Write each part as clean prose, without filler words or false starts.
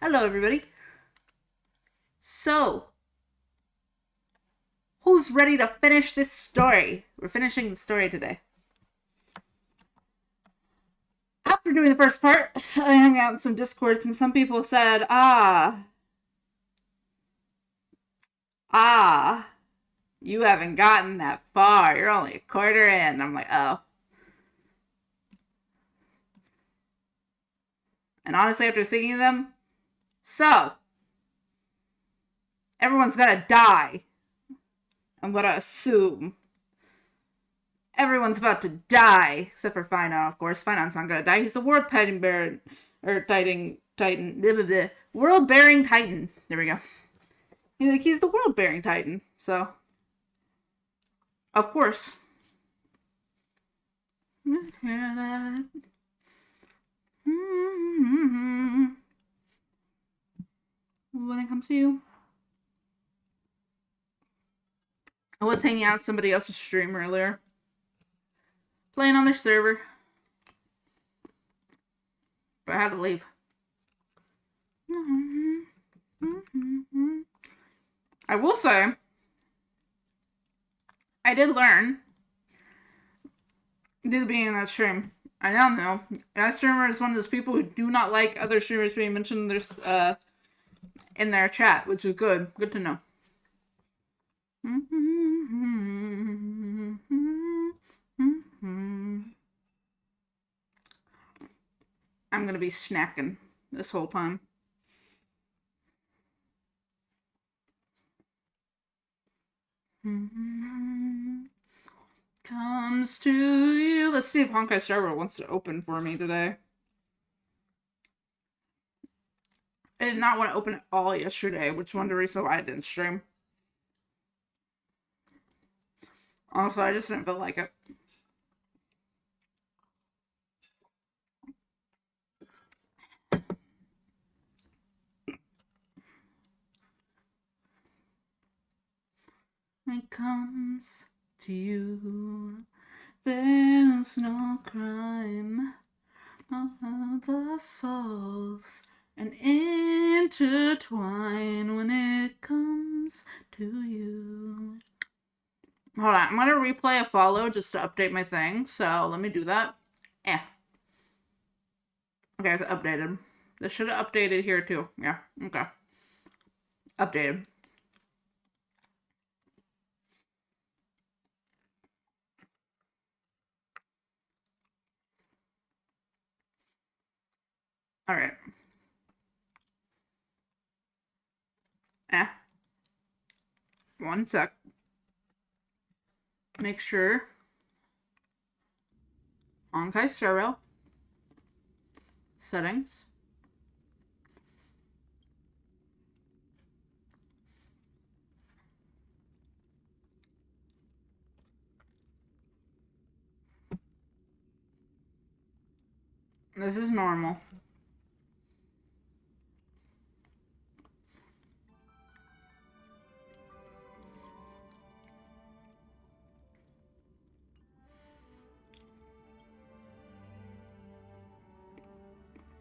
Hello, everybody. So, who's ready to finish this story? We're finishing the story today. After doing the first part, I hung out in some discords and some people said, you haven't gotten that far. You're only a quarter in. I'm like, oh. And honestly, after seeing them, so, everyone's gonna die. I'm gonna assume. Everyone's about to die, except for Finon, of course. Finon's not gonna die. He's the world Titan Baron, or Titan, blah, blah, blah. World bearing Titan. There we go. He's the world bearing Titan, so of course. Hear that? When it comes to you, I was hanging out somebody else's stream earlier, playing on their server, but I had to leave. I will say, I did learn at the beginning of that stream. I now know that streamer is one of those people who do not like other streamers being mentioned in their chat, which is good. Good to know. I'm gonna be snacking this whole time. Comes to you. Let's see if Honkai Star Rail wants to open for me today. I did not want to open it all yesterday, which is one of the reasons why I didn't stream. Also, I just didn't feel like it. It comes to you. There's no crime of our souls and intertwine when it comes to you. Hold on, I'm gonna replay a follow just to update my thing, so let me do that. Okay, it's updated. This should have updated here too. Yeah, okay. Updated. Alright. One sec. Make sure. Honkai Star Rail. Settings. This is normal.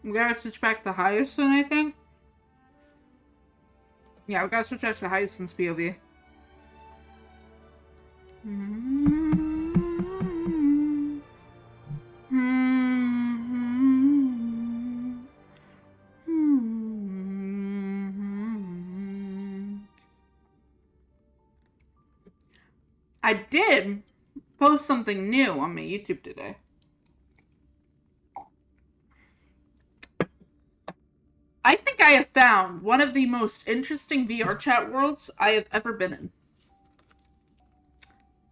We gotta switch back to Hyacinth, I think. Yeah, we gotta switch back to Hyacinth's POV. I did post something new on my YouTube today. I think I have found one of the most interesting VR chat worlds I have ever been in.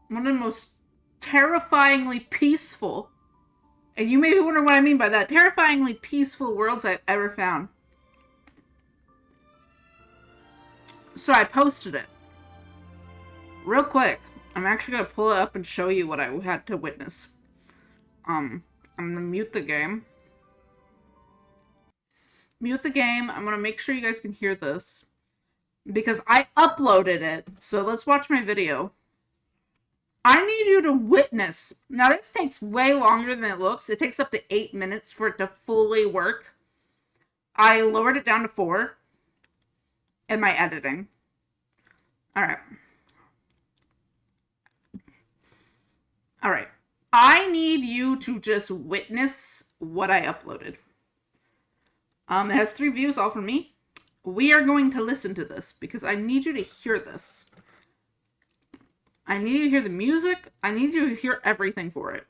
One of the most terrifyingly peaceful, and you may be wondering what I mean by that, terrifyingly peaceful worlds I've ever found. So I posted it. Real quick, I'm actually going to pull it up and show you what I had to witness. I'm going to mute the game. Mute the game. I'm going to make sure you guys can hear this. Because I uploaded it. So let's watch my video. I need you to witness. Now this takes way longer than it looks. It takes up to 8 minutes for it to fully work. I lowered it down to 4 in my editing. All right. All right. I need you to just witness what I uploaded. It has 3 views, all from me. We are going to listen to this because I need you to hear this. I need you to hear the music. I need you to hear everything for it.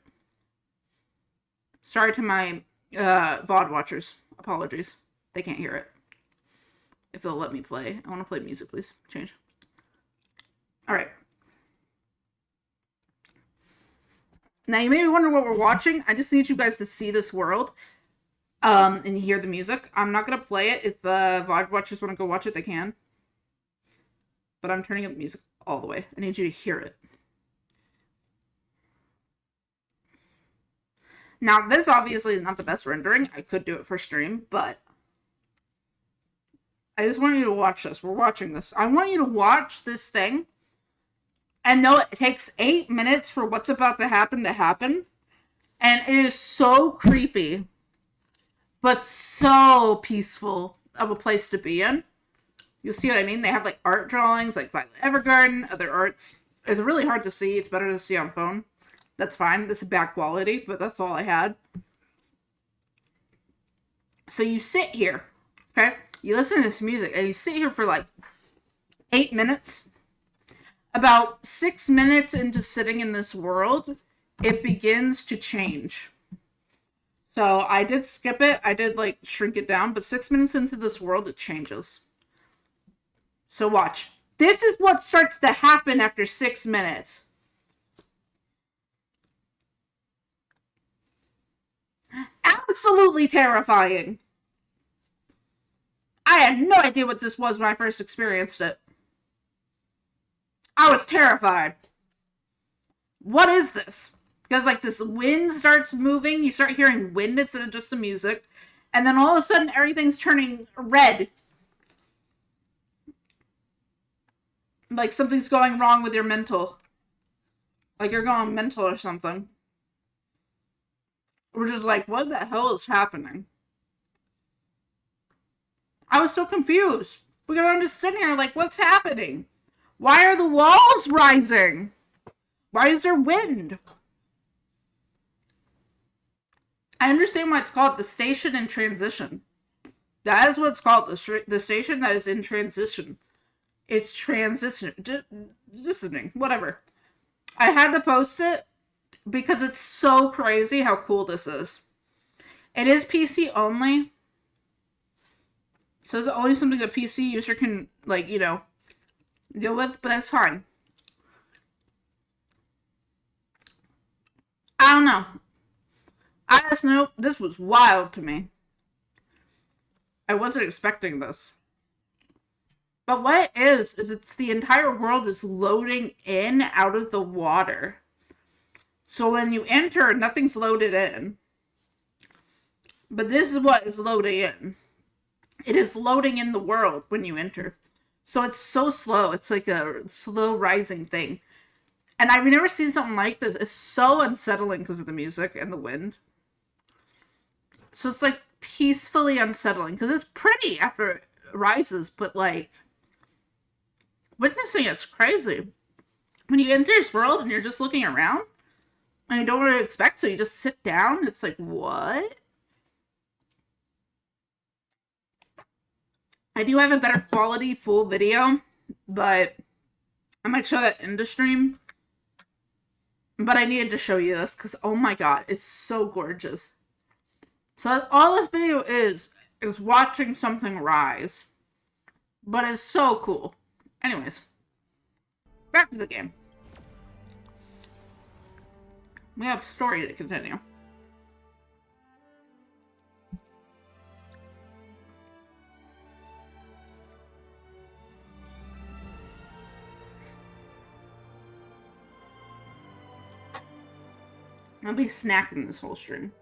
Sorry to my VOD watchers. Apologies. They can't hear it. If it'll let me play. I want to play music, please. Change. All right. Now, you may be wondering what we're watching. I just need you guys to see this world and hear the music. I'm not going to play it. If VOD watchers want to go watch it, they can. But I'm turning up music all the way. I need you to hear it. Now, this obviously is not the best rendering. I could do it for stream, but I just want you to watch this. We're watching this. I want you to watch this thing and know it takes 8 minutes for what's about to happen. And it is so creepy, but so peaceful of a place to be in. You'll see what I mean? They have like art drawings, like Violet Evergarden, other arts. It's really hard to see. It's better to see on phone. That's fine. It's bad quality, but that's all I had. So you sit here, okay? You listen to this music, and you sit here for like 8 minutes. About 6 minutes into sitting in this world, it begins to change. So I did skip it. I did like shrink it down, but 6 minutes into this world, it changes. So watch. This is what starts to happen after 6 minutes. Absolutely terrifying. I had no idea what this was when I first experienced it. I was terrified. What is this? Because like this wind starts moving. You start hearing wind instead of just the music. And then all of a sudden everything's turning red. Like something's going wrong with your mental. Like you're going mental or something. We're just like, what the hell is happening? I was so confused. Because I'm just sitting here like, what's happening? Why are the walls rising? Why is there wind? I understand why it's called the station in transition. That is what it's called. The station that is in transition. It's transitioning. Whatever. I had to post it because it's so crazy how cool this is. It is PC only. So it's only something a PC user can, like, you know, deal with, but that's fine. I don't know. I just know this was wild to me. I wasn't expecting this. But what it is it's the entire world is loading in out of the water. So when you enter, nothing's loaded in. But this is what is loading in. It is loading in the world when you enter. So it's so slow. It's like a slow rising thing. And I've never seen something like this. It's so unsettling because of the music and the wind. So it's like peacefully unsettling. Because it's pretty after it rises. But like, witnessing it's crazy. When you enter this world and you're just looking around. And you don't know what to expect. So you just sit down. It's like, what? I do have a better quality full video, but I might show that in the stream. But I needed to show you this because, oh my god, it's so gorgeous. So that's all this video is watching something rise. But it's so cool. Anyways, back to the game. We have story to continue. I'll be snacking this whole stream.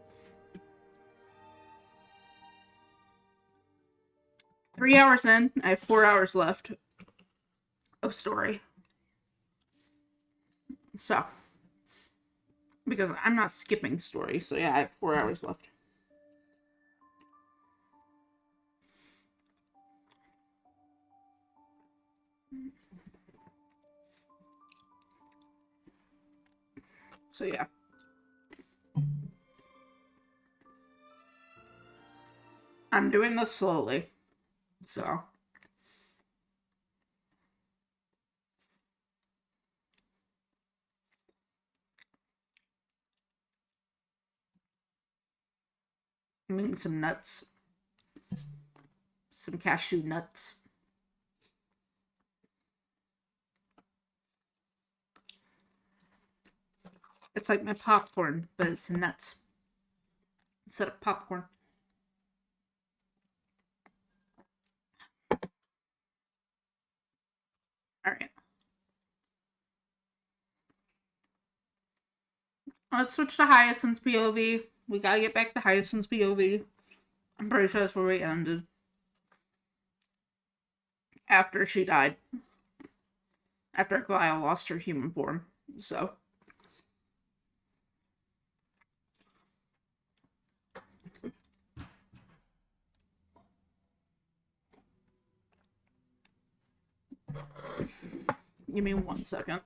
3 hours in, I have 4 hours left of story. So, because I'm not skipping story, so yeah, I have 4 hours left. So yeah. I'm doing this slowly. So. I'm eating some nuts. Some cashew nuts. It's like my popcorn, but it's nuts instead of popcorn. Alright. Let's switch to Hyacinth's POV. We gotta get back to Hyacinth's POV. I'm pretty sure that's where we ended. After she died. After Glia lost her human form. So. Give me 1 second.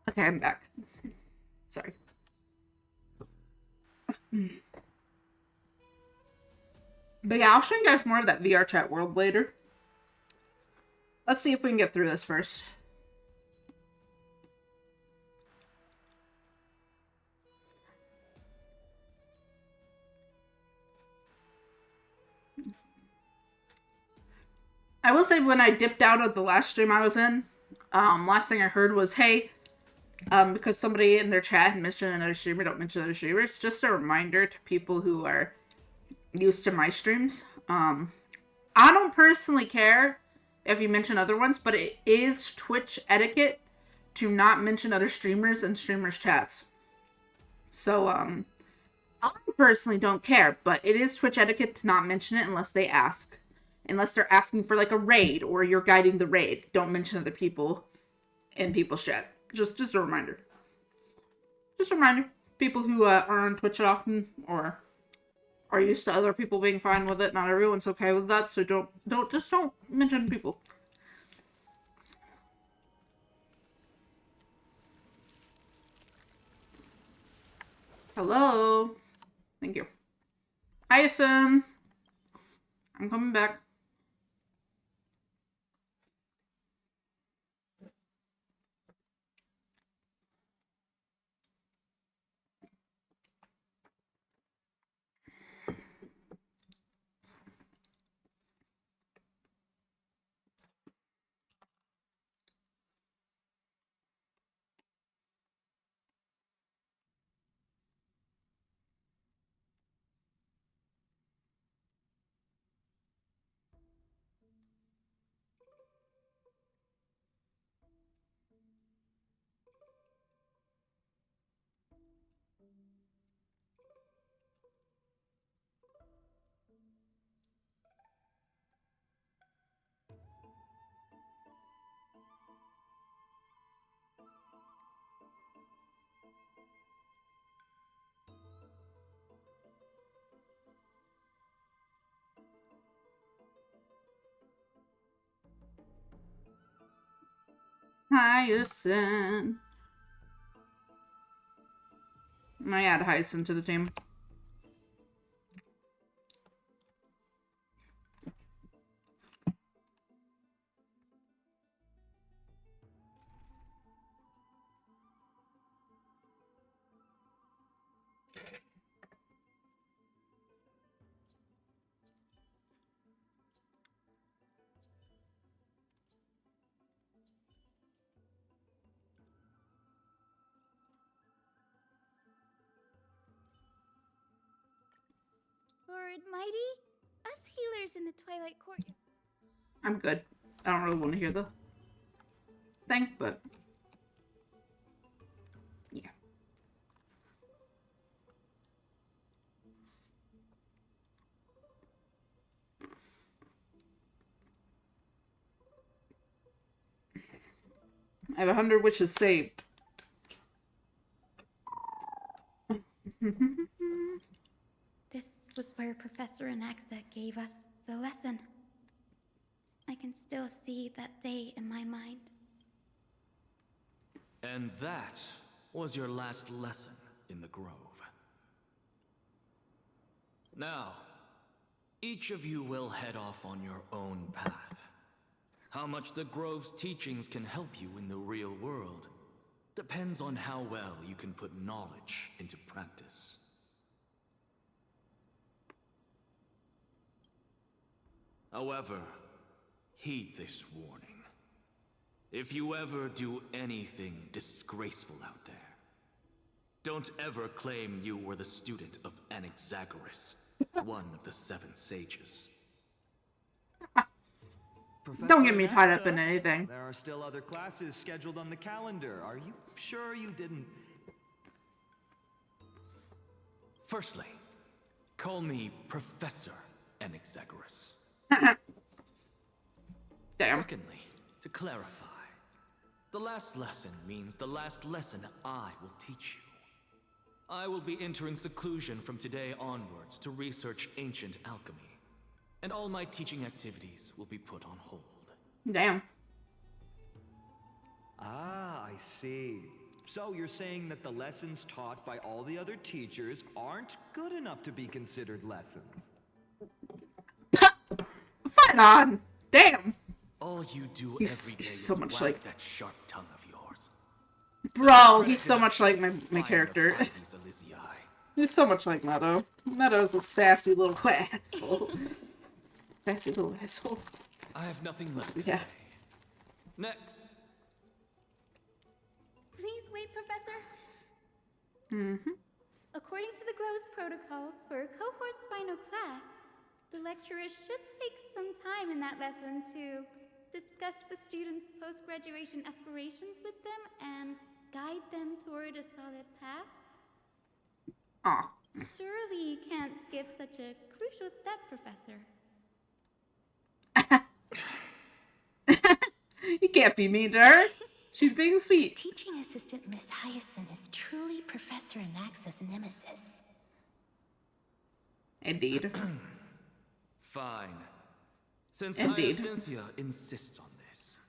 Okay, I'm back. Sorry. But yeah, I'll show you guys more of that VR chat world later. Let's see if we can get through this first. I will say when I dipped out of the last stream I was in, last thing I heard was, hey, because somebody in their chat had mentioned another streamer, don't mention other streamers. Just a reminder to people who are used to my streams. I don't personally care if you mention other ones, but it is Twitch etiquette to not mention other streamers in streamers' chats. So, I personally don't care, but it is Twitch etiquette to not mention it unless they ask. Unless they're asking for like a raid or you're guiding the raid. Don't mention other people in people's chat. Just a reminder. Just a reminder. People who are on Twitch often or are used to other people being fine with it. Not everyone's okay with that, so don't mention people. Hello. Thank you. Hyacinth. I'm coming back. Hyacinth. I add Hyacinth to the team. Lord Mighty, us healers in the Twilight Courtyard. I'm good. I don't really want to hear the thing, but I have 100 wishes saved. This was where Professor Anaxa gave us the lesson. I can still see that day in my mind. And that was your last lesson in the Grove. Now, each of you will head off on your own path. How much the Grove's teachings can help you in the real world depends on how well you can put knowledge into practice. However, heed this warning. If you ever do anything disgraceful out there, don't ever claim you were the student of Anaxagoras, one of the 7 sages. Don't get me tied up in anything. There are still other classes scheduled on the calendar. Are you sure you didn't? Firstly, call me Professor Anaxagoras. Damn. Secondly, to clarify, the last lesson means the last lesson I will teach you. I will be entering seclusion from today onwards to research ancient alchemy, and all my teaching activities will be put on hold. Damn. Ah, I see. So you're saying that the lessons taught by all the other teachers aren't good enough to be considered lessons? Fight on. Damn. All you do He's every day so is much wag like- that sharp tongue of yours. Bro, he's so much like my Fine character. of Ides Elysiae. He's so much like Meadow. Meadow's a sassy little asshole. Sassy little asshole. I have nothing left to Yeah. say. Next. Please wait, Professor. Mm-hmm. According to the Grove's protocols for a cohort's final class, the lecturer should take some time in that lesson to discuss the students' post-graduation aspirations with them and guide them toward a solid path. Aw. Surely you can't skip such a crucial step, Professor. You can't be mean to her. She's being sweet. Teaching assistant Miss Hyacinth is truly Professor Anaxa's nemesis. Indeed. Fine. Since Indeed. Hyacinthia insists on this,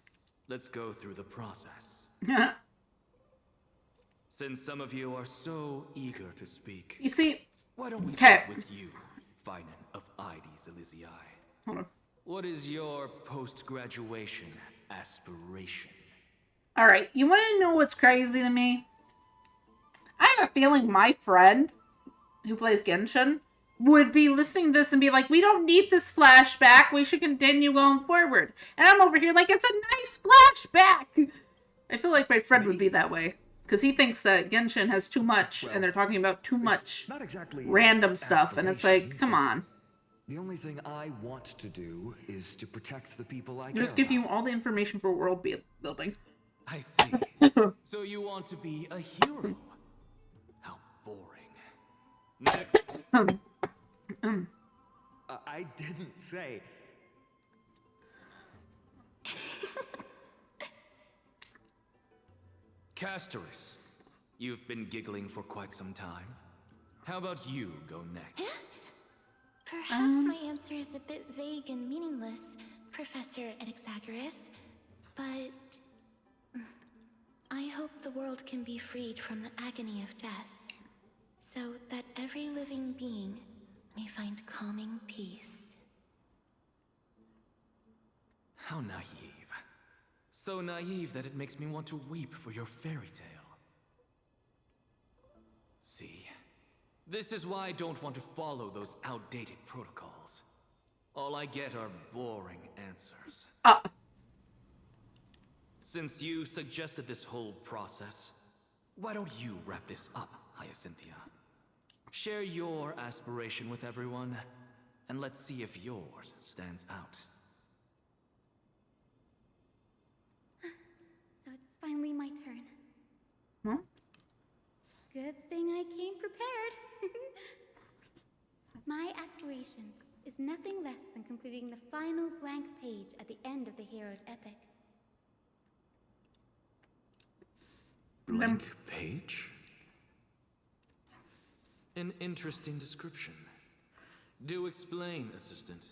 let's go through the process. Since some of you are so eager to speak, You see, why don't we Okay. start with you, Finan of Ides Elysiae? hold on. What is your post-graduation aspiration? Alright, you want to know what's crazy to me? I have a feeling my friend, who plays Genshin, would be listening to this and be like, we don't need this flashback, we should continue going forward. And I'm over here like, it's a nice flashback! I feel like my friend would be that way. Because he thinks that Genshin has too much, and they're talking about too much Not exactly random stuff, and it's like, come on. The only thing I want to do is to protect the people I care Just give about. you all the information for world building. I see. So you want to be a hero? How boring. Next. I didn't say. Castoris, you've been giggling for quite some time. How about you go next? Perhaps my answer is a bit vague and meaningless, Professor Anaxagoras, but I hope the world can be freed from the agony of death, so that every living being may find calming peace. How naive. So naive that it makes me want to weep for your fairy tale. See, this is why I don't want to follow those outdated protocols. All I get are boring answers. Since you suggested this whole process, why don't you wrap this up, Hyacinthia? Share your aspiration with everyone, and let's see if yours stands out. So it's finally my turn. Huh? Good thing I came prepared. My aspiration is nothing less than completing the final blank page at the end of the hero's epic. Blank page? An interesting description. Do explain, assistant.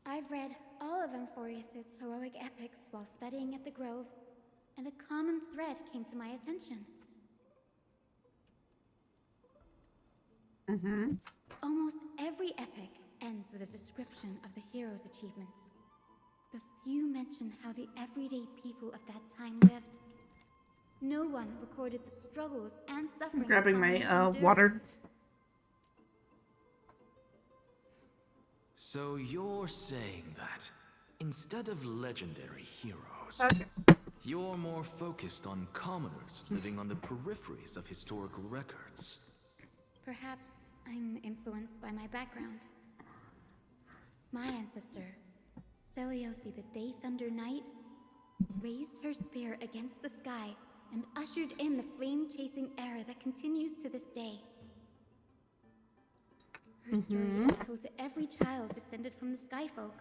I've read all of Amphorius's heroic epics while studying at the Grove, and a common thread came to my attention. Almost every epic ends with a description of the hero's achievements. But few mention how the everyday people of that time lived. No one recorded the struggles and suffering. I'm grabbing my water. So you're saying that instead of legendary heroes, Okay. you're more focused on commoners living on the peripheries of historical records. Perhaps I'm influenced by my background. My ancestor, Seliosi the Day Thunder Knight, raised her spear against the sky and ushered in the flame-chasing era that continues to this day. Her story is told to every child descended from the Skyfolk.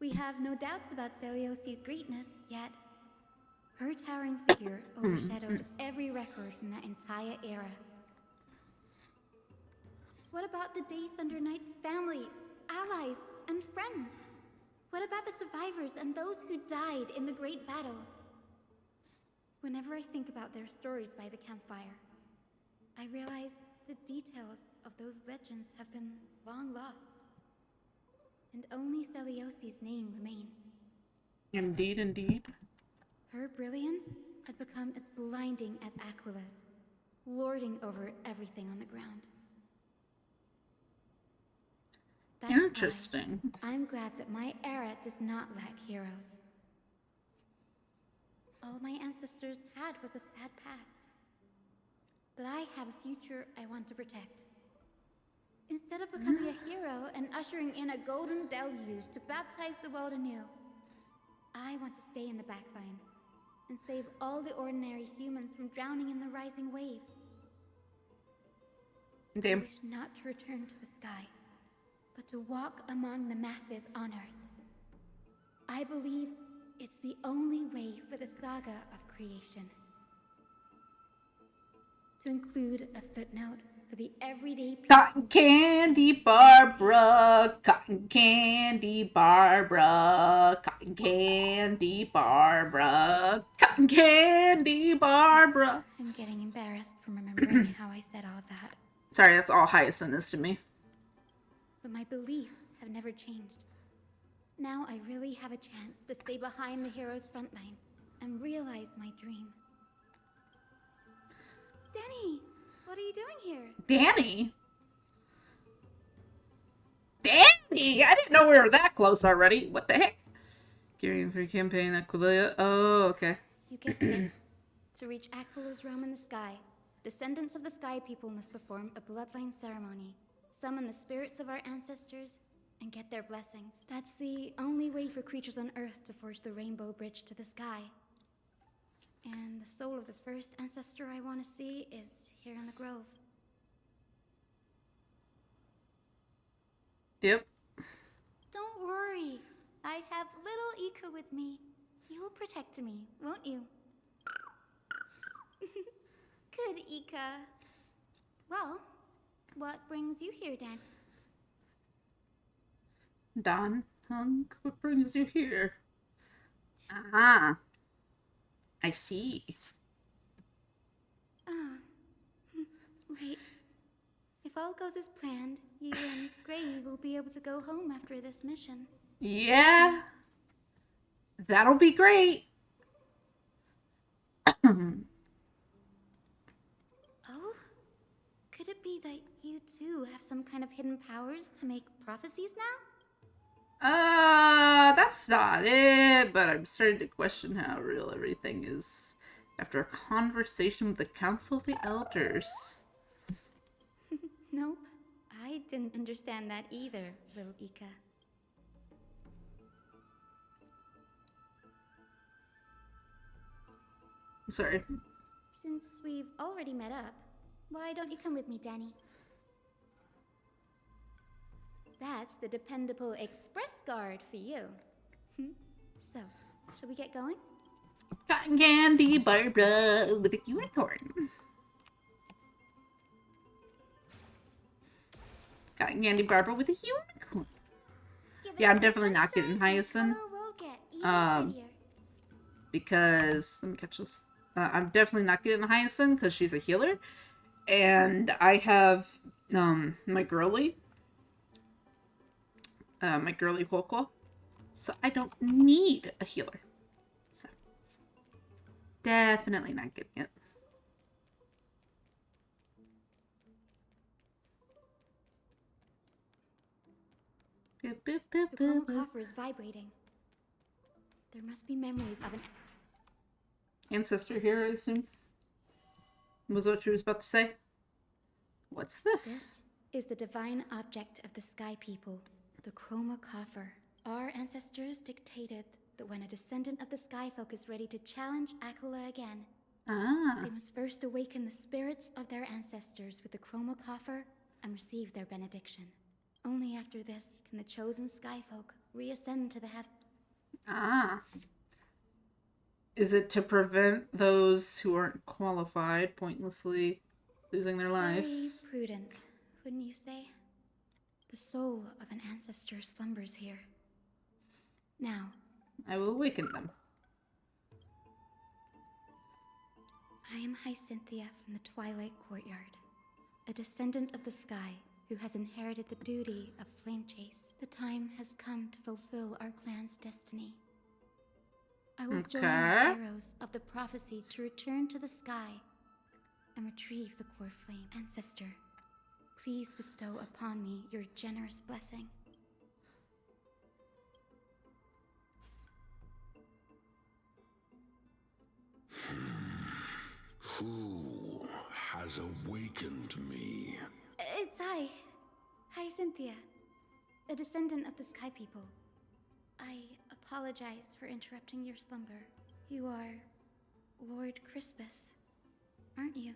We have no doubts about Celiosi's greatness, yet her towering figure overshadowed every record from that entire era. What about the Day Thunder Knight's family, allies, and friends? What about the survivors and those who died in the great battles? Whenever I think about their stories by the campfire, I realize the details of those legends have been long lost. And only Celiosi's name remains. Indeed, indeed. Her brilliance had become as blinding as Aquila's, lording over everything on the ground. That's Interesting. why I'm glad that my era does not lack heroes. All my ancestors had was a sad past. But I have a future I want to protect. Instead of becoming a hero and ushering in a golden deluge to baptize the world anew, I want to stay in the backline and save all the ordinary humans from drowning in the rising waves. I Damn. wish not to return to the sky, but to walk among the masses on Earth. I believe it's the only way for the saga of creation. To include a footnote for the everyday people. Cotton candy Barbara, cotton candy Barbara, cotton candy Barbara, cotton candy Barbara. I'm getting embarrassed from remembering how I said all that. Sorry, that's all Hyacinth is to me. But my beliefs have never changed. Now I really have a chance to stay behind the hero's front line and realize my dream. Danny, what are you doing here? Danny? Danny? I didn't know we were that close already. What the heck? Gearing for campaign Aquilia. Oh, okay. You guessed it. To reach Aquila's realm in the sky, descendants of the Sky People must perform a bloodline ceremony, summon the spirits of our ancestors, and get their blessings. That's the only way for creatures on Earth to forge the rainbow bridge to the sky. And the soul of the first ancestor I want to see is here in the Grove. Yep. Don't worry. I have little Ika with me. You will protect me, won't you? Good, Ika. Well, what brings you here, Dan? Don Hunk, what brings you here? Ah. I see. Ah, right. If all goes as planned, you and Gray will be able to go home after this mission. Yeah. That'll be great. Oh? Could it be that you too have some kind of hidden powers to make prophecies now? That's not it, but I'm starting to question how real everything is after a conversation with the Council of the Elders. Nope. I didn't understand that either, little Ika. I'm sorry. Since we've already met up, why don't you come with me, Danny? That's the dependable express guard for you. So, shall we get going? Cotton candy Barbara with a unicorn. Cotton candy Barbara with a unicorn. Give Yeah, it I'm some definitely not sunshine getting and Hyacinth. color will get even Um, prettier. because let me catch this. I'm definitely not getting Hyacinth because she's a healer, and I have my girly Hokwa, so I don't need a healer. So definitely not getting it. Boop, boop, boop, The boop, chromal boop. coffer is vibrating. There must be memories of an Ancestor here, I assume. Was what she was about to say. What's this? This is the divine object of the Sky People, the Chroma Coffer. Our ancestors dictated that when a descendant of the Sky Folk is ready to challenge Akula again, Ah, they must first awaken the spirits of their ancestors with the Chroma Coffer and receive their benediction. Only after this can the chosen Sky Folk reascend to the ah. Is it to prevent those who aren't qualified pointlessly losing their Very lives? prudent, wouldn't you say? The soul of an ancestor slumbers here. Now, I will awaken them. I am Hyacinthia from the Twilight Courtyard, a descendant of the sky who has inherited the duty of flame chase. The time has come to fulfill our clan's destiny. I will join the heroes of the prophecy to return to the sky and retrieve the core flame. Ancestor, please bestow upon me your generous blessing. Who has awakened me? It's I, Hyacinthia, a descendant of the Sky People. I apologize for interrupting your slumber. You are Lord Crispus, aren't you?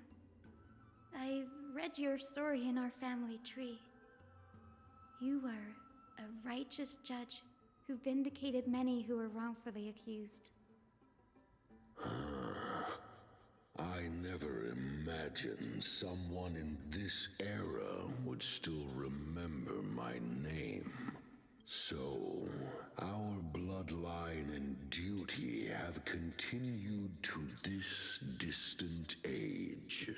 I've read your story in our family tree. You were a righteous judge who vindicated many who were wrongfully accused. I never imagined someone in this era would still remember my name. So, our bloodline and duty have continued to this distant age.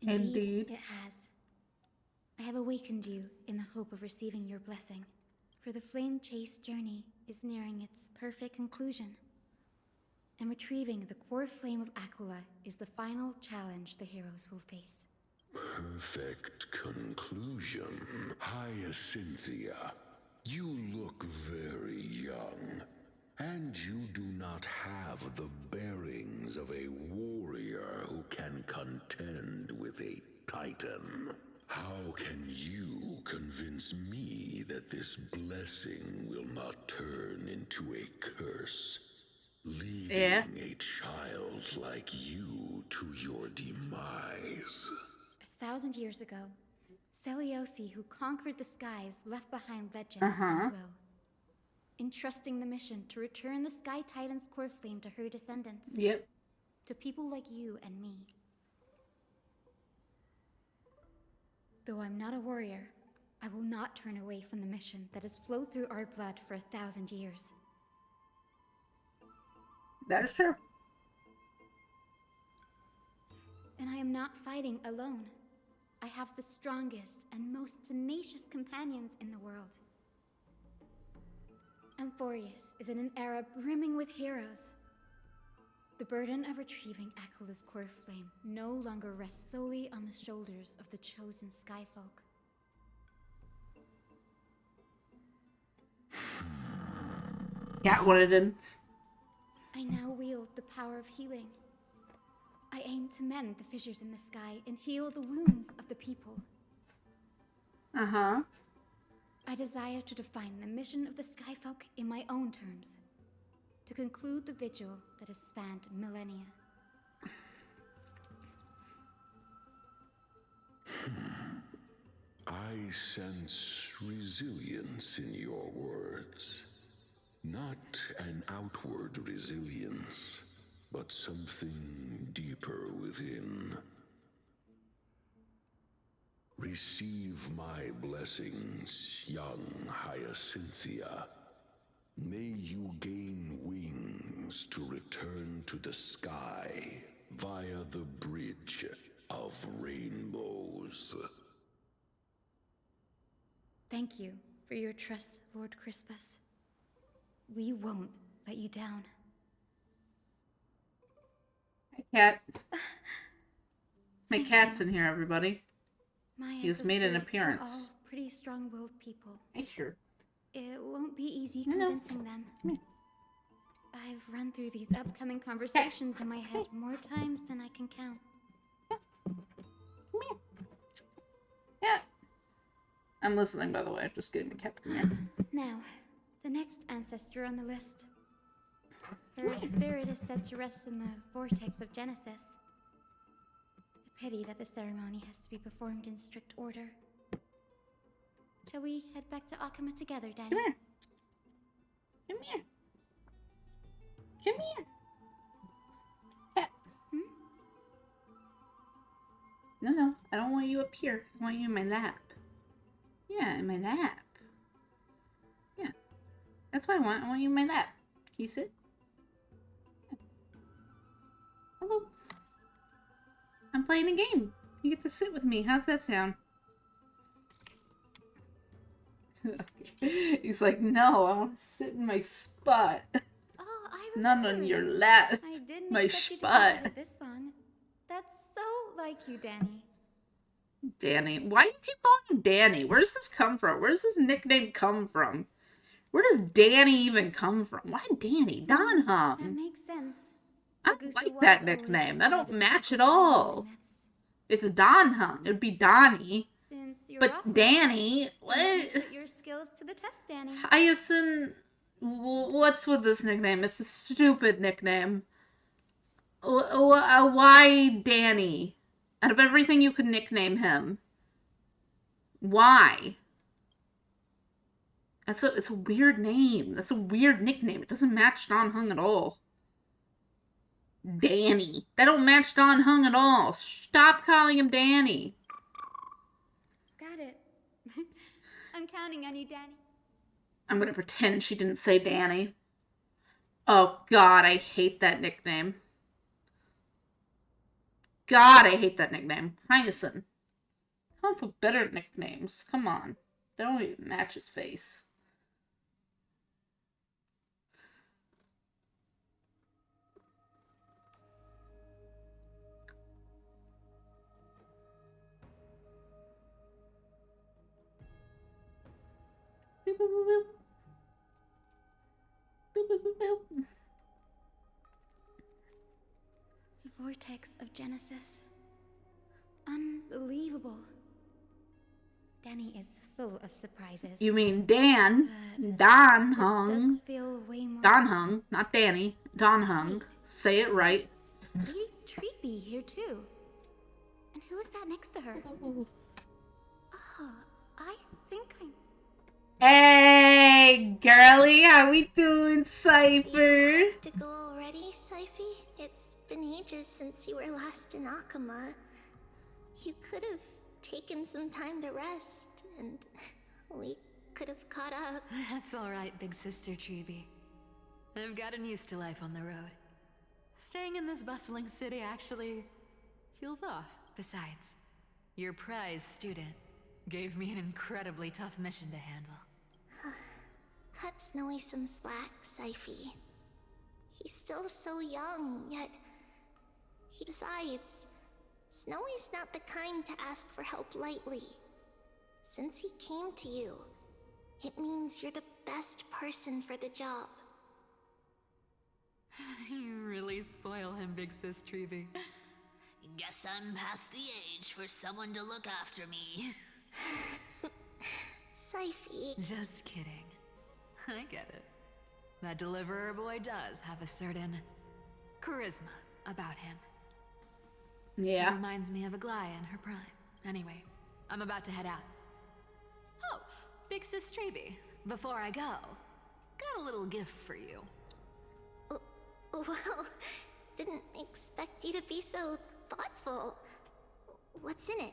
Indeed. It has. I have awakened you in the hope of receiving your blessing, for the flame chase journey is nearing its perfect conclusion. And retrieving the core flame of Akula is the final challenge the heroes will face. Perfect conclusion. Hyacinthia, you look very young, and you do not have the bearings of a warrior who can contend with a titan. How can you convince me that this blessing will not turn into a curse, leading a child like you to your demise? 1,000 years ago, Seliosi, who conquered the skies, left behind legends and will, entrusting the mission to return the Sky Titan's core flame to her descendants. Yep. To people like you and me. Though I'm not a warrior, I will not turn away from the mission that has flowed through our blood for 1,000 years. That is true. And I am not fighting alone. I have the strongest and most tenacious companions in the world. Amphorius is in an era brimming with heroes. The burden of retrieving Akula's core flame no longer rests solely on the shoulders of the chosen Skyfolk. Yeah, what it did. I now wield the power of healing. I aim to mend the fissures in the sky and heal the wounds of the people. I desire to define the mission of the Skyfolk in my own terms. To conclude the vigil that has spanned millennia. I sense resilience in your words. Not an outward resilience, but something deeper within. Receive my blessings, young Hyacinthia. May you gain wings to return to the sky via the bridge of rainbows. Thank you for your trust, Lord Crispus. We won't let you down. Hi, cat. My cat's in here, everybody. My He has made an ancestors were appearance. all pretty strong-willed people. Hey, sure. It won't be easy No. convincing them. I've run through these upcoming conversations in my head more times than I can count. Come here. Yeah. I'm listening, by the way. Just getting the cat in here. Now, the next ancestor on the list. Her spirit is said to rest in the vortex of Genesis. A pity that the ceremony has to be performed in strict order. Shall we head back to Akama together, Danny? Come here. Come here. Come here. Cat. No, I don't want you up here. I want you in my lap. Yeah, in my lap. Yeah. That's what I want. I want you in my lap. Can you sit? Hello. I'm playing a game. You get to sit with me. How's that sound? He's like, no, I want to sit in my spot. Oh, I Not remember. on your lap. I didn't My expect you to spot. keep it this long. That's so like you, Danny. Danny. Why do you keep calling him Danny? Where does this come from? Where does this nickname come from? Where does Danny even come from? Why Danny? Don That Hung. makes sense. I Agusa don't like was that always nickname. That don't described as match at difficult to read in all. the myths. It's Don Hung. It'd be Donnie. Since you're But off, Danny, you what? put your skills to the test, Danny. Hyacinth, what's with this nickname? It's a stupid nickname. Why Danny? Out of everything you could nickname him, why? It's a weird name. That's a weird nickname. It doesn't match Don Hung at all. Danny. That don't match Don Hung at all. Stop calling him Danny. Got it. I'm counting on you, Danny. I'm gonna pretend she didn't say Danny. Oh God, I hate that nickname. God, I hate that nickname. Hyacinth. Come up with better nicknames. Come on. They don't even match his face. Boop, boop, boop, boop. Boop, boop, boop, boop. The vortex of Genesis. Unbelievable. Danny is full of surprises. You mean Dan? Don This Hung. does feel way more. Don Hung, not Danny. Don Hung. Say it right. Lady Treepy here too. And who is that next to her? Oh, I think I. Hey, girly, how we doing, Cypher? To go already, Syphie? It's been ages since you were last in Akama. You could have taken some time to rest, and we could have caught up. That's alright, big sister Treeby. I've gotten used to life on the road. Staying in this bustling city actually feels off. Besides, your prize student gave me an incredibly tough mission to handle. Cut Snowy some slack, Syphie. He's still so young, yet... Besides, Snowy's not the kind to ask for help lightly. Since he came to you, it means you're the best person for the job. You really spoil him, big sis Treeby. Guess I'm past the age for someone to look after me. Syphie. Just kidding. I get it. That deliverer boy does have a certain charisma about him. He Yeah. reminds me of Aglaya in her prime. Anyway, I'm about to head out. Oh, big sis Treeby. Before I go, got a little gift for you. Well, didn't expect you to be so thoughtful. What's in it?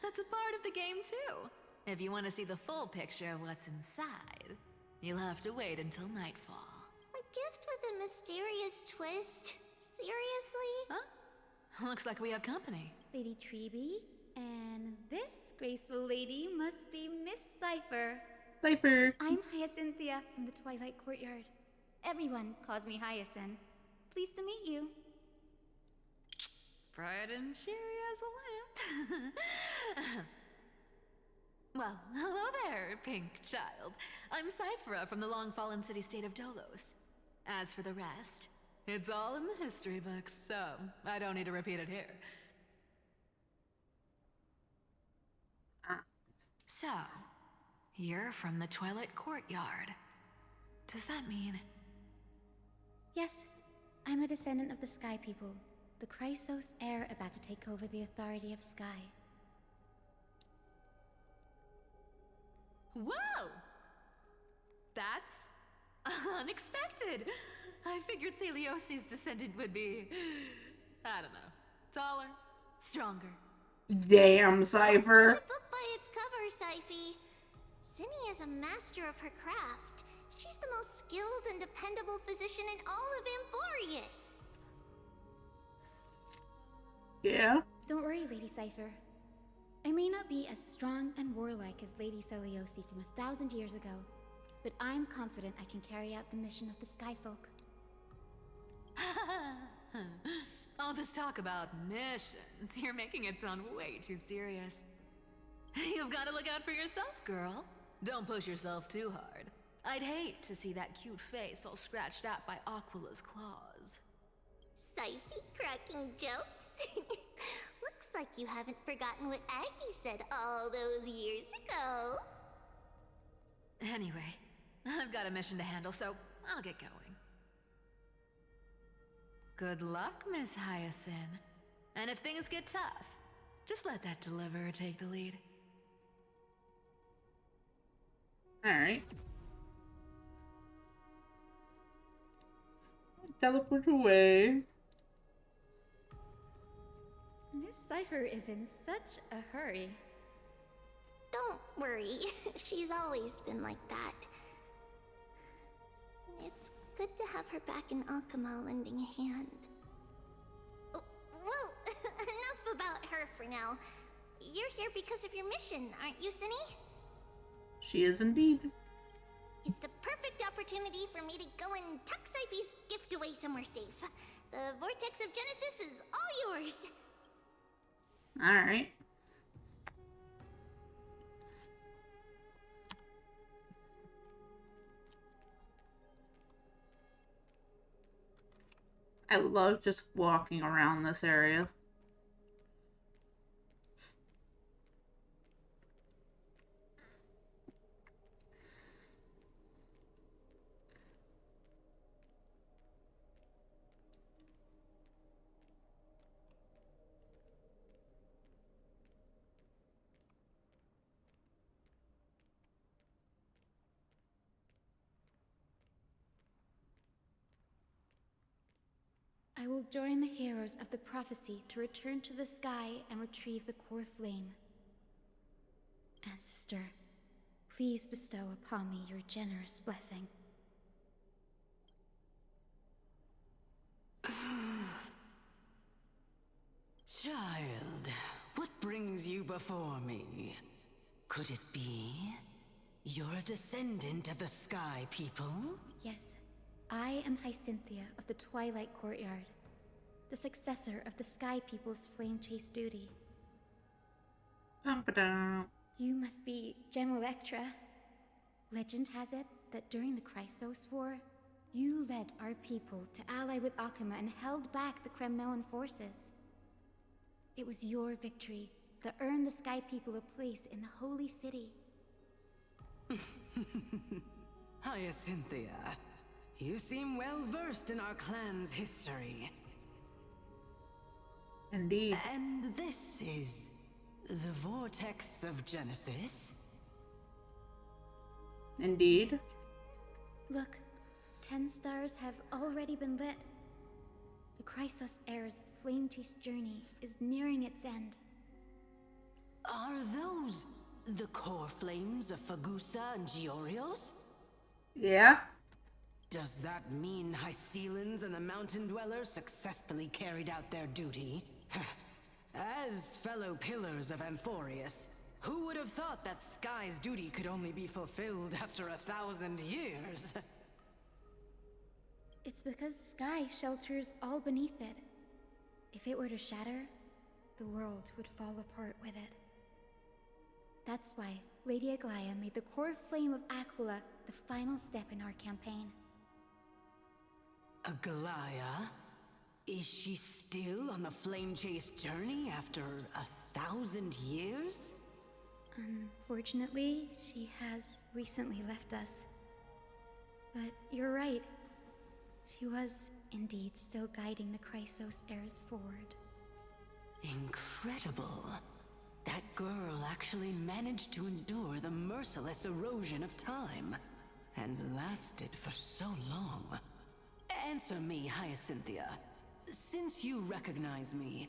That's a part of the game too. If you want to see the full picture of what's inside, you'll have to wait until nightfall. A gift with a mysterious twist? Seriously? Huh? Looks like we have company. Lady Treby, and this graceful lady must be Miss Cypher. Cypher. I'm Hyacinthia from the Twilight Courtyard. Everyone calls me Hyacinth. Pleased to meet you. Bright and cheery as a lamp. Well, hello there, pink child. I'm Cyphera from the long-fallen city-state of Dolos. As for the rest, it's all in the history books, so I don't need to repeat it here. So, you're from the Twilight Courtyard. Does that mean... Yes, I'm a descendant of the Sky People, the Chrysos heir about to take over the authority of Sky. Whoa! That's unexpected. I figured Celiosi's descendant would be, I don't know, taller, stronger. Damn, Cypher. Judge a book by its cover, Syphy. Zinni is a master of her craft. She's the most skilled and dependable physician in all of Amphorius. Yeah. Don't worry, Lady Cypher. I may not be as strong and warlike as Lady Celiosi from 1,000 years ago, but I'm confident I can carry out the mission of the Skyfolk. All this talk about missions, you're making it sound way too serious. You've got to look out for yourself, girl. Don't push yourself too hard. I'd hate to see that cute face all scratched out by Aquila's claws. Syphy cracking jokes? Looks like you haven't forgotten what Aggie said all those years ago. Anyway, I've got a mission to handle, so I'll get going. Good luck, Miss Hyacinth. And if things get tough, just let that deliverer take the lead. Alright. Teleport away. Miss Cypher is in such a hurry. Don't worry, she's always been like that. It's good to have her back in Akama lending a hand. Oh, well, enough about her for now. You're here because of your mission, aren't you, Zinni? She is indeed. It's the perfect opportunity for me to go and tuck Syphy's gift away somewhere safe. The Vortex of Genesis is all yours. Alright. I love just walking around this area. I will join the heroes of the prophecy to return to the sky and retrieve the core flame. Ancestor, please bestow upon me your generous blessing. Child, what brings you before me? Could it be you're a descendant of the Sky People? Yes, I am Hyacinthia of the Twilight Courtyard, the successor of the Sky People's flame chase duty. Bum-ba-dum. You must be Gem Electra. Legend has it that during the Chrysos War, you led our people to ally with Akama and held back the Kremnoan forces. It was your victory that earned the Sky People a place in the Holy City. Hyacinthia, you seem well versed in our clan's history. Indeed. And this is the Vortex of Genesis? Indeed. Look, 10 stars have already been lit. Chrysos heir's flame-chased journey is nearing its end. Are those the core flames of Fagusa and Georios? Yeah. Does that mean Hycelans and the Mountain Dwellers successfully carried out their duty? As fellow pillars of Amphorius, who would have thought that Sky's duty could only be fulfilled after 1,000 years? It's because Sky shelters all beneath it. If it were to shatter, the world would fall apart with it. That's why Lady Aglaya made the core flame of Aquila the final step in our campaign. Aglaya? Is she still on the flame-chased journey after 1,000 years? Unfortunately, she has recently left us. But you're right. She was indeed still guiding the Chrysos heirs forward. Incredible. That girl actually managed to endure the merciless erosion of time, and lasted for so long. Answer me, Hyacinthia. Since you recognize me,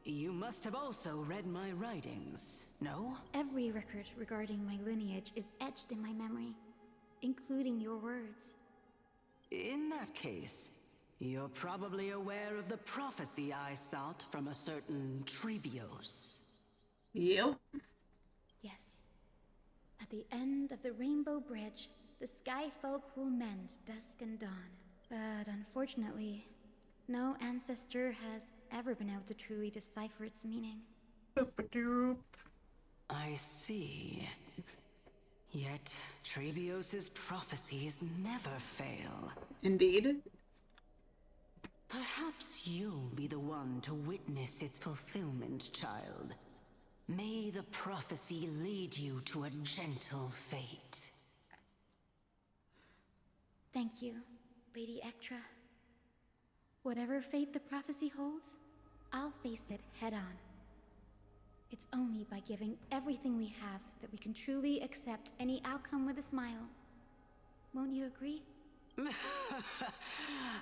you must have also read my writings, no? Every record regarding my lineage is etched in my memory, including your words. In that case, you're probably aware of the prophecy I sought from a certain Trebios. Yep. Yes. At the end of the Rainbow Bridge, the Sky Folk will mend dusk and dawn. But unfortunately, no ancestor has ever been able to truly decipher its meaning. I see. Yet, Trebios's prophecies never fail. Indeed. Perhaps you'll be the one to witness its fulfillment, child. May the prophecy lead you to a gentle fate. Thank you, Lady Ectra. Whatever fate the prophecy holds, I'll face it head-on. It's only by giving everything we have that we can truly accept any outcome with a smile. Won't you agree?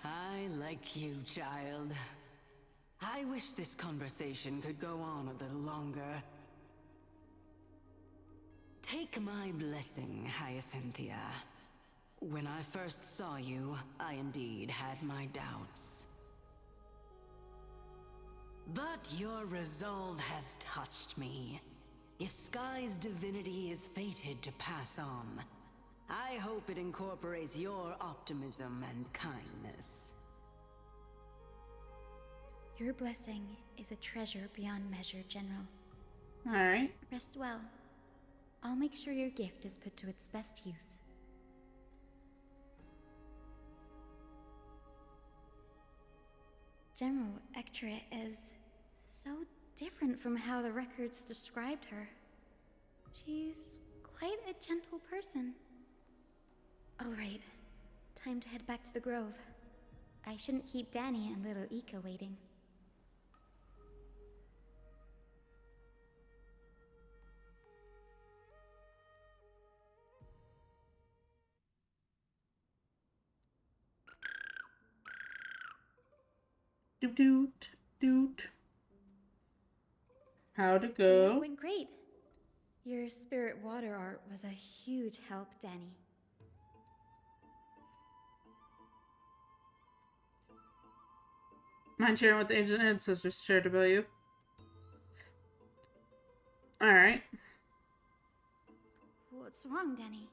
I like you, child. I wish this conversation could go on a little longer. Take my blessing, Hyacinthia. When I first saw you, I indeed had my doubts. But your resolve has touched me. If Sky's divinity is fated to pass on, I hope it incorporates your optimism and kindness. Your blessing is a treasure beyond measure, General. Alright. Rest well. I'll make sure your gift is put to its best use. General Ectra is so different from how the records described her. She's quite a gentle person. All right, time to head back to the grove. I shouldn't keep Danny and little Ika waiting. Doot doot doot. How'd it It go? went great. Your spirit water art was a huge help, Danny. Mind sharing what the ancient ancestors shared about you? Alright. What's wrong, Danny?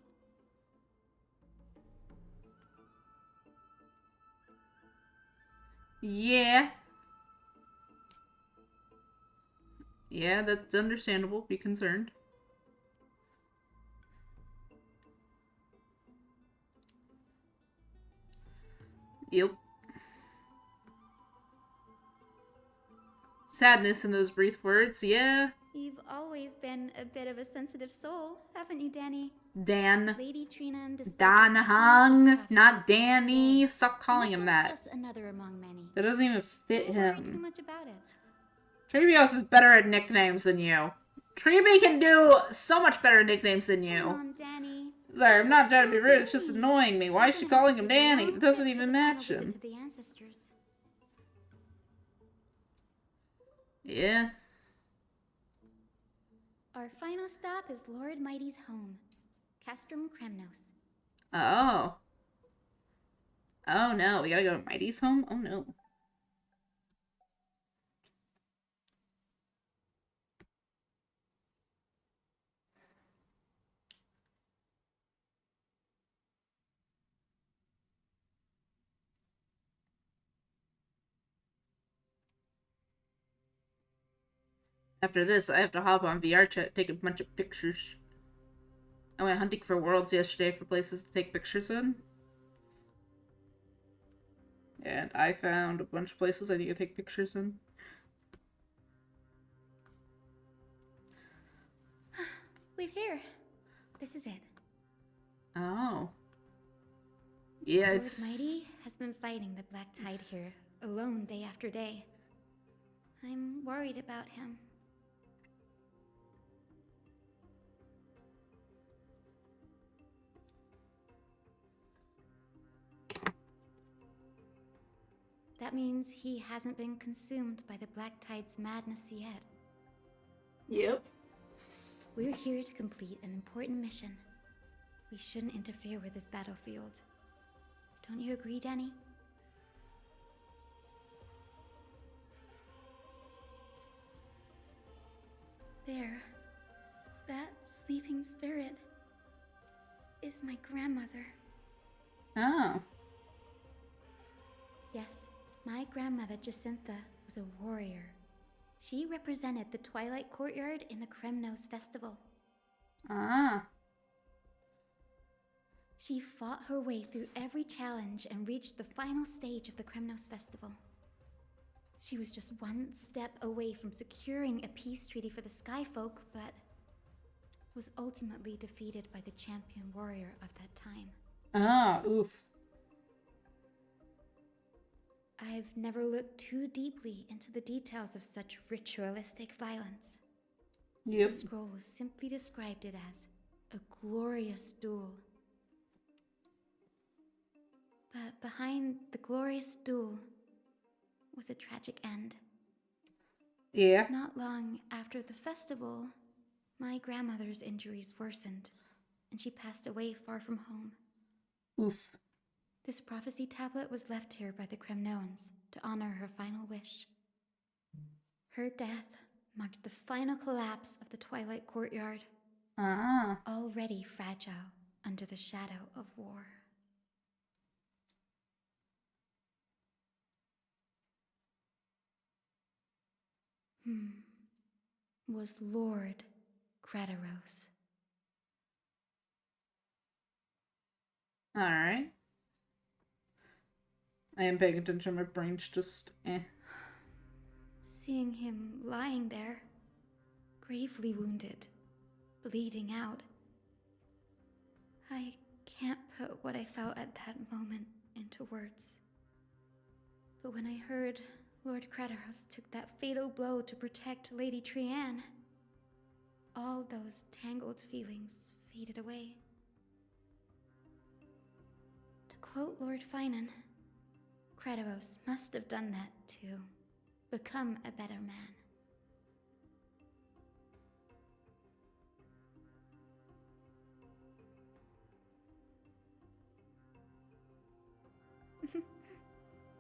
Yeah. Yeah, that's understandable. Be concerned. Yep. Sadness in those brief words, yeah. You've always been a bit of a sensitive soul, haven't you, Danny? Dan. Lady Trina and Dan Hung, not Danny. Stop calling him that. Just another among many. That doesn't even fit Don't worry too him. much about it. Trebios is better at nicknames than you. Trebi can do so much better nicknames than Come you. on, Danny. Sorry, I'm not trying to be So rude. It's just Danny. annoying me. Why is she We're gonna calling have him to take a Danny? long It doesn't trip for even the final match visit him. to the ancestors. Yeah. Our final stop is Lord Mighty's home, Castrum Kremnos. Oh. Oh no, we gotta go to Mighty's home? Oh no. After this, I have to hop on VR chat, take a bunch of pictures. I went hunting for worlds yesterday for places to take pictures in. And I found a bunch of places I need to take pictures in. We're here. This is it. Oh. Yeah, Lord it's... Mighty has been fighting the Black Tide here, alone day after day. I'm worried about him. That means he hasn't been consumed by the Black Tide's madness yet. Yep. We're here to complete an important mission. We shouldn't interfere with his battlefield. Don't you agree, Danny? There. That sleeping spirit is my grandmother. Oh. Yes, my grandmother Jacintha was a warrior. She represented the Twilight Courtyard in the Kremnos Festival. Ah. She fought her way through every challenge and reached the final stage of the Kremnos Festival. She was just one step away from securing a peace treaty for the Skyfolk, but was ultimately defeated by the champion warrior of that time. Ah, oof. I've never looked too deeply into the details of such ritualistic violence. Yep. The scroll simply described it as a glorious duel. But behind the glorious duel was a tragic end. Yeah. Not long after the festival, my grandmother's injuries worsened, and she passed away far from home. Oof. This prophecy tablet was left here by the Kremnoans to honor her final wish. Her death marked the final collapse of the Twilight Courtyard, Ah. already fragile under the shadow of war. Was Lord Kratos. Alright. I am paying attention, my brain's just Seeing him lying there, gravely wounded, bleeding out, I can't put what I felt at that moment into words. But when I heard Lord Kratos took that fatal blow to protect Lady Trianne, all those tangled feelings faded away. To quote Lord Finan, Kratos must have done that to become a better man.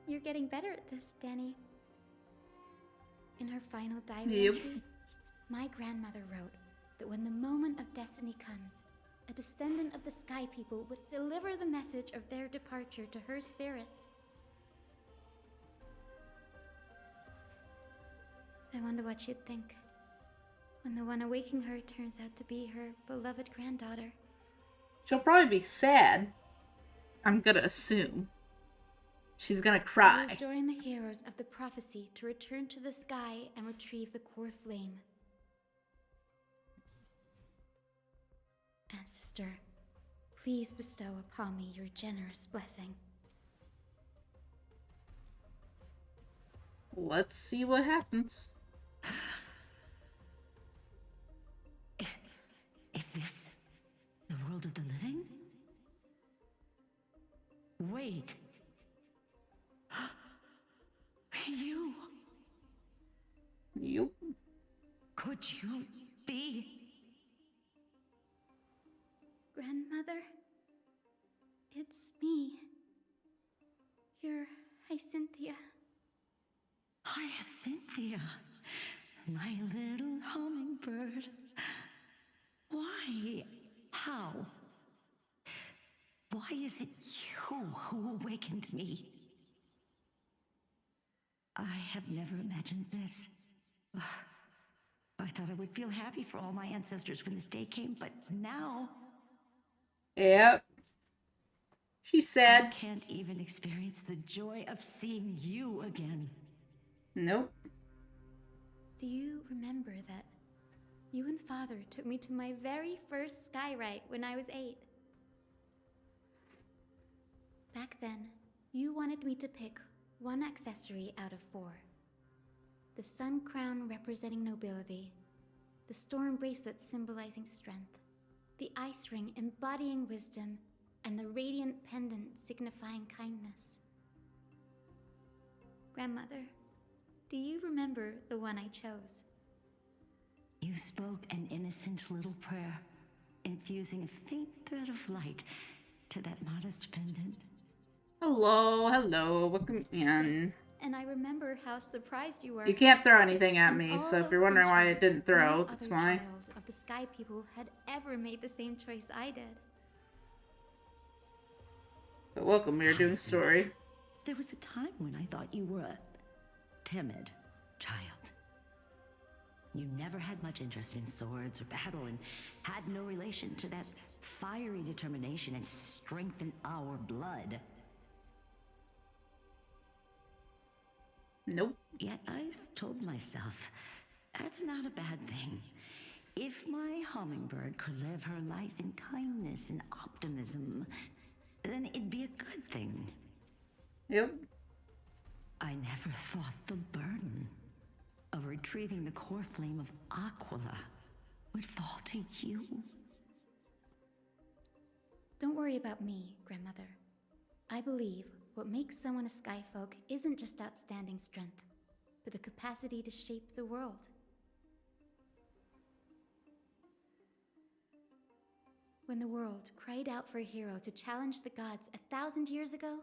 You're getting better at this, Danny. In her final diary entry, my grandmother wrote that when the moment of destiny comes, a descendant of the Sky People would deliver the message of their departure to her spirit. I wonder what she'd think when the one awaking her turns out to be her beloved granddaughter. She'll probably be sad. I'm gonna assume. She's gonna cry. We'll join the heroes of the prophecy to return to the sky and retrieve the core flame. Ancestor, please bestow upon me your generous blessing. Let's see what happens. Is this the world of the living? Wait. You could you be? Grandmother? It's me. You're Hyacinthia. Hyacinthia, my little hummingbird. Why? How? Why is it you who awakened me? I have never imagined this. I thought I would feel happy for all my ancestors when this day came, but now Yep. She's I sad. can't even experience the joy of seeing you again. Nope. Do you remember that you and Father took me to my very first sky ride when I was 8? Back then, you wanted me to pick one accessory out of 4. The sun crown representing nobility, the storm bracelet symbolizing strength, the ice ring embodying wisdom, and the radiant pendant signifying kindness. Grandmother, do you remember the one I chose? You spoke an innocent little prayer, infusing a faint thread of light to that modest pendant. Hello, hello, welcome in. Yes, and I remember how surprised you were. You can't throw anything at In me, all so if those you're wondering why it centuries, didn't throw, no that's other why. child of the Sky People had ever made the same choice I did. But welcome, we are doing story. There was a time when I thought you were a timid child. You never had much interest in swords or battle and had no relation to that fiery determination and strength in our blood. Nope. Yet I've told myself, that's not a bad thing. If my hummingbird could live her life in kindness and optimism, then it'd be a good thing. Yep. I never thought the burden of retrieving the core flame of Aquila would fall to you. Don't worry about me, Grandmother. I believe what makes someone a Skyfolk isn't just outstanding strength, but the capacity to shape the world. When the world cried out for a hero to challenge the gods 1,000 years ago,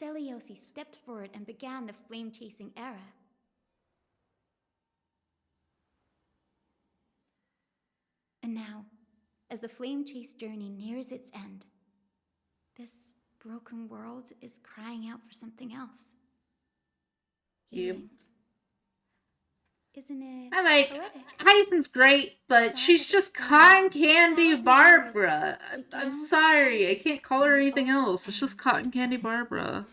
Zeliosi stepped forward and began the flame-chasing era. And now, as the flame chase journey nears its end, this broken world is crying out for something else. Healing. Isn't it I like poetic? Hyacinth's great, but she's just cotton candy Barbara. I'm sorry, I can't call her anything else. It's just cotton candy Barbara.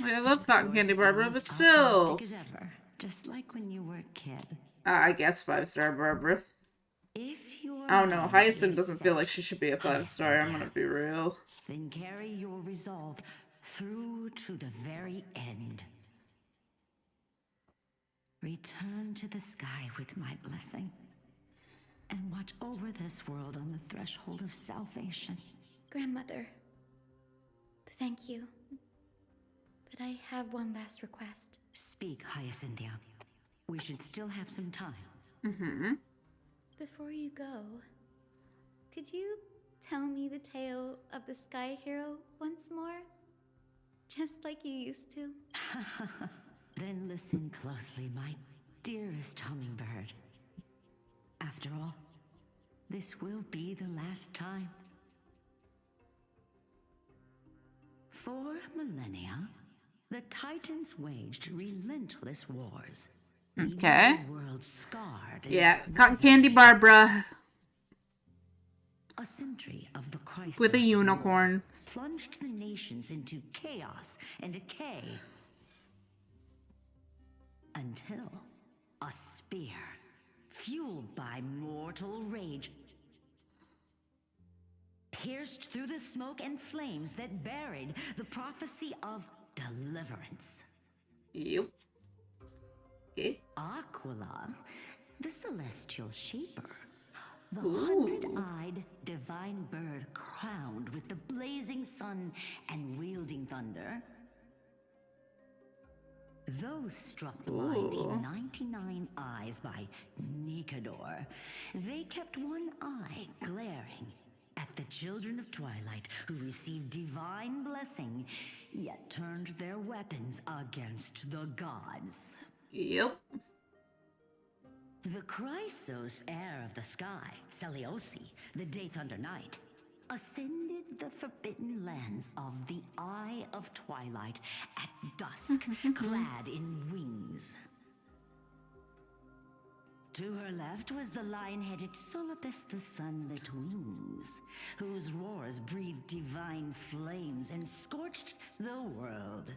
I love cotton candy Barbara, but still. Optimistic as ever, just like when you were a kid. I guess 5-star Barbara. If you're I don't know. mind Hyacinth is doesn't feel set, like she should be a 5-star. I'm gonna be real. then carry your resolve through to the very end. Return to the sky with my blessing, and watch over this world on the threshold of salvation. Grandmother, thank you. But I have one last request. Speak, Hyacinthia. We should still have some time. Mm-hmm. Before you go, could you tell me the tale of the Sky Hero once more? Just like you used to. Then listen closely, my dearest hummingbird. After all, this will be the last time. For millennia, the Titans waged relentless wars. Okay. leaving the world scarred. Yeah, cotton candy Barbara. A century of the crisis With a unicorn. plunged the nations into chaos and decay. Until a spear, fueled by mortal rage, pierced through the smoke and flames that buried the prophecy of deliverance. Yep. Okay. Aquila, the celestial shaper, the Ooh. 100-eyed divine bird crowned with the blazing sun and wielding thunder. Though struck blind Ooh. in 99 eyes by Nikador, they kept one eye glaring at the children of Twilight who received divine blessing, yet turned their weapons against the gods. Yep. The Chrysos heir of the sky, Seliosi, the Day Thunder Knight, ascended the forbidden lands of the Eye of Twilight at dusk, clad in wings. To her left was the lion-headed Solipus the Sunlit Wings, whose roars breathed divine flames and scorched the world.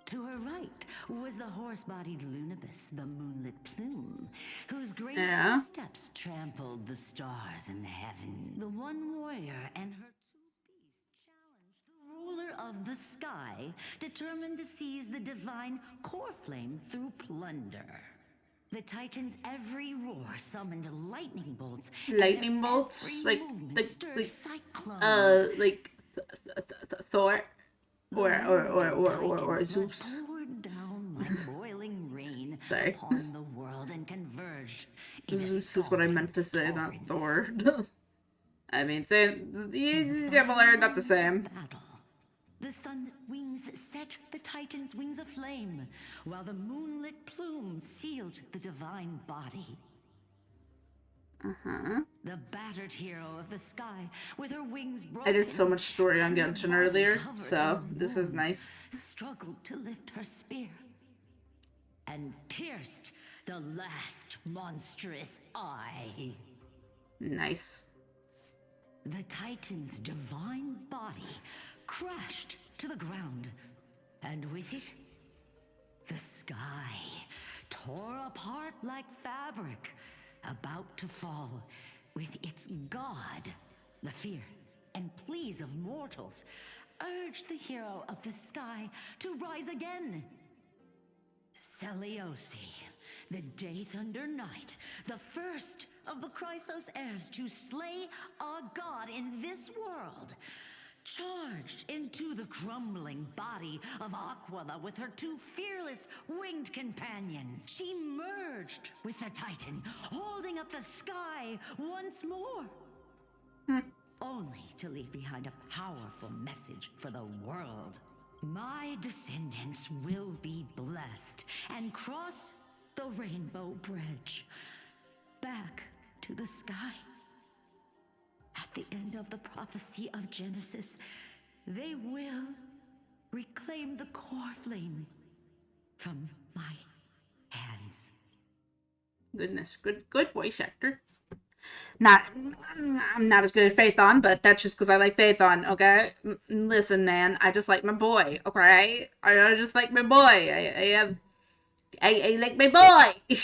To her right was the horse-bodied Lunibus, the Moonlit Plume, whose graceful steps trampled the stars in heaven. The one warrior and her two beasts challenged the ruler of the sky, determined to seize the divine core flame through plunder. The Titan's every roar summoned lightning bolts. Lightning bolts? Like Thor? Or Zeus. Poured down like boiling rain Sorry. upon the world and converged. Zeus is what I meant to say, not Thor. I mean, same, similar, not the same. Battle. The sunlit wings set the Titan's wings aflame, while the moonlit plume sealed the divine body. The battered hero of the sky, with her wings broken, I did so much story on Genshin earlier, so this is nice. Struggled to lift her spear and pierced the last monstrous eye. Nice. The Titan's divine body crashed to the ground, and with it, the sky tore apart like fabric, about to fall, with its god. The fear and pleas of mortals urged the hero of the sky to rise again. Seliosi, the Day Thunder Knight, the first of the Chrysos heirs to slay a god in this world, charged into the crumbling body of Aquila with her two fearless winged companions. She merged with the Titan, holding up the sky once more. Only to leave behind a powerful message for the world. My descendants will be blessed and cross the Rainbow Bridge back to the sky. At the end of the prophecy of Genesis, they will reclaim the core flame from my hands. Goodness, good voice actor. I'm not as good at Phaethon, but that's just because I like Phaethon, okay? Listen, man, I just like my boy, okay? I just like my boy. I like my boy.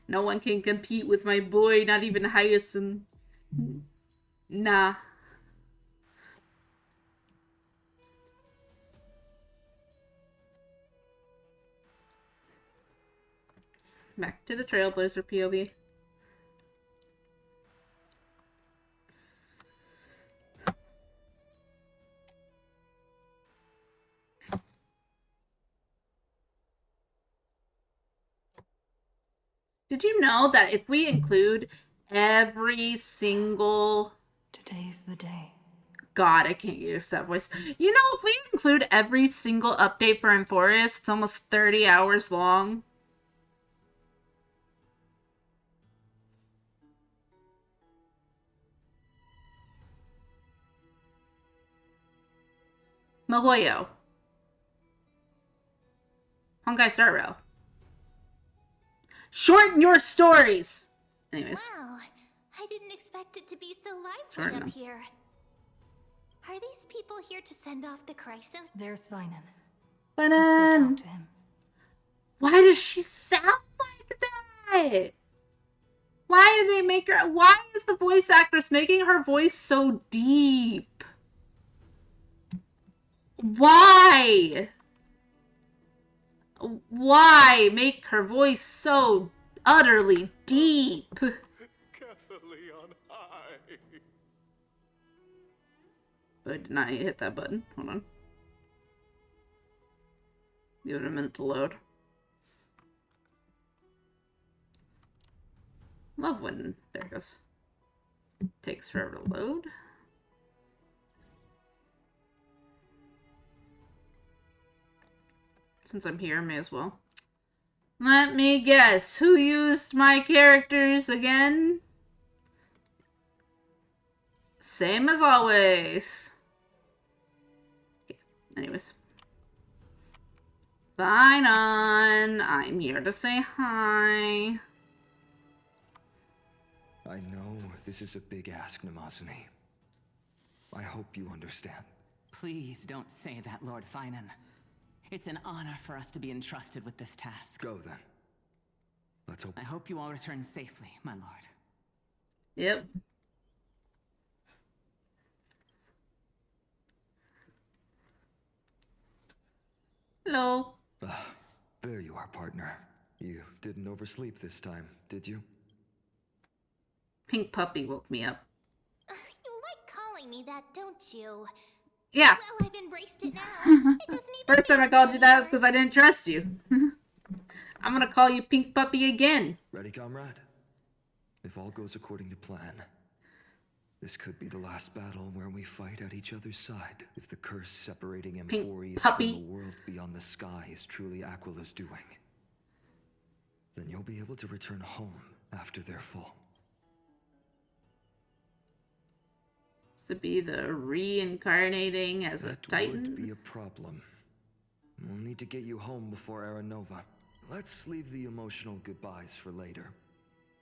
No one can compete with my boy, not even Hyacinth. Nah. Back to the Trailblazer POV. Did you know that if we include every single... Today's the day. God, I can't use that voice. You know, if we include every single update for Emphorius, it's almost 30 hours long. Mahoyo. Honkai Star Rail. Shorten your stories! Anyways. Wow, I didn't expect it to be so lively Shorten up them. here. Are these people here to send off the Chrysos? There's Svinen. But Let's go talk to him. why does she sound like that? Why did they make her... Why is the voice actress making her voice so deep? Why? Why make her voice so utterly deep? Carefully on high. But I did not hit that button. Hold on. Give it a minute to load. Love when... There it goes. Takes forever to load. Since I'm here, may as well. Let me guess. Who used my characters again? Same as always. Okay. Anyways. Fine on. I'm here to say hi. I know this is a big ask, Namazuni. I hope you understand. Please don't say that, Lord Finan. It's an honor for us to be entrusted with this task. Go then. Let's hope. I hope you all return safely, my lord. Yep. Hello. There you are, partner. You didn't oversleep this time, did you? Pink Puppy woke me up. You like calling me that, don't you? Yeah. Well, I've embraced it now. It doesn't even First time I called you that was because I didn't trust you. I'm gonna call you Pink Puppy again. Ready, comrade? If all goes according to plan, this could be the last battle where we fight at each other's side. If the curse separating Amphorius from the world beyond the sky is truly Aquila's doing, then you'll be able to return home after their fall. To be the reincarnating as a Titan. That would be a problem. We'll need to get you home before Aranova. Let's leave the emotional goodbyes for later.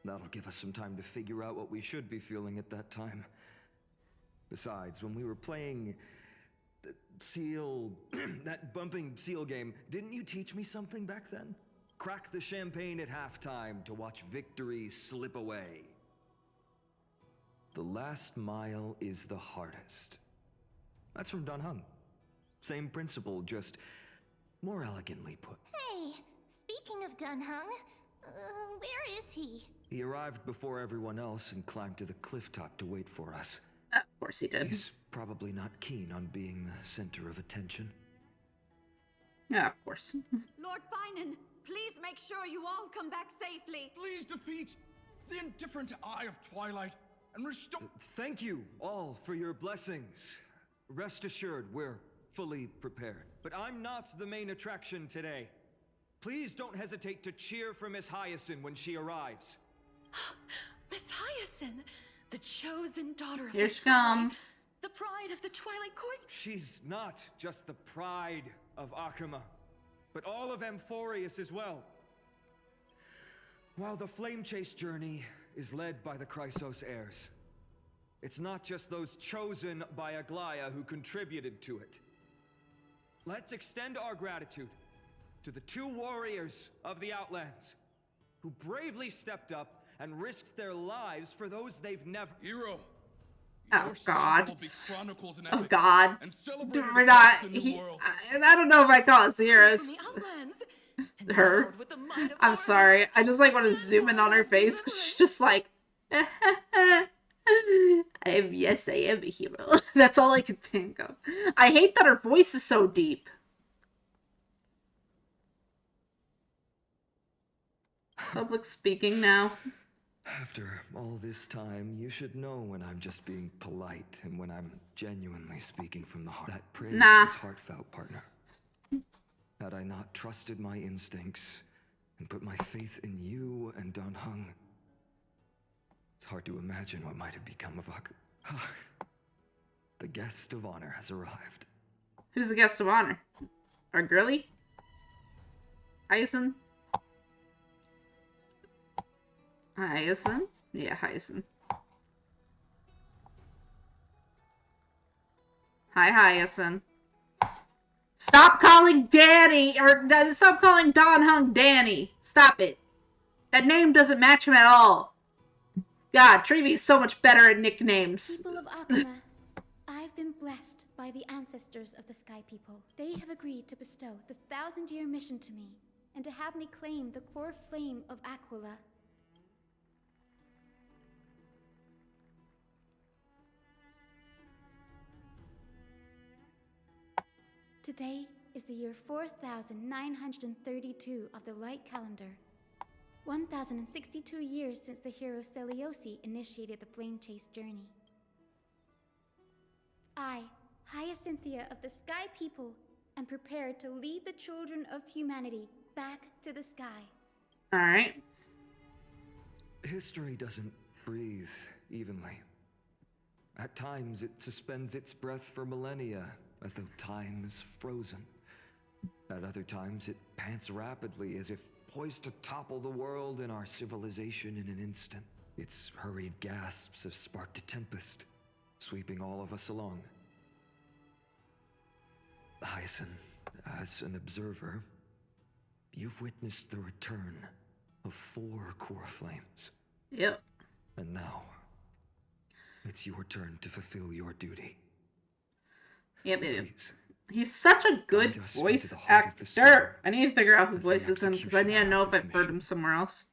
That'll give us some time to figure out what we should be feeling at that time. Besides, when we were playing the seal, that bumping seal game, didn't you teach me something back then? Crack the champagne at halftime to watch victory slip away. The last mile is the hardest. That's from Dan Heng. Same principle, just more elegantly put. Hey, speaking of Dan Heng, where is he? He arrived before everyone else and climbed to the cliff top to wait for us. Of course he did. He's probably not keen on being the center of attention. Yeah, of course. Lord Finan, please make sure you all come back safely. Please defeat the indifferent Eye of Twilight and restore... Thank you all for your blessings. Rest assured, we're fully prepared. But I'm not the main attraction today. Please don't hesitate to cheer for Miss Hyacinth when she arrives. Miss Hyacinth, the chosen daughter of Here the she sky, comes. the pride of the Twilight Court. She's not just the pride of Akuma, but all of Amphorius as well. While the Flame Chase journey is led by the Chrysos heirs, it's not just those chosen by Aglaya who contributed to it. Let's extend our gratitude to the 2 warriors of the Outlands who bravely stepped up and risked their lives for those they've never... Hero. Oh God. Will be chronicled in Oh epic God. And celebrated We're not. across the new world. I don't know if I call it Zeros. From the Outlands, Her. with the might of I'm our sorry. I just like want to zoom in on her face because she's just like, I am a hero. That's all I can think of. I hate that her voice is so deep. Public speaking now. After all this time, you should know when I'm just being polite and when I'm genuinely speaking from the heart. That praise is heartfelt, partner. Had I not trusted my instincts and put my faith in you and Dan Heng, it's hard to imagine what might have become of The guest of honor has arrived. Who's the guest of honor? Our girly? Hyacinth? Hyacinth? Yeah, Hyacinth. Hi, Hyacinth. Stop calling Danny, or stop calling Dan Heng Danny. Stop it. That name doesn't match him at all. God, Trevi is so much better at nicknames. People of Akuma, I've been blessed by the ancestors of the Sky People. They have agreed to bestow the 1,000-year mission to me, and to have me claim the core flame of Aquila. Today is the year 4932 of the light calendar. 1062 years since the hero Seliosi initiated the flame chase journey. I, Hyacinthia of the Sky People, am prepared to lead the children of humanity back to the sky. Alright. History doesn't breathe evenly. At times, it suspends its breath for millennia, as though time is frozen. At other times, it pants rapidly, as if poised to topple the world and our civilization in an instant. Its hurried gasps have sparked a tempest, sweeping all of us along. Hyacinth, as an observer, you've witnessed the return of 4 core flames. Yep. And now, it's your turn to fulfill your duty. Yep, Please. He's such a good voice actor. I need to figure out who voices him because I need to know if I've heard him somewhere else.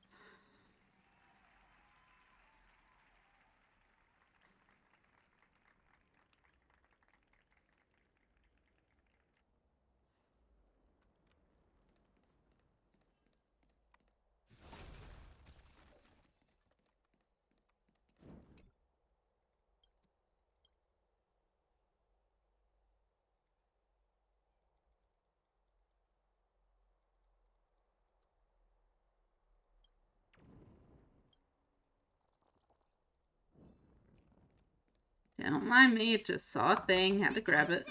Don't mind me, it just saw a thing, had to grab it.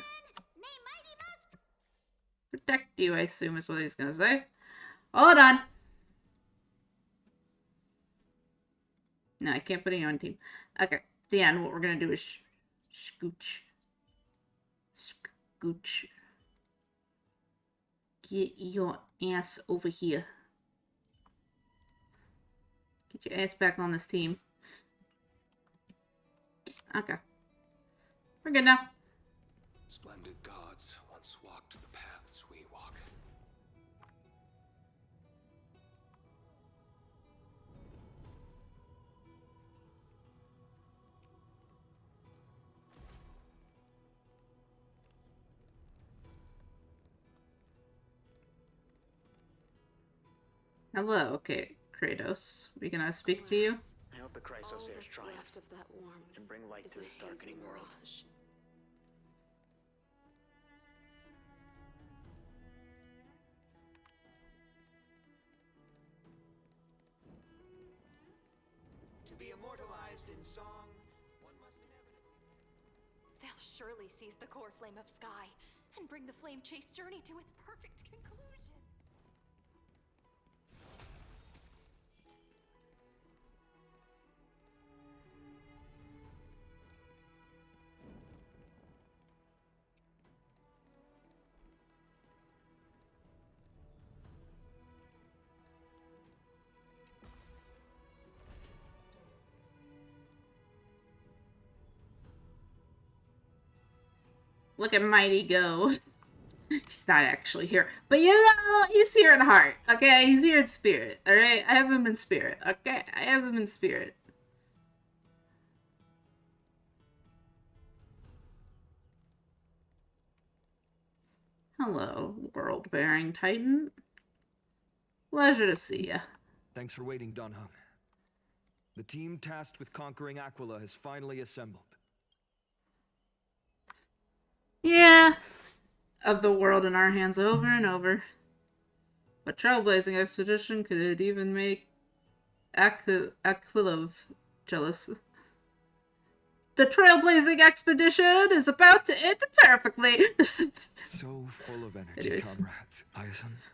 Protect you, I assume is what he's gonna say. Hold on. No, I can't put you on team. Okay, Dan, what we're gonna do is scooch. Scooch. Get your ass over here. Get your ass back on this team. Okay. We're good now. Splendid gods once walked the paths we walk. Hello, okay, Kratos. We gonna speak to you? I hope the Chrysos heirs triumph and bring light to this darkening world. To be immortalized in song, one must inevitably... They'll surely seize the core flame of Sky and bring the flame chase journey to its perfect conclusion. Look at Mighty go. He's not actually here. But you know, he's here in heart, okay? He's here in spirit, alright? I have him in spirit, okay? I have him in spirit. Hello, world-bearing Titan. Pleasure to see ya. Thanks for waiting, Dunhung. The team tasked with conquering Aquila has finally assembled. Yeah. Of the world in our hands over and over. A trailblazing expedition could even make Aquila jealous. The trailblazing expedition is about to end perfectly. So full of energy, comrades. Hyacinth.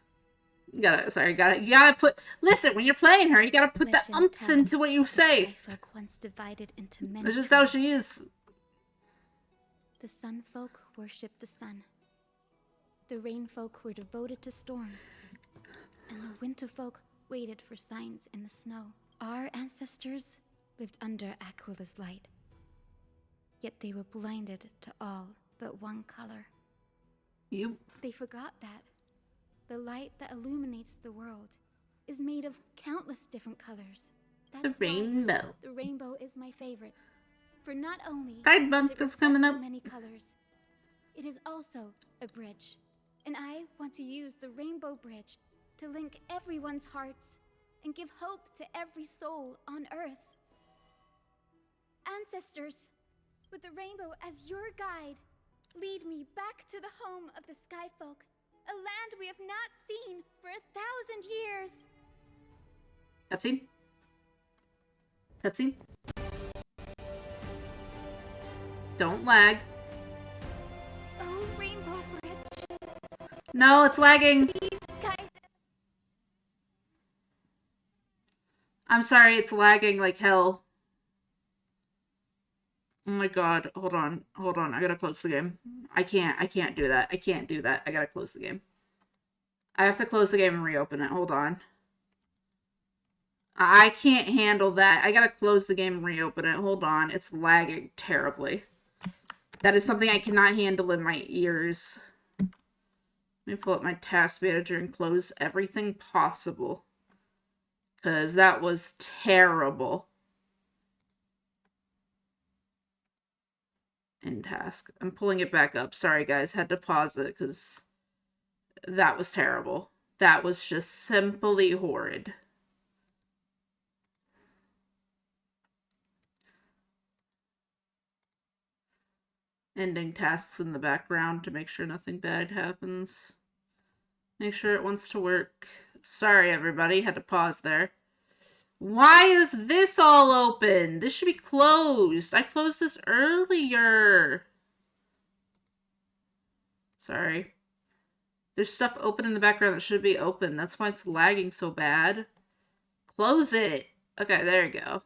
You gotta put. Listen, when you're playing her, you gotta put the umph into what you say. Once divided into many That's just how she is. The sun folk worshipped the sun. The rain folk were devoted to storms. And the winter folk waited for signs in the snow. Our ancestors lived under Aquila's light. Yet they were blinded to all but one color. They forgot that the light that illuminates the world is made of countless different colors. That's the rainbow. Why the rainbow is my favorite. For not only Pride Month is coming up. Many colors, it is also a bridge. And I want to use the Rainbow Bridge to link everyone's hearts and give hope to every soul on Earth. Ancestors, with the rainbow as your guide, lead me back to the home of the Skyfolk, a land we have not seen for 1,000 years. Cutscene? Cutscene? Don't lag. Oh, Rainbow Bridge. No, it's lagging. Please guide. I'm sorry, it's lagging like hell. Oh my god, hold on. Hold on, I gotta close the game. I can't do that. I can't do that. I gotta close the game. I have to close the game and reopen it. Hold on. I can't handle that. I gotta close the game and reopen it. Hold on. It's lagging terribly. That is something I cannot handle in my ears. Let me pull up my task manager and close everything possible. Because that was terrible. End task. I'm pulling it back up. Sorry, guys. Had to pause it because that was terrible. That was just simply horrid. Ending tasks in the background to make sure nothing bad happens. Make sure it wants to work. Sorry, everybody. Had to pause there. Why is this all open? This should be closed. I closed this earlier. Sorry. There's stuff open in the background that should be open. That's why it's lagging so bad. Close it. Okay, there you go.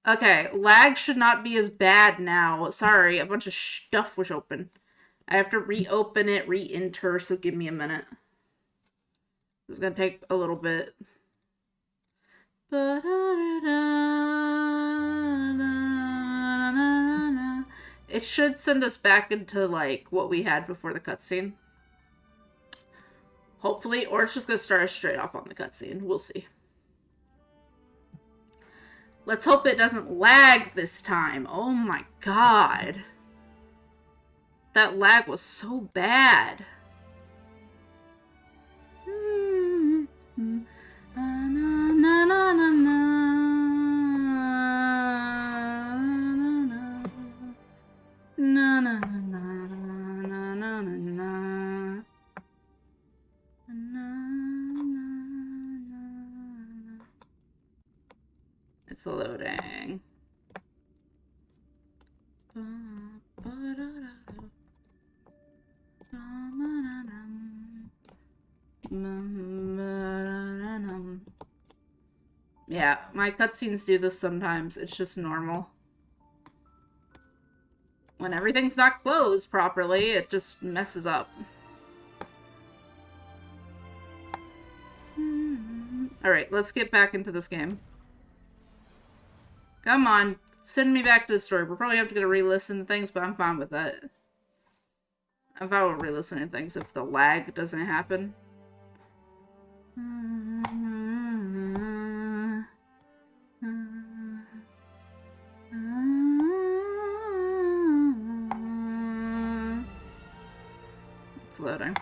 Okay, lag should not be as bad now. Sorry, a bunch of stuff was open. I have to reopen it, re-enter, so give me a minute. This is gonna take a little bit. It should send us back into, like, what we had before the cutscene. Hopefully, or it's just gonna start us straight off on the cutscene. We'll see. Let's hope it doesn't lag this time. Oh my god. That lag was so bad. It's loading. Yeah, my cutscenes do this sometimes. It's just normal. When everything's not closed properly, it just messes up. Alright, let's get back into this game. Come on, send me back to the story. We're probably have to re-listen to things, but I'm fine with that. I'm fine with re-listening to things if the lag doesn't happen. It's loading.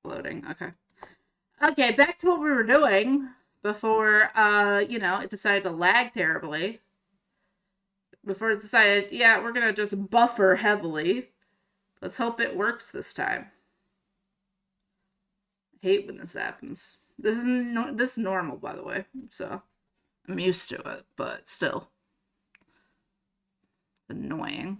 Loading, okay. Okay, back to what we were doing before, you know, it decided to lag terribly. Before it decided, yeah, we're gonna just buffer heavily. Let's hope it works this time. I hate when this happens. This is normal, by the way, so I'm used to it, but still. Annoying.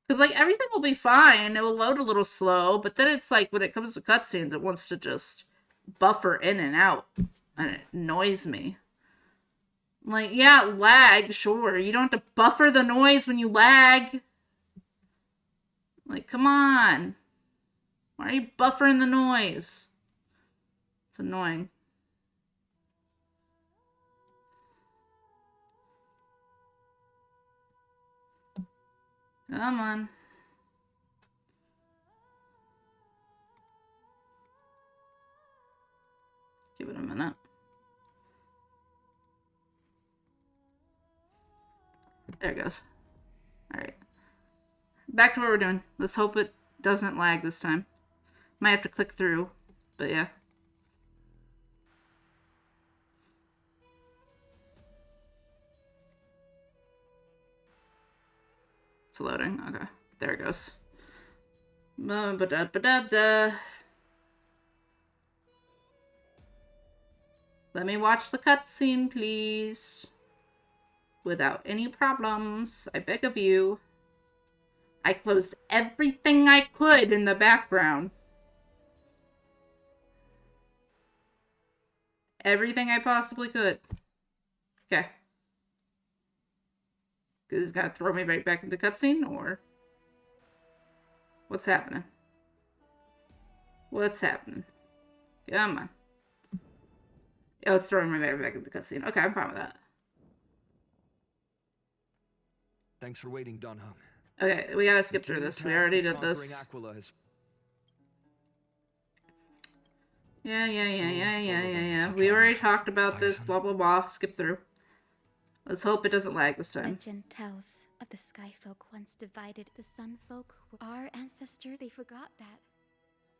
Because, like, everything will be fine. It will load a little slow, but then it's like, when it comes to cutscenes, it wants to just buffer in and out. And it annoys me. Like, yeah, lag, sure. You don't have to buffer the noise when you lag. Like, come on. Why are you buffering the noise? It's annoying. Come on. Give it a minute. There it goes. Alright. Back to what we're doing. Let's hope it doesn't lag this time. Might have to click through, but yeah. It's loading. Okay. There it goes. Ba-da-ba-da-ba-da. Let me watch the cutscene, please. Without any problems. I beg of you. I closed everything I could in the background. Everything I possibly could. Okay. Is this gonna throw me right back into cutscene, or what's happening? What's happening? Come on. Oh, it's throwing me right back into cutscene. Okay, I'm fine with that. Thanks for waiting, Dunhung. Okay, we gotta skip through this. We already did this. Yeah. We already talked about this. Blah, blah, blah. Skip through. Let's hope it doesn't lag this time. Legend tells of the Sky Folk once divided the Sun Folk. Our ancestor, they forgot that.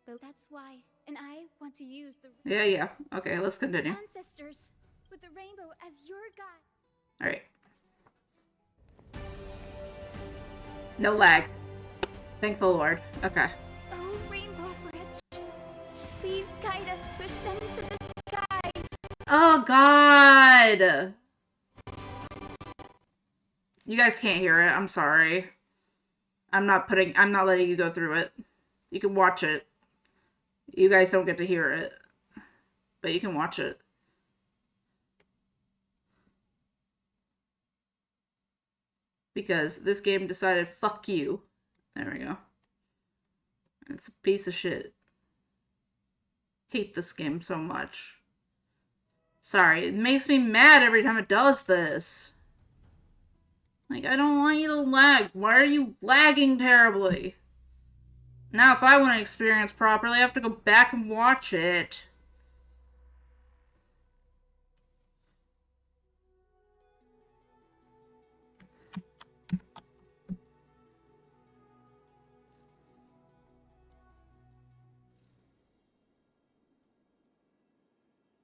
Though that's why, and I want to use the Yeah. Okay, let's continue. ancestors with the rainbow as your guide. Alright. No lag. Thank the Lord. Okay. Oh, Rainbow Bridge, please guide us to ascend to the skies. Oh, God! You guys can't hear it. I'm sorry. I'm not letting you go through it. You can watch it. You guys don't get to hear it. But you can watch it. Because this game decided, fuck you. There we go. It's a piece of shit. Hate this game so much. Sorry, it makes me mad every time it does this. Like, I don't want you to lag. Why are you lagging terribly? Now, if I want to experience properly, I have to go back and watch it.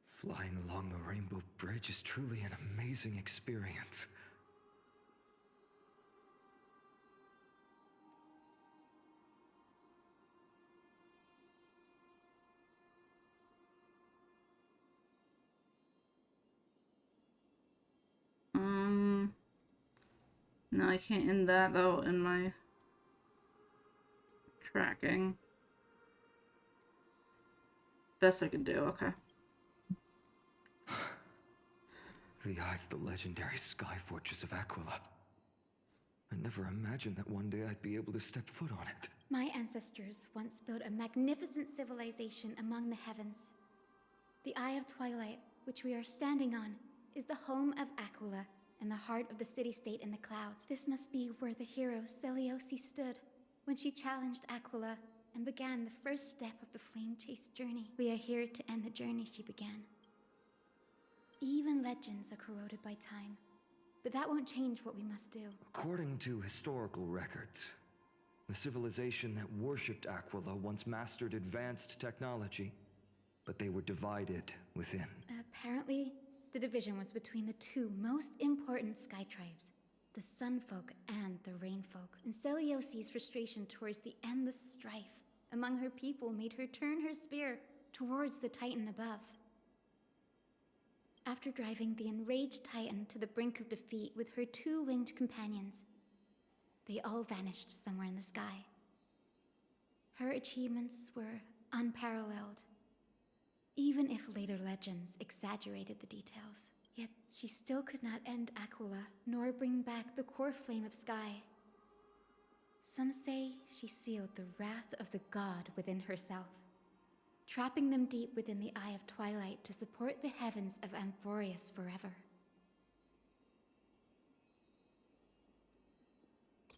Flying along the Rainbow Bridge is truly an amazing experience. No, I can't end that, though, in my tracking. Best I can do, okay. The legendary Sky Fortress of Aquila. I never imagined that one day I'd be able to step foot on it. My ancestors once built a magnificent civilization among the heavens. The Eye of Twilight, which we are standing on, is the home of Aquila and the heart of the city-state in the clouds. This must be where the hero Selioci stood when she challenged Aquila and began the first step of the flame-chased journey. We are here to end the journey she began. Even legends are corroded by time, but that won't change what we must do. According to historical records, the civilization that worshipped Aquila once mastered advanced technology, but they were divided within. Apparently, the division was between the two most important sky tribes, the Sun Folk and the Rain Folk. And Seliosi's frustration towards the endless strife among her people made her turn her spear towards the Titan above. After driving the enraged Titan to the brink of defeat with her two winged companions, they all vanished somewhere in the sky. Her achievements were unparalleled, even if later legends exaggerated the details. Yet she still could not end Aquila, nor bring back the core flame of Sky. Some say she sealed the wrath of the god within herself, trapping them deep within the Eye of Twilight to support the heavens of Amphorius forever.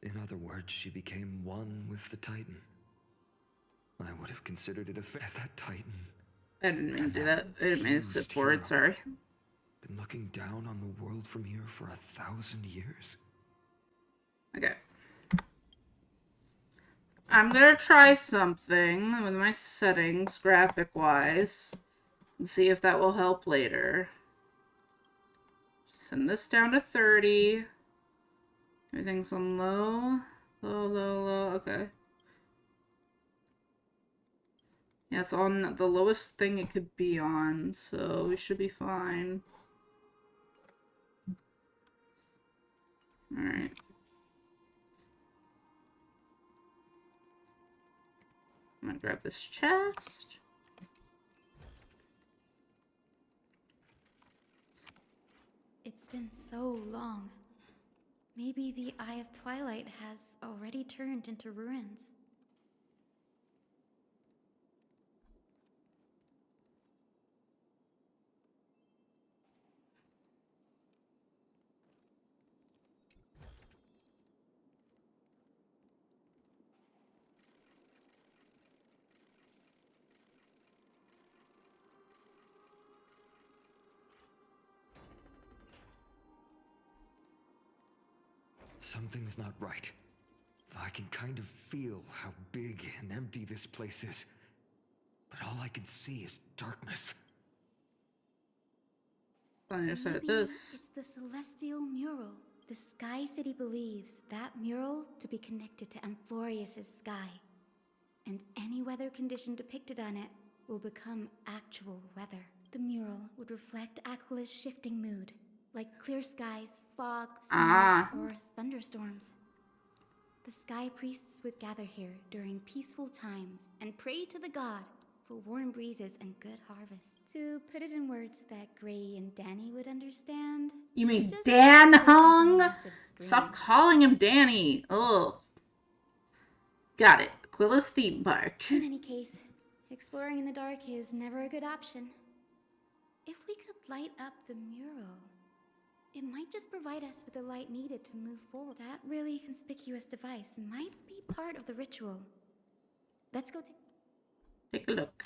In other words, she became one with the Titan. I would have considered it a as that Titan. I didn't mean to do that. I didn't mean to slip forward, sorry. Been looking down on the world from here for 1,000 years. Okay. I'm gonna try something with my settings, graphic-wise, and see if that will help later. Send this down to 30. Everything's on low. Low, low, low. Okay. Yeah, it's on the lowest thing it could be on, so we should be fine. Alright. I'm gonna grab this chest. It's been so long. Maybe the Eye of Twilight has already turned into ruins. Something's not right. I can kind of feel how big and empty this place is. But all I can see is darkness. On your side of Maybe this. it's the Celestial Mural. The Sky City believes that mural to be connected to Amphorius' sky. And any weather condition depicted on it will become actual weather. The mural would reflect Aquila's shifting mood, like clear skies, fog, snow, or thunderstorms. The Sky Priests would gather here during peaceful times and pray to the god for warm breezes and good harvests. To put it in words that Gray and Danny would understand. You mean Dan Hung? Stop calling him Danny. Ugh. Got it. Aquila's theme park. In any case, exploring in the dark is never a good option. If we could light up the mural, it might just provide us with the light needed to move forward. That really conspicuous device might be part of the ritual. Let's go take a look.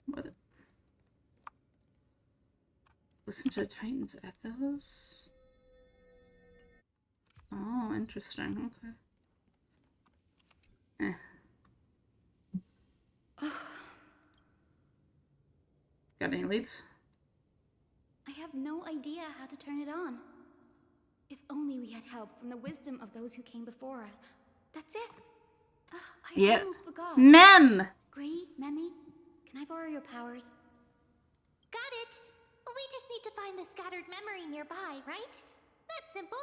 What? Listen to the Titan's echoes. Oh, interesting. Okay. Got any leads? I have no idea how to turn it on. If only we had help from the wisdom of those who came before us. That's it. I almost forgot. Mem! Gray, Memmy, can I borrow your powers? Got it. We just need to find the scattered memory nearby, right? That's simple.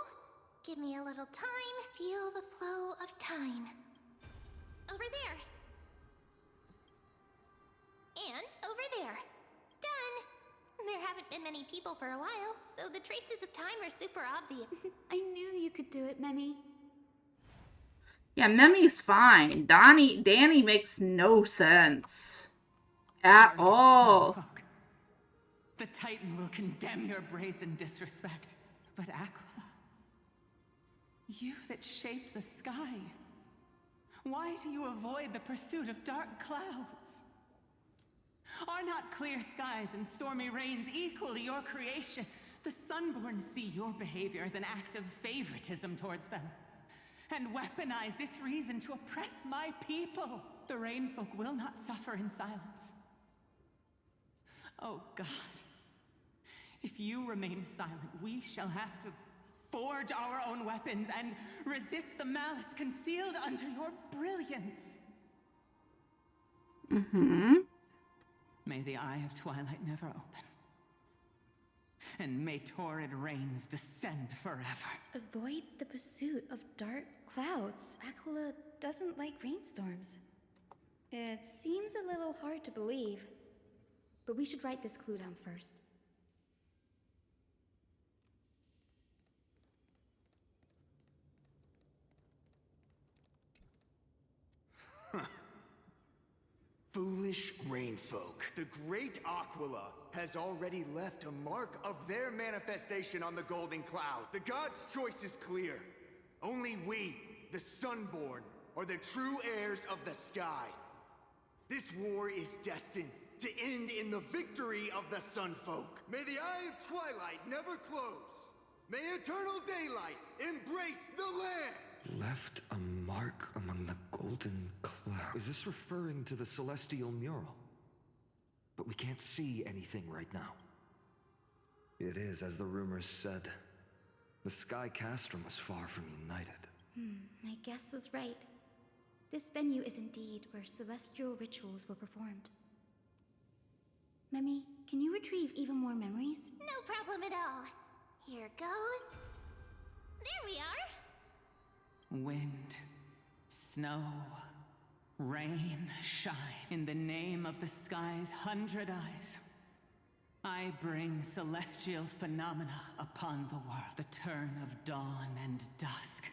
Give me a little time. Feel the flow of time. Over there. And over there. Done. There haven't been many people for a while, so the traces of time are super obvious. I knew you could do it, Memmy. Yeah, Memmy's fine. Danny makes no sense. At all. Folk. The Titan will condemn your brazen disrespect. But Aquila, you that shaped the sky, why do you avoid the pursuit of dark clouds? Are not clear skies and stormy rains equally your creation? The Sunborn see your behavior as an act of favoritism towards them, and weaponize this reason to oppress my people. The Rainfolk will not suffer in silence. Oh God, if you remain silent, we shall have to forge our own weapons and resist the malice concealed under your brilliance. May the Eye of Twilight never open. And may torrid rains descend forever. Avoid the pursuit of dark clouds. Aquila doesn't like rainstorms. It seems a little hard to believe, but we should write this clue down first. Foolish Foolish rainfolk. The great Aquila has already left a mark of their manifestation on the Golden Cloud. The gods' choice is clear. Only we, the Sunborn, are the true heirs of the sky. This war is destined to end in the victory of the Sunfolk. May the Eye of Twilight never close. May eternal daylight embrace the land! Left a mark among the Golden Cloud. Is this referring to the celestial mural? But we can't see anything right now. It is, as the rumors said. The Sky Castrum was far from united. My guess was right. This venue is indeed where celestial rituals were performed. Memi, can you retrieve even more memories? No problem at all. Here goes. There we are. Wind, snow, rain, shine. In the name of the sky's 100 eyes, I bring celestial phenomena upon the world. The turn of dawn and dusk.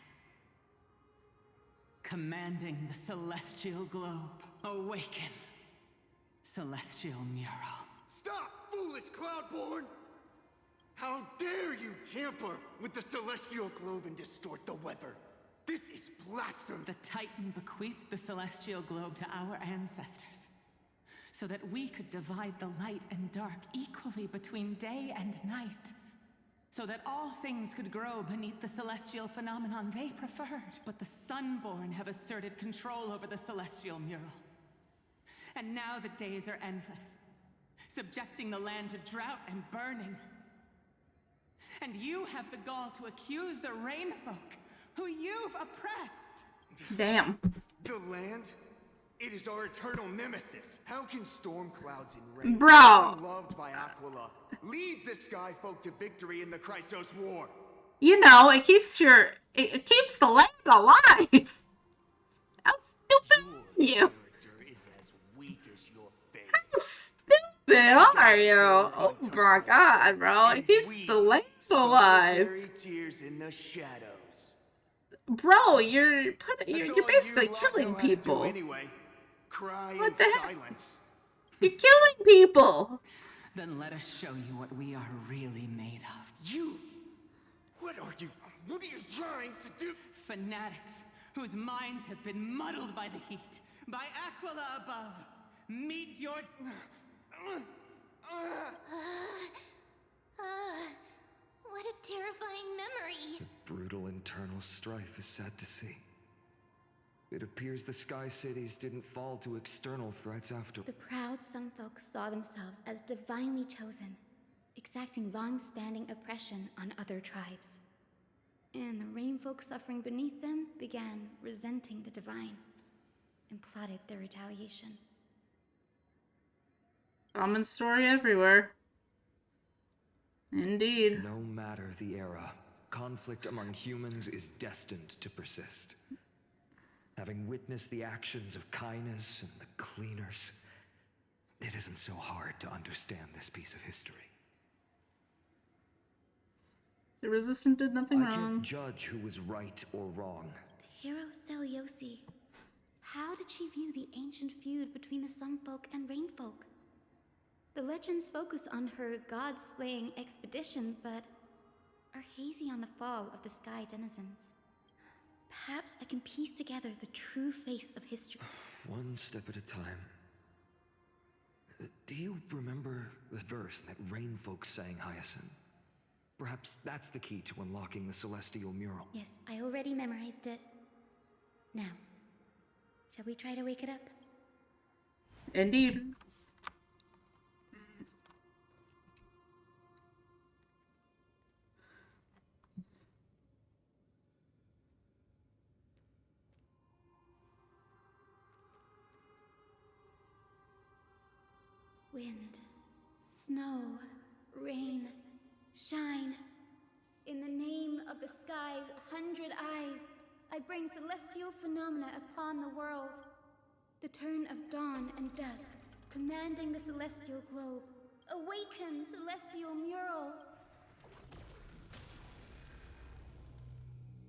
Commanding the celestial globe. Awaken, celestial mural. Stop, foolish Cloudborn! How dare you tamper with the celestial globe and distort the weather? This is blasphemy! The Titan bequeathed the celestial globe to our ancestors, so that we could divide the light and dark equally between day and night. So that all things could grow beneath the celestial phenomenon they preferred. But the Sunborn have asserted control over the celestial mural. And now the days are endless, subjecting the land to drought and burning. And you have the gall to accuse the Rainfolk, who you've oppressed. Damn. The land? It is our eternal nemesis. How can storm clouds and rain, Bro, unloved by Aquila, lead the Sky Folk to victory in the Chrysos War? you know, it keeps the land alive. How stupid are you? Is as weak as your face. How stupid are you? Oh my god, bro. It keeps the land alive. Solitary tears in the shadows. Bro, you're That's all basically you lot killing know how to do people. Anyway. Cry What in the heck? silence. You're killing people. Then let us show you what we are really made of. You? What are you? What are you trying to do? Fanatics whose minds have been muddled by the heat, by Aquila above. Meet your... What a terrifying memory. The brutal internal strife is sad to see. It appears the Sky Cities didn't fall to external threats after. The proud Sunfolk saw themselves as divinely chosen, exacting long-standing oppression on other tribes. And the Rainfolk suffering beneath them began resenting the divine and plotted their retaliation. Common story everywhere. Indeed. No matter the era, conflict among humans is destined to persist. Having witnessed the actions of Kindness and the Cleaners, it isn't so hard to understand this piece of history. The Resistance did nothing I wrong. can't judge who was right or wrong. The hero Seliosi. How did she view the ancient feud between the Sunfolk and Rainfolk? The legends focus on her god-slaying expedition, but are hazy on the fall of the Sky Denizens. Perhaps I can piece together the true face of history. One step at a time. Do you remember the verse that Rainfolk sang, Hyacinth? Perhaps that's the key to unlocking the celestial mural. Yes, I already memorized it. Now, shall we try to wake it up? Indeed. Wind, snow, rain, shine. In the name of the sky's 100 eyes, I bring celestial phenomena upon the world. The turn of dawn and dusk, commanding the celestial globe. Awaken, celestial mural.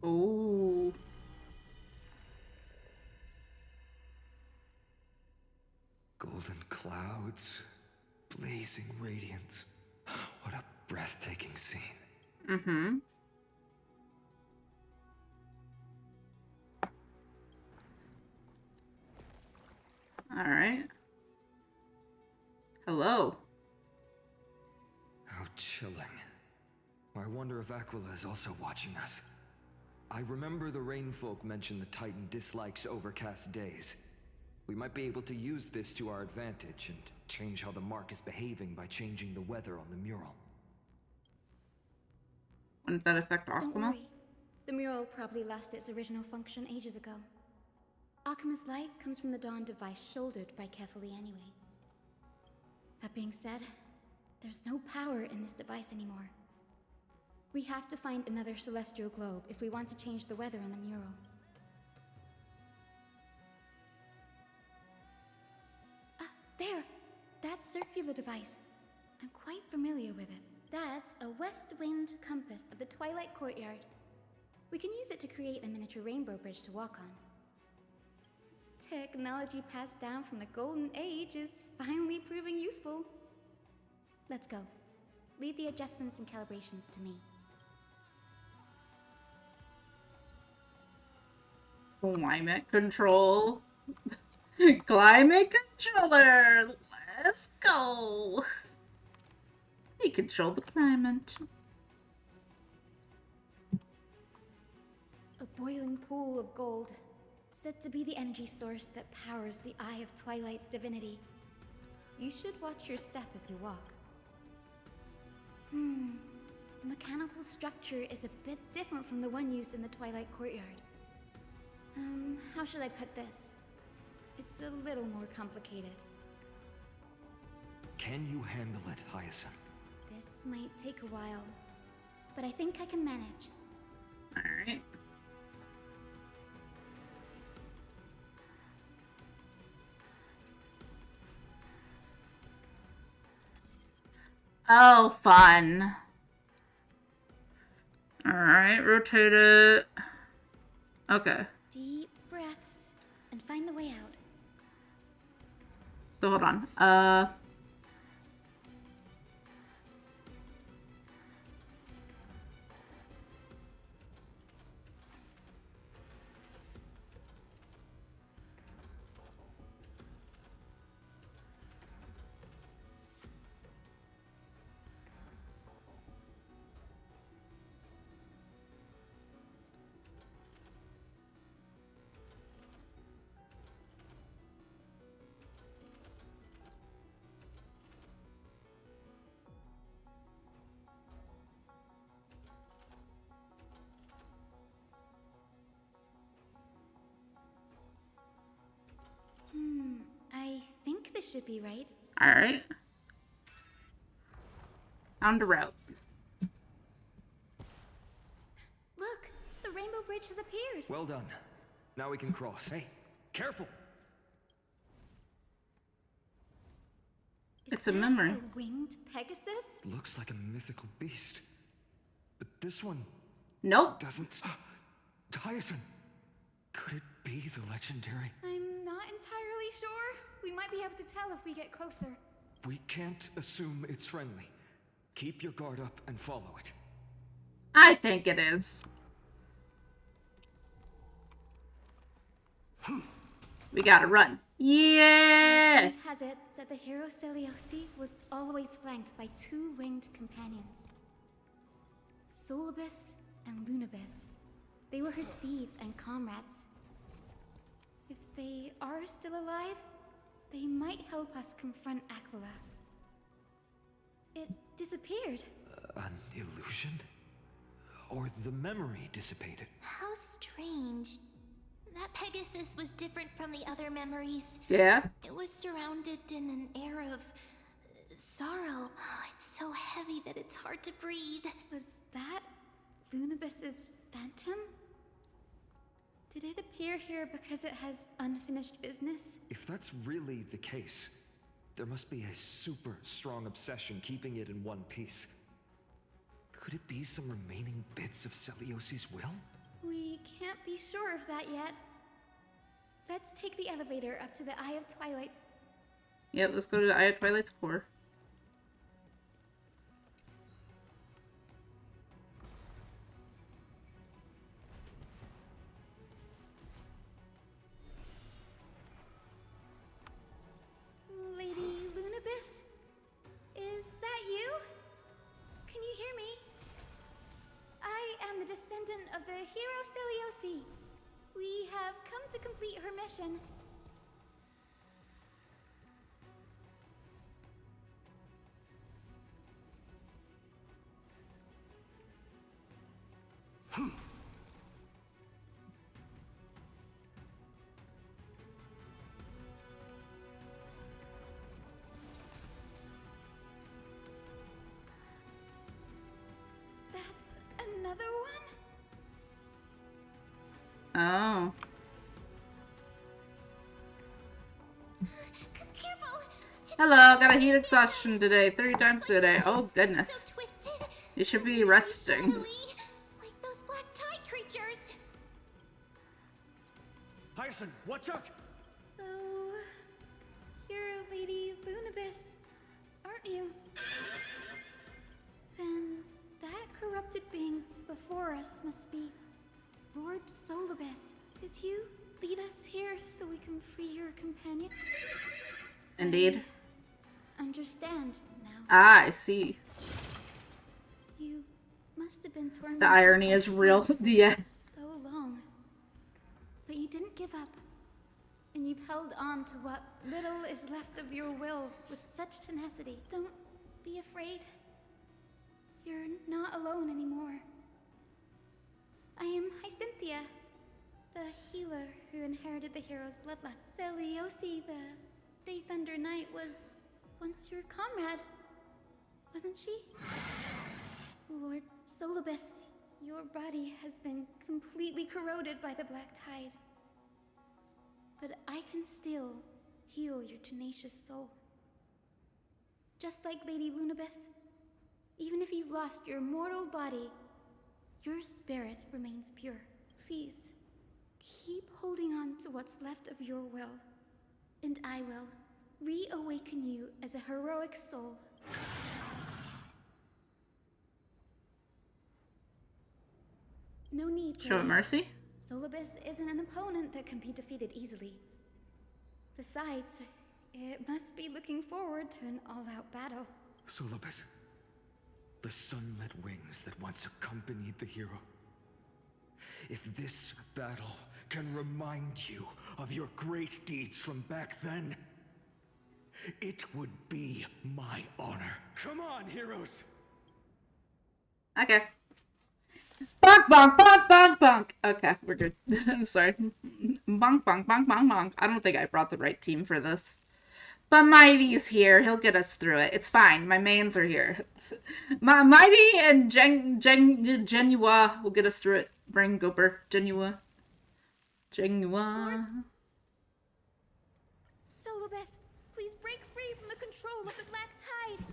Ooh. Golden clouds, blazing radiance. What a breathtaking scene. Mm-hmm. Alright. Hello. How chilling. I wonder if Aquila is also watching us. I remember the Rain Folk mentioned the Titan dislikes overcast days. We might be able to use this to our advantage and change how the mark is behaving by changing the weather on the mural. Wouldn't that affect Don't Akuma? worry. The mural probably lost its original function ages ago. Akuma's light comes from the dawn device shouldered by Kefali anyway. That being said, there's no power in this device anymore. We have to find another celestial globe if we want to change the weather on the mural. There! That circular device. I'm quite familiar with it. That's a west wind compass of the Twilight Courtyard. We can use it to create a miniature rainbow bridge to walk on. Technology passed down from the Golden Age is finally proving useful. Let's go. Leave the adjustments and calibrations to me. Climate control. Climate controller. Let's go. We control the climate. A boiling pool of gold, said to be the energy source that powers the Eye of Twilight's divinity. You should watch your step as you walk. The mechanical structure is a bit different from the one used in the Twilight Courtyard. How should I put this? It's a little more complicated. Can you handle it, Hyacinth? This might take a while, but I think I can manage. Alright. Oh, fun. Alright, rotate it. Okay. Deep breaths and find the way out. So hold on. I think this should be right. Alright. On the route. Look, the rainbow bridge has appeared. Well done. Now we can cross. Hey, careful! It's a memory. A winged Pegasus? Looks like a mythical beast. But this one... Nope. Doesn't... Hyacinth! Could it be the legendary... I'm not entirely sure. We might be able to tell if we get closer. We can't assume it's friendly. Keep your guard up and follow it. I think it is. We gotta run. Yeah! Legend has it that the hero Seliosi was always flanked by two winged companions. Solibus and Lunabis. They were her steeds and comrades. If they are still alive, they might help us confront Aquila. It disappeared. An illusion? Or the memory dissipated? How strange. That Pegasus was different from the other memories. Yeah? It was surrounded in an air of sorrow. Oh, it's so heavy that it's hard to breathe. Was that Lunabis's phantom? Did it appear here because it has unfinished business? If that's really the case, there must be a super strong obsession keeping it in one piece. Could it be some remaining bits of Celiosi's will? We can't be sure of that yet. Let's take the elevator up to the Eye of Twilight's... Yep, let's go to the Eye of Twilight's core. Lady Lunabis? Is that you? Can you hear me? I am the descendant of the hero Celiosi. We have come to complete her mission. That's another one? Oh. Careful! Hello, got a heat exhaustion today, 3 times today. Oh goodness. You should be resting. Like those black tide creatures. Hyacinth, watch out! So, you're Lady Lunabis, aren't you? Then that corrupted being before us must be Lord Solibus. Did you lead us here so we can free your companion? Indeed. Understand now. Ah, I see. You must have been tormented. The irony is real. Yeah. So long. But you didn't give up. And you've held on to what little is left of your will with such tenacity. Don't be afraid. You're not alone anymore. I am Hyacinthia, the healer who inherited the hero's bloodline. Celiosi, the Day Thunder Knight, was once your comrade, wasn't she? Lord Solibus, your body has been completely corroded by the black tide. But I can still heal your tenacious soul. Just like Lady Lunabis, even if you've lost your mortal body, your spirit remains pure. Please, keep holding on to what's left of your will, and I will reawaken you as a heroic soul. No need, Show mercy? Solibus isn't an opponent that can be defeated easily. Besides, it must be looking forward to an all-out battle. Solibus, the sunlit wings that once accompanied the hero. If this battle can remind you of your great deeds from back then, it would be my honor. Come on, heroes! Okay. Bonk, bonk, bonk, bonk, bonk. Okay, we're good. I'm sorry. Bonk, bonk, bonk, bonk, bonk. I don't think I brought the right team for this. But Mighty's here. He'll get us through it. It's fine. My mains are here. Mighty and Genua will get us through it. Brain Gooper. Genua. Solibus, please break free from the control of the black tide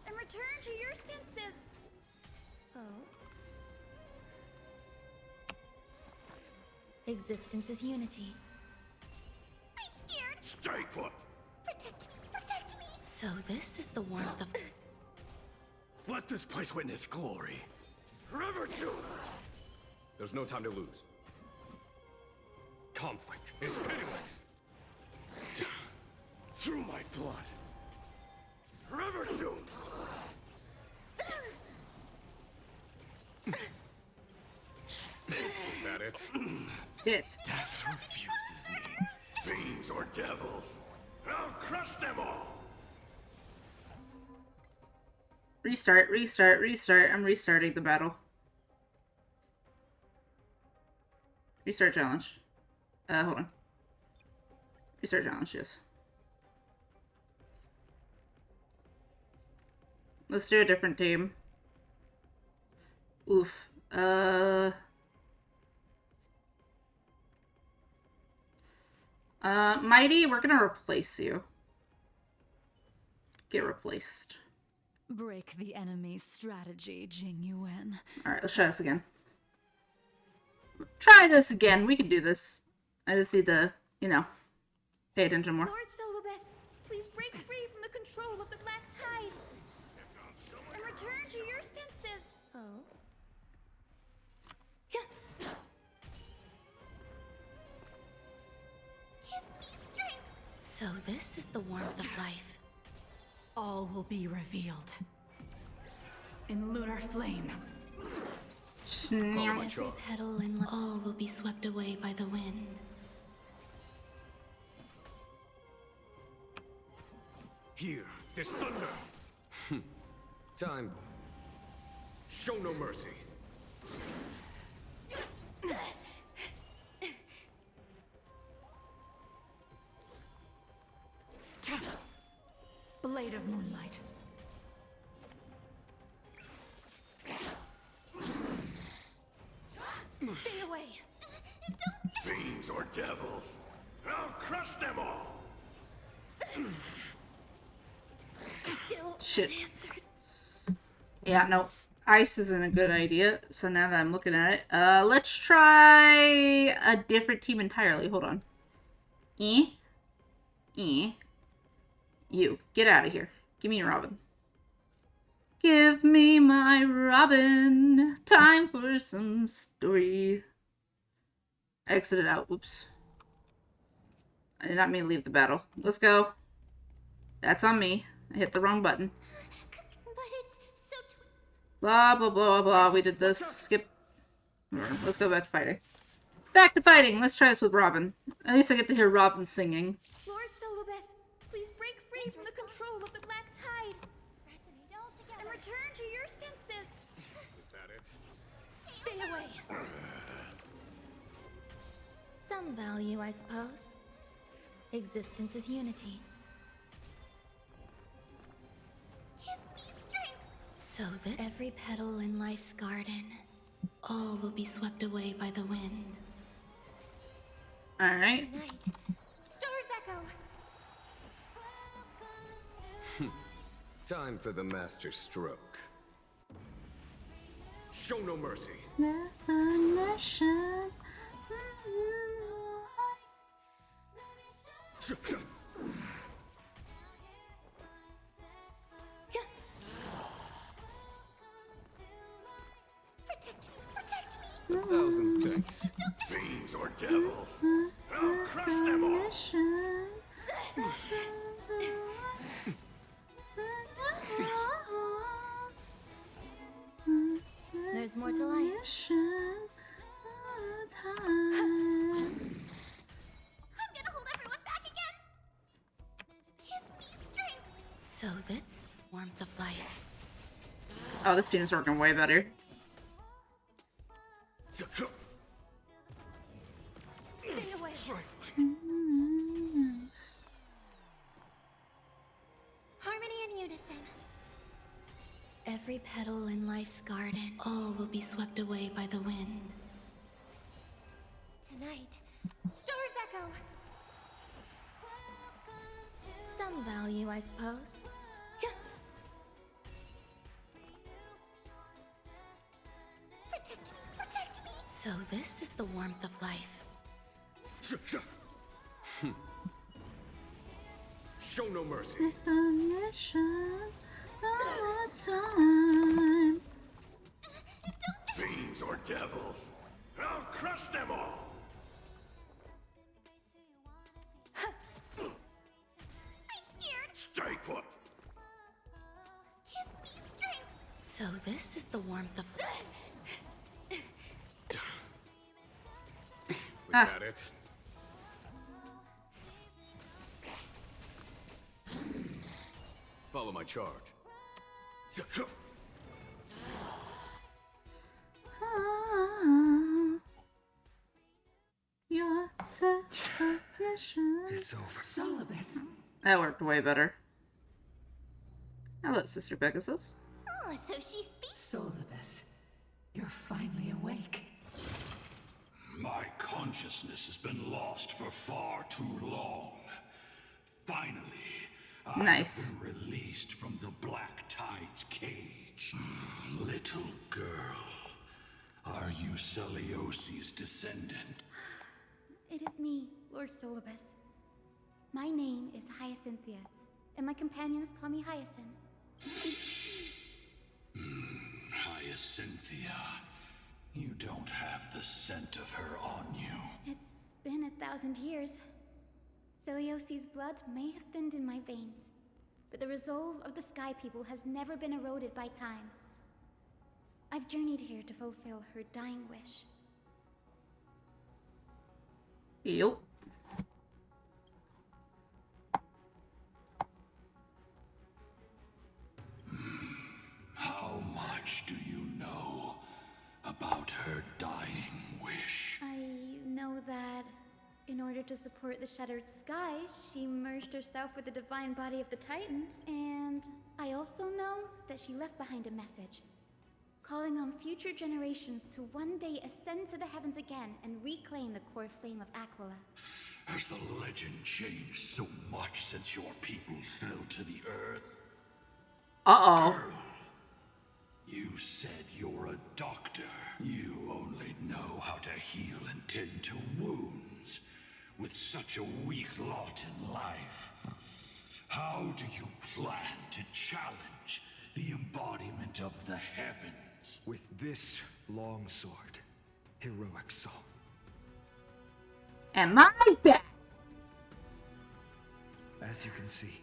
and return to your senses. Oh. Existence is unity. I'm scared. Stay put. Protect me. Protect me. So this is the warmth of... Let this place witness glory. Forever doomed. There's no time to lose. Conflict is pitiless. Through my blood. Forever doomed. Is that it? It's Death refuses me. Fiends or devils. I'll crush them all. Restart, restart, restart. I'm restarting the battle. Restart challenge. Hold on. Restart challenge, yes. Let's do a different team. Oof. Mighty, we're gonna replace you. Get replaced. Break the enemy's strategy, Jing Yuan. Alright, let's try this again. Try this again. We can do this. I just need to, pay attention more. Lord Solibus, please break free from the control of the black tide and return to your senses. Oh? Give me strength. So this is the warmth of life. All will be revealed. In lunar flame. Snap. Every petal and all will be swept away by the wind. Here, this thunder! Time. Show no mercy. Blade of moonlight. Stay away. Fiends or devils, I'll crush them all! Still Shit. unanswered. Yeah, no. Ice isn't a good idea. So now that I'm looking at it, let's try a different team entirely. Hold on. You. Get out of here. Give me your Robin. Give me my Robin. Time for some story. I exited out. Whoops. I did not mean to leave the battle. Let's go. That's on me. I hit the wrong button. But it's so Blah, blah, blah, blah. We did this. Skip. Let's go back to fighting. Back to fighting. Let's try this with Robin. At least I get to hear Robin singing. Lord Solobes, please break free from the control of the black tide and return to your senses. Is that it? Stay away. Some value, I suppose. Existence is unity. Give me strength. So that every petal in life's garden, all will be swept away by the wind. Alright. Stars echo. Time for the master stroke. Show no mercy. Definition. Protect me. 1,000 thanks. Fiends or devils, I'll crush them all! There's more to life. I'm gonna hold everyone back again. Give me strength. So that warmth of life. Oh, this team's working way better. Stay away. Harmony and unison. Every petal in life's garden, all will be swept away by the wind. Tonight, stars echo. Some value, I suppose. Protect me. So this is the warmth of life. Show no mercy. Definition of time. Fiends or devils, I'll crush them all! I'm scared. Stay put! Give me strength. So this is the warmth of Was that it? Follow my charge. Your definition. It's over. Solobes. That worked way better. Hello, Sister Pegasus. Oh, so she speaks. Solobes, you're finally awake. My consciousness has been lost for far too long. Finally, Nice. I've been released from the Black Tide's cage. Little girl, are you Celiosi's descendant? It is me, Lord Solobes. My name is Hyacinthia, and my companions call me Hyacinth. Hyacinthia, you don't have the scent of her on you. It's been 1,000 years. Celiosi's blood may have thinned in my veins, but the resolve of the Sky People has never been eroded by time. I've journeyed here to fulfill her dying wish. Yep. How much do you know about her dying wish? I know that in order to support the shattered sky, she merged herself with the divine body of the Titan, and I also know that she left behind a message, calling on future generations to one day ascend to the heavens again and reclaim the core flame of Aquila. Has the legend changed so much since your people fell to the earth? Uh-oh. Girl, you said you're a doctor. You only know how to heal and tend to wounds. With such a weak lot in life, how do you plan to challenge the embodiment of the heavens? With this longsword, heroic soul. Am I back? As you can see,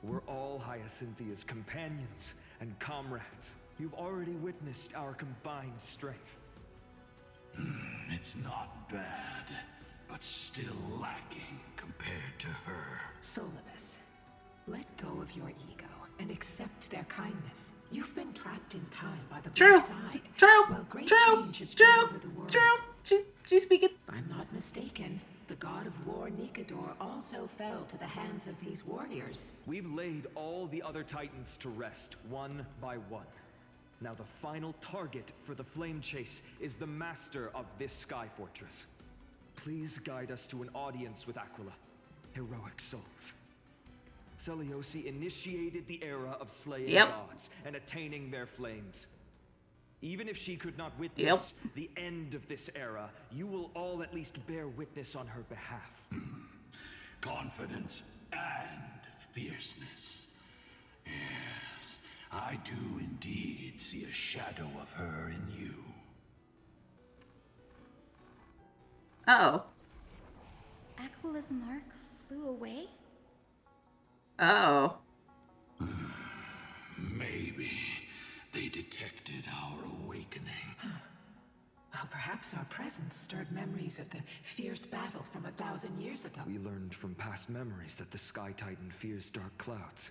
we're all Hyacinthia's companions and comrades. You've already witnessed our combined strength. It's not bad, but still lacking compared to her. Solibus, let go of your ego and accept their kindness. You've been trapped in time by the Black Tide. While great change has spread over the world. She's speaking. If I'm not mistaken, the god of war Nikador also fell to the hands of these warriors. We've laid all the other titans to rest, one by one. Now the final target for the flame chase is the master of this sky fortress. Please guide us to an audience with Aquila. Heroic souls. Celiosi initiated the era of slaying gods and attaining their flames. Even if she could not witness the end of this era, you will all at least bear witness on her behalf. Confidence and fierceness. Yes, I do indeed see a shadow of her in you. Oh. Aquila's mark flew away? Oh. Maybe they detected our awakening. Well, perhaps our presence stirred memories of the fierce battle from 1,000 years ago. We learned from past memories that the Sky Titan fears dark clouds.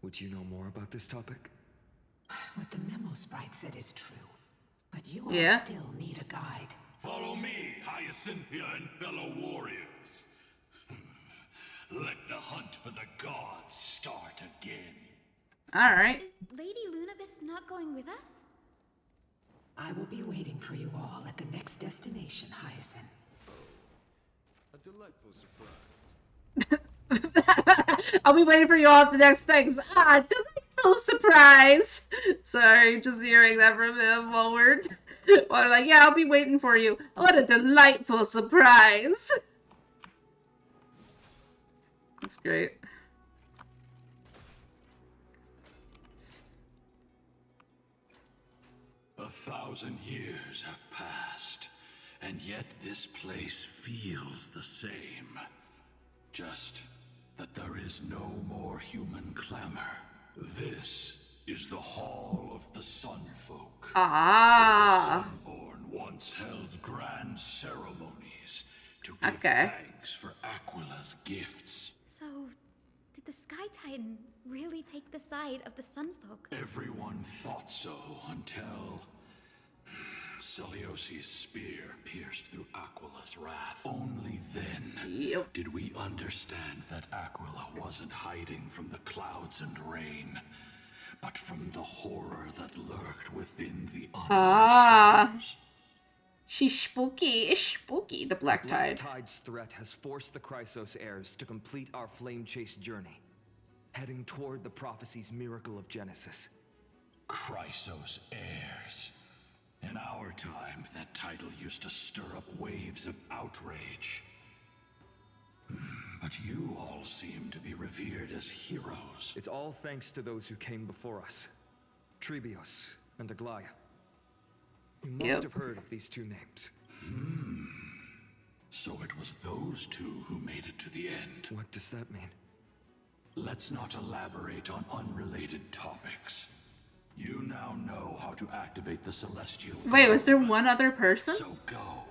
Would you know more about this topic? What the memo sprite said is true, but you all still need a guide. Follow me, Hyacinthia and fellow warriors. Let the hunt for the gods start again. Alright. Is Lady Lunabis not going with us? I will be waiting for you all at the next destination, Hyacinth. A delightful surprise. I'll be waiting for you all at the next things. Ah, delightful surprise. Sorry, just hearing that from him while we're like, yeah, I'll be waiting for you. What a delightful surprise. That's great. A 1,000 years have passed, and yet this place feels the same. Just that there is no more human clamor. This is the Hall of the Sunfolk. Ah. The Sunborn once held grand ceremonies to give thanks for Aquila's gifts. So, did the Sky Titan really take the side of the Sunfolk? Everyone thought so until Celiosi's spear pierced through Aquila's wrath. Only then did we understand that Aquila wasn't hiding from the clouds and rain, but from the horror that lurked within the shadows. She's spooky. It's spooky, the Black Tide. Black Tide's threat has forced the Chrysos heirs to complete our flame chase journey, heading toward the prophecy's miracle of Genesis. Chrysos heirs. In our time, that title used to stir up waves of outrage. But But you all seem to be revered as heroes. It's all thanks to those who came before us. Trebios and Aglaya. You must have heard of these two names. So it was those two who made it to the end. What does that mean? Let's not elaborate on unrelated topics. You now know how to activate the Celestial. Wait, was there one other person? So go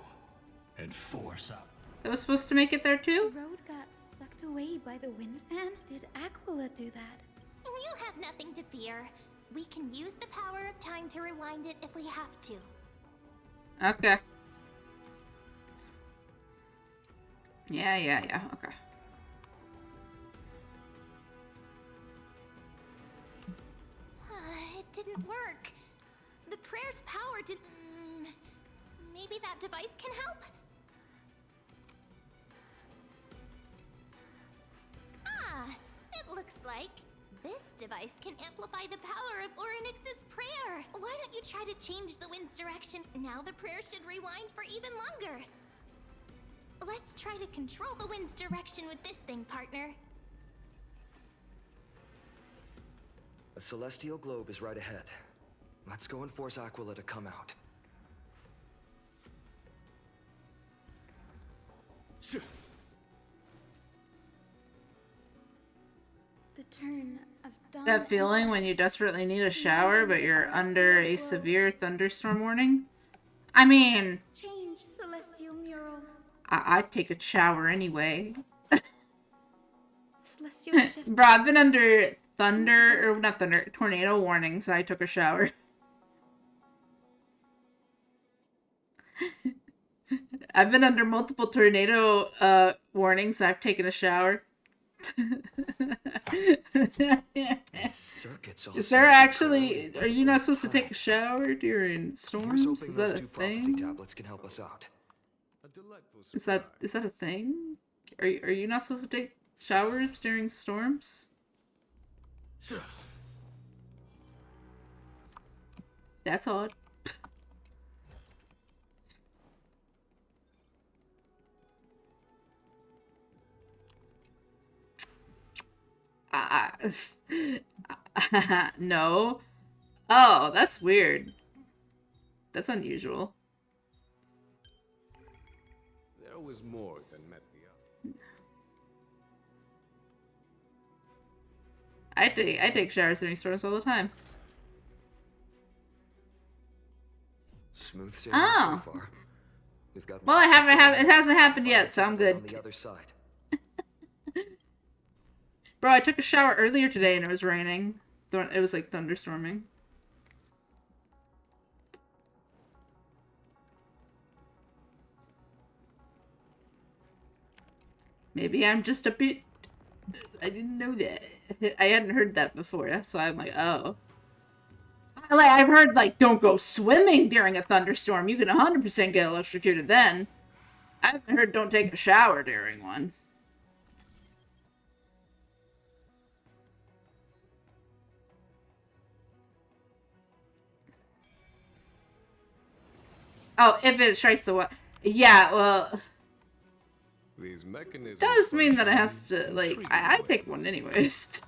and force up. That was supposed to make it there too? The road got sucked away by the wind fan? Did Aquila do that? You have nothing to fear. We can use the power of time to rewind it if we have to. Okay. Yeah, okay. It didn't work. The prayer's power didn't... maybe that device can help? It looks like this device can amplify the power of Orynyx's prayer. Why don't you try to change the wind's direction? Now the prayer should rewind for even longer. Let's try to control the wind's direction with this thing, partner. A celestial globe is right ahead. Let's go and force Aquila to come out. The turn of dawn. That feeling when you desperately need a shower, but you're under a severe thunderstorm warning? I mean... Change, celestial mural. I'd take a shower anyway. Celestial shift. Bro, I've been under tornado warnings. I took a shower. I've been under multiple tornado warnings. I've taken a shower. Is there actually? Are you not supposed to take a shower during storms? Is that a thing? Tablets can help us out. Is that a thing? Are you not supposed to take showers during storms? That's odd. No. Oh, that's weird. That's unusual. There was more than met the eye. I take showers during storms all the time. Smooth sailing so far. We've got well, it hasn't happened yet, so I'm good. On the other side. Bro, I took a shower earlier today and it was raining. It was like thunderstorming. Maybe I'm just a bit... I didn't know that. I hadn't heard that before. That's why I'm like, oh. Like, I've heard, like, don't go swimming during a thunderstorm. You can 100% get electrocuted then. I haven't heard don't take a shower during one. Oh, if it strikes the water. Yeah, well... These mechanisms does mean that it has to, like... I take one anyways.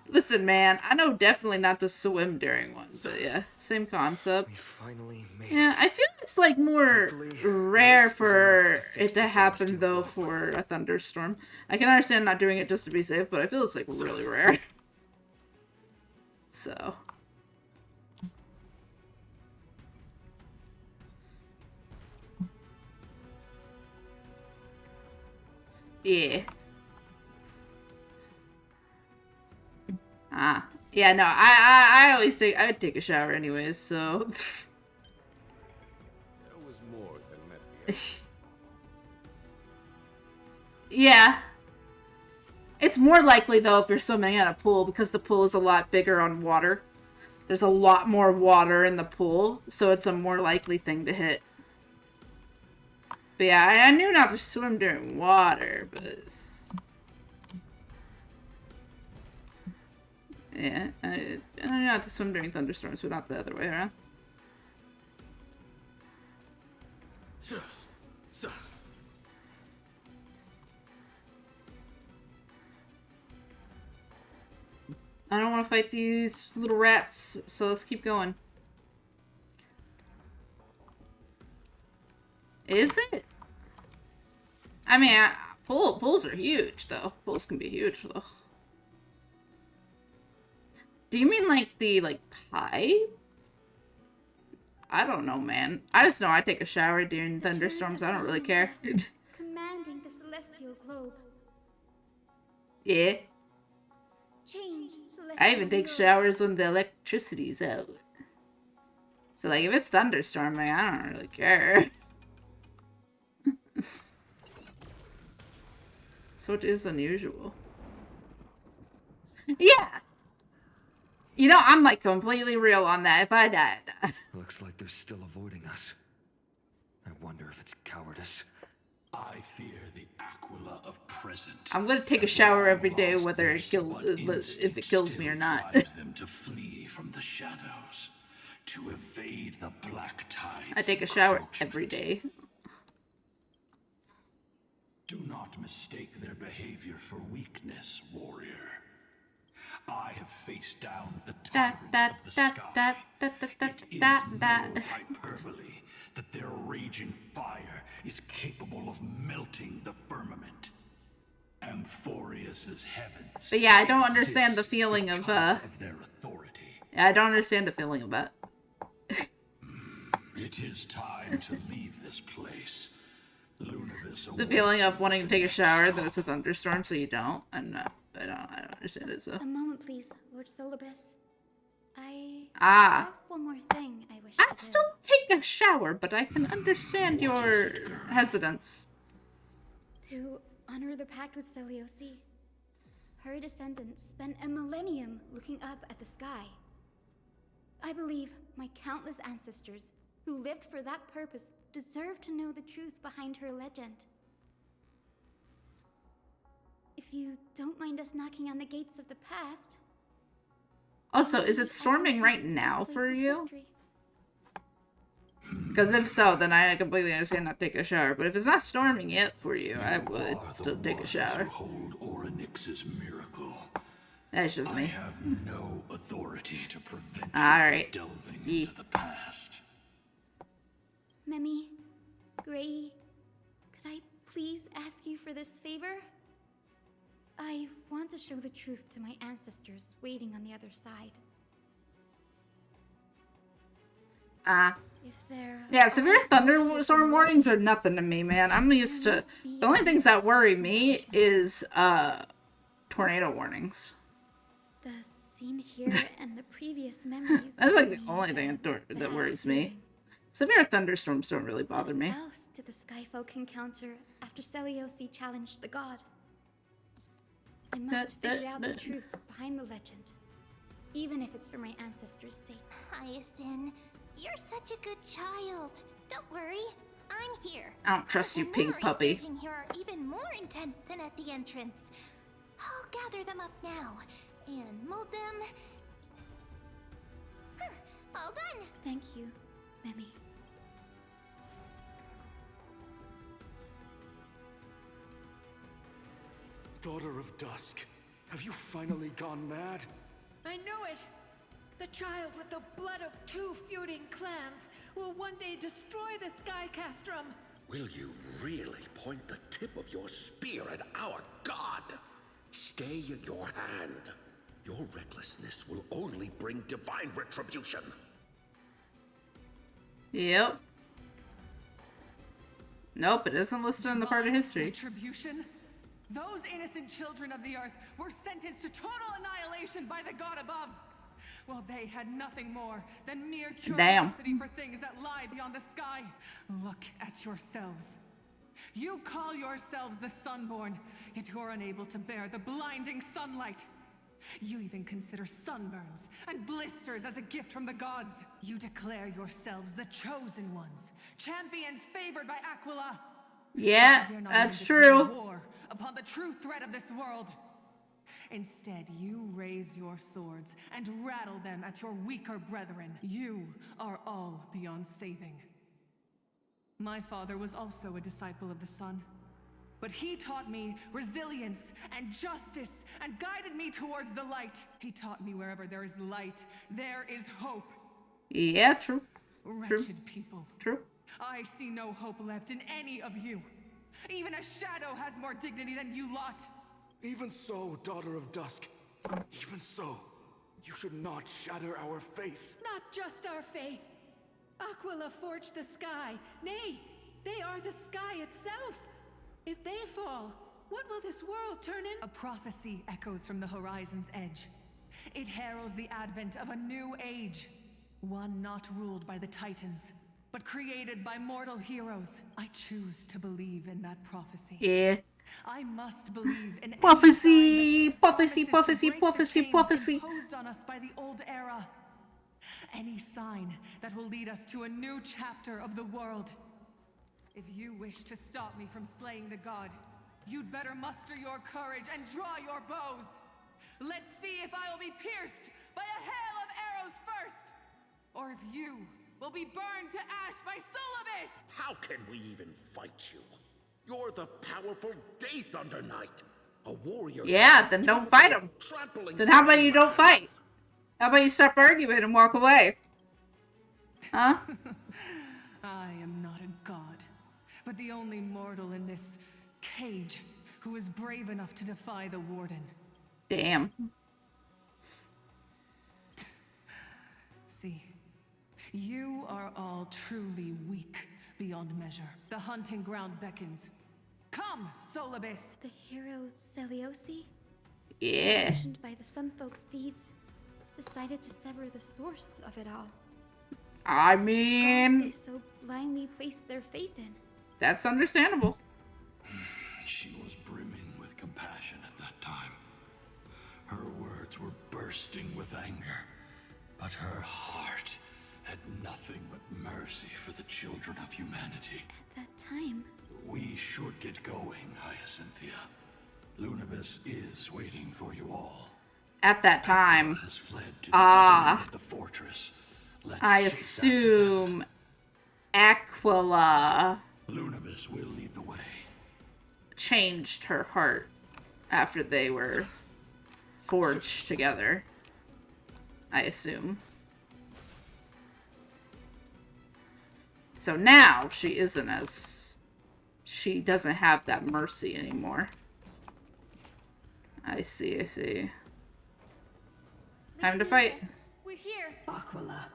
Listen, man, I know definitely not to swim during one, but yeah, same concept. We finally made yeah, I feel it's, like, more rare for it to happen, though, for a thunderstorm. I can understand not doing it just to be safe, but I feel it's, like, really rare. So... yeah. Yeah, no, I would take a shower anyways, so. There was more than met the eye. Yeah. It's more likely, though, if you're swimming at a pool, because the pool is a lot bigger on water. There's a lot more water in the pool, so it's a more likely thing to hit. But yeah, I knew not to swim during water, but... yeah, I knew not to swim during thunderstorms, but not the other way around. I don't want to fight these little rats, so let's keep going. Is it? I mean, pulls are huge, though. Pulls can be huge, though. Do you mean, like, the, like, pipe? I don't know, man. I just know I take a shower during thunderstorms. I don't really care. Commanding the celestial globe. Yeah. Change celestial I even take globe. showers when the electricity's out. So, like, if it's thunderstorming, I don't really care. So it is unusual. Yeah! You know, I'm, like, completely real on that. If I die, I die. Looks like they're still avoiding us. I wonder if it's cowardice. I fear the Aquila of present. I'm gonna take a shower every day, whether it if it kills me or not. Drives them to flee from the shadows, to evade the black tides. I take a shower every day. Do not mistake their behavior for weakness, warrior. I have faced down the tyrant of the sky. It is no hyperbole that their raging fire is capable of melting the firmament. Amphorius's heavens. But yeah, I don't understand the feeling of their authority. Yeah, I don't understand the feeling of that. It is time to leave this place. The feeling of wanting to take a shower, then it's a thunderstorm, so you don't. I don't understand it, so. A moment, please, Lord Solibus. I have one more thing I wish I'd still take a shower, but I can understand your hesitance. To honor the pact with Selioci, her descendants spent a millennium looking up at the sky. I believe my countless ancestors who lived for that purpose deserve to know the truth behind her legend. If you don't mind us knocking on the gates of the past. Also, is it storming right now for you? Because if so, then I completely understand not taking a shower. But if it's not storming yet for you, I would still take a shower. Hold Orynyx's miracle. That's just me. I have no authority to prevent you from delving into the past. Memi, Gray, could I please ask you for this favor? I want to show the truth to my ancestors waiting on the other side. Yeah, severe thunderstorm warnings are nothing to me, man. I'm used to... The only things that worry me is, tornado warnings. The scene here and the previous memories... That's like the only thing that worries me. Severe thunderstorms don't really bother me. What else did the Skyfolk encounter after Selioci challenged the god? I must figure out the truth behind the legend, even if it's for my ancestors' sake. Hyacinth, you're such a good child. Don't worry, I'm here. I don't trust you, pink puppy. The here are even more intense than at the entrance. I'll gather them up now and mold them. All done. Thank you, Memi. Daughter of Dusk, have you finally gone mad? I knew it! The child with the blood of 2 feuding clans will one day destroy the Sky Castrum. Will you really point the tip of your spear at our god? Stay your hand. Your recklessness will only bring divine retribution. Yep. Nope, it isn't listed in the part of history. Retribution? Those innocent children of the earth were sentenced to total annihilation by the god above. Well, they had nothing more than mere curiosity for things that lie beyond the sky. Look at yourselves. You call yourselves the Sunborn, yet you're unable to bear the blinding sunlight. You even consider sunburns and blisters as a gift from the gods. You declare yourselves the chosen ones, champions favored by Aquila. Yeah, that's true. War upon the true threat of this world. Instead, you raise your swords and rattle them at your weaker brethren. You are all beyond saving. My father was also a disciple of the sun, But he taught me resilience and justice and guided me towards the light. He taught me wherever there is light, there is hope. Yeah, true. Wretched people. True. I see no hope left in any of you. Even a shadow has more dignity than you lot. Even so, Daughter of Dusk. Even so, you should not shatter our faith. Not just our faith. Aquila forged the sky. Nay, they are the sky itself. If they fall, what will this world turn in? A prophecy echoes from the horizon's edge. It heralds the advent of a new age. One not ruled by the Titans, but created by mortal heroes. I choose to believe in that prophecy. Yeah. I must believe in prophecy imposed on us by the old era. Any sign that will lead us to a new chapter of the world. If you wish to stop me from slaying the god, you'd better muster your courage and draw your bows. Let's see if I will be pierced by a hail of arrows first, or if you will be burned to ash by Solibus! How can we even fight you? You're the powerful Day Thunder Knight, a warrior. Yeah, then don't fight him. Then how about you don't fight? How about you stop arguing and walk away? Huh? I am not a god, but the only mortal in this cage who is brave enough to defy the Warden. Damn. See, you are all truly weak beyond measure. The hunting ground beckons. Come, Solibus! The hero Celiosi? Yeah. Disillusioned by the Sun Folk's deeds, decided to sever the source of it all. I God mean, they so blindly placed their faith in. that's understandable. She was brimming with compassion at that time. Her words were bursting with anger, but her heart had nothing but mercy for the children of humanity. At that time, We should get going, Hyacinthia. Lunabis is waiting for you all. At that time, Has fled to the other end of the fortress. Let's I chase assume Aquila Lunabis will lead the way. changed her heart after they were forged together. I assume. So now she isn't as... She doesn't have that mercy anymore. I see, I see. Time to fight. we're here. Aquila.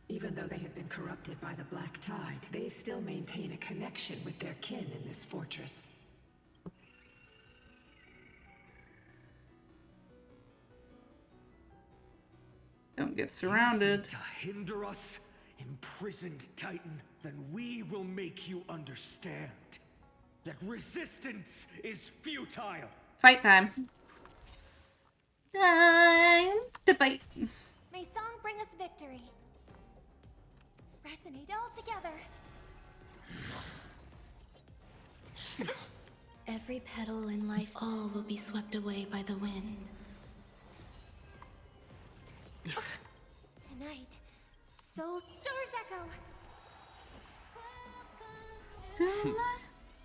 Even though they have been corrupted by the Black Tide, they still maintain a connection with their kin in this fortress. Don't get surrounded. To hinder us, imprisoned Titan, then we will make you understand that resistance is futile. Fight time. Time to fight. May song bring us victory. Resonate all together. Every petal in life, all will be swept away by the wind. Tonight, Soul Stars echo.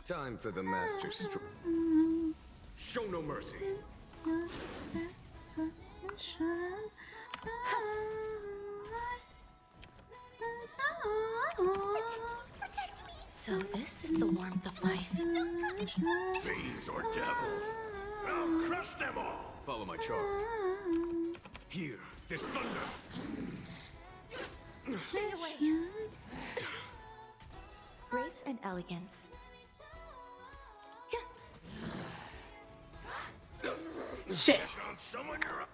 Time for the master stroke. Show no mercy. So this is the warmth of life. Fiends or devils, I'll crush them all. Follow my charge. Here, this thunder. Stay away. Grace and elegance. Shit. On someone you're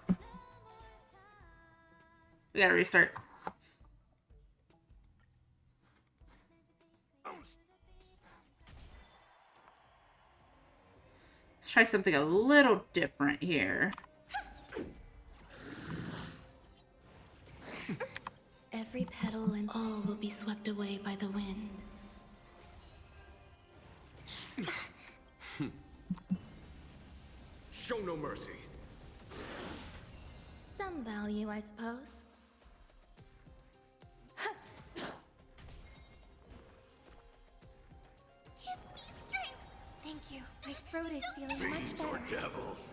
We gotta restart. Let's try something a little different here. Every petal and all will be swept away by the wind. Show no mercy. Some value, I suppose. Give me strength. Thank you. My throat is feeling much better. Or devils.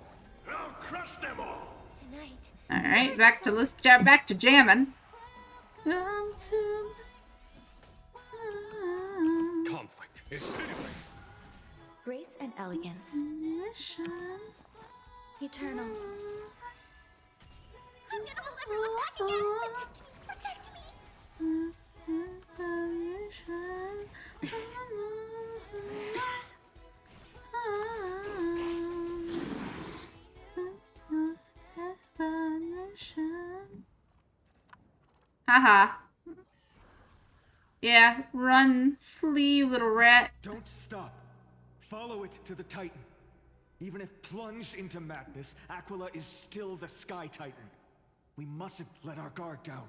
I'll crush them all. Tonight. All right, back to jamming. Conflict is pitiless. Grace and elegance. Eternal. I'm gonna hold everyone back again. Protect me. Haha. Yeah, run, flee, little rat. Don't stop. Follow it to the Titan. Even if plunged into madness, Aquila is still the Sky Titan. We mustn't let our guard down.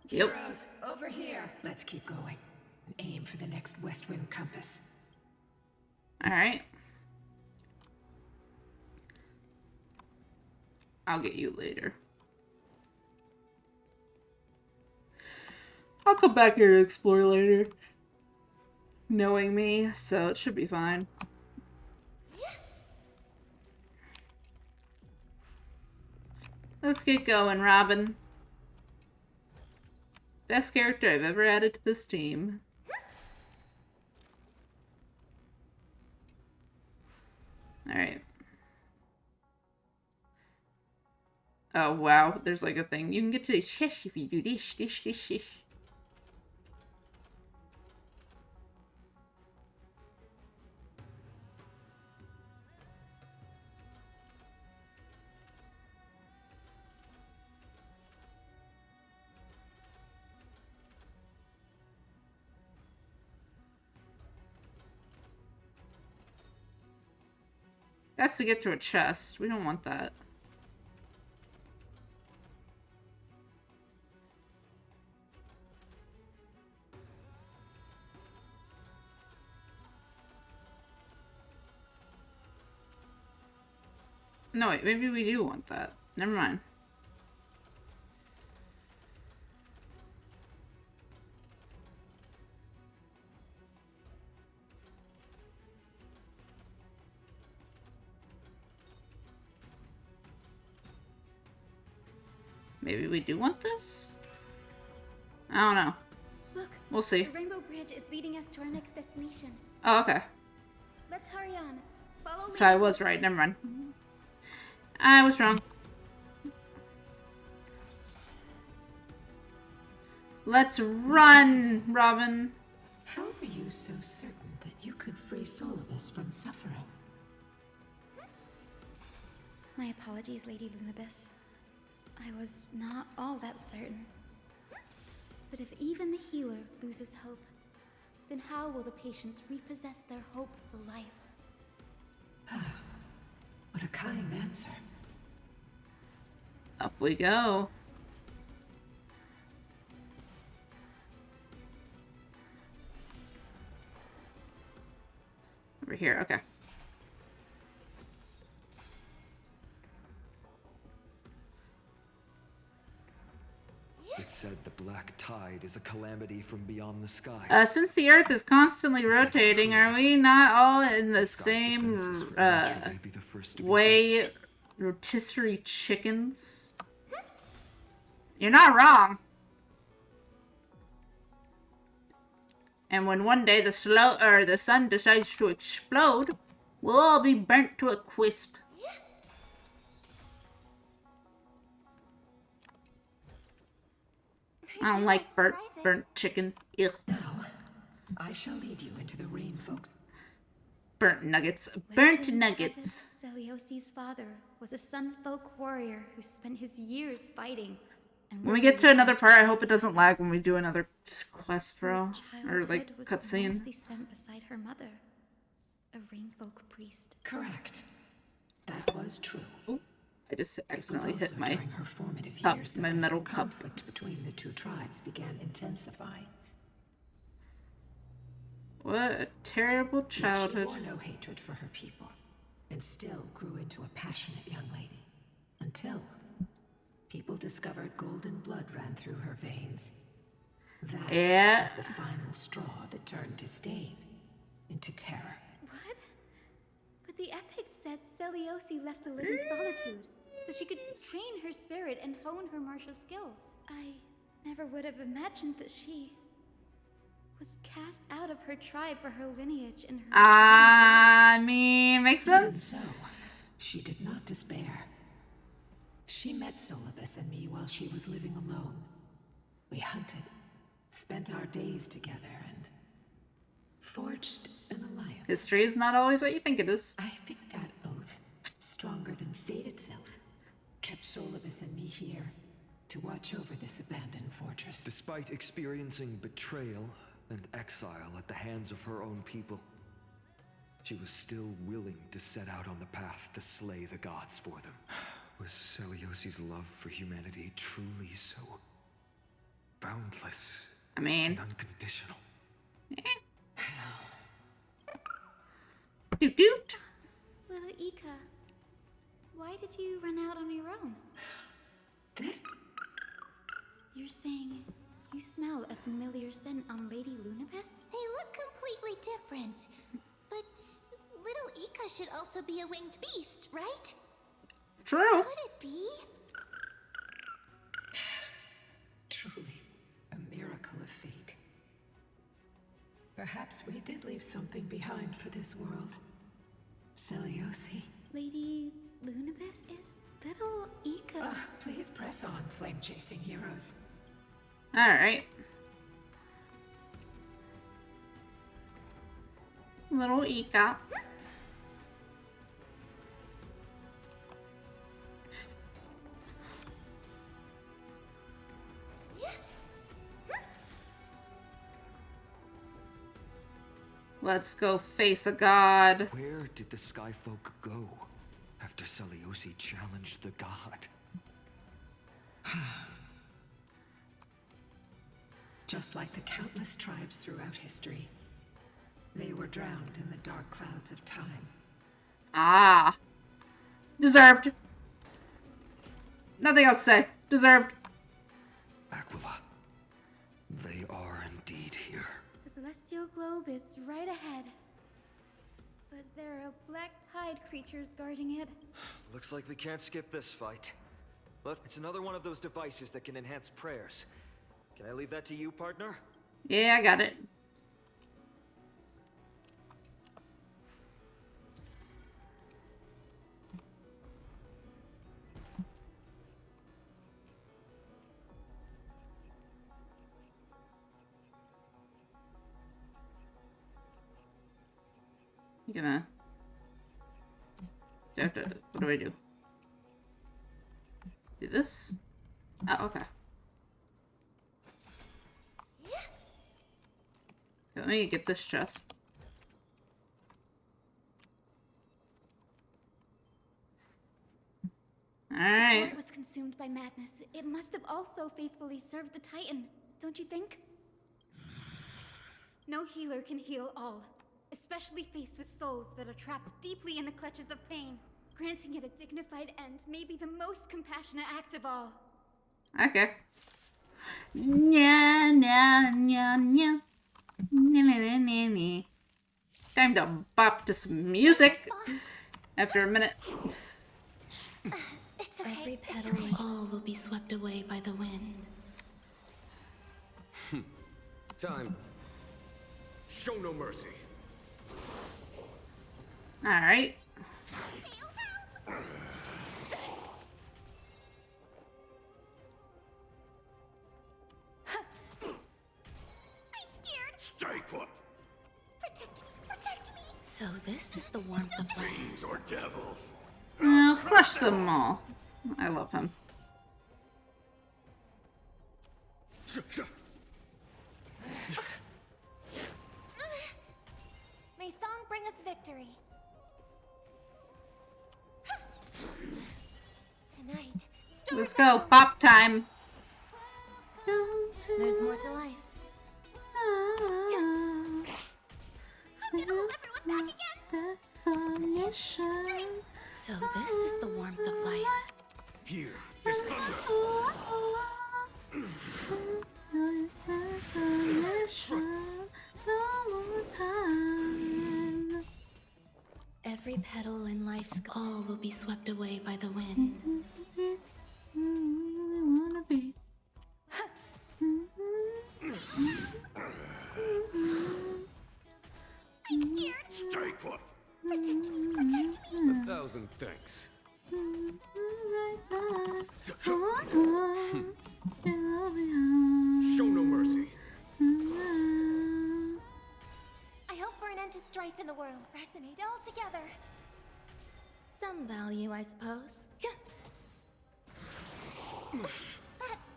Yep. Heroes, over here. Let's keep going. And aim for the next west wind compass. All right. I'll get you later. I'll come back here to explore later. Knowing me, so it should be fine. Let's get going, Robin. Best character I've ever added to this team. Alright. Oh, wow. There's like a thing. You can get to the shish if you do this. That's to get to a chest. We don't want that. No, wait, maybe we do want that. Never mind. Maybe we do want this? I don't know. Look, we'll see. The Rainbow Bridge is leading us to our next destination. Oh, okay. Let's hurry on. Follow me. So I was right. Never mind. I was wrong. Let's run, Robin. How were you so certain that you could free Solibus from suffering? My apologies, Lady Lunibus. I was not all that certain. But if even the healer loses hope, then how will the patients repossess their hope for life? What a kind answer. Up we go. Over here, okay. It said the black tide is a calamity from beyond the sky. Since the Earth is constantly rotating, are we not all in the same way? Rotisserie chickens? You're not wrong. And when one day the sun decides to explode, we'll all be burnt to a crisp. I don't like burnt chicken. Ugh. Now, I shall lead you into the rain, folks. Burnt nuggets. Burnt nuggets. Celiosi's father was a Sun Folk warrior who spent his years fighting. And When we get to another part, I hope it doesn't lag when we do another quest, bro. Or like cutscene. Mostly spent beside her mother, a Rainfolk priest. Correct. That was true. Ooh, I just accidentally hit my during her formative cup, years my metal cup. Conflict between the two tribes began intensifying. What a terrible childhood. She bore no hatred for her people, and still grew into a passionate young lady. Until people discovered golden blood ran through her veins. That was the final straw that turned disdain into terror. What? The epics said Seliosi left to live in solitude, so she could train her spirit and hone her martial skills. I never would have imagined that she was cast out of her tribe for her lineage and her... I mean, makes sense. So, she did not despair. She met Solibus and me while she was living alone. We hunted, spent our days together, and forged an alliance. History is not always what you think it is. I think that oath, stronger than fate itself, kept Solibus and me here to watch over this abandoned fortress. Despite experiencing betrayal and exile at the hands of her own people, she was still willing to set out on the path to slay the gods for them. Was Seliosi's love for humanity truly so boundless and unconditional? Doot doot. Little Ika, why did you run out on your own? This... You're saying you smell a familiar scent on Lady Lunabes? They look completely different. But little Ika should also be a winged beast, right? True. Could it be? Truly, a miracle of fate. Perhaps we did leave something behind for this world. Seliosi. Lady Lunabes is little Ika. Please press on, flame-chasing heroes. Alright. Little Ika. Let's go face a god. Where did the Skyfolk go after Seliosi challenged the god? Just like the countless tribes throughout history, they were drowned in the dark clouds of time. Ah. Deserved. Nothing else to say. Deserved. Aquila, they are indeed here. The celestial globe is right ahead. But there are black tide creatures guarding it. Looks like we can't skip this fight. It's another one of those devices that can enhance prayers. Can I leave that to you, partner? Yeah, I got it. You gonna... What do I do? Do this? Oh, okay. Let me get this chest. Alright. Before it was consumed by madness, it must have also faithfully served the Titan, don't you think? No healer can heal all, especially faced with souls that are trapped deeply in the clutches of pain. Granting it a dignified end may be the most compassionate act of all. Okay. Nya, nya, nya, nya. Nya, nya, nya, nya, nya. Time to bop to some music after a minute. It's okay. Every petal, all will be swept away by the wind. Time. Show no mercy. Alright. Stay put. Protect me. So this is the warmth of life. Fiends or devils. I'll crush them all. I love him. May song bring us victory. Tonight. Let's go. Pop time. There's more to life. I'm gonna hold everyone back again. So this is the warmth of life. Here is thunder. Every Every petal in life's all will be swept away by the wind. Wanna be. I'm scared. Stay put. Protect me. Protect me. 1,000 thanks. Show no mercy. I hope for an end to strife in the world. Resonate all together. Some value, I suppose.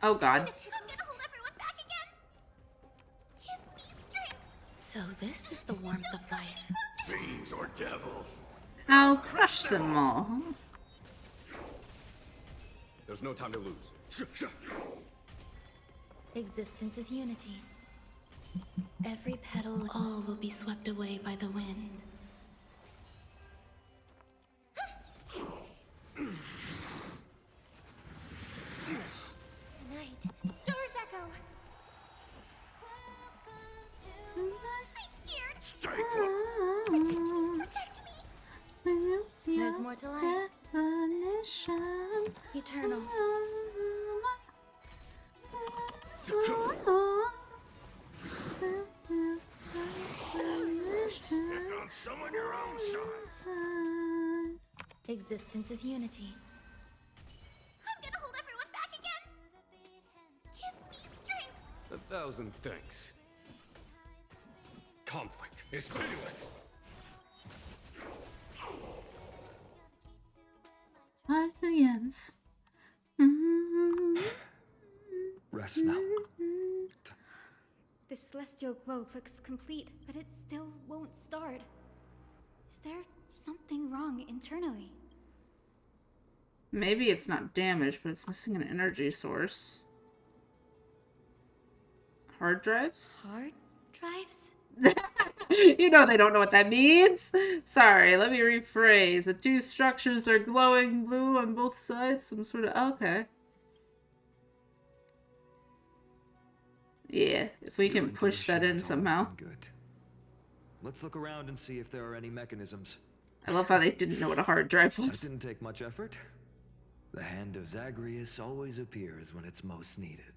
Oh God. I'm gonna hold everyone back again. Give me strength. So this is the warmth of life. Fiends or devils. I'll crush them all. There's no time to lose. Existence is unity. Every petal, all will be swept away by the wind. Tonight, stars echo. I'm scared. Stay put. Protect me. There's more to life. Eternal. Pick on someone your own size. Existence is unity. I'm gonna hold everyone back again. Give me strength. 1,000 thanks. Conflict is pitiless. Fight to the ends. Rest now. The celestial globe looks complete, but it still won't start. Is there something wrong internally? Maybe it's not damaged, but it's missing an energy source. Hard drives? Hard drives? You know they don't know what that means. Sorry, let me rephrase. The two structures are glowing blue on both sides. Some sort of... Okay. Yeah, if we can push that in somehow. Good. Let's look around and see if there are any mechanisms. I love how they didn't know what a hard drive That was. didn't take much effort. The hand of Zagreus always appears when it's most needed.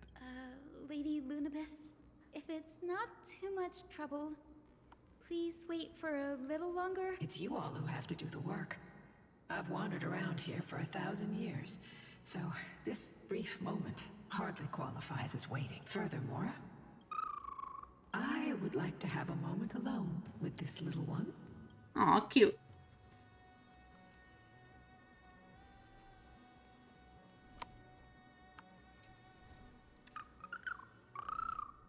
Lady Lunabis, if it's not too much trouble, please wait for a little longer. It's you all who have to do the work. I've wandered around here for 1,000 years, so this brief moment hardly qualifies as waiting. Furthermore, I would like to have a moment alone with this little one. Aw, cute.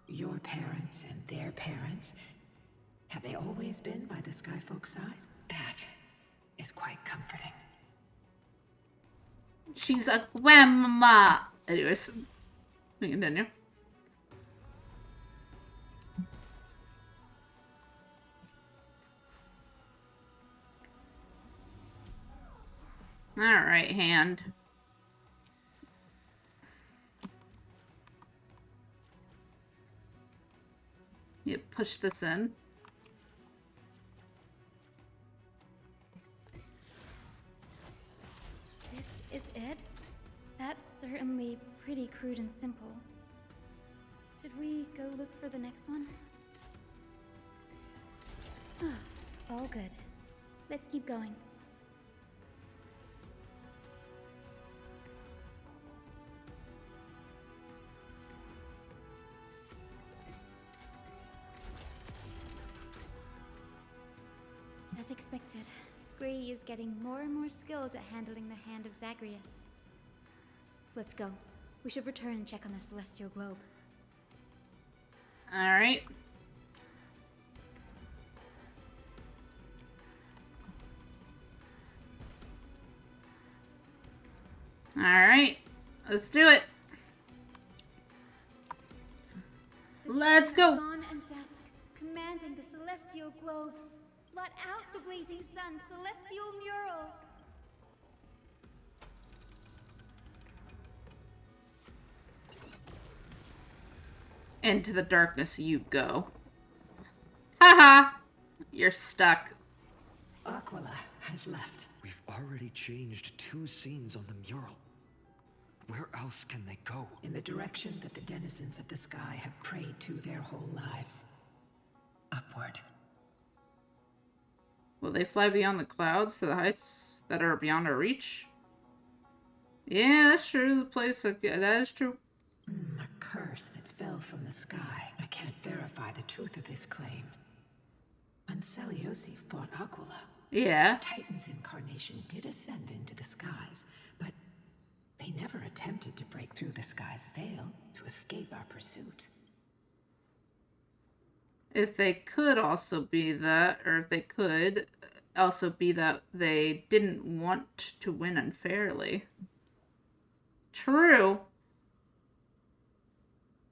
Your parents and their parents, have they always been by the Skyfolk's side? That is quite comforting. She's a grandma. Anyways, we continue. Alright, hand. You push this in. This is it? That's certainly pretty crude and simple. Should we go look for the next one? All good. Let's keep going. As expected, Gray is getting more and more skilled at handling the hand of Zagreus. Let's go. We should return and check on the celestial globe. Alright. Alright. Let's do it. Let's go. Dawn and dusk, commanding the celestial globe. Blot out the blazing sun, celestial mural. Into the darkness you go. Haha! You're stuck. Aquila, has left. We've already changed 2 scenes on the mural. Where else can they go? In the direction that the denizens of the sky have prayed to their whole lives. Upward. Will they fly beyond the clouds to the heights that are beyond our reach? Yeah, that's true. The place, that is true. A curse that fell from the sky. I can't verify the truth of this claim. When Celiosi fought Aquila, yeah, Titan's incarnation did ascend into the skies, but they never attempted to break through the sky's veil to escape our pursuit. If they could also be that, or if they could also be that they didn't want to win unfairly. True.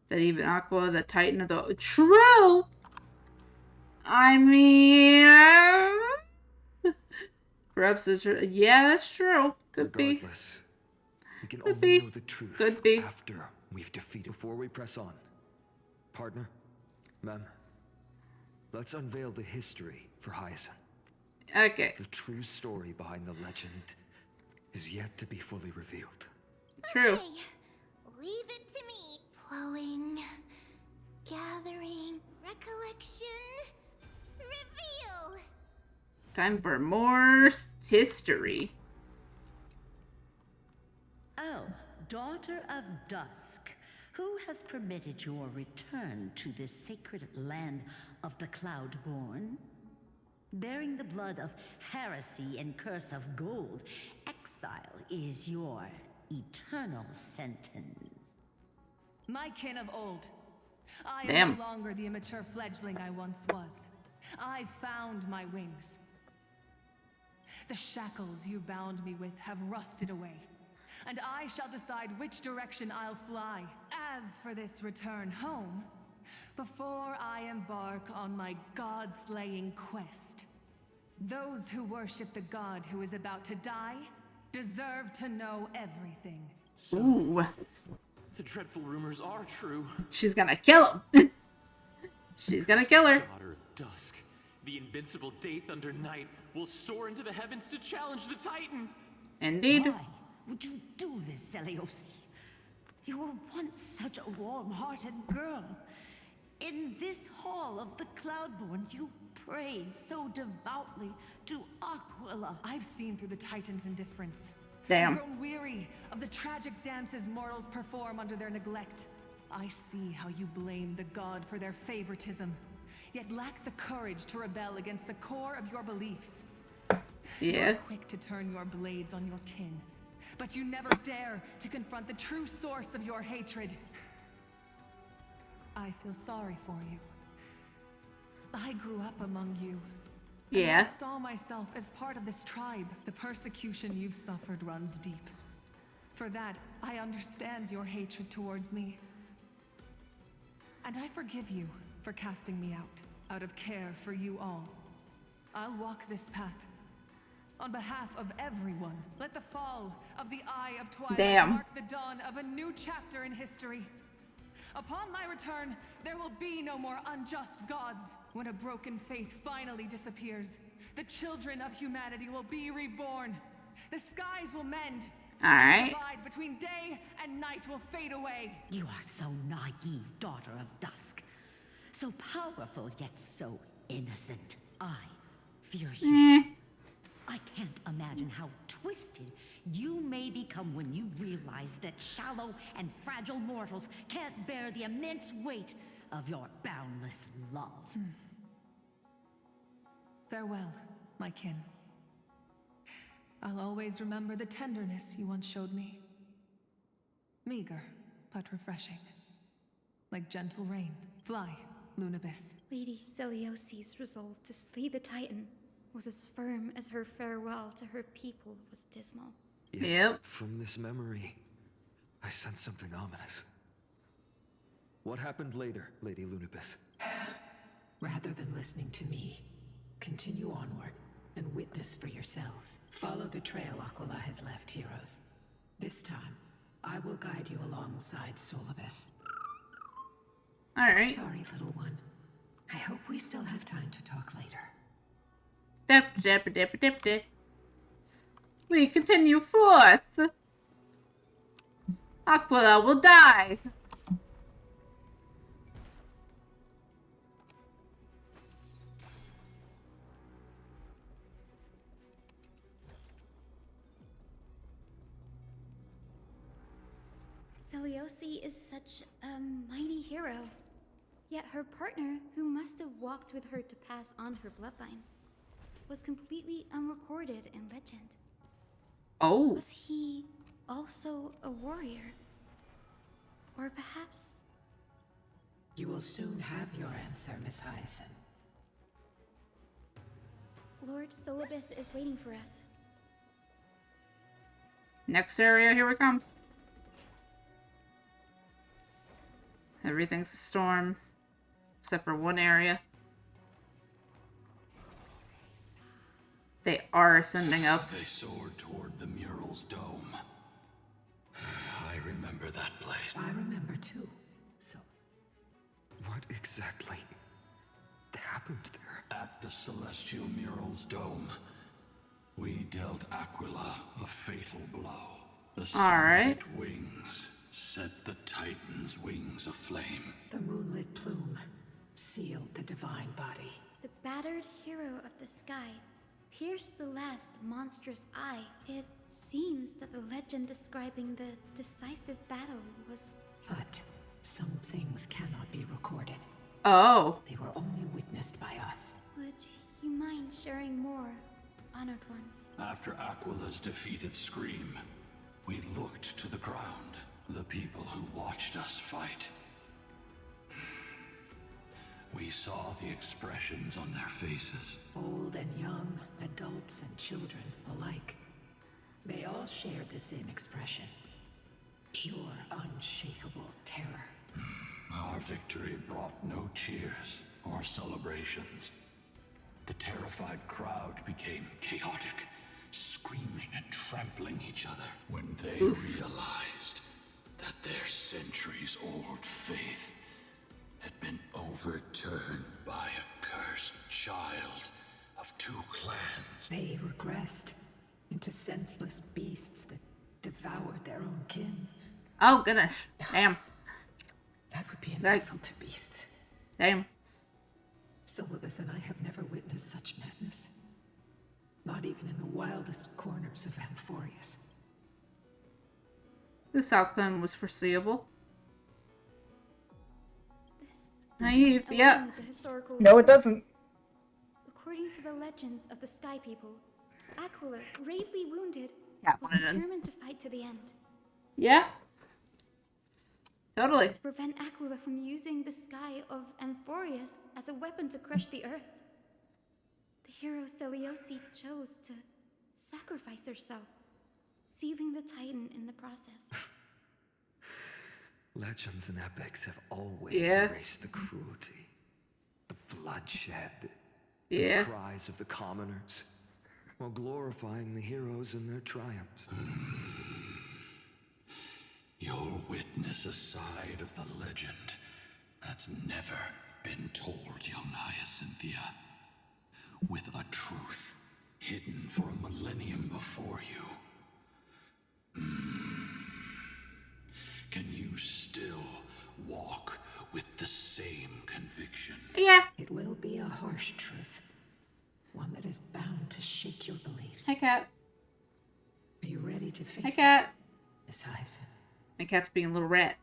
That even Aqua, the Titan of the... True! I mean... perhaps it's... Yeah, that's true. Could Regardless, we can Could only be. know the truth Could be. after we've defeated. Before we press on, partner, ma'am, let's unveil the history for Hyacinth. Okay. The true story behind the legend is yet to be fully revealed. True. Okay, leave it to me. Flowing, gathering, recollection, reveal. Time for more history. Oh, daughter of dusk, who has permitted your return to this sacred land of the Cloudborn? Bearing the blood of heresy and curse of gold, exile is your eternal sentence. My kin of old. I am Damn. no longer the immature fledgling I once was. I found my wings. The shackles you bound me with have rusted away, and I shall decide which direction I'll fly. As for this return home, before I embark on my god-slaying quest, those who worship the god who is about to die deserve to know everything. Ooh. The dreadful rumors are true. She's gonna kill him. She's gonna kill her. Daughter of Dusk, the invincible Day Thunder Knight, will soar into the heavens to challenge the Titan. Indeed. Why would you do this, Celiosi? You were once such a warm-hearted girl. In this hall of the Cloudborn, you prayed so devoutly to Aquila. I've seen through the Titan's indifference. Damn. I've grown weary of the tragic dances mortals perform under their neglect. I see how you blame the god for their favoritism, yet lack the courage to rebel against the core of your beliefs. Yeah. You're quick to turn your blades on your kin, but you never dare to confront the true source of your hatred. I feel sorry for you. I grew up among you. Yeah. I saw myself as part of this tribe. The persecution you've suffered runs deep. For that, I understand your hatred towards me. And I forgive you for casting me out of care for you all. I'll walk this path. On behalf of everyone, let the fall of the Eye of Twilight Damn. mark the dawn of a new chapter in history. Upon my return, there will be no more unjust gods. When a broken faith finally disappears, the children of humanity will be reborn. The skies will mend. Alright. The divide between day and night will fade away. You are so naive, daughter of dusk. So powerful, yet so innocent. I fear you. I can't imagine how twisted you may become when you realize that shallow and fragile mortals can't bear the immense weight of your boundless love. Farewell, my kin. I'll always remember the tenderness you once showed me. Meager, but refreshing. Like gentle rain. Fly, Lunabis. Lady Celiosi's resolve to slay the Titan was as firm as her farewell to her people was dismal. Yep. From this memory, I sense something ominous. What happened later, Lady Lunabis? Rather than listening to me, continue onward and witness for yourselves. Follow the trail Aquila has left, heroes. This time, I will guide you alongside Solibus. Alright. Sorry, little one. I hope we still have time to talk later. Dip, dip, dip, dip, dip. We continue forth. Aquila will die. Celiosi is such a mighty hero. Yet her partner, who must have walked with her to pass on her bloodline, was completely unrecorded in legend. Oh. Was he also a warrior? Or perhaps... You will soon have your answer, Miss Hyacinth. Lord Solibus is waiting for us. Next area, here we come. Everything's a storm. Except for one area. They are ascending up. They soared toward the mural's dome. I remember that place. I remember too. So... What exactly happened there? At the celestial mural's dome, we dealt Aquila a fatal blow. The sunlit wings set the Titan's wings aflame. The moonlit plume sealed the divine body. The battered hero of the sky pierced the last monstrous eye. It seems that the legend describing the decisive battle was... But some things cannot be recorded. Oh. They were only witnessed by us. Would you mind sharing more, honored ones? After Aquila's defeated scream, we looked to the ground. The people who watched us fight. We saw the expressions on their faces. Old and young, adults and children alike. They all shared the same expression. Pure, unshakable terror. Our victory brought no cheers or celebrations. The terrified crowd became chaotic, screaming and trampling each other when they realized that their centuries-old faith had been overturned by a cursed child of two clans. They regressed into senseless beasts that devoured their own kin. Oh, goodness. Damn. That would be an insult to beasts. Damn. Solibus and I have never witnessed such madness. Not even in the wildest corners of Amphorius. This outcome was foreseeable. Naive, yeah. No, it doesn't. According to the legends of the Sky People, Aquila, gravely wounded, was put it in. determined to fight to the end. Yeah. Totally. To prevent Aquila from using the sky of Amphorius as a weapon to crush the earth. The hero Celiosi chose to sacrifice herself, sealing the Titan in the process. Legends and epics have always Yeah. erased the cruelty, the bloodshed, Yeah. the cries of the commoners, while glorifying the heroes and their triumphs. You'll witness a side of the legend that's never been told, young Hyacinthia. With a truth hidden for a millennium before you. Can you still walk with the same conviction? Yeah. It will be a harsh truth. One that is bound to shake your beliefs. Hi, cat. Are you ready to face Hi, cat. Miss Hyacinth? My cat's being a little rat.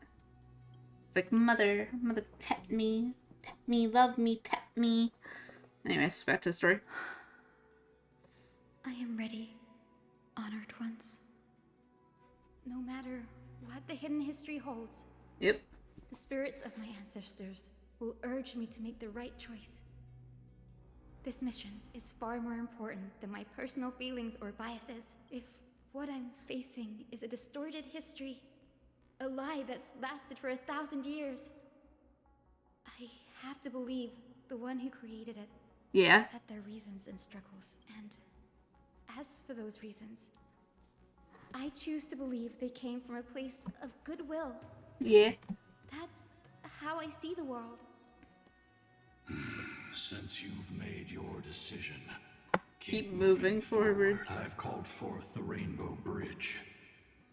It's like, mother, pet me, love me, pet me. Anyways, back to the story. I am ready, honored ones. No matter what the hidden history holds, Yep. the spirits of my ancestors will urge me to make the right choice. This mission is far more important than my personal feelings or biases. If what I'm facing is a distorted history, a lie that's lasted for 1,000 years, I have to believe the one who created it Yeah. had their reasons and struggles. And as for those reasons, I choose to believe they came from a place of goodwill. Yeah. That's how I see the world. Since you've made your decision, Keep moving forward. I've called forth the Rainbow Bridge.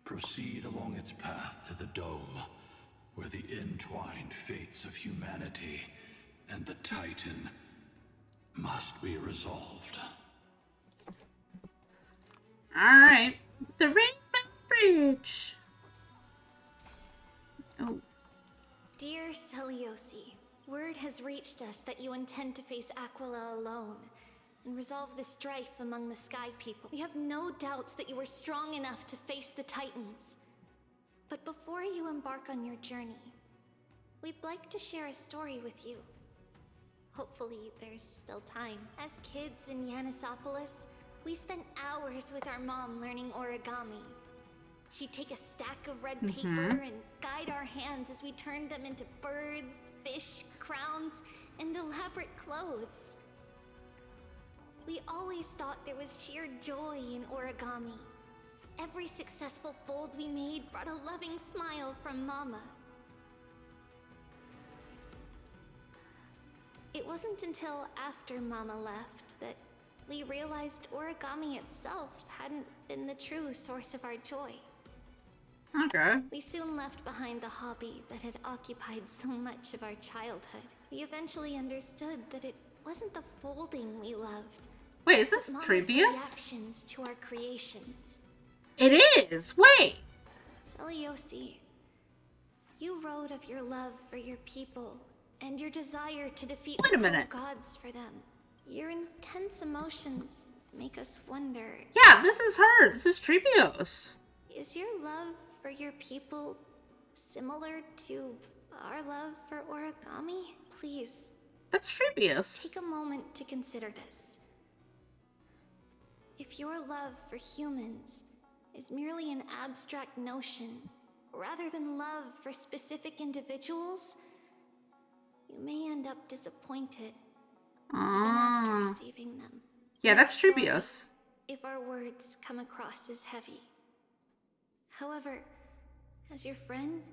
Proceed along its path to the dome, where the entwined fates of humanity and the Titan must be resolved. Alright. The Rainbow Bridge. Oh. Dear Celiosi, word has reached us that you intend to face Aquila alone and resolve the strife among the Sky People. We have no doubts that you are strong enough to face the Titans. But before you embark on your journey, we'd like to share a story with you. Hopefully, there's still time. As kids in Yanisopolis, we spent hours with our mom learning origami. She'd take a stack of red paper and guide our hands as we turned them into birds, fish, crowns, and elaborate clothes. We always thought there was sheer joy in origami. Every successful fold we made brought a loving smile from Mama. It wasn't until after Mama left that we realized origami itself hadn't been the true source of our joy. Okay. We soon left behind the hobby that had occupied so much of our childhood. We eventually understood that it wasn't the folding we loved. Wait, is this Mama's Trevious? reactions to our creations. It is! Wait! Celiosi, you wrote of your love for your people and your desire to defeat Wait a minute. gods for them. Your intense emotions make us wonder. Yeah, this is her. This is Trevious. Is your love for your people similar to our love for origami? Please. That's Trevious. Take a moment to consider this. If your love for humans is merely an abstract notion, rather than love for specific individuals, you may end up disappointed even after saving them. Yeah, that's Trevious. If our words come across as heavy. However, as your friend,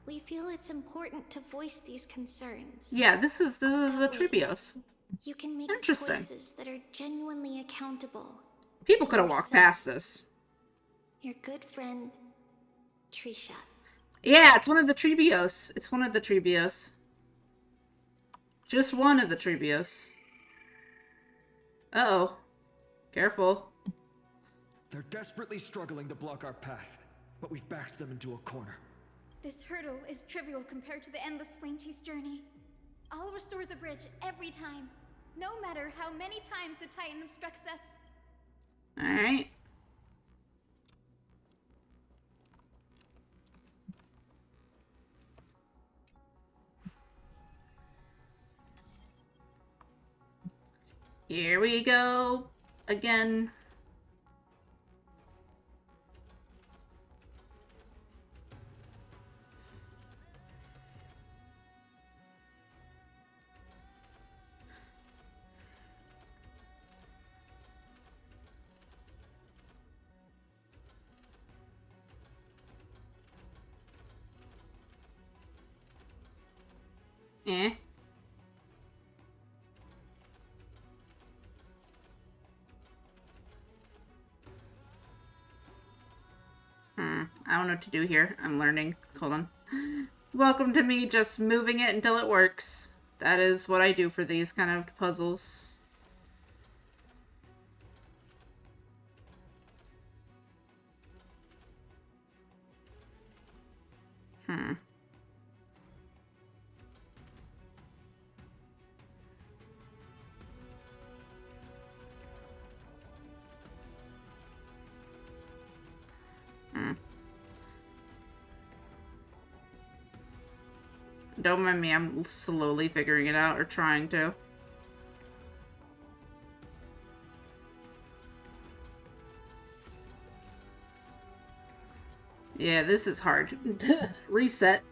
we feel it's important to voice these concerns. Yeah, this is a Trevious. You can make Interesting. choices that are genuinely accountable. People could have walked past this. Your good friend, Trisha. Yeah, it's one of the Trevious. It's one of the Trevious. Just one of the Trevious. Uh-oh. Careful. They're desperately struggling to block our path, but we've backed them into a corner. This hurdle is trivial compared to the endless flame chase journey. I'll restore the bridge every time, no matter how many times the Titan obstructs us. Alright. Here we go. Again. Eh. I don't know what to do here. I'm learning. Hold on. Welcome to me just moving it until it works. That is what I do for these kind of puzzles. Don't mind me, I'm slowly figuring it out, or trying to. Yeah, this is hard. Reset.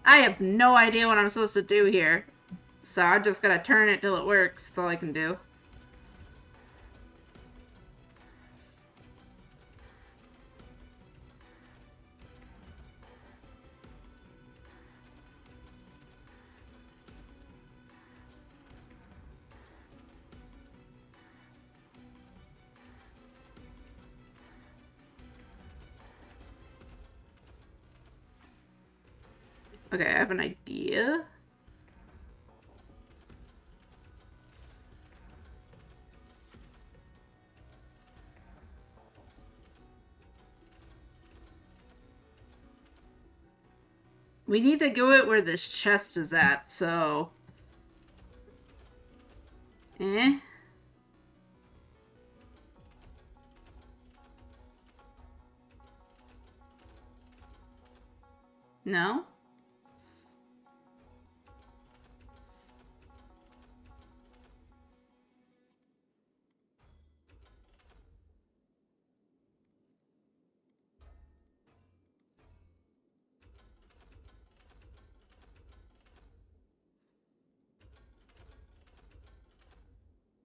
I have no idea what I'm supposed to do here. So I just gotta turn it till it works. That's all I can do. Okay, I have an idea. We need to go it where this chest is at, so... Eh? No?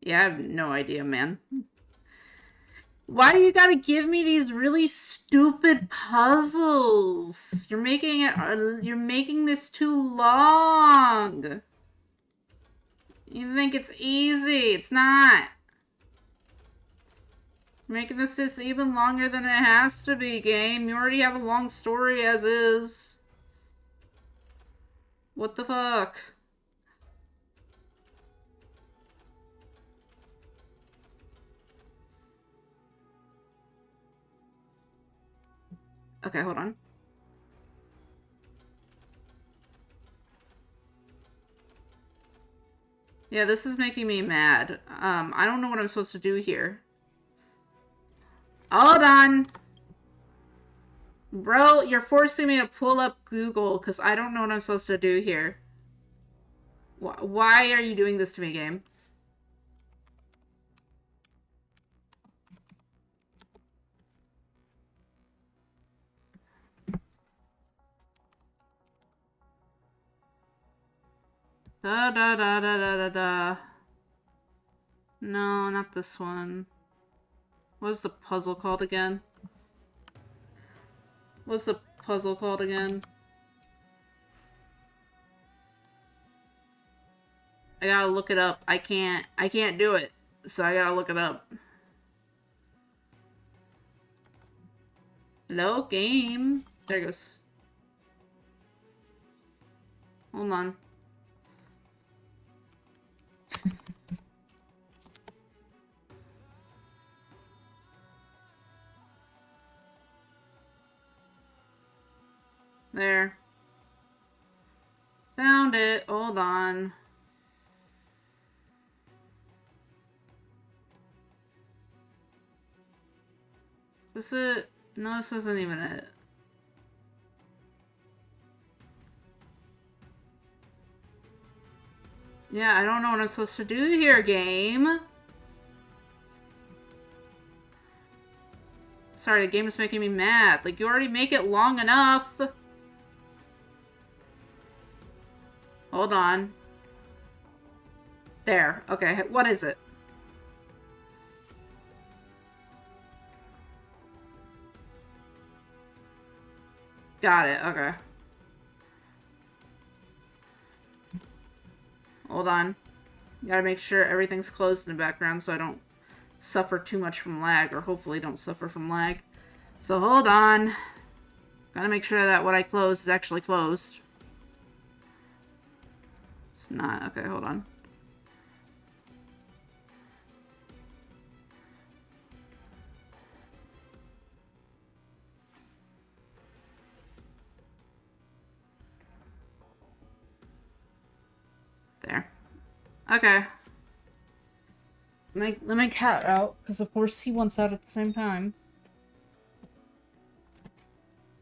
Yeah, I have no idea, man. Why do you gotta give me these really stupid puzzles? You're making this too long. You think it's easy. It's not. You're making this even longer than it has to be, game. You already have a long story as is. What the fuck? Okay, hold on. Yeah, this is making me mad. I don't know what I'm supposed to do here. Hold on! Bro, you're forcing me to pull up Google because I don't know what I'm supposed to do here. Why are you doing this to me, game? Da da da da da da da. No, not this one. What's the puzzle called again? What's the puzzle called again? I gotta look it up. I can't do it. So I gotta look it up. Hello, game. There it goes. Hold on. There. Found it. Hold on. Is this it? No, this isn't even it. Yeah, I don't know what I'm supposed to do here, game. Sorry, the game is making me mad. Like, you already make it long enough. Hold on. There. Okay, what is it? Got it, okay. Hold on. Gotta make sure everything's closed in the background so I don't suffer too much from lag, or hopefully don't suffer from lag. So hold on. Gotta make sure that what I closed is actually closed. It's not. Okay, hold on. There. Okay. Let my cat out, because of course he wants out at the same time.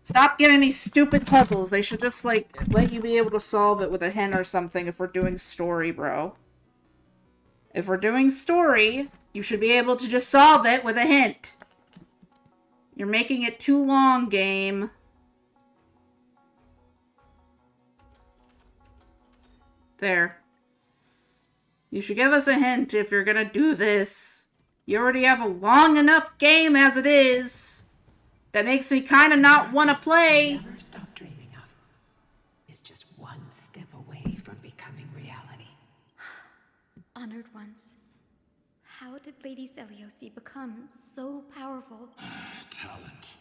Stop giving me stupid puzzles. They should just, like, let you be able to solve it with a hint or something if we're doing story, bro. If we're doing story, you should be able to just solve it with a hint. You're making it too long, game. There. You should give us a hint if you're gonna do this. You already have a long enough game as it is. That makes me kind of not want to play. Never stop dreaming of is just one step away from becoming reality. Honored ones, how did Lady Seliosi become so powerful? Talent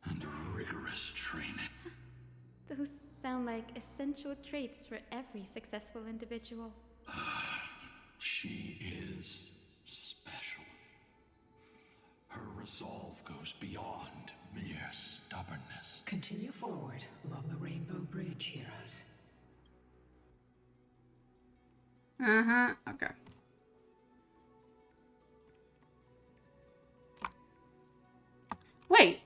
and rigorous training. Those sound like essential traits for every successful individual. She is special. Her resolve goes beyond mere stubbornness. Continue forward along the Rainbow Bridge, heroes. Okay. Wait.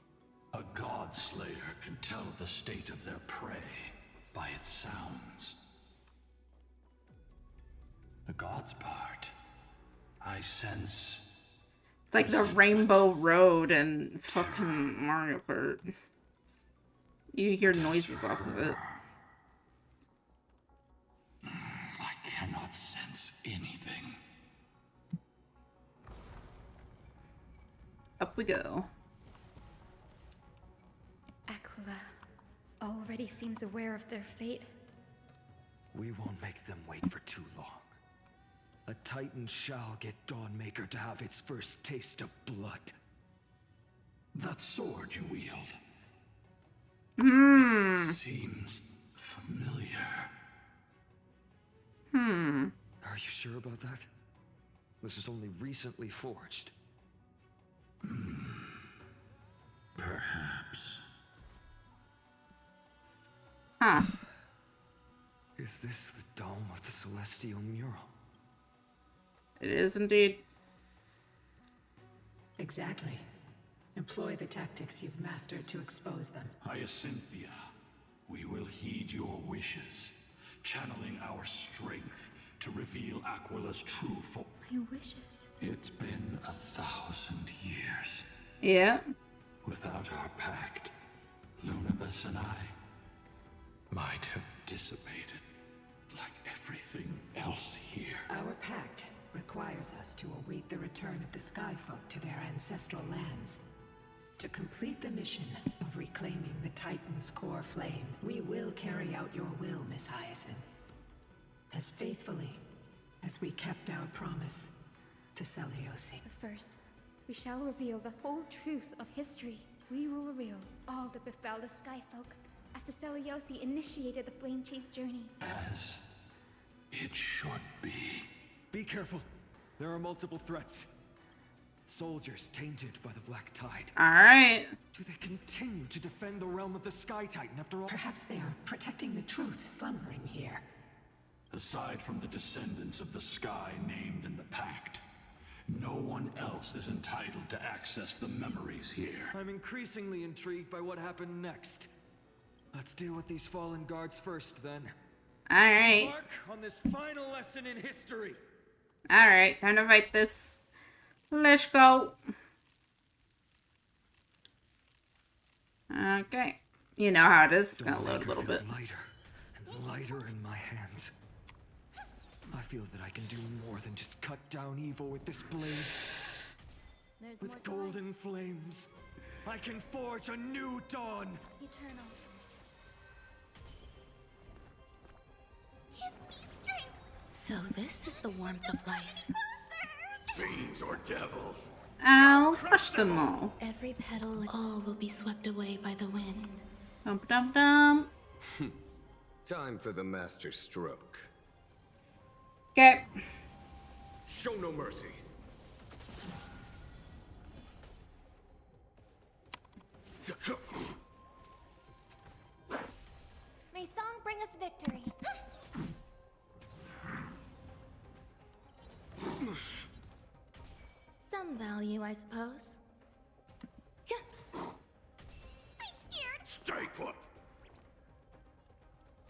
A god slayer can tell the state of their prey by its sounds. The god's part, I sense. It's like the Rainbow Road and fucking Mario Kart. You hear noises off of it. I cannot sense anything. Up we go. Aquila already seems aware of their fate. We won't make them wait for too long. A Titan shall get Dawnmaker to have its first taste of blood. That sword you wield. It seems familiar. Are you sure about that? This is only recently forged. Perhaps. Huh. Is this the dome of the Celestial Mural? It is indeed. Exactly. Employ the tactics you've mastered to expose them. Hyacinthia, we will heed your wishes, channeling our strength to reveal Aquila's true form. My wishes. It's been 1,000 years. Yeah. Without our pact, Lunabus and I might have dissipated like everything else here. Our pact requires us to await the return of the Skyfolk to their ancestral lands. To complete the mission of reclaiming the Titan's core flame, we will carry out your will, Miss Hyacinth. As faithfully as we kept our promise to Seliosi. But first, we shall reveal the whole truth of history. We will reveal all that befell the Skyfolk after Seliosi initiated the Flame Chase journey. As it should be. Be careful. There are multiple threats. Soldiers tainted by the Black Tide. Alright. Do they continue to defend the realm of the Sky Titan after all? Perhaps they are protecting the truth slumbering here. Aside from the descendants of the sky named in the pact, no one else is entitled to access the memories here. I'm increasingly intrigued by what happened next. Let's deal with these fallen guards first, then. Alright. Mark on this final lesson in history. Alright, time to fight this. Let's go. Okay. You know how it is. It's gonna load a little bit. Lighter and lighter in my hands. I feel that I can do more than just cut down evil with this blade. With golden flames, I can forge a new dawn. Eternal. Give me strength. So this is the warmth of life. Fiends or devils? I'll crush them all. Every petal, all will be swept away by the wind. Dum dum dum. Time for the master stroke. Okay. Show no mercy. May song bring us victory. Some value, I suppose. I'm scared. Stay put.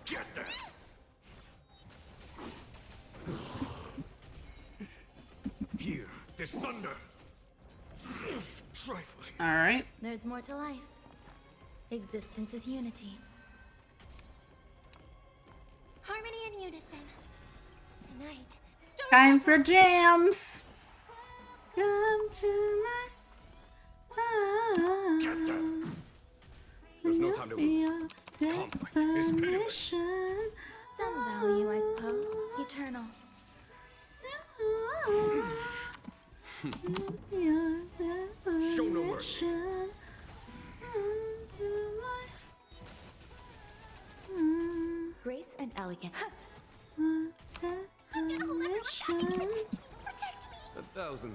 Get there. Here, this thunder. Trifling. Alright. There's more to life. Existence is unity. Harmony and unison. Tonight. Time for jams. Come to my heart. Get them. There's no time to lose. Conflict is pitiless. Some value, I suppose. Eternal. Show no mercy. again.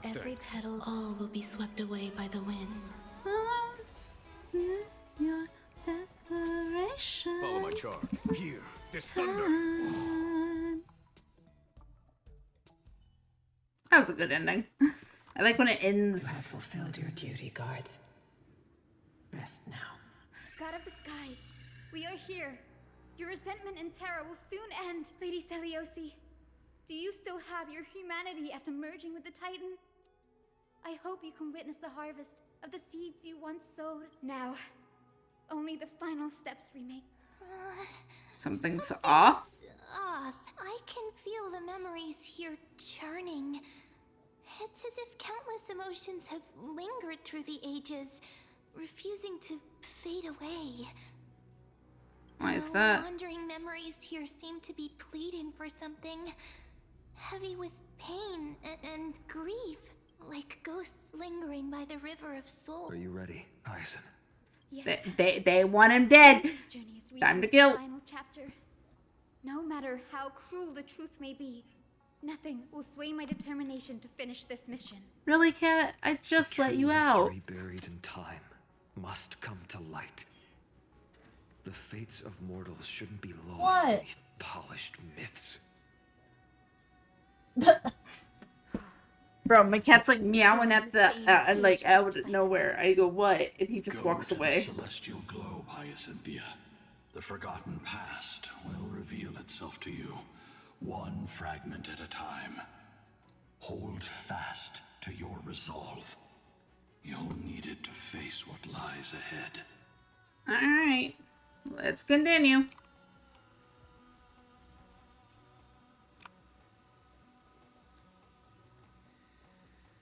Every petal, all will be swept away by the wind. Follow my charge. Here, this thunder. That was a good ending. I like when it ends. You have fulfilled your duty, guards. Rest now. God of the sky, we are here. Your resentment and terror will soon end, Lady Celiosi. Do you still have your humanity after merging with the Titan? I hope you can witness the harvest of the seeds you once sowed. Now, only the final steps remain. Something's off. Off. I can feel the memories here churning. It's as if countless emotions have lingered through the ages, refusing to fade away. Why is The that? wandering memories here seem to be pleading for something heavy with pain and grief, like ghosts lingering by the river of soul. Are you ready, Hyacinth? Yes. They want him dead. This journey is Time to reaching kill. its final chapter. No matter how cruel the truth may be, nothing will sway my determination to finish this mission. Really, Cat? I just let you out. Mystery buried in time must come to light. The fates of mortals shouldn't be lost beneath polished myths. Bro, my cat's like meowing at the like out of nowhere. I go, what? And he just walks to away. The celestial globe, Hyacinthia. The forgotten past will reveal itself to you, one fragment at a time. Hold fast to your resolve. You'll need it to face what lies ahead. Alright. Let's continue.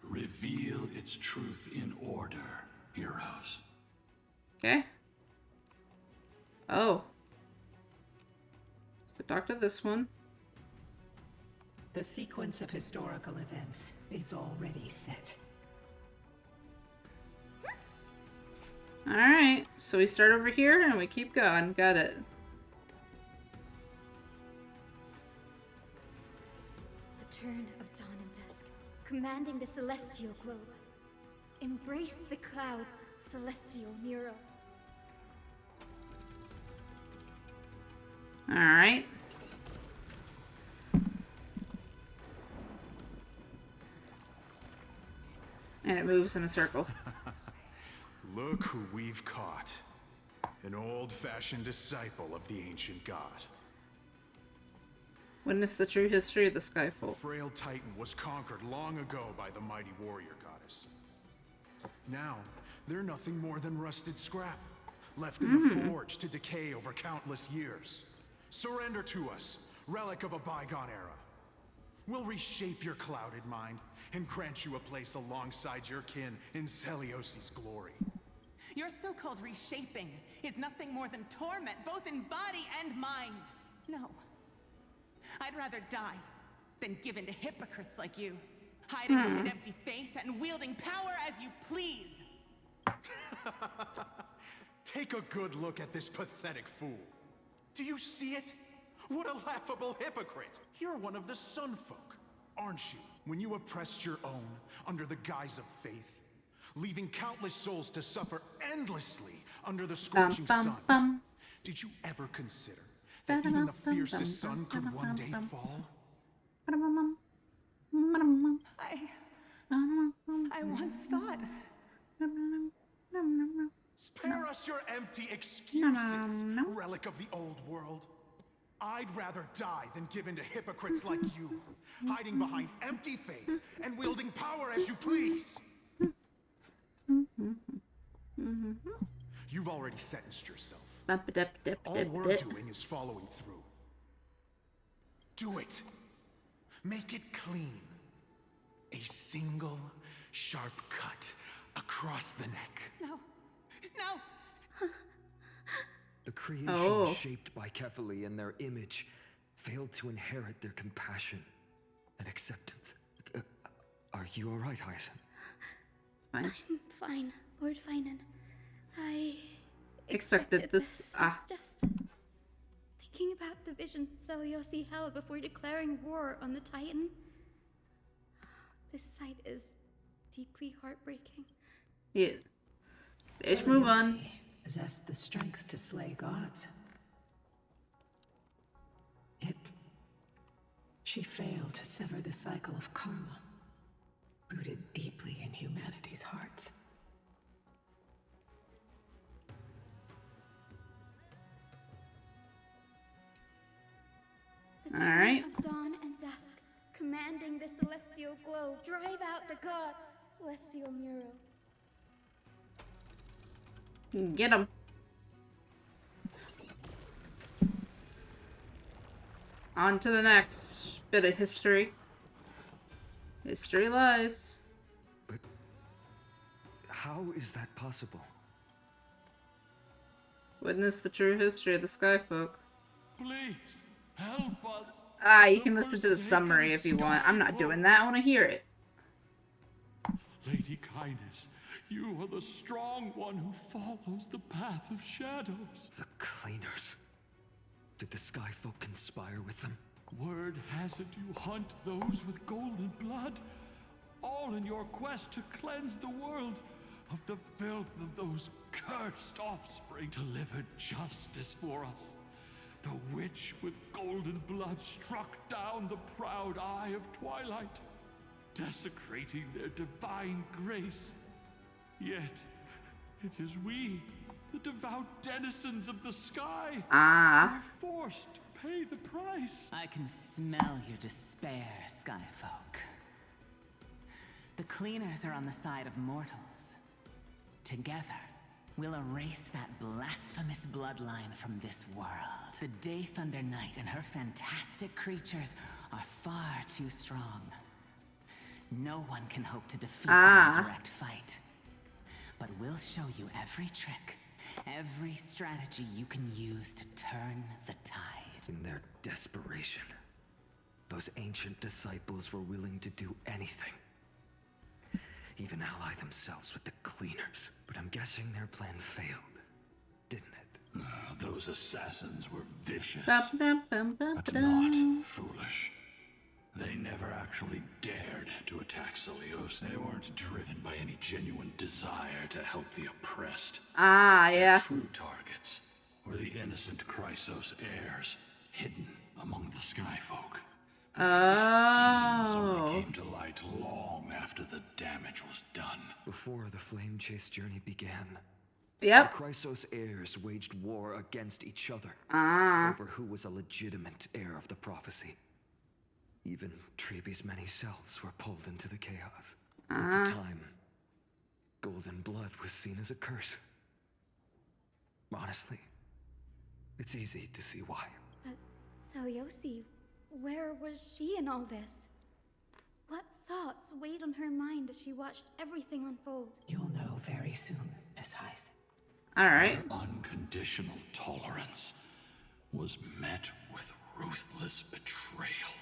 Reveal its truth in order, heroes. Okay. Oh. Let's go talk to this one. The sequence of historical events is already set. Alright. So we start over here and we keep going. Got it. The turn of dawn and dusk, commanding the celestial globe. Embrace the clouds, celestial mural. Alright. And it moves in a circle. Look who we've caught. An old-fashioned disciple of the ancient god. Witness the true history of the Skyfall. Frail Titan was conquered long ago by the mighty warrior goddess. Now, they're nothing more than rusted scrap, left in the forge to decay over countless years. Surrender to us, relic of a bygone era. We'll reshape your clouded mind and grant you a place alongside your kin in Celiosi's glory. Your so-called reshaping is nothing more than torment, both in body and mind. No. I'd rather die than give in to hypocrites like you, hiding behind empty faith and wielding power as you please. Take a good look at this pathetic fool. Do you see it? What a laughable hypocrite! You're one of the Sun Folk, aren't you? When you oppressed your own under the guise of faith, leaving countless souls to suffer endlessly under the scorching sun. Did you ever consider that even the fiercest sun could one day fall? I once thought. Spare us your empty excuses, relic of the old world. I'd rather die than give in to hypocrites like you, hiding behind empty faith and wielding power as you please. You've already sentenced yourself. All we're doing is following through. Do it. Make it clean. A single sharp cut across the neck. No. No. The creation shaped by Kefali and their image failed to inherit their compassion and acceptance. Are you alright, Hyacinth? Fine. I'm fine, Lord Finan. I expected this. It's just... Thinking about the vision Seliosi held before declaring war on the Titan, this sight is deeply heartbreaking. Yeah. Let's move on. Possessed the strength to slay gods. Yet, she failed to sever the cycle of karma, rooted deeply in humanity's hearts. The dawn of dawn and dusk, commanding the celestial glow, drive out the gods, celestial mural. Get him. On to the next bit of history. History lies. But how is that possible? Witness the true history of the Skyfolk. Please, help us. You can listen to the summary if you want. I'm not doing that. I want to hear it. Lady Kindness, you are the strong one who follows the path of shadows. The Cleaners. Did the Skyfolk conspire with them? Word has it you hunt those with golden blood, all in your quest to cleanse the world of the filth of those cursed offspring. Delivered justice for us. The witch with golden blood struck down the proud eye of twilight, desecrating their divine grace. Yet, it is we, the devout denizens of the sky, who are forced to pay the price. I can smell your despair, Skyfolk. The Cleaners are on the side of mortals. Together, we'll erase that blasphemous bloodline from this world. The Day Thunder Knight and her fantastic creatures are far too strong. No one can hope to defeat them in a direct fight. But we'll show you every trick, every strategy you can use to turn the tide. In their desperation, those ancient disciples were willing to do anything. Even ally themselves with the Cleaners. But I'm guessing their plan failed, didn't it? Those assassins were vicious, but not foolish. They never actually dared to attack Seliosi. They weren't driven by any genuine desire to help the oppressed. Their true targets were the innocent Chrysos heirs, hidden among the Skyfolk. Schemes only came to light long after the damage was done. Before the flame chase journey began, the Chrysos heirs waged war against each other over who was a legitimate heir of the prophecy. Even Treeby's many selves were pulled into the chaos. At the time, golden blood was seen as a curse. Honestly, it's easy to see why. But Seliosi, where was she in all this? What thoughts weighed on her mind as she watched everything unfold? You'll know very soon, Miss Heiss. Alright. Her unconditional tolerance was met with ruthless betrayal.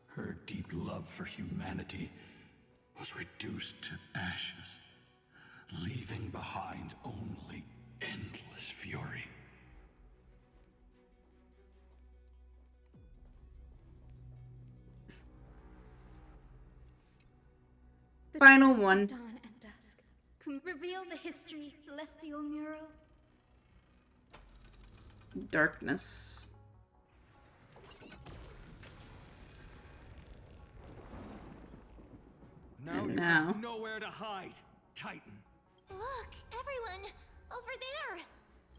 Her deep love for humanity was reduced to ashes, leaving behind only endless fury. Final one. Dawn and dusk. Can reveal the history, celestial mural. Darkness. Now and you now. have nowhere to hide, Titan. Look, everyone, over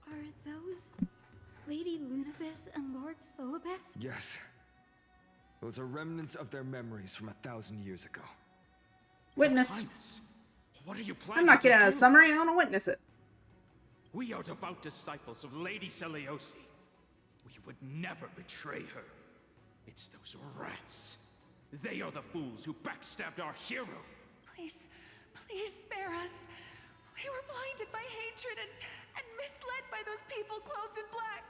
there. Are those Lady Lunabis and Lord Solibus? Yes. Those are remnants of their memories from 1,000 years ago. Witness. What are you planning I'm not getting to a do? summary. I want to witness it. We are devout disciples of Lady Seliosi. We would never betray her. It's those rats. They are the fools who backstabbed our hero. Please, please spare us. We were blinded by hatred and misled by those people clothed in black.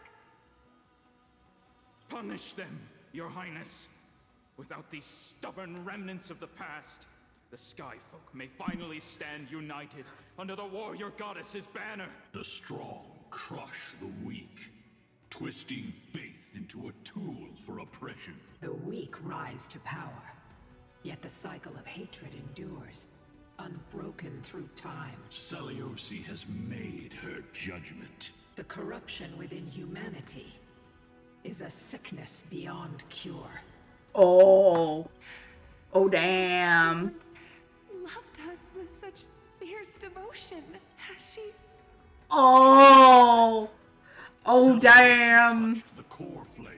Punish them, Your Highness. Without these stubborn remnants of the past, the Skyfolk may finally stand united under the warrior goddess's banner. The strong crush the weak, twisting faith into a tool for oppression. The weak rise to power, yet the cycle of hatred endures, unbroken through time. Seliosi has made her judgment. The corruption within humanity is a sickness beyond cure. Oh. Oh, damn. Once loved us with such fierce devotion. Has she? Oh. Oh, damn. Touched the core flame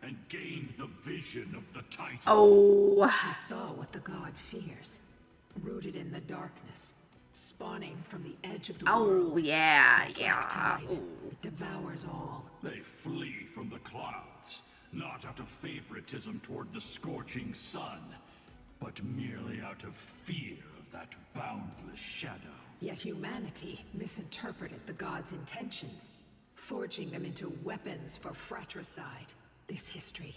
and gained the vision of the Titan. Oh. She saw what the god fears, rooted in the darkness, spawning from the edge of the world. Oh, yeah, Like yeah. tide, Ooh. it devours all. They flee from the clouds, not out of favoritism toward the scorching sun, but merely out of fear of that boundless shadow. Yet humanity misinterpreted the gods' intentions, forging them into weapons for fratricide. This history,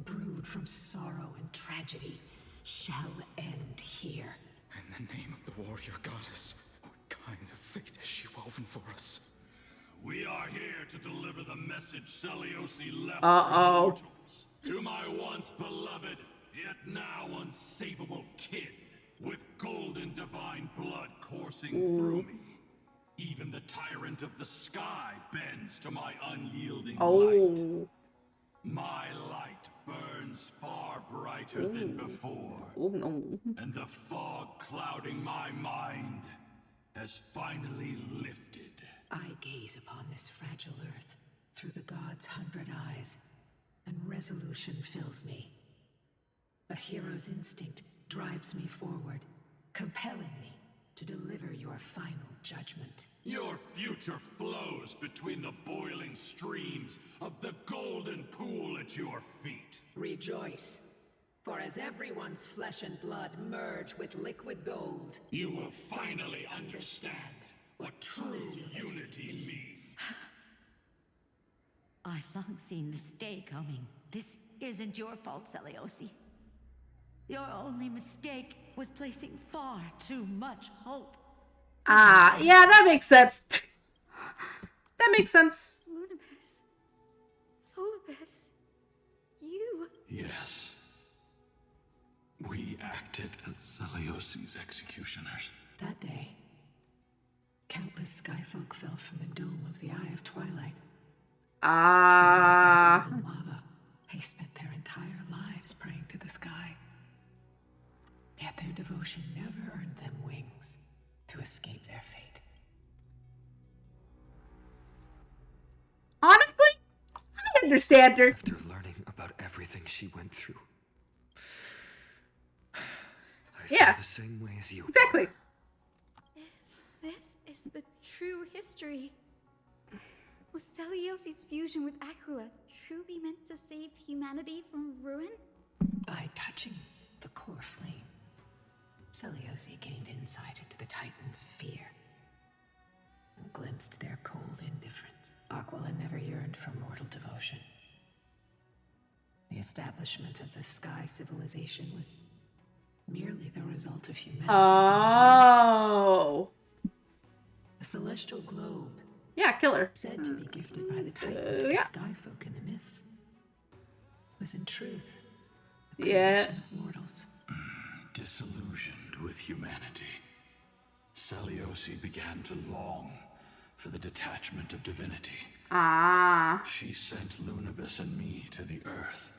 brewed from sorrow and tragedy, shall end here. In the name of the warrior goddess, what kind of fate has she woven for us? We are here to deliver the message Seliosi left Uh-oh. for mortals. To my once beloved, yet now unsavable kin, with golden divine blood coursing through me. Even the tyrant of the sky bends to my unyielding light. My light burns far brighter than before. Oh, no. And the fog clouding my mind has finally lifted. I gaze upon this fragile earth through the gods' 100 eyes, and resolution fills me. A hero's instinct drives me forward, compelling me to deliver your final judgment. Your future flows between the boiling streams of the golden pool at your feet. Rejoice, for as everyone's flesh and blood merge with liquid gold, You will finally understand what true unity means. I thought seen this day coming. This isn't your fault, Seliosi. Your only mistake was placing far too much hope. Ah, yeah, that makes sense. That makes sense. Lunibus. Solibus. You. Yes. We acted as Seliosi's executioners. that day, countless skyfolk fell from the dome of the Eye of Twilight. Ah. In lava, they spent their entire lives praying to the sky. Yet their devotion never earned them wings to escape their fate. Honestly, I understand her. After learning about everything she went through, I feel the same way as you. Exactly. If this is the true history, was Seliosi's fusion with Aquila truly meant to save humanity from ruin? By touching the core flame, Seliosi gained insight into the Titans' fear and glimpsed their cold indifference. Aquila never yearned for mortal devotion. The establishment of the Sky Civilization was merely the result of humanity's Oh. The celestial globe. Yeah, killer. Said to be gifted by the Titan to the Skyfolk in the myths, was in truth the creation of mortals. Disillusioned with humanity, Seliosi began to long for the detachment of divinity. Ah. She sent Lunibus and me to the Earth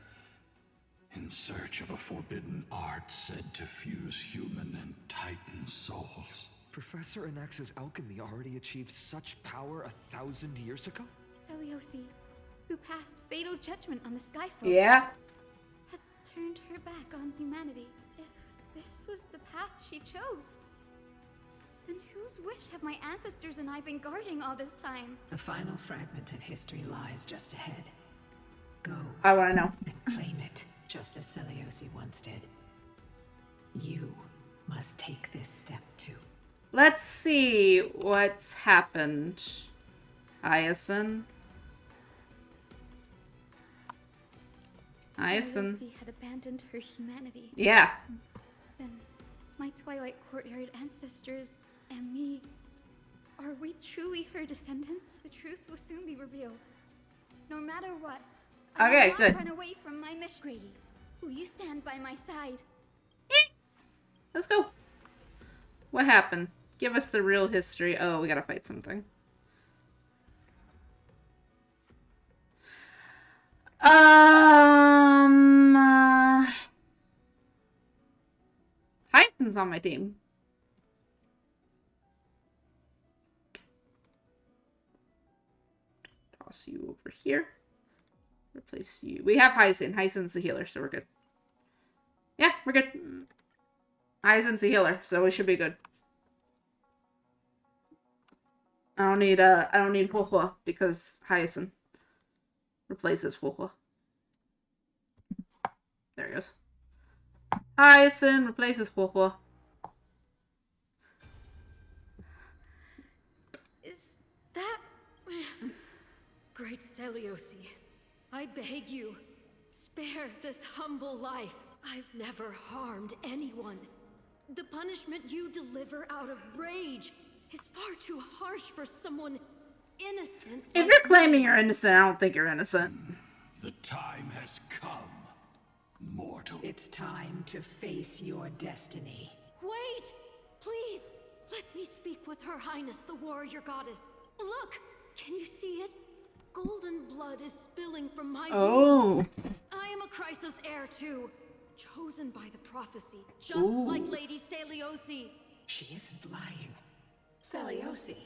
in search of a forbidden art said to fuse human and Titan souls. Professor Anax's alchemy already achieved such power 1,000 years ago? Seliosi, who passed fatal judgment on the Skyfolk, had turned her back on humanity. If this was the path she chose, then whose wish have my ancestors and I been guarding all this time? The final fragment of history lies just ahead. Go. I want to know. And claim it, just as Seliosi once did. You must take this step too. Let's see what's happened. Hyacinth. Seliosi had abandoned her humanity. Yeah. Then my Twilight Courtyard ancestors and me Are we truly her descendants? The truth will soon be revealed. No matter what, I Okay, will good. not run away from my mission. Grady, will you stand by my side? Let's go. What happened? Give us the real history. Oh, we gotta fight something. Hyacinth's on my team. Toss you over here. Replace you. We have Hyacinth. Hyacinth's a healer, so we're good. Yeah, we're good. Hyacinth's a healer, so we should be good. I don't need Huohuo because Hyacinth replaces Huohuo. There he goes. Hyacinth replaces Huohuo. Is that... Great Seliosi, I beg you, spare this humble life. I've never harmed anyone. The punishment you deliver out of rage is far too harsh for someone innocent. If you're claiming you're innocent, I don't think you're innocent. The time has come, mortal. It's time to face your destiny. Wait! Please! Let me speak with Her Highness, the warrior goddess. Look! Can you see it? Golden blood is spilling from my wounds. I am a Chrysos heir too. Chosen by the prophecy, just like Lady Seliosi. She isn't lying. Seliosi,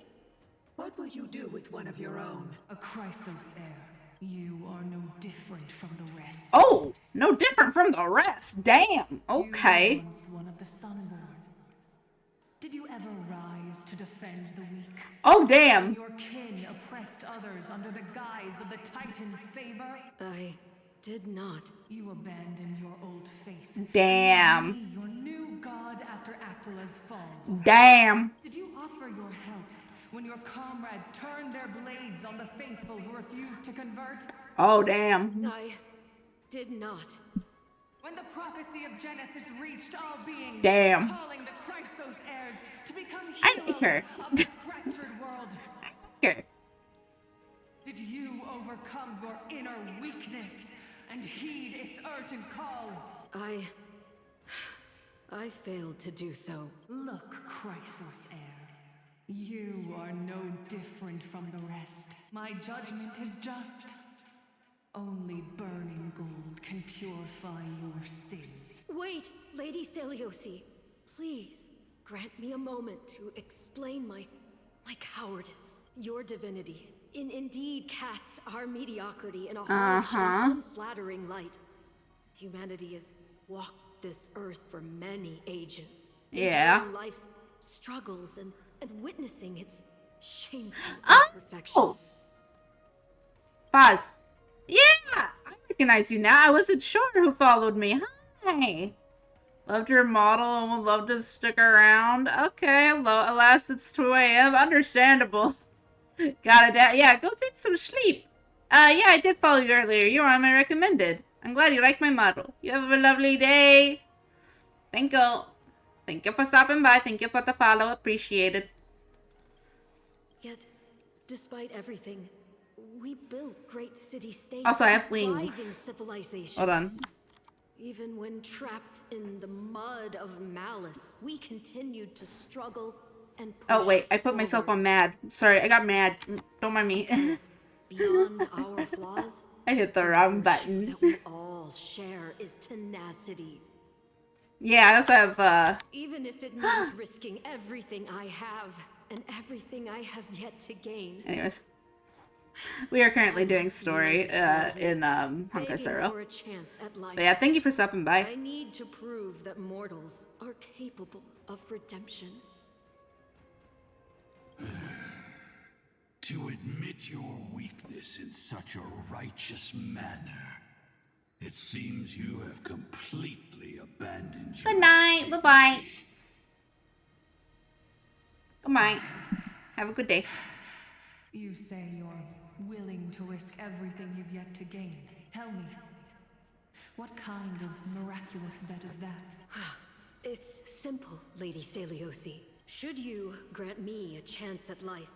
what will you do with one of your own? A Chrysos heir. You are no different from the rest. Oh, no different from the rest. Damn. Okay. You were once one of the Sunborn. Did you ever rise to defend the weak? Oh, damn. When your kin oppressed others under the guise of the Titan's favor? I did not. You abandoned your old faith. Damn. Your new god after Aquila's fall. Damn. Did you offer your help when your comrades turned their blades on the faithful who refused to convert? Oh, damn. I did not. When the prophecy of Genesis reached all beings, Damn. calling the Chrysos heirs to become I like her. heroes of this fractured world. Here. Did you overcome your inner weakness and heed its urgent call? I failed to do so. Look, Chrysos heir. You are no different from the rest. My judgment is just. Only burning gold can purify your sins. Wait, Lady Seliosi. Please, grant me a moment to explain my cowardice. Your divinity indeed casts our mediocrity in a harsh and unflattering light. Humanity has walked this earth for many ages. Enduring life's struggles and witnessing its shameful imperfections. Pause. Yeah, I recognize you now. I wasn't sure who followed me. Hi. Loved your model and would love to stick around. Okay, alas, it's 2 a.m. Understandable. Got it. Yeah, go get some sleep. Yeah, I did follow you earlier. You were on my recommended. I'm glad you like my model. You have a lovely day. Thank you. Thank you for stopping by. Thank you for the follow. Appreciate it. Yet, despite everything, we built great city-states. Also, I have thriving wings. Civilizations. Hold on. Even when trapped in the mud of malice, we continued to struggle and push Oh, wait. I put myself on mad. Sorry, I got mad. Don't mind me. Beyond our flaws, I hit the wrong button. that we all share is tenacity. Yeah, I also have, Even if it means risking everything I have and everything I have yet to gain. Anyways. We are currently doing story in Honkai Star Rail. But yeah, thank you for stopping by. I need to prove that mortals are capable of redemption. To admit your weakness in such a righteous manner, it seems you have completely abandoned your Good night. Bye-bye. Good night. Have a good day. You say you're willing to risk everything you've yet to gain. Tell me, what kind of miraculous bet is that? It's simple, Lady Seliosi. Should you grant me a chance at life,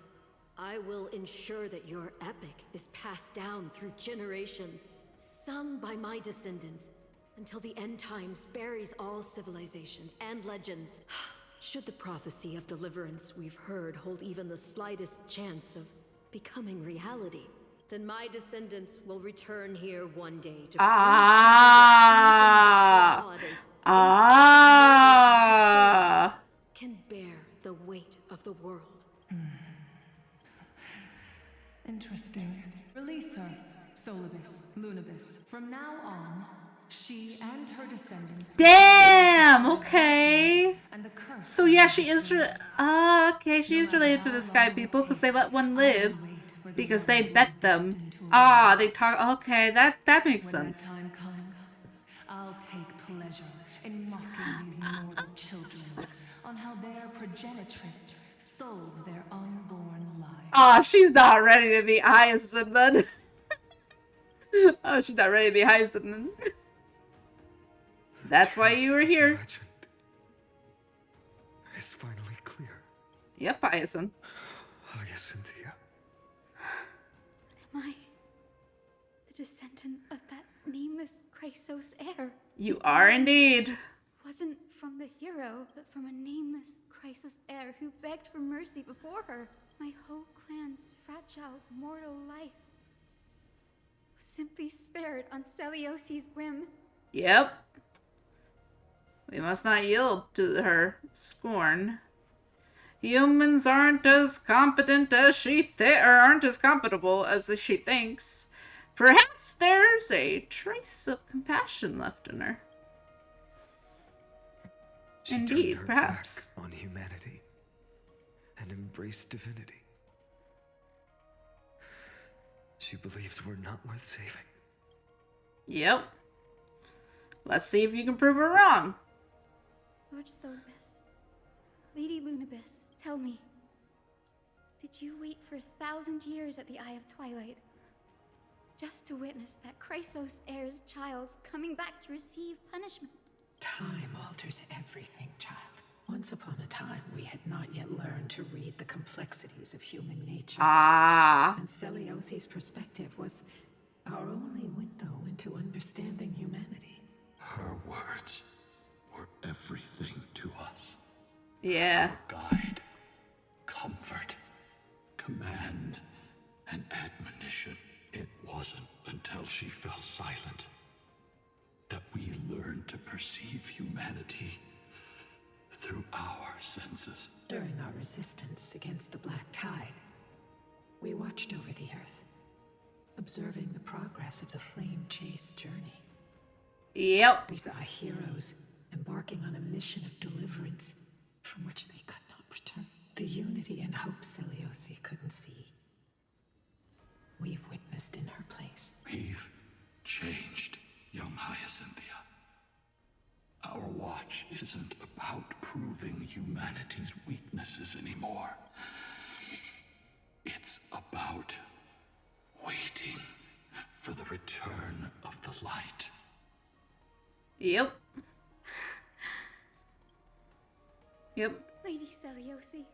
I will ensure that your epic is passed down through generations, sung by my descendants, until the end times buries all civilizations and legends. Should the prophecy of deliverance we've heard hold even the slightest chance of becoming reality, then my descendants will return here one day to prove can bear the weight of the world. Interesting. Release her, Solibus, Lunibus. From now on, she and her descendants. Damn. Okay. So yeah, she is. Okay, she is related to the Sky People because they let one live because they bet them. They talk. Okay, that makes sense. When the time comes, I'll take pleasure in mocking these mortal children on how their progenitress sold their unborn lives. She's not ready to be Hyacinth then. She's not ready to be Hyacinth then. That's why you were here. It's finally clear. Yep, Hyacinth. Hyacinthia. Am I the descendant of that nameless Chrysos heir? You are indeed. Wasn't from the hero, but from a nameless Chrysos heir who begged for mercy before her. My whole clan's fragile mortal life was simply spared on Celiosi's whim. Yep. We must not yield to her scorn. Humans aren't as competent as she aren't as compatible as she thinks. Perhaps there's a trace of compassion left in her. She Indeed, turned her perhaps. Back on humanity and embraced divinity. She believes we're not worth saving. Yep. Let's see if you can prove her wrong. Lord Solibus, Lady Lunibus, tell me, did you wait for 1,000 years at the Eye of Twilight just to witness that Chrysos heir's child coming back to receive punishment? Time alters everything, child. Once upon a time, we had not yet learned to read the complexities of human nature. And Celiosi's perspective was our only window into understanding humanity. Her words were everything to us. Yeah. Her guide, comfort, command, and admonition. It wasn't until she fell silent that we learned to perceive humanity through our senses. During our resistance against the Black Tide, we watched over the Earth, observing the progress of the flame-chased journey. Yep. We saw heroes embarking on a mission of deliverance from which they could not return. The unity and hope Celiosi couldn't see, we've witnessed in her place. We've changed, young Hyacinthia. Our watch isn't about proving humanity's weaknesses anymore. It's about waiting for the return of the light. Yep. Yep. Lady Celiosi,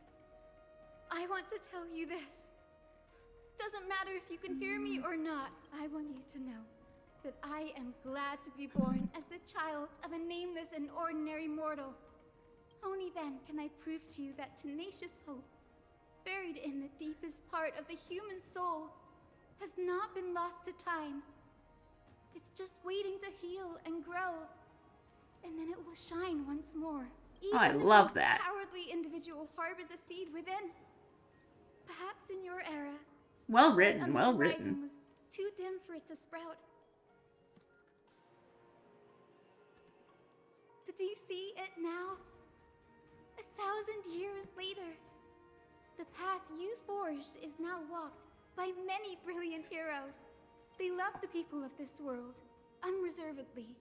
I want to tell you this. Doesn't matter if you can hear me or not, I want you to know that I am glad to be born as the child of a nameless and ordinary mortal. Only then can I prove to you that tenacious hope, buried in the deepest part of the human soul, has not been lost to time. It's just waiting to heal and grow, and then it will shine once more. Even I the love most that. cowardly individual harbors a seed within. Perhaps in your era, Well light written, on the well horizon written. was too dim for it to sprout. But do you see it now? 1,000 years later, the path you forged is now walked by many brilliant heroes. They love the people of this world, unreservedly,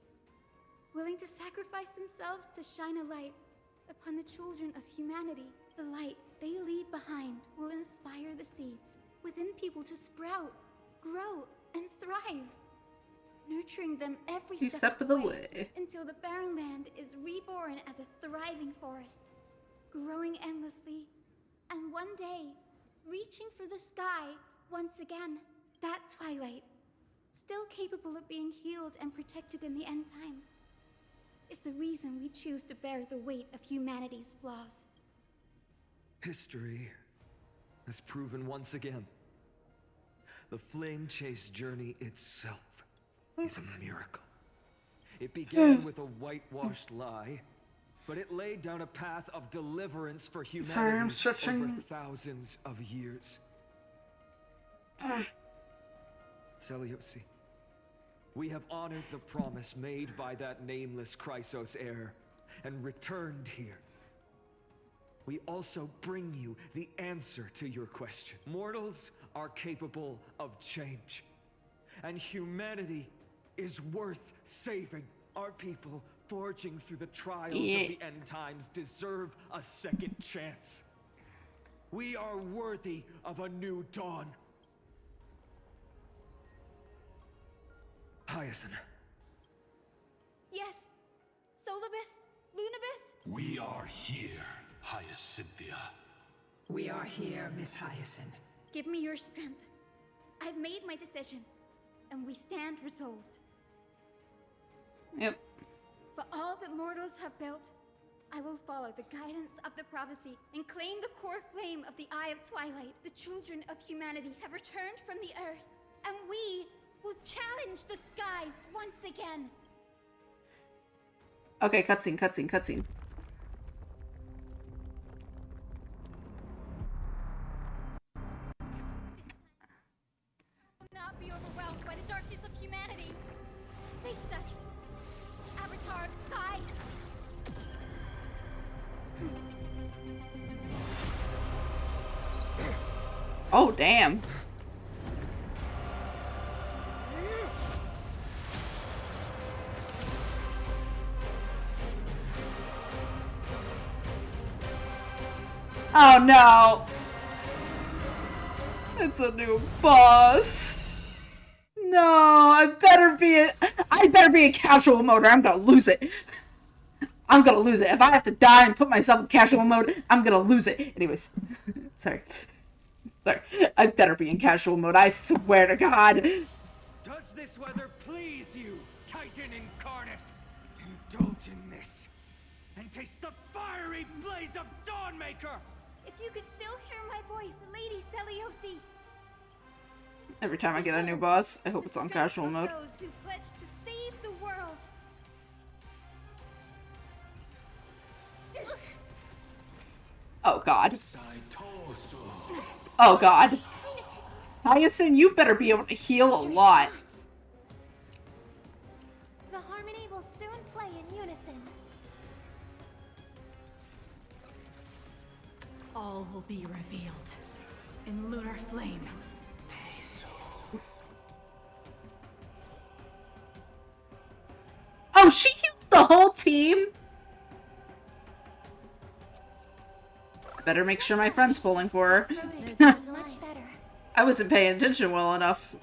willing to sacrifice themselves to shine a light upon the children of humanity. The light they leave behind will inspire the seeds within people to sprout, grow, and thrive, nurturing them every step of the way until the barren land is reborn as a thriving forest. growing endlessly, and one day, reaching for the sky once again. That twilight, still capable of being healed and protected in the end times, is the reason we choose to bear the weight of humanity's flaws. History has proven once again, the flame chase journey itself is a miracle. It began with a whitewashed lie, but it laid down a path of deliverance for humanity over thousands of years. Seliosi, we have honored the promise made by that nameless Chrysos heir and returned here. We also bring you the answer to your question. Mortals are capable of change, and humanity is worth saving. Our people, forging through the trials of the end times, deserve a second chance. We are worthy of a new dawn. Hyacinth. Yes, Solibus, Lunibus? We are here, Hyacinthia. We are here, Miss Hyacinth. Give me your strength. I've made my decision, and we stand resolved. Yep. For all that mortals have built, I will follow the guidance of the prophecy and claim the core flame of the Eye of Twilight. The children of humanity have returned from the earth, and we will challenge the skies once again. Okay, cutscene. Will not be overwhelmed by the darkness of humanity. Face us, Avatar of Sky. Oh, damn. Oh no! It's a new boss. No, I better be in casual mode or I'm gonna lose it. I'm gonna lose it. If I have to die and put myself in casual mode, I'm gonna lose it. Anyways, sorry. I better be in casual mode. I swear to God. Does this weather please you, Titan incarnate? Indulge in this and taste the fiery blaze of Dawnmaker. If you could still hear my voice, Lady Seliosi. Every time I get a new boss, I hope it's on casual mode. Those who pledged to save the world. Oh God. Oh God. Hyacinth, you better be able to heal a lot. The harmony will soon play in unison. All will be revealed in lunar flame. Oh, she heals the whole team? I better make sure my friend's pulling for her. Much better. I wasn't paying attention well enough.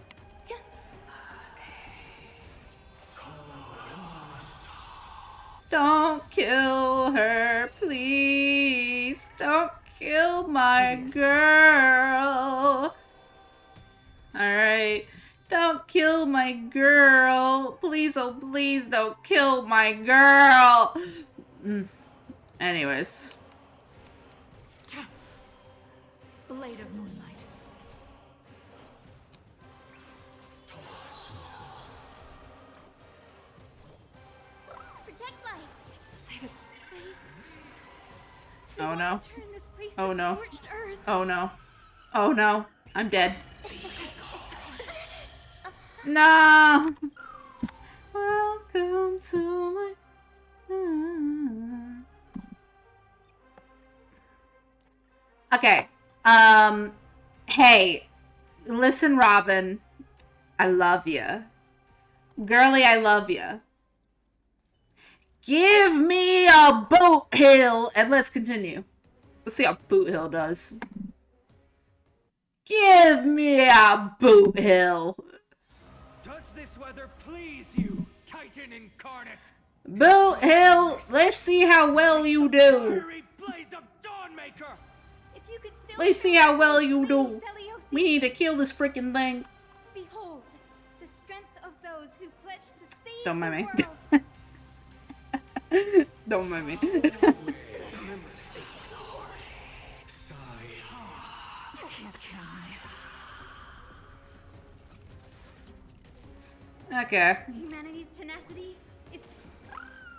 Don't kill her, please. Don't kill my girl. Alright. Don't kill my girl. Please, oh please, don't kill my girl. Anyways. Blade of moonlight. Protect life. Oh no. Oh no. Oh no. Oh no. I'm dead. No. Welcome to my. Okay. Hey, listen, Robin. I love you. Girly, I love you. Give me a boot hill and let's continue. Let's see how boot hill does. Give me a boot hill. Does this weather please you, Titan incarnate? Boot hill, let's see how well you do. Fiery blaze of Let's see how well you do. We need to kill this freaking thing. Behold, the strength of those who pledge to save Don't mind the me. world. Don't mind me. Okay. Humanity's tenacity is.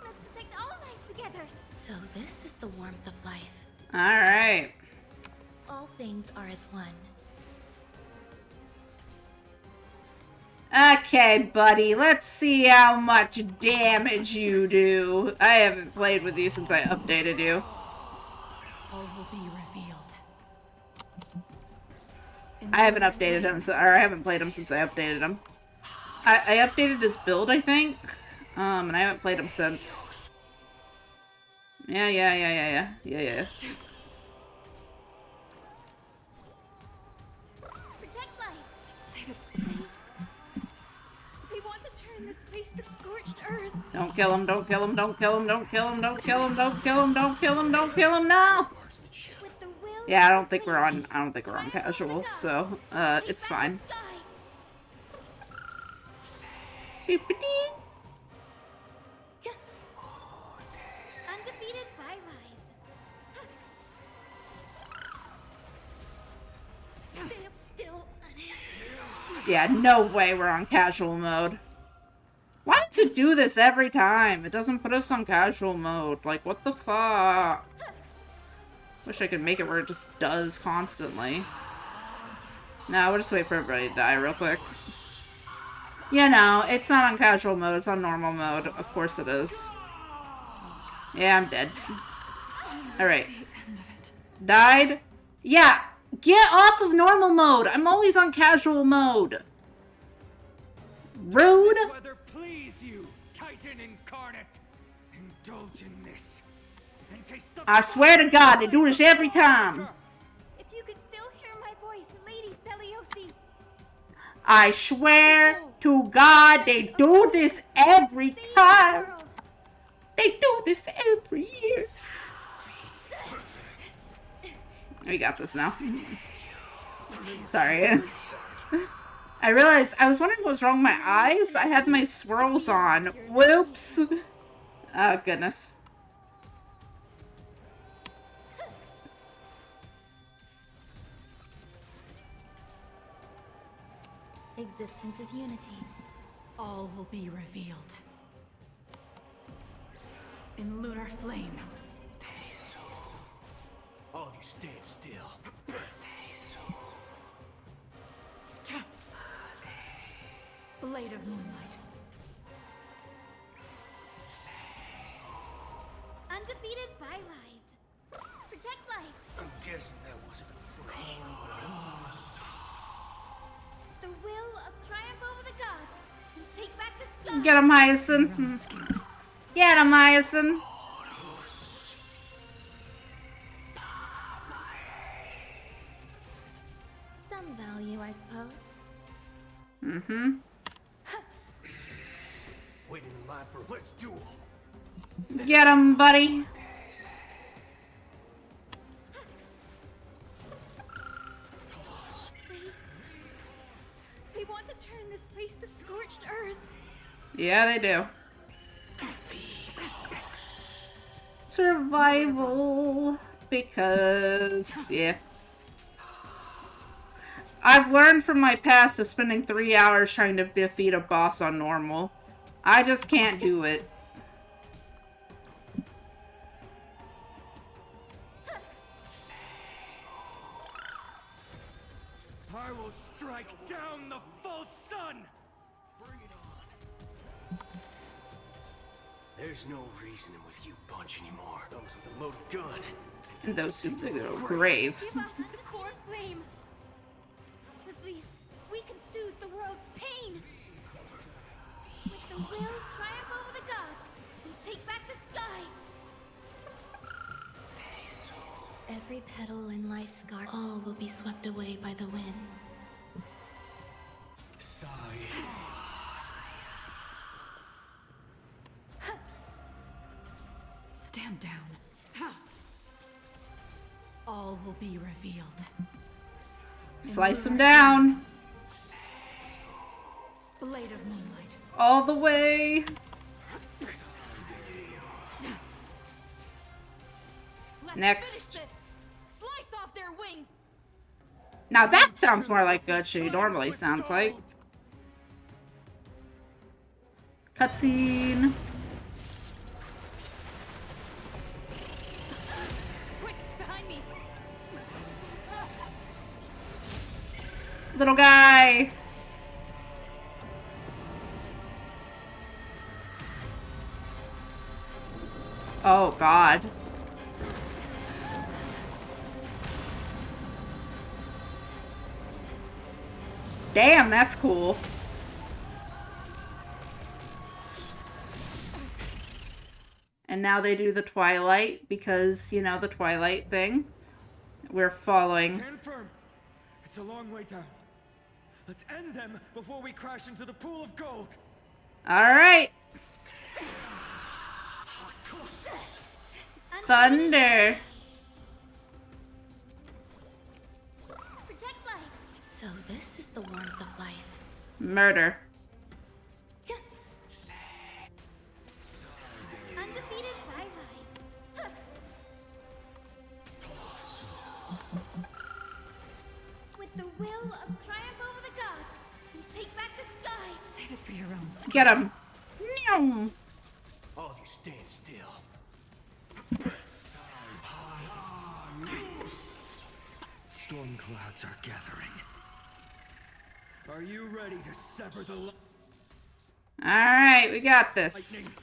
Let's protect all life together. So this is the warmth of life. Alright. All things are as one. Okay, buddy. Let's see how much damage you do. I haven't played with you since I updated you. All will be revealed. I haven't updated him, or I haven't played him since I updated him. I updated his build, I think. And I haven't played him since. Yeah. Protect life. They want to turn this place to scorched earth. Don't kill him, don't kill him, don't kill him, don't kill him, don't kill him, don't kill him, don't kill him, don't kill him, no! Yeah, I don't think we're on casual, so it's fine. Undefeated by lies. Still unanswered. Yeah, no way we're on casual mode. Why does it do this every time? It doesn't put us on casual mode. Like, what the fuck? Wish I could make it where it just does constantly. No, we'll just wait for everybody to die real quick. Yeah, no, it's not on casual mode. It's on normal mode. Of course it is. Yeah, I'm dead. Alright. Died? Yeah, get off of normal mode. I'm always on casual mode. Rude. Whether please you, Titan incarnate. Indulge in this. And taste the I swear to God, they do this every time. If you could still hear my voice, Lady Celiosi. I swear to God, they do this every time. They do this every year. We got this now. Sorry. I realized, I was wondering what was wrong with my eyes. I had my swirls on. Whoops. Oh, goodness. Existence is unity. All will be revealed. In lunar flame. All of you stand still. Blade of moonlight. Undefeated by lies. Protect life. I'm guessing that wasn't for The will of triumph over the gods. And take back the sky. Get him, Hyacinth. Get him, Hyacinth. Some value, I suppose. Mm-hmm. waiting in line for let's duel. Get him, buddy. They want to turn this place to scorched earth. Yeah, they do. Survival. Because, yeah. I've learned from my past of spending 3 hours trying to defeat a boss on normal. I just can't do it. I will strike down the false sun! Bring it on. There's no reasoning with you bunch anymore. Those with a loaded gun. And those who think they're grave. Give us the core flame. At least we can soothe the world's pain. With the will triumph over the gods and take back the sky. Every petal in life's garden, all will be swept away by the wind. Stand down. All will be revealed. Slice him down. Blade of moonlight. All the way. Next. Slice off their wings. Now that sounds more like what she normally sounds like. Cutscene. Quick, behind me. Little guy. Oh, God. Damn, that's cool. And now they do the Twilight because, you know, the Twilight thing. We're following. Stand firm. It's a long way down. Let's end them before we crash into the pool of gold. All right. Thunder. Protect life. So this is the warmth of life. Murder. Undefeated Bye-byes. With the will of triumph over the gods, we take back the sky. Save it for your own skin. Get him. Meow. All of you stand still. Storm clouds are gathering. Are you ready to sever the All right, we got this. lightning?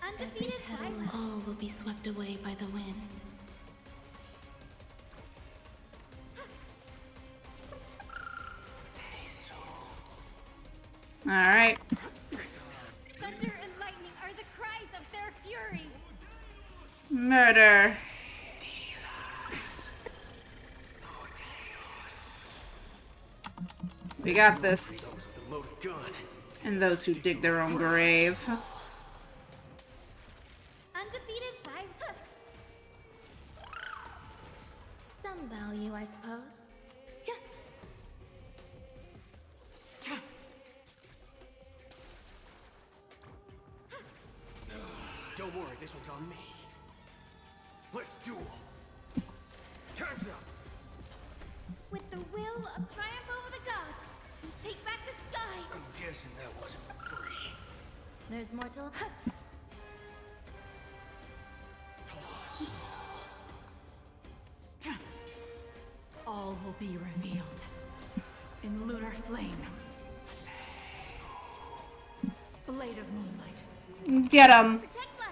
Undefeated Bye-byes. All will be swept away by the wind. All right. Thunder and lightning are the cries of their fury. Murder. We got this. And those who dig their own grave. Undefeated Bye-byes. Some value, I suppose. Don't worry, this one's on me. Let's duel. Time's up. With the will of triumph over the gods, we take back the sky. I'm guessing that wasn't free. There's more to... All will be revealed in lunar flame. Blade of moonlight. Get him. Protect life.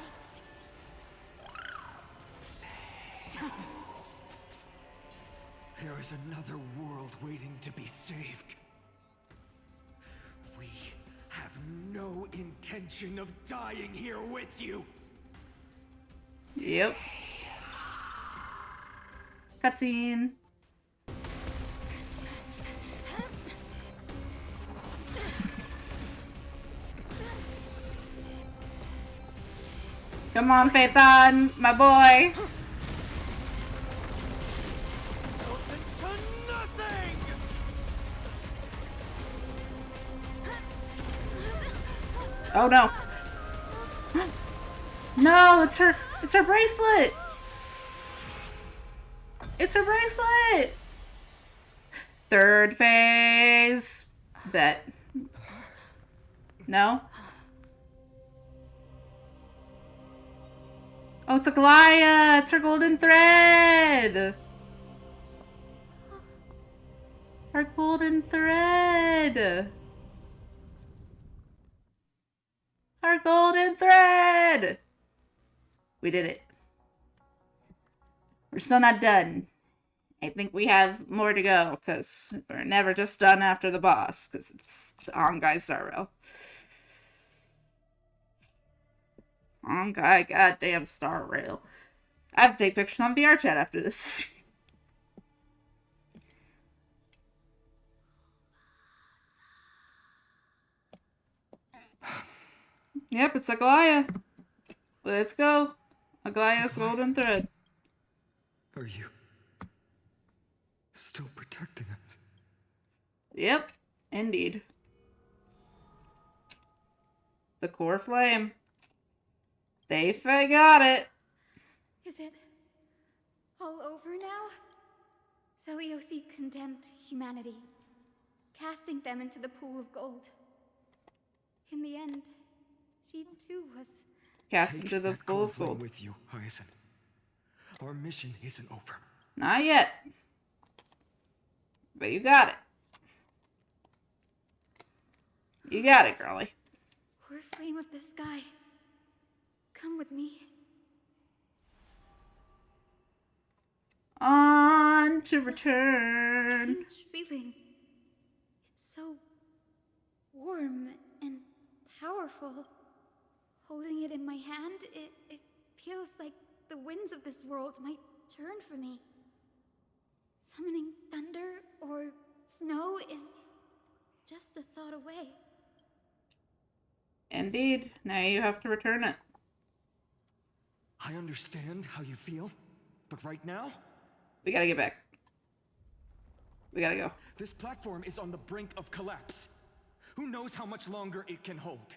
There is another world waiting to be saved. We have no intention of dying here with you. Yep. Cutscene. Come on, Phaethon, my boy. Oh no. No, it's her bracelet. It's her bracelet. Third phase. Bet. No? Oh, it's a Goliath. It's her golden thread. Her golden thread. Our golden thread! We did it. We're still not done. I think we have more to go, because we're never just done after the boss, because it's the Ongai Star Rail. Ongai goddamn Star Rail. I have to take pictures on VR chat after this. Yep, it's a Goliath. Let's go. A Goliath's golden thread. Are you still protecting us? Yep, indeed. The core flame. They forgot it. Is it all over now? Celiosi condemned humanity, casting them into the pool of gold. In the end, she too was cast into the pool of gold. With you, Hyacinth. Our mission isn't over. Not yet. But you got it. You got it, girlie. Poor flame of the sky. Come with me. On to return. Strange feeling. It's so warm and powerful. Holding it in my hand, it feels like the winds of this world might turn for me. Summoning thunder or snow is just a thought away. Indeed. Now you have to return it. I understand how you feel, but right now, we gotta get back. We gotta go. This platform is on the brink of collapse. Who knows how much longer it can hold?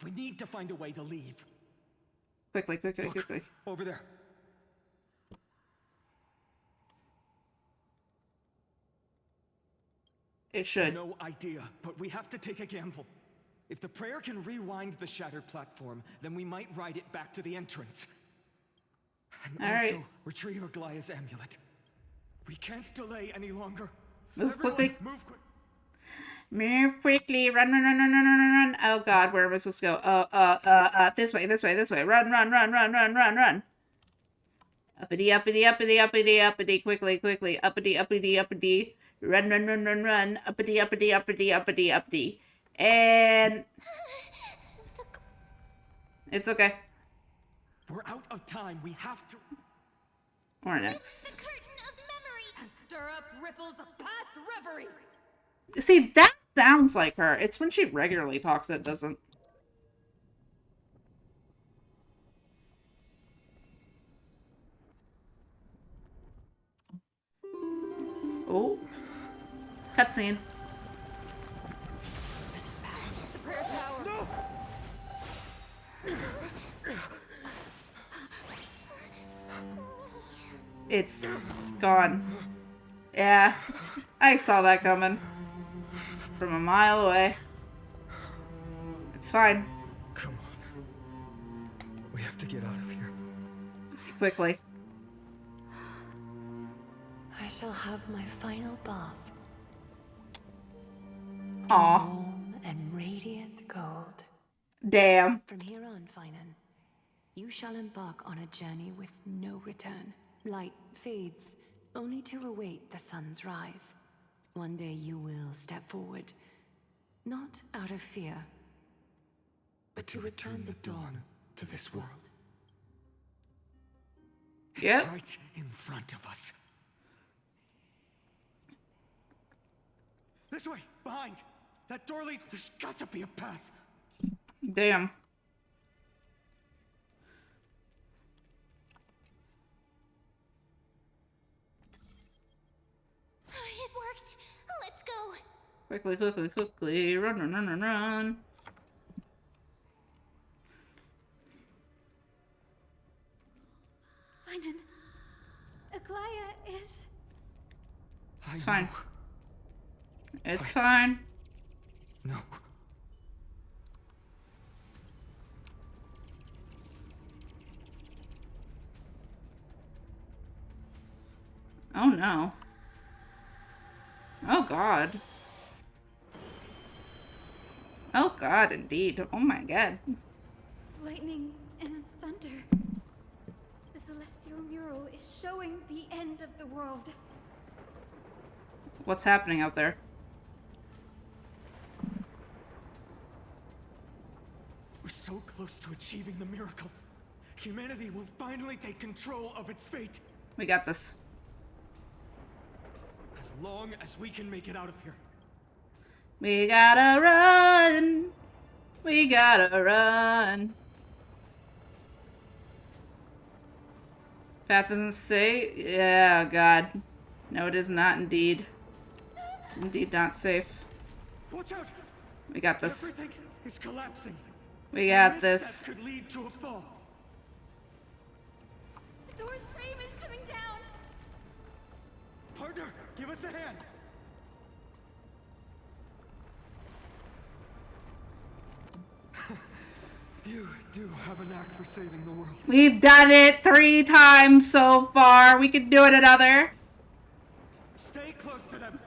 We need to find a way to leave. Quickly, quickly, Look, quickly. Over there. It should. No idea, but we have to take a gamble. If the prayer can rewind the shattered platform, then we might ride it back to the entrance. And also retrieve Aglaya's amulet. We can't delay any longer. Move Everyone, quickly. Move quick. Move quickly. Run, run, run, run, run, run, run. Oh god, where am I supposed to go? This way, this way, this way. Run, run, run, run, run, run, run. Uppity, uppity, uppity, uppity, uppity. Quickly, quickly. Uppity, uppity, uppity. Run, run, run, run, run. Uppity, uppity, uppity, uppity, uppity. And... it's okay. We're out of time. We have to... Or next. The curtain of memory and stir up ripples of past reverie. See, that sounds like her. It's when she regularly talks that doesn't. Oh. Cutscene. The prayer's power. No! It's gone. Yeah, I saw that coming. From a mile away. It's fine. Come on. We have to get out of here. Quickly. I shall have my final bath. Aw. Warm and radiant gold. Damn. From here on, Finan, you shall embark on a journey with no return. Light fades, only to await the sun's rise. One day you will step forward, not out of fear, but to return the dawn to this world. Yep. It's right in front of us. This way, behind. That door leads. There's got to be a path. Damn. It worked. Let's go. Quickly, quickly, quickly. Run, run, run, run, run. Finan, Aglaya is... It's fine. It's fine. No. Oh no. Oh god. Oh god, indeed. Oh my god. lightning and thunder. The celestial mural is showing the end of the world. What's happening out there? We're so close to achieving the miracle. Humanity will finally take control of its fate. We got this. As long as we can make it out of here. We gotta run. We gotta run. Path isn't safe. Yeah, God. No, it is not indeed. It's indeed not safe. Watch out! We got this. Everything is collapsing. We got A this. misstep could lead to a fall. The door's frame is coming down. Partner, give us a hand. You do have a knack for saving the world. We've done it 3 times so far. We can do it another. Stay close to them.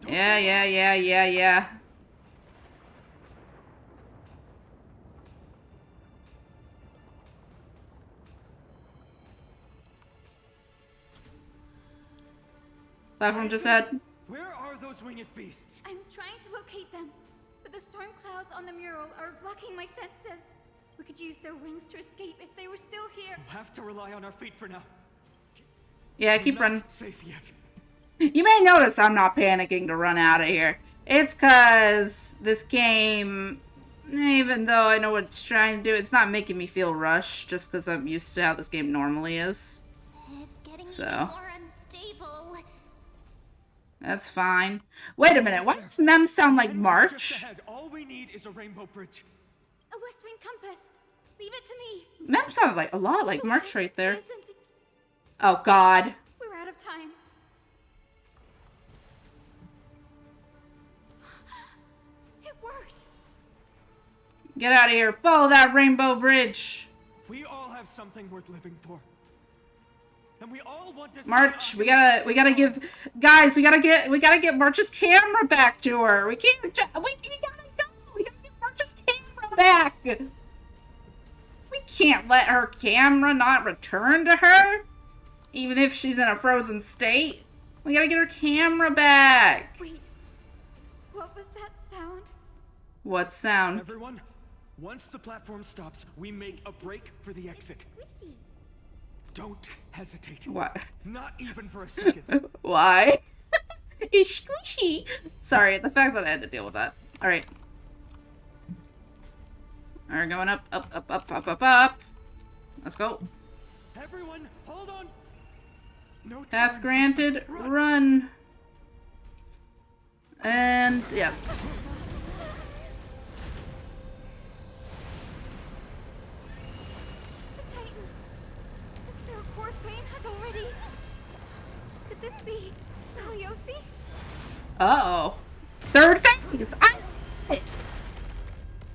Yeah. Platform just said. Where are those winged beasts? I'm trying to locate them, but the storm clouds on the mural are blocking my senses. We could use their wings to escape if they were still here. We'll have to rely on our feet for now. Yeah, keep running. Safe yet. You may notice I'm not panicking to run out of here. It's cause this game, even though I know what it's trying to do, it's not making me feel rushed just because I'm used to how this game normally is. It's getting So. even more unstable. That's fine. Wait a minute, why does Mem sound like Just March? ahead. All we need is a rainbow bridge. A west wind compass. Leave it to me. Mem sounded like a lot like March right there. Oh God. We're out of time. It worked. Get out of here. Follow that rainbow bridge. We all have something worth living for. And we all want to March, we gotta give, guys, we gotta get March's camera back to her. We can't, we gotta go. We gotta get March's camera back. We can't let her camera not return to her, even if she's in a frozen state. We gotta get her camera back. Wait. What was that sound? What sound? Everyone, once the platform stops, we make a break for the exit. Squishy. Don't hesitate. What? Not even for a second. Why? It's squishy. Sorry, the fact that I had to deal with that. Alright. Alright, going up. Let's go. Everyone, hold on. No Path time. granted. Run. And, yeah. The Titan. Their core flame has already. Could this be Saliosi? Uh-oh. Third phase!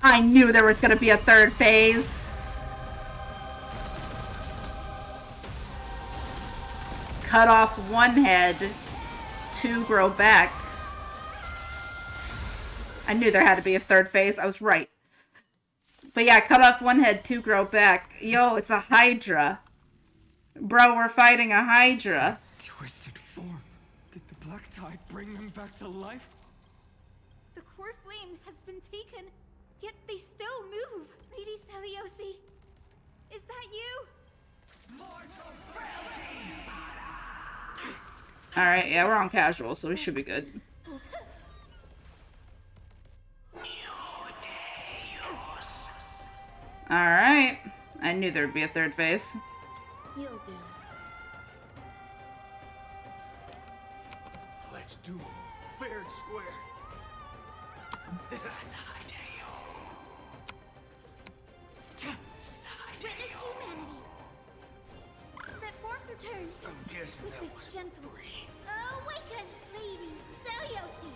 I knew there was gonna be a third phase. Cut off one head, 2 grow back. I knew there had to be a third phase. I was right. But yeah, cut off one head, 2 grow back. Yo, it's a Hydra. Bro, we're fighting a Hydra. Twisted form. Did the black tide bring them back to life? The core flame has been taken, yet they still move. Lady Saliosi, is that you? Alright, yeah, we're on casual, so we should be good. Alright. I knew there'd be a third phase. You'll do. Let's do it. Fair and square. Witness humanity. That form returned. I'm guessing With that this was gentle. free. Awaken, Lady Saliosi.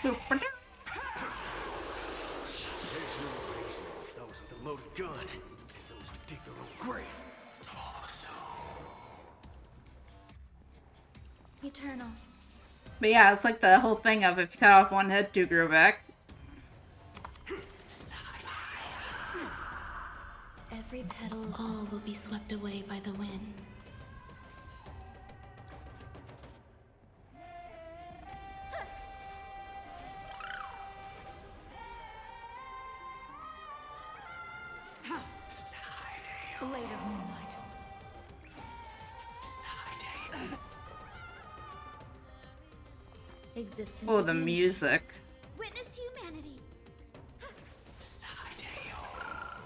There's no reason with those with a loaded gun and those who dig their own grave. Eternal. But yeah, it's like the whole thing of if you cut off one head, 2 grow back. Every petal, all will be swept away by the wind. Blade of moonlight. Existence Oh, is the limited. music. Witness humanity.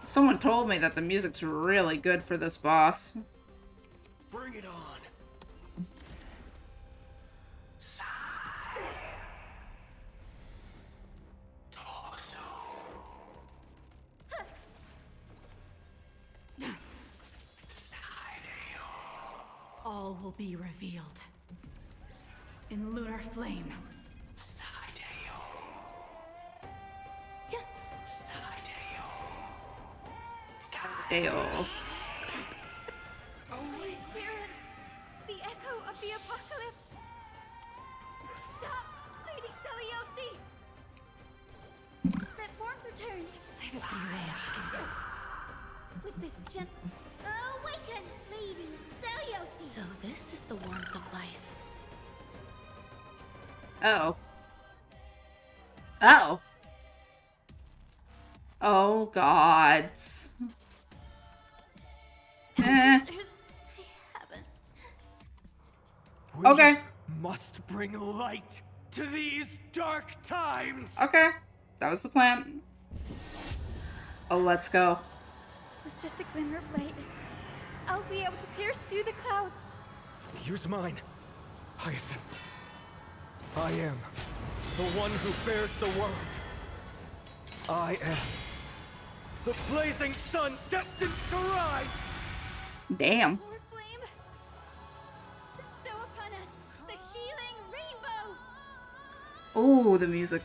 Someone told me that the music's really good for this boss. Bring it on. All will be revealed. In lunar flame. Dale. Holy Spirit, the echo of the apocalypse. Stop, Lady Celiosi. That warmth returns. Save it for your own skin. With this gem. Awaken, Lady Celiosi. So this is the warmth of life. Uh-oh. Uh-oh. Oh, gods. Okay. Must bring light to these dark times. Okay. That was the plan. Oh, let's go. With just a glimmer of light, I'll be able to pierce through the clouds. Use mine, Hyacinth. I am the one who bears the world. I am the blazing sun destined to rise. Damn. More flame. Bestow upon us the healing rainbow. Oh, the music.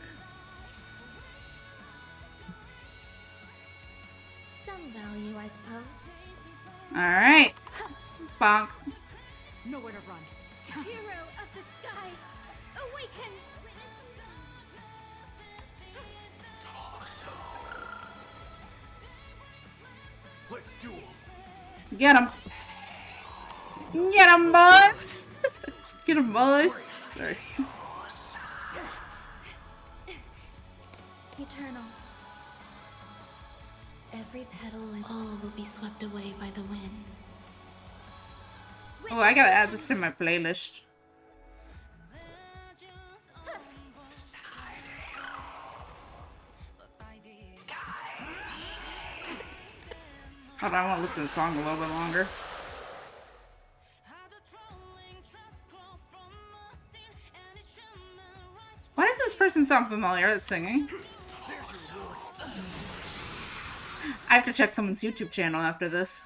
Some value, I suppose. Alright. Bonk. Nowhere to run. Hero of the sky, awaken. Let's duel. Get him. Get him, boys. Get him, boys. Sorry. Eternal. Every petal and all will be swept away by the wind. Oh, I gotta add this to my playlist. Hold on, I want to listen to the song a little bit longer. Why does this person sound familiar that's singing? I have to check someone's YouTube channel after this.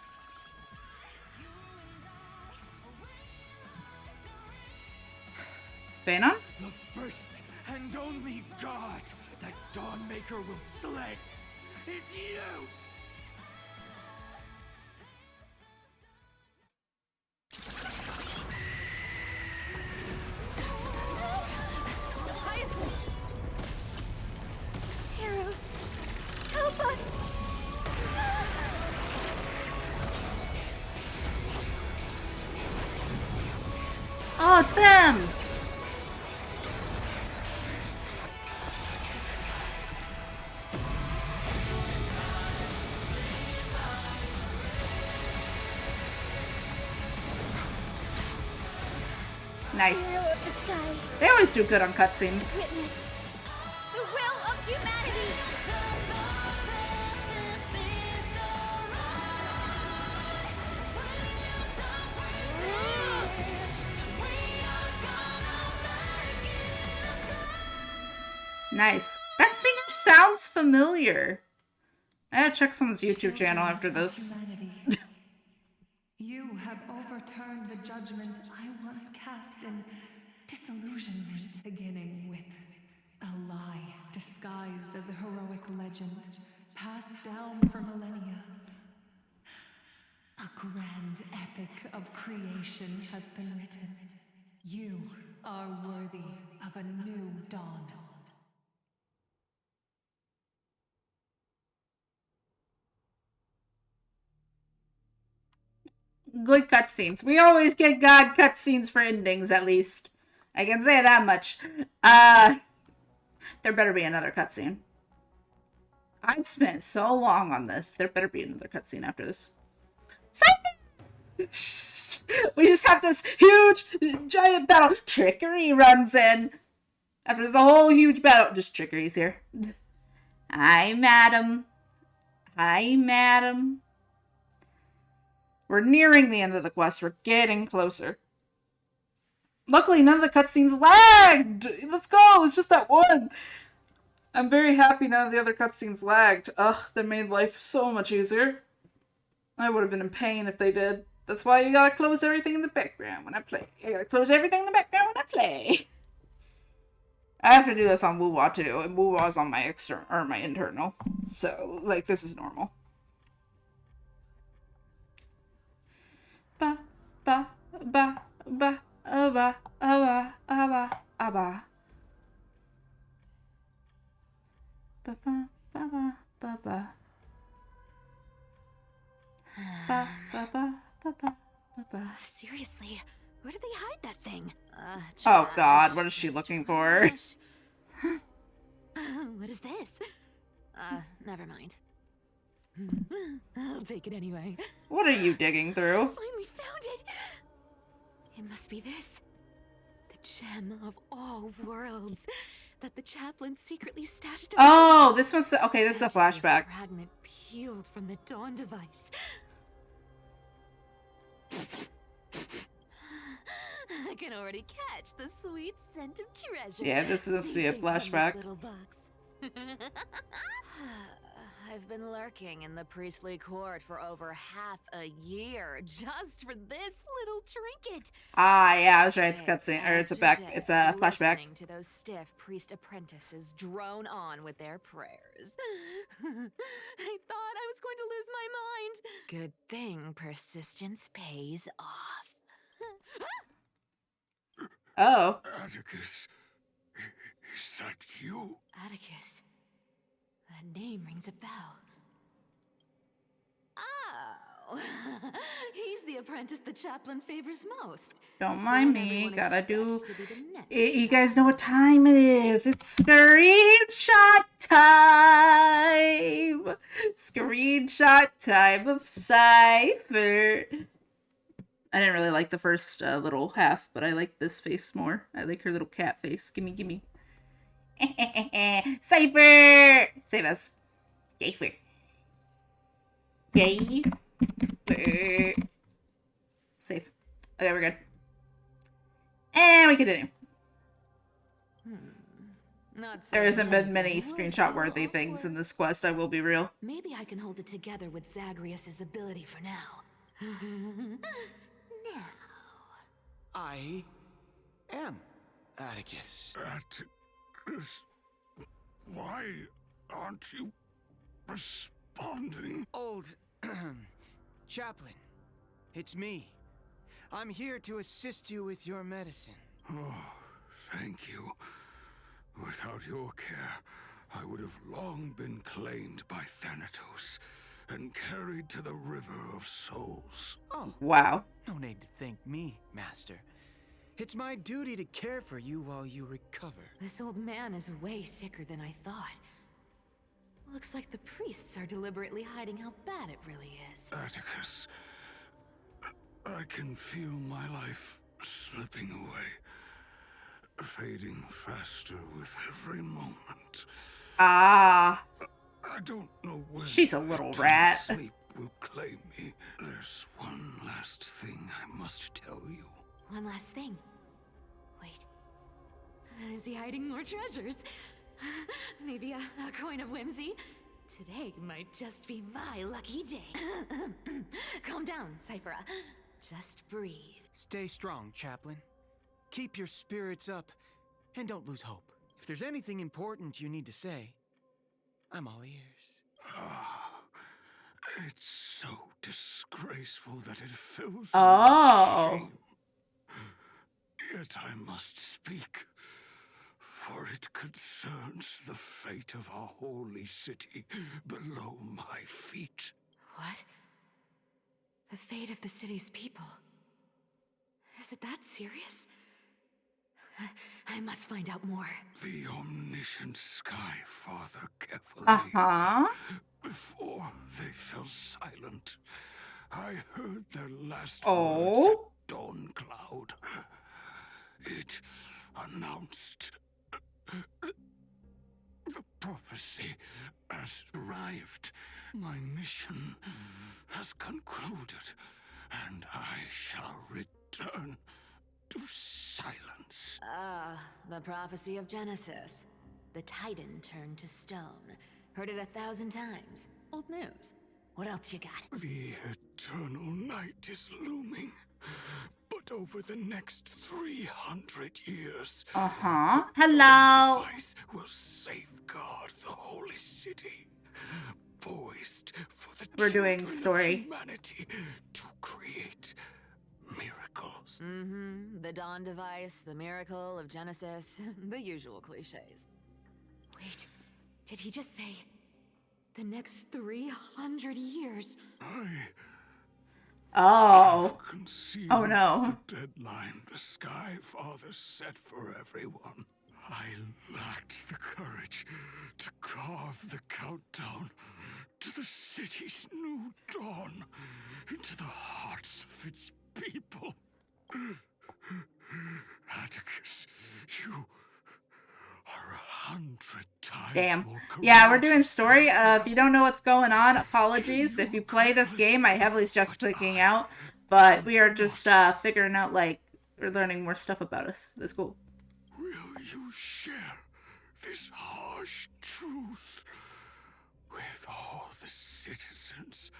Phanon? The first and only god that Dawnmaker will slay is you! Heroes, help us! Oh, it's them! Nice. Hero of the sky, They always do good on cutscenes. witness the will of humanity. Nice. That singer sounds familiar. I gotta check someone's YouTube channel after this. Humanity. You have overturned the judgment I once cast in disillusionment, beginning with a lie disguised as a heroic legend, passed down for millennia. A grand epic of creation has been written. You are worthy of a new dawn. Good cutscenes. We always get God cutscenes for endings, at least. I can say that much. There better be another cutscene. I've spent so long on this. There better be another cutscene after this. We just have this huge, giant battle. Trickery runs in. After this whole huge battle, just Trickery's here. Hi, madam. Hi, madam. We're nearing the end of the quest. We're getting closer. Luckily, none of the cutscenes lagged! Let's go! It's just that one! I'm very happy none of the other cutscenes lagged. Ugh, that made life so much easier. I would have been in pain if they did. That's why you gotta close everything in the background when I play. I gotta close everything in the background when I play. I have to do this on Woo-Wah too, and Woo-Wah's on my external or my internal. So, like, this is normal. Ba ba ba ba ba ba ba ba ba. Ba ba ba ba ba ba. Ba ba ba ba ba ba. Seriously, where did they hide that thing? Oh God, what is she looking for? What is this? Never mind. I'll take it anyway. What are you digging through? Finally found it! It must be this. The gem of all worlds that the chaplain secretly stashed away. Oh, this was okay, this is a flashback. Fragment peeled from the Dawn device. I can already catch the sweet scent of treasure. Yeah, this is supposed to be a flashback. Little box. I've been lurking in the priestly court for over half a year just for this little trinket. Ah, yeah, I was right. It's cutscene, or it's a flashback. Listening to those stiff priest apprentices drone on with their prayers. I thought I was going to lose my mind. Good thing persistence pays off. Oh. Atticus, is that you? Atticus. That name rings a bell. Oh, he's the apprentice the chaplain favors most. Don't mind me. Gotta do. You guys know what time it is? It's screenshot time. Screenshot time of Cypher. I didn't really like the first little half, but I like this face more. I like her little cat face. Gimme, gimme. Cypher! Save us. Cypher. Yay. Save. Okay, we're good. And we continue. There hasn't been many screenshot-worthy things in this quest, I will be real. Maybe I can hold it together with Zagreus' ability for now. Now. I am Atticus. Atticus? Why aren't you responding? Old chaplain, it's me. I'm here to assist you with your medicine. Oh, thank you. Without your care, I would have long been claimed by Thanatos and carried to the River of Souls. Oh, wow. No need to thank me, Master. It's my duty to care for you while you recover. This old man is way sicker than I thought. Looks like the priests are deliberately hiding how bad it really is. Atticus, I can feel my life slipping away, fading faster with every moment. Ah. I don't know when. She's a little rat. Sleep will claim me. There's one last thing I must tell you. One last thing. Wait. Is he hiding more treasures? Maybe a coin of whimsy? Today might just be my lucky day. Calm down, Cyphera. Just breathe. Stay strong, Chaplain. Keep your spirits up, and don't lose hope. If there's anything important you need to say, I'm all ears. It's so disgraceful that it fills me with shame. Yet I must speak, for it concerns the fate of our holy city below my feet. What? The fate of the city's people? Is it that serious? I must find out more. The omniscient Sky Father carefully. Before they fell silent, I heard their last words at Dawn Cloud. It announced the prophecy has arrived. My mission has concluded, and I shall return to silence. Ah, the prophecy of Genesis. The Titan turned to stone. Heard it 1,000 times. Old news. What else you got? The eternal night is looming. But over the next 300 years, Hello. the device will safeguard the holy city, poised for the We're doing children story. of humanity to create miracles. Mm-hmm. The dawn device, the miracle of Genesis, the usual cliches. Wait, did he just say the next 300 years? Oh. Concealed Oh no. the deadline the Sky Father set for everyone. I lacked the courage to carve the countdown to the city's new dawn into the hearts of its people. Atticus, you are 100 times Damn. more Yeah, we're doing story. If you don't know what's going on, apologies. If you play this game, I heavily suggest clicking out. But we are just figuring out, like, we're learning more stuff about us. That's cool. Will you share this harsh truth with all the citizens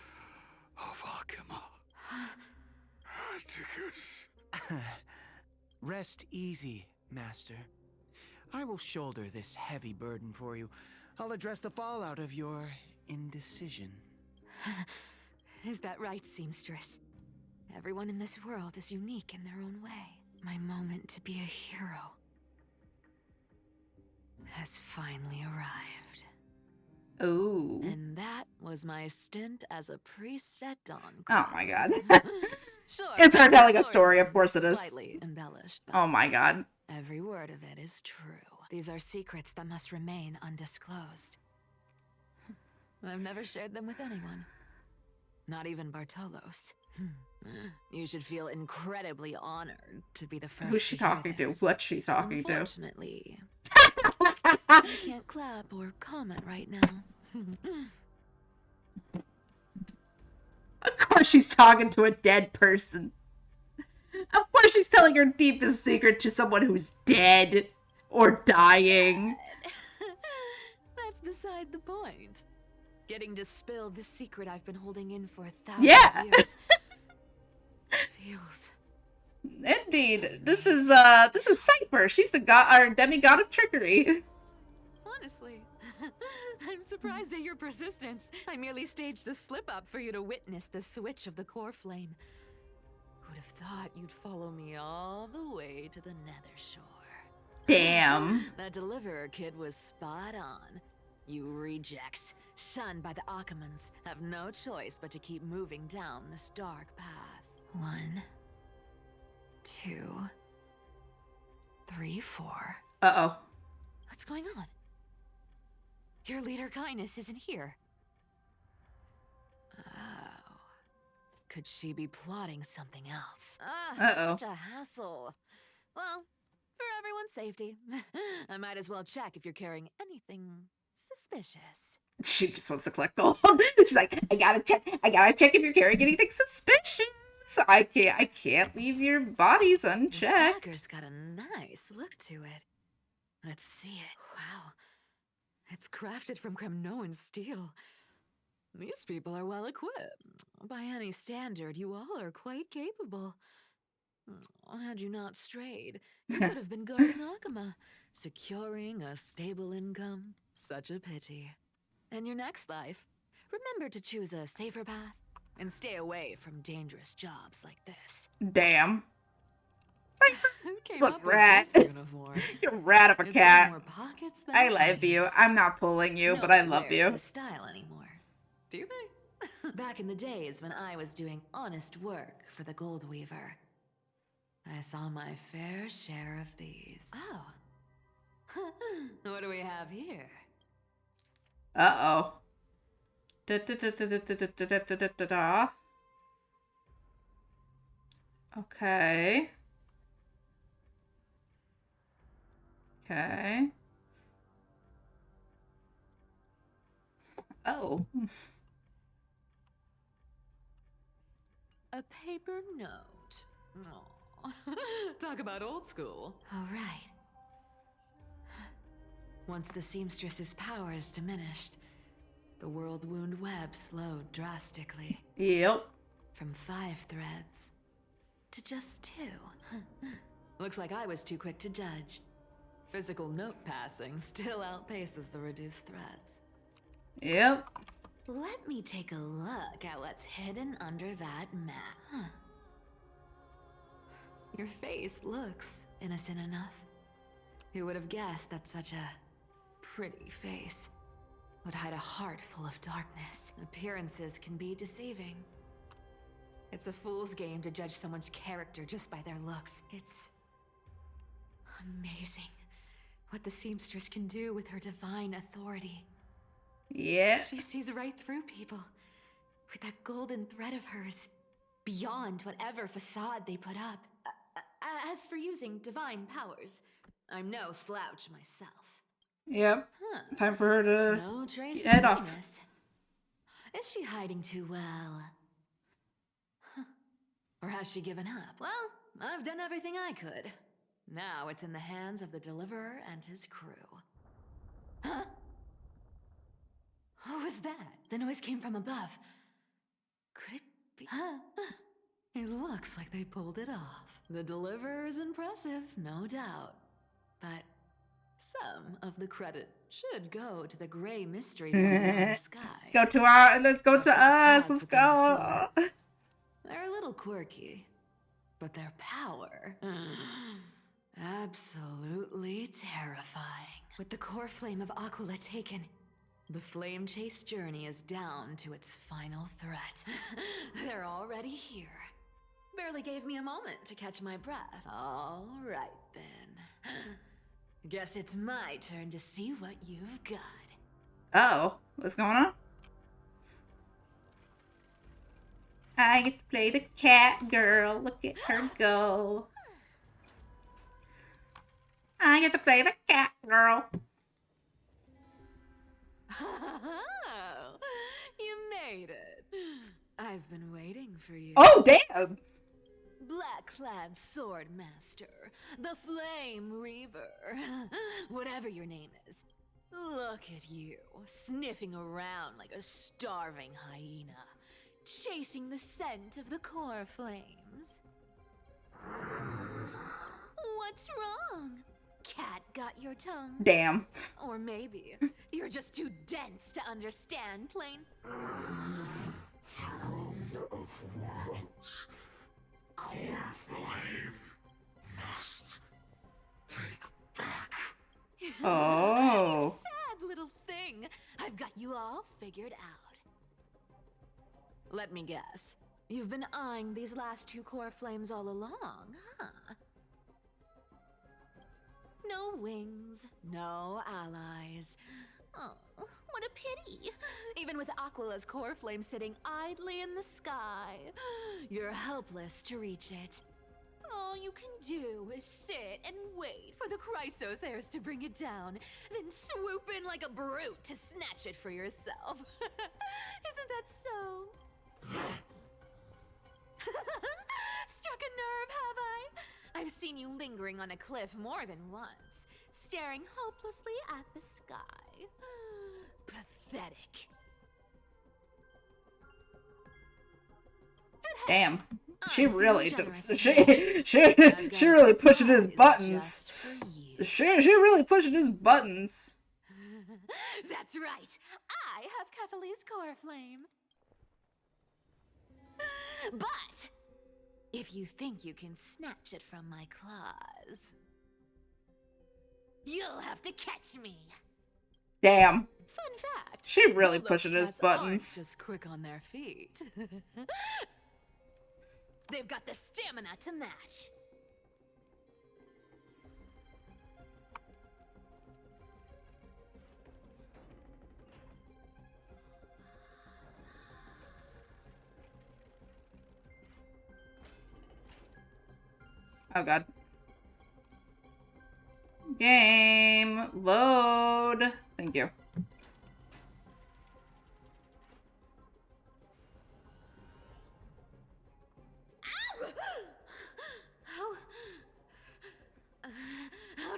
of Akima? Atticus. Rest easy, Master. I will shoulder this heavy burden for you. I'll address the fallout of your indecision. Is that right, seamstress? Everyone in this world is unique in their own way. My moment to be a hero has finally arrived. Ooh. And that was my stint as a priest at dawn. Oh my god. Sure, it's her telling a story's story, of course it is. Slightly embellished. Oh my god. Every word of it is true. These are secrets that must remain undisclosed. I've never shared them with anyone. Not even Bartolos. You should feel incredibly honored to be the first. Who's she talking to? What she's talking to? Unfortunately, I can't clap or comment right now. Of course she's talking to a dead person. Of course she's telling her deepest secret to someone who's dead or dying. That's beside the point. Getting to spill the secret I've been holding in for 1,000 years feels. Indeed. This is Cypher. She's the god or demigod of trickery. Honestly, I'm surprised at your persistence. I merely staged a slip-up for you to witness the switch of the core flame. Who'd have thought you'd follow me all the way to the Nether Shore? Damn. That deliverer kid was spot on. You rejects, shunned by the Akamans, have no choice but to keep moving down this dark path. 1, 2, 3, 4. Uh-oh. What's going on? Your leader Kindness isn't here. Oh. Could she be plotting something else? Uh-oh. Such a hassle. Well, for everyone's safety, I might as well check if you're carrying anything suspicious. She just wants to collect gold. She's like, I gotta check if you're carrying anything suspicious. I can't leave your bodies unchecked. This dagger's got a nice look to it. Let's see it. Wow. It's crafted from Kremnoan steel. These people are well equipped. By any standard, you all are quite capable. Had you not strayed, you would have been guarding Akama, securing a stable income. Such a pity. In your next life, remember to choose a safer path and stay away from dangerous jobs like this. Damn. Who came Look, up rat. with this uniform? You're a rat of a It's cat. got more pockets than I love you. hands. I'm not pulling you, but I love Nobody you. wears this style anymore. Do they? Back in the days when I was doing honest work for the Gold Weaver, I saw my fair share of these. Oh. What do we have here? Uh-oh. Da-da-da-da-da-da-da-da-da-da. Okay. Okay. Oh. A paper note. Aw. Talk about old school. All right. Once the seamstress's power is diminished, the world wound web slowed drastically. Yep. From 5 threads to just 2. Looks like I was too quick to judge. Physical note passing still outpaces the reduced threads. Yep. Let me take a look at what's hidden under that map. Huh. Your face looks innocent enough. Who would have guessed that such a pretty face would hide a heart full of darkness? Appearances can be deceiving. It's a fool's game to judge someone's character just by their looks. It's amazing what the seamstress can do with her divine authority. Yeah. She sees right through people with that golden thread of hers, beyond whatever facade they put up. As for using divine powers, I'm no slouch myself. Yep. Huh. Time for her to No trace head of off. weakness. Is she hiding too well? Huh. Or has she given up? Well, I've done everything I could. Now it's in the hands of the Deliverer and his crew. Huh? What was that? The noise came from above. Could it be? Huh? It looks like they pulled it off. The Deliverer is impressive, no doubt. But some of the credit should go to the gray mystery from beyond the sky. Let's go to us. Let's go. They're a little quirky, but their power, absolutely terrifying. With the core flame of Aquila taken, the flame chase journey is down to its final threat. They're already here. Barely gave me a moment to catch my breath. All right, then. Guess it's my turn to see what you've got. Oh, what's going on? I get to play the cat girl. Look at her go. I get to play the cat girl. Oh, you made it. I've been waiting for you. Oh, damn. Black-clad sword master, the Flame Reaver, whatever your name is. Look at you, sniffing around like a starving hyena, chasing the scent of the core flames. What's wrong? Cat got your tongue? Damn. Or maybe you're just too dense to understand plain. Throne of worlds. Core flame must take back. Oh. You sad little thing. I've got you all figured out. Let me guess. You've been eyeing these last 2 core flames all along, huh? No wings, no allies. Oh, what a pity. Even with Aquila's core flame sitting idly in the sky, you're helpless to reach it. All you can do is sit and wait for the Chrysos heirs to bring it down, then swoop in like a brute to snatch it for yourself. Isn't that so? Struck a nerve, have I? I've seen you lingering on a cliff more than once, staring hopelessly at the sky. Pathetic. But hey, Damn. She I'm really being does. generous She really pushing his surprise buttons. just for you. She really pushing his buttons. That's right. I have Kethely's core flame. But if you think you can snatch it from my claws, you'll have to catch me. Damn. Fun fact. She really those pushing his cats aren't buttons. just quick on their feet. They've got the stamina to match. Oh god. Game load. Thank you.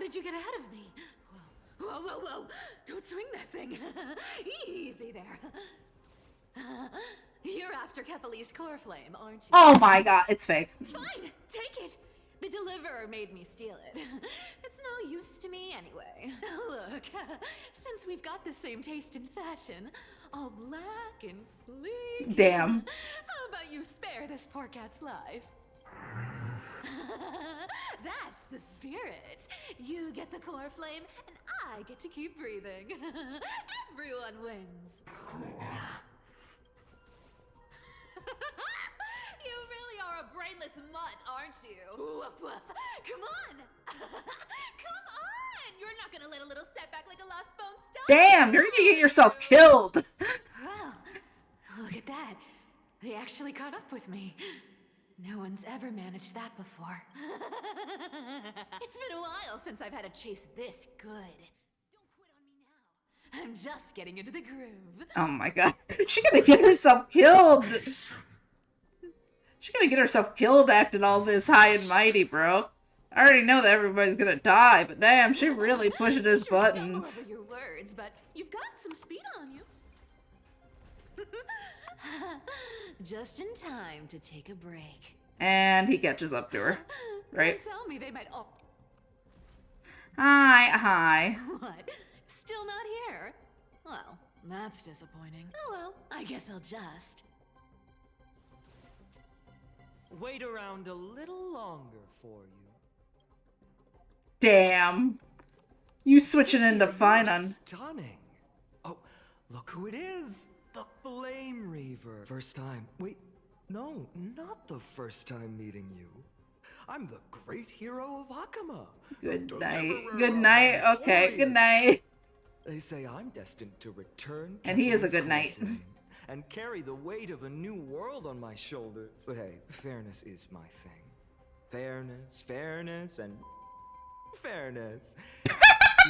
did you get ahead of me? Whoa, whoa, whoa! Don't swing that thing! Easy there. You're after Kepali's core flame, aren't you? Oh my god, it's fake. Fine, take it. The deliverer made me steal it. It's no use to me anyway. Look, since we've got the same taste in fashion, all black and sleek. Damn. How about you spare this poor cat's life? That's the spirit. You get the core flame, and I get to keep breathing. Everyone wins. You really are a brainless mutt, aren't you? Woof woof. Come on! Come on! You're not gonna let a little setback like a lost bone stop. Damn, you're gonna get yourself killed. Well, look at that. They actually caught up with me. No one's ever managed that before. It's been a while since I've had a chase this good. Don't quit on me now. I'm just getting into the groove. Oh my god. She's gonna get herself killed. She's gonna get herself killed acting all this high and mighty, bro. I already know that everybody's gonna die, but damn, she really pushing his buttons. Over your words, but you've got some speed on you. Just in time to take a break. And he catches up to her, right? Don't tell me they might all... Hi. What? Still not here? Well, that's disappointing. Oh well, I guess I'll just... Wait around a little longer for you. Damn. You switching into Finon. Stunning. Oh, look who it is. The Flame Reaver. First time. Wait, no, not the first time meeting you. I'm the great hero of Hakama. Good night. Good night. Okay, good night. They say I'm destined to return. And he is a Kepler's good night. flame and carry the weight of a new world on my shoulders. But hey, fairness is my thing. Fairness, and fairness. You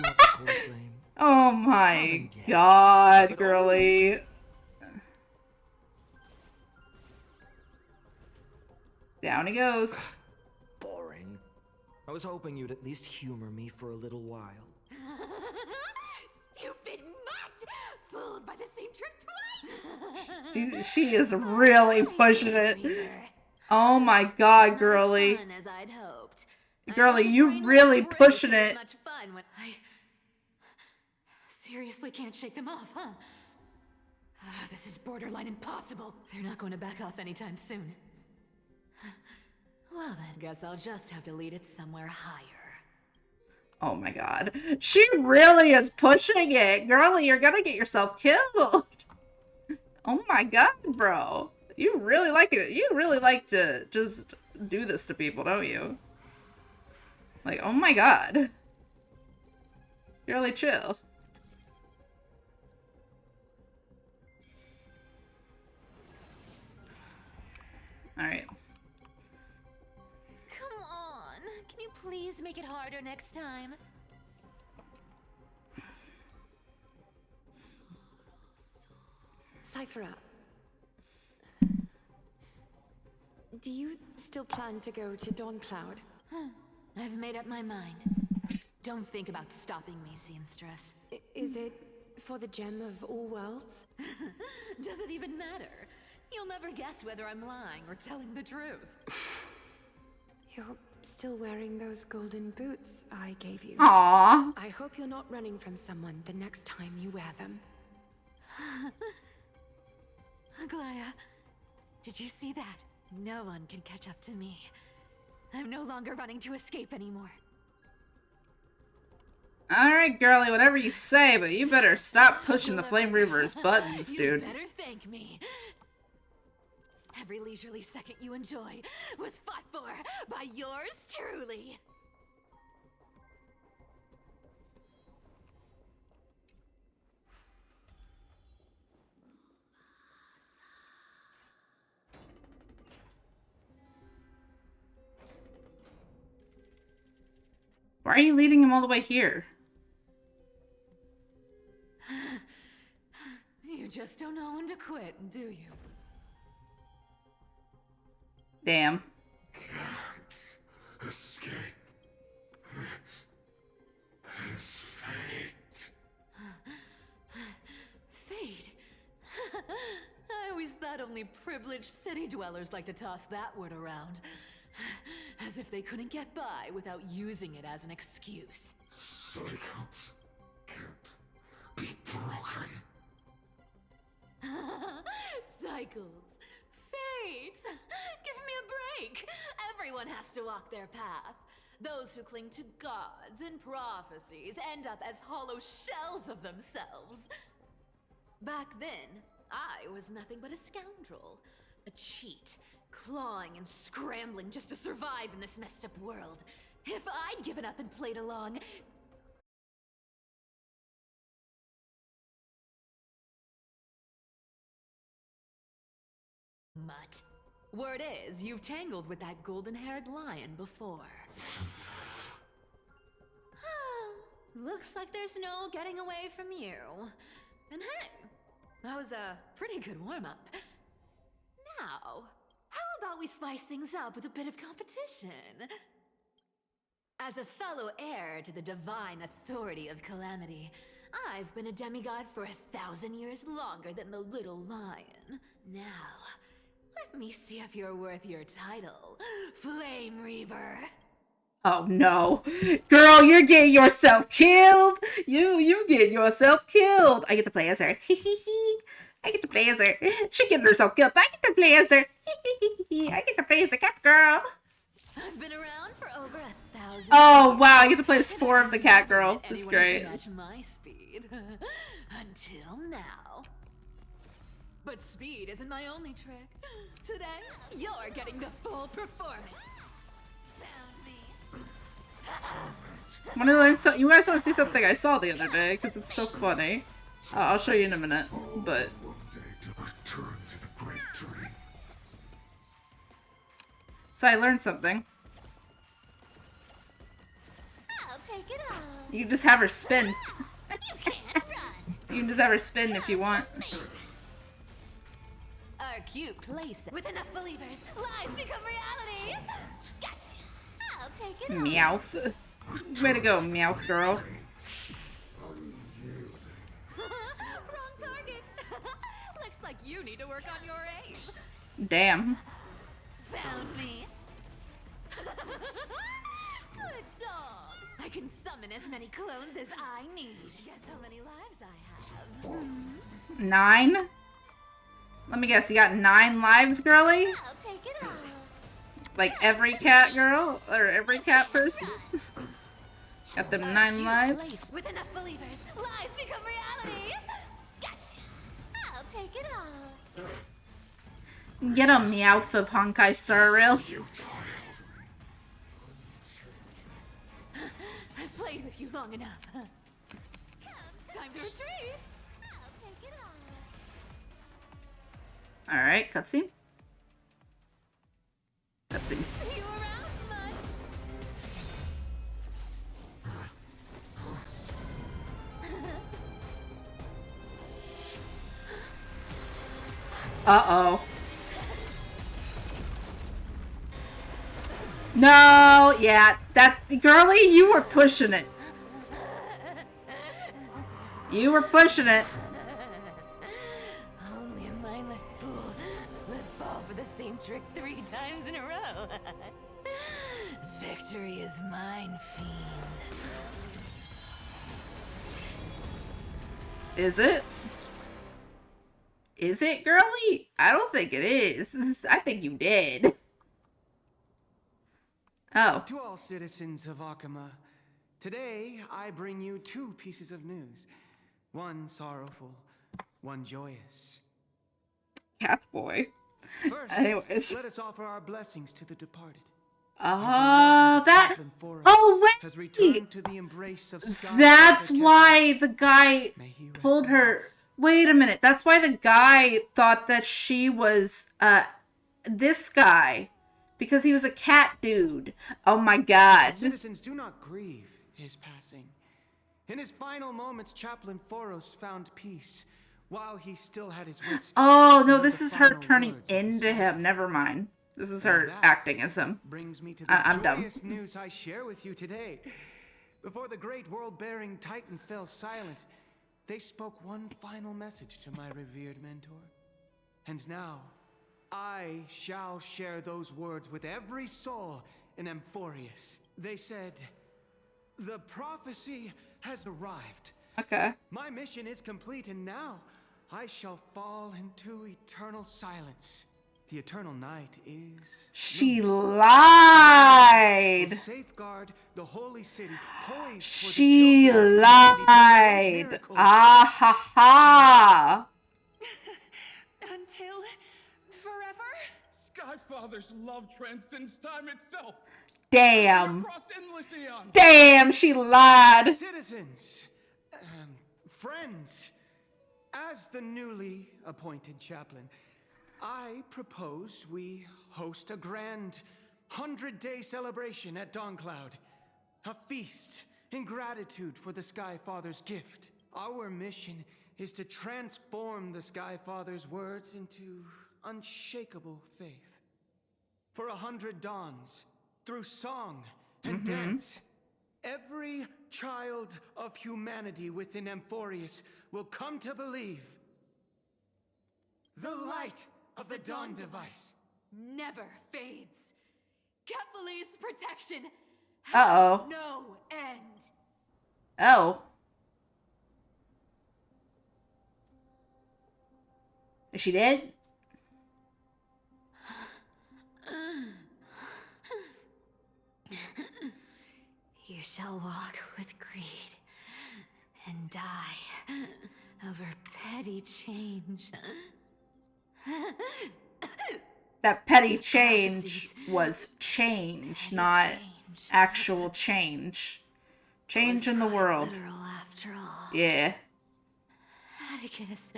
want the core flame? Oh my god, girly. Down he goes. Boring. I was hoping you'd at least humor me for a little while. Stupid mutt! Fooled by the same trick twice! She is really pushing it. Oh my god, girly. Fun as I'd hoped. Girly, you really pushing it. Much fun when I seriously can't shake them off, huh? This is borderline impossible. They're not going to back off anytime soon. Well then, guess I'll just have to lead it somewhere higher. Oh my god. She really is pushing it. Girly, you're gonna get yourself killed. Oh my god, bro. You really like it. You really like to just do this to people, don't you? Like, oh my god. Girly, chill. Alright. Come on. Can you please make it harder next time? Cyphera, do you still plan to go to Dawncloud? I've made up my mind. Don't think about stopping me, seamstress. Is it for the gem of all worlds? Does it even matter? You'll never guess whether I'm lying or telling the truth. You're still wearing those golden boots I gave you. Aww. I hope you're not running from someone the next time you wear them. Aglaya, did you see that? No one can catch up to me. I'm no longer running to escape anymore. Alright, girly, whatever you say, but you better stop pushing the Flame Reaver's buttons, dude. You better thank me. Every leisurely second you enjoy was fought for by yours truly. Why are you leading him all the way here? You just don't know when to quit, do you? Damn. Can't escape this. bet only privileged city dwellers like to toss that word around. As if they couldn't get by without using it as an excuse. Cycles can't be broken. Cycles. Fate! Give me a break! Everyone has to walk their path. Those who cling to gods and prophecies end up as hollow shells of themselves. Back then, I was nothing but a scoundrel. A cheat, clawing and scrambling just to survive in this messed up world. If I'd given up and played along, mutt. Word is, you've tangled with that golden-haired lion before. Looks like there's no getting away from you. And hey, that was a pretty good warm-up. Now, how about we spice things up with a bit of competition? As a fellow heir to the divine authority of Calamity, I've been a demigod for 1,000 years longer than the little lion. Now, let me see if you're worth your title, Flame Reaver. Oh no. Girl, you're getting yourself killed. You getting yourself killed. I get to play as her. I get to play as her. She getting herself killed. I get to play as her. I get to play as the cat girl. I've been around for over 1,000 Oh wow, I get to play as 4 of the cat girl. That's great. Match my speed. Until now. But speed isn't my only trick. Today, you're getting the full performance. Want to learn something? You guys want to see something I saw the other day because it's so funny. I'll show you in a minute. But so I learned something. I'll take it all. You can just have her spin. You can't run. You can just have her spin if you want. Our cute place with enough believers, lies become reality. Gotcha. I'll take it all. Meowth. Way to go, Meowth girl. Wrong target. Looks like you need to work on your aim. Damn. Found me. Good dog. I can summon as many clones as I need. Guess how many lives I have? 9? Let me guess, you got 9 lives, girly? I'll take it all. Like every cat girl? Or every cat person? Got them 9 lives? With enough believers, lies become reality. Gotcha. I'll take it all. Get a Meowth of Honkai Star Rail. I've played with you long enough. It's time to retreat. I'll take it all. Alright, cutscene. Cutscene. See you around, bud. Uh-oh. No, yeah, that girly, you were pushing it. You were pushing it. Only a mindless fool would fall for the same trick 3 times in a row. Victory is mine, fiend. Is it? Is it, girly? I don't think it is. I think you did. Oh. To all citizens of Akama, today I bring you 2 pieces of news. One sorrowful, one joyous. Cat boy. First, Anyways. let us offer our blessings to the departed. Oh, that. Oh, wait. Has returned to the embrace of Sky. That's why the guy told her. Wait a minute. That's why the guy thought that she was this guy. Because he was a cat dude. Oh my god. Citizens, do not grieve his passing. In his final moments, Chaplain Foros found peace while he still had his wits. Oh, no, this is her turning into him. Never mind. This is her acting as him. Brings me to the I'm dumb. joyous news I share with you today. Before the great world-bearing Titan fell silent, they spoke one final message to my revered mentor. And now, I shall share those words with every soul in Amphorius. They said, the prophecy has arrived. Okay. My mission is complete, and now I shall fall into eternal silence. The eternal night is... She lied. Will safeguard the holy city, poised She for the children of humanity to create lied. miracles. Ah ha ha. Until forever? Skyfather's love transcends time itself. Damn. Across endless eons. Damn, she lied. Citizens, friends, as the newly appointed chaplain, I propose we host a grand 100-day celebration at Dawncloud. A feast in gratitude for the Skyfather's gift. Our mission is to transform the Skyfather's words into unshakable faith. For 100 dawns, through song and dance, every child of humanity within Amphorius will come to believe the light of the Dawn device never fades. Kephales's protection Uh-oh. has no end. Oh. Is she dead? You shall walk with greed and die over petty change. That petty change was change, not actual change. Change in the world. Literal after all. Yeah. Atticus.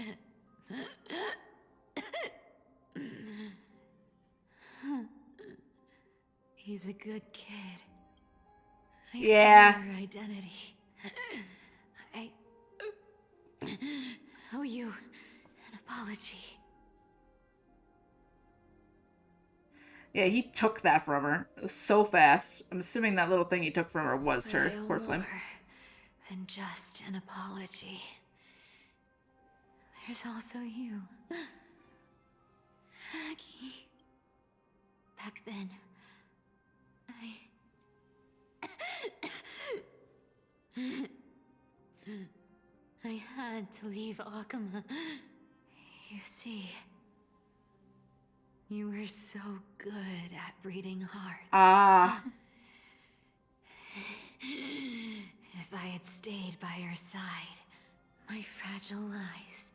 He's a good kid. I Yeah. see your identity. I owe you an apology. Yeah, he took that from her so fast. I'm assuming that little thing he took from her was But her I owe core flame. more than just an apology. There's also you. Aggie. Back then, I had to leave Akama. You see, you were so good at breeding hearts. Ah. If I had stayed by your side, my fragile lies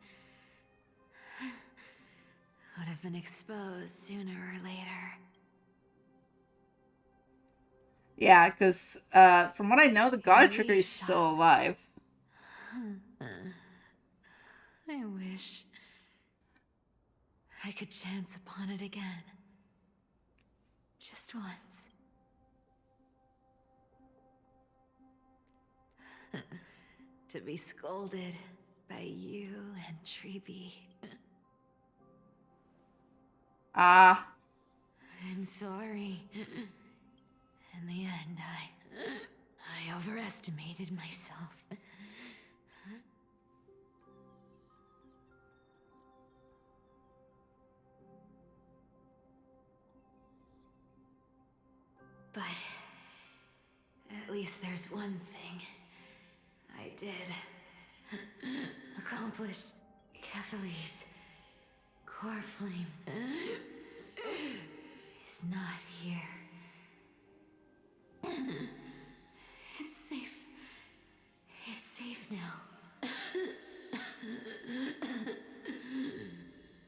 would have been exposed sooner or later. Yeah, because from what I know, the god of trickery is still alive. I wish I could chance upon it again. Just once. To be scolded by you and Treeby. Ah. I'm sorry. In the end, I overestimated myself. But at least there's one thing I did accomplish. Kephales's core flame is not here. It's safe. It's safe now.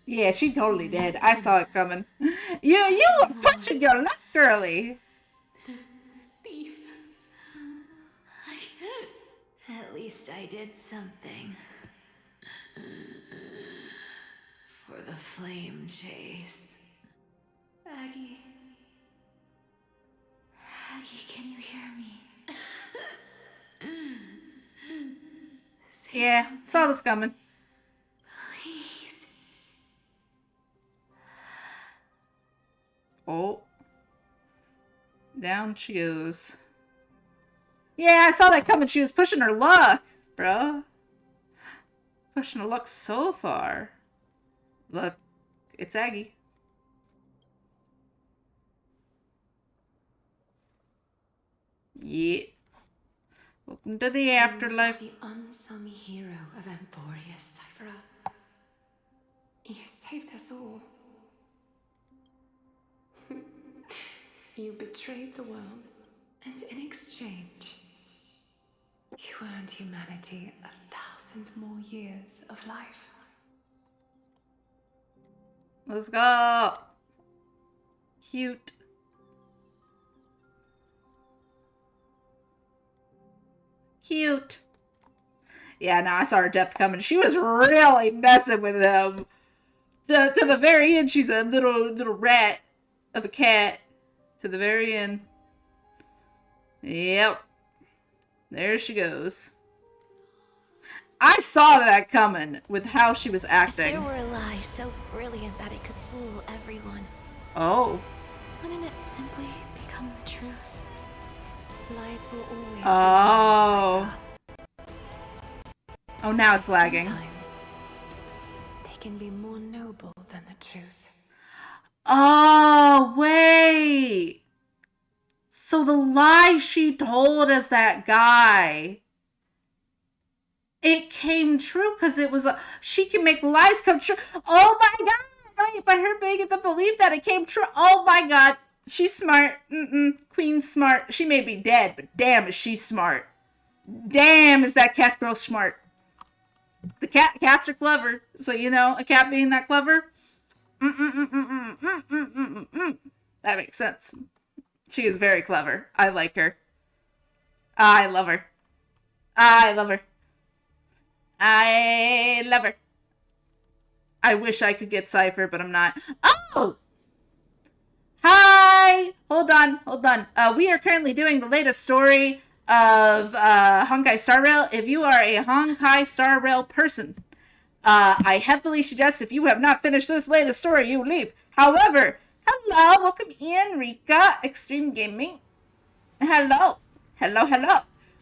Yeah, she totally did. I saw it coming. You were punching your luck, girly. Thief. At least I did something. For the flame chase. Aggie. Aggie, can you hear me? Yeah, saw this coming. Please. Oh. Down she goes. Yeah, I saw that coming. She was pushing her luck, bro. Pushing her luck so far. Look, It's Aggie. Yeah. Welcome to the afterlife. You are the unsung hero of Emporius, Cypher. You saved us all. You betrayed the world, and in exchange, you earned humanity 1,000 more years of life. Let's go. Cute. Cute. Yeah, no, I saw her death coming. She was really messing with him. To the very end, she's a little rat of a cat. To the very end. Yep. There she goes. I saw that coming with how she was acting. If there were a lie so brilliant that it could fool everyone, oh. wouldn't it simply become the truth? Lies will always oh. Oh, now it's lagging. Sometimes they can be more noble than the truth. Oh, wait. So the lie she told us, that guy, it came true because it was she can make lies come true. Oh my god! Wait, by her making the belief that it came true. Oh my god, she's smart. Queen's smart. She may be dead, but damn, is she smart. Damn, is that cat girl smart. The cats are clever, so you know, a cat being that clever. That makes sense. She is very clever. I like her. I love her. I love her. I love her. I wish I could get Cypher, but I'm not. Oh! Hi! Hold on. We are currently doing the latest story of Honkai Star Rail. If you are a Honkai Star Rail person, I heavily suggest if you have not finished this latest story, you leave. However, hello, welcome in, Rika, Extreme Gaming. Hello.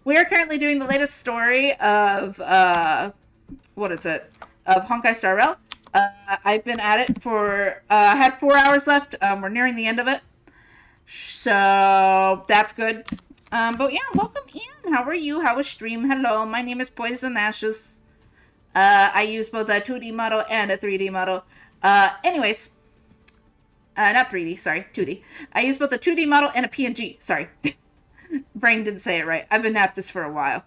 We are currently doing the latest story of, what is it? Of Honkai Star Rail. I've been at it for, I had 4 hours left. We're nearing the end of it. So, that's good. But yeah, welcome in. How are you? How was stream? Hello, my name is PoisonAshes. I use both a 2D model and a 3D model. Anyways. Not 3D, sorry, 2D. I use both a 2D model and a PNG, sorry. Brain didn't say it right. I've been at this for a while.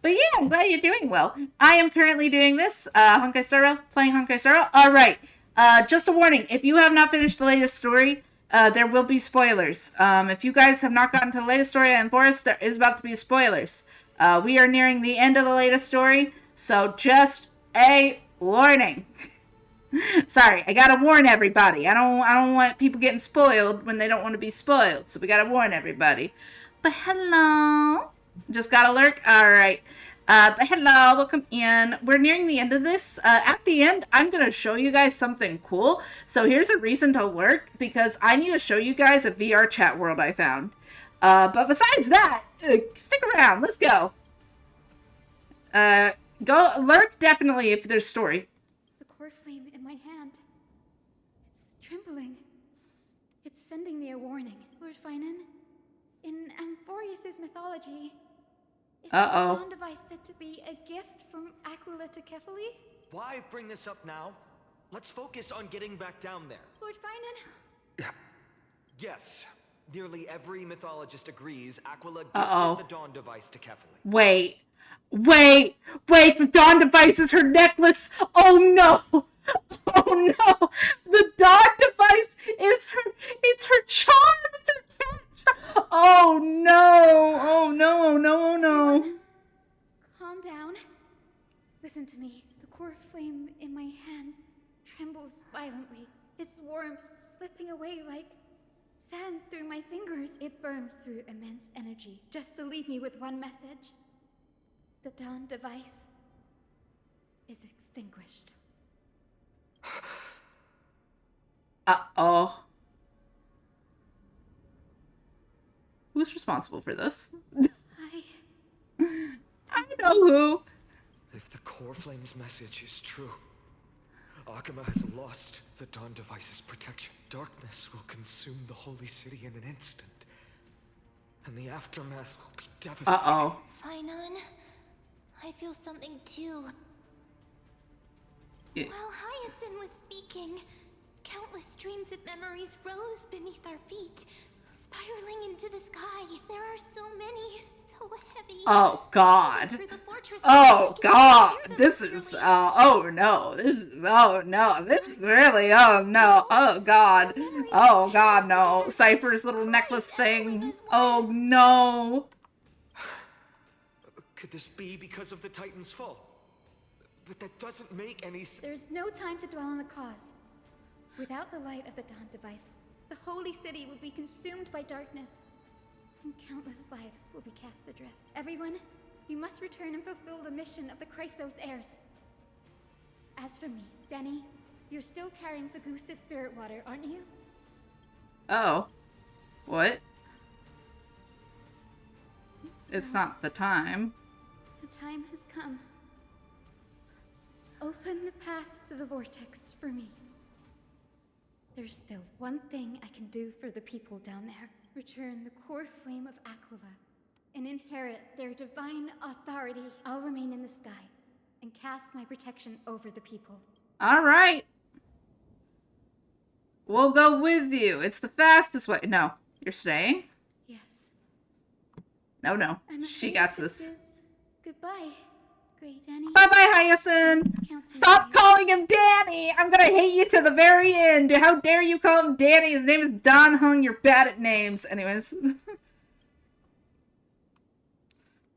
But yeah, I'm glad you're doing well. I am currently doing this, Honkai Star Rail, playing Honkai Star Rail. Alright, just a warning, if you have not finished the latest story, there will be spoilers. If you guys have not gotten to the latest story in Forest, there is about to be spoilers. We are nearing the end of the latest story, so just a warning. Sorry, I gotta warn everybody. I don't want people getting spoiled when they don't want to be spoiled, so we gotta warn everybody. But hello. Just got a lurk? Alright. But hello, welcome in. We're nearing the end of this. At the end, I'm going to show you guys something cool. So here's a reason to lurk, because I need to show you guys a VR chat world I found. But besides that, stick around. Let's go. Go lurk definitely if there's story. The core flame in my hand. It's trembling. It's sending me a warning. Lord Finan, in Amphorius' mythology, is the dawn device said to be a gift from Aquila to Kefali? Why bring this up now? Let's focus on getting back down there. Lord Finan? Yes. Nearly every mythologist agrees Aquila gifted the dawn device to Kefali. Wait, the dawn device is her necklace. Oh no. Oh no. The dawn device is it's her charm. It's her cat charm. Oh no. Oh no. Calm down. Listen to me. The core flame in my hand trembles violently. Its warmth slipping away like sand through my fingers. It burns through immense energy just to leave me with one message. The dawn device is extinguished. Who's responsible for this? I know who. If the core flame's message is true, Akuma has lost the Dawn Device's protection. Darkness will consume the Holy City in an instant. And the aftermath will be devastating. Uh-oh. Finon, I feel something too. Yeah. While Hyacinth was speaking, countless streams of memories rose beneath our feet, spiraling into the sky. There are so many, so heavy. Oh God. Oh God. This is oh no. This is oh no. This is really oh no. Oh God. Oh God no. Cypher's little necklace thing. Oh no. Could this be because of the Titan's fall? But that doesn't make any sense. There's no time to dwell on the cause. Without the light of the Dawn Device, the Holy City will be consumed by darkness, and countless lives will be cast adrift. Everyone, you must return and fulfill the mission of the Chrysos heirs. As for me, Denny, you're still carrying Fagusta's spirit water, aren't you? Oh. What? It's not the time. The time has come. Open the path to the vortex for me. There's still one thing I can do for the people down there. Return the core flame of Aquila and inherit their divine authority. I'll remain in the sky and cast my protection over the people. All right. We'll go with you. It's the fastest way. No, you're staying? Yes. No. She got this. Goodbye, Great Danny. Bye-bye, Hyacinth. Stop calling him Danny. I'm gonna hate you to the very end. How dare you call him Danny? His name is Don Hung. You're bad at names. Anyways.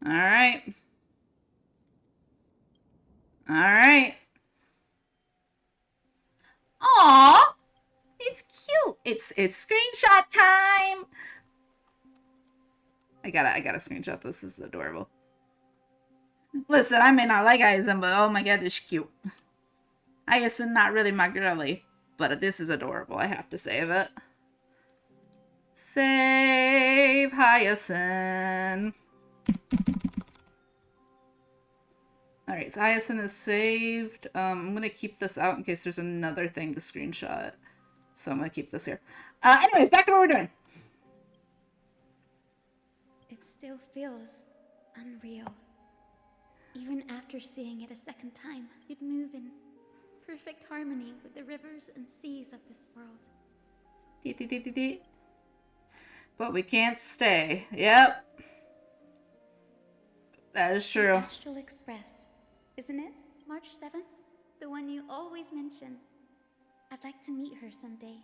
All right. All right. Aw. It's cute. It's screenshot time. I gotta screenshot this. This is adorable. Listen, I may not like Hyacinth, but oh my god, this is cute. Hyacinth, not really my girly, but this is adorable. I have to save it. Save Hyacinth. Alright, so Hyacinth is saved. I'm gonna keep this out in case there's another thing to screenshot. So I'm gonna keep this here. Anyways, back to what we're doing. It still feels unreal. Even after seeing it a second time, you'd move in perfect harmony with the rivers and seas of this world. But we can't stay. Yep. That is true. The Astral Express, isn't it? March 7th? The one you always mention. I'd like to meet her someday.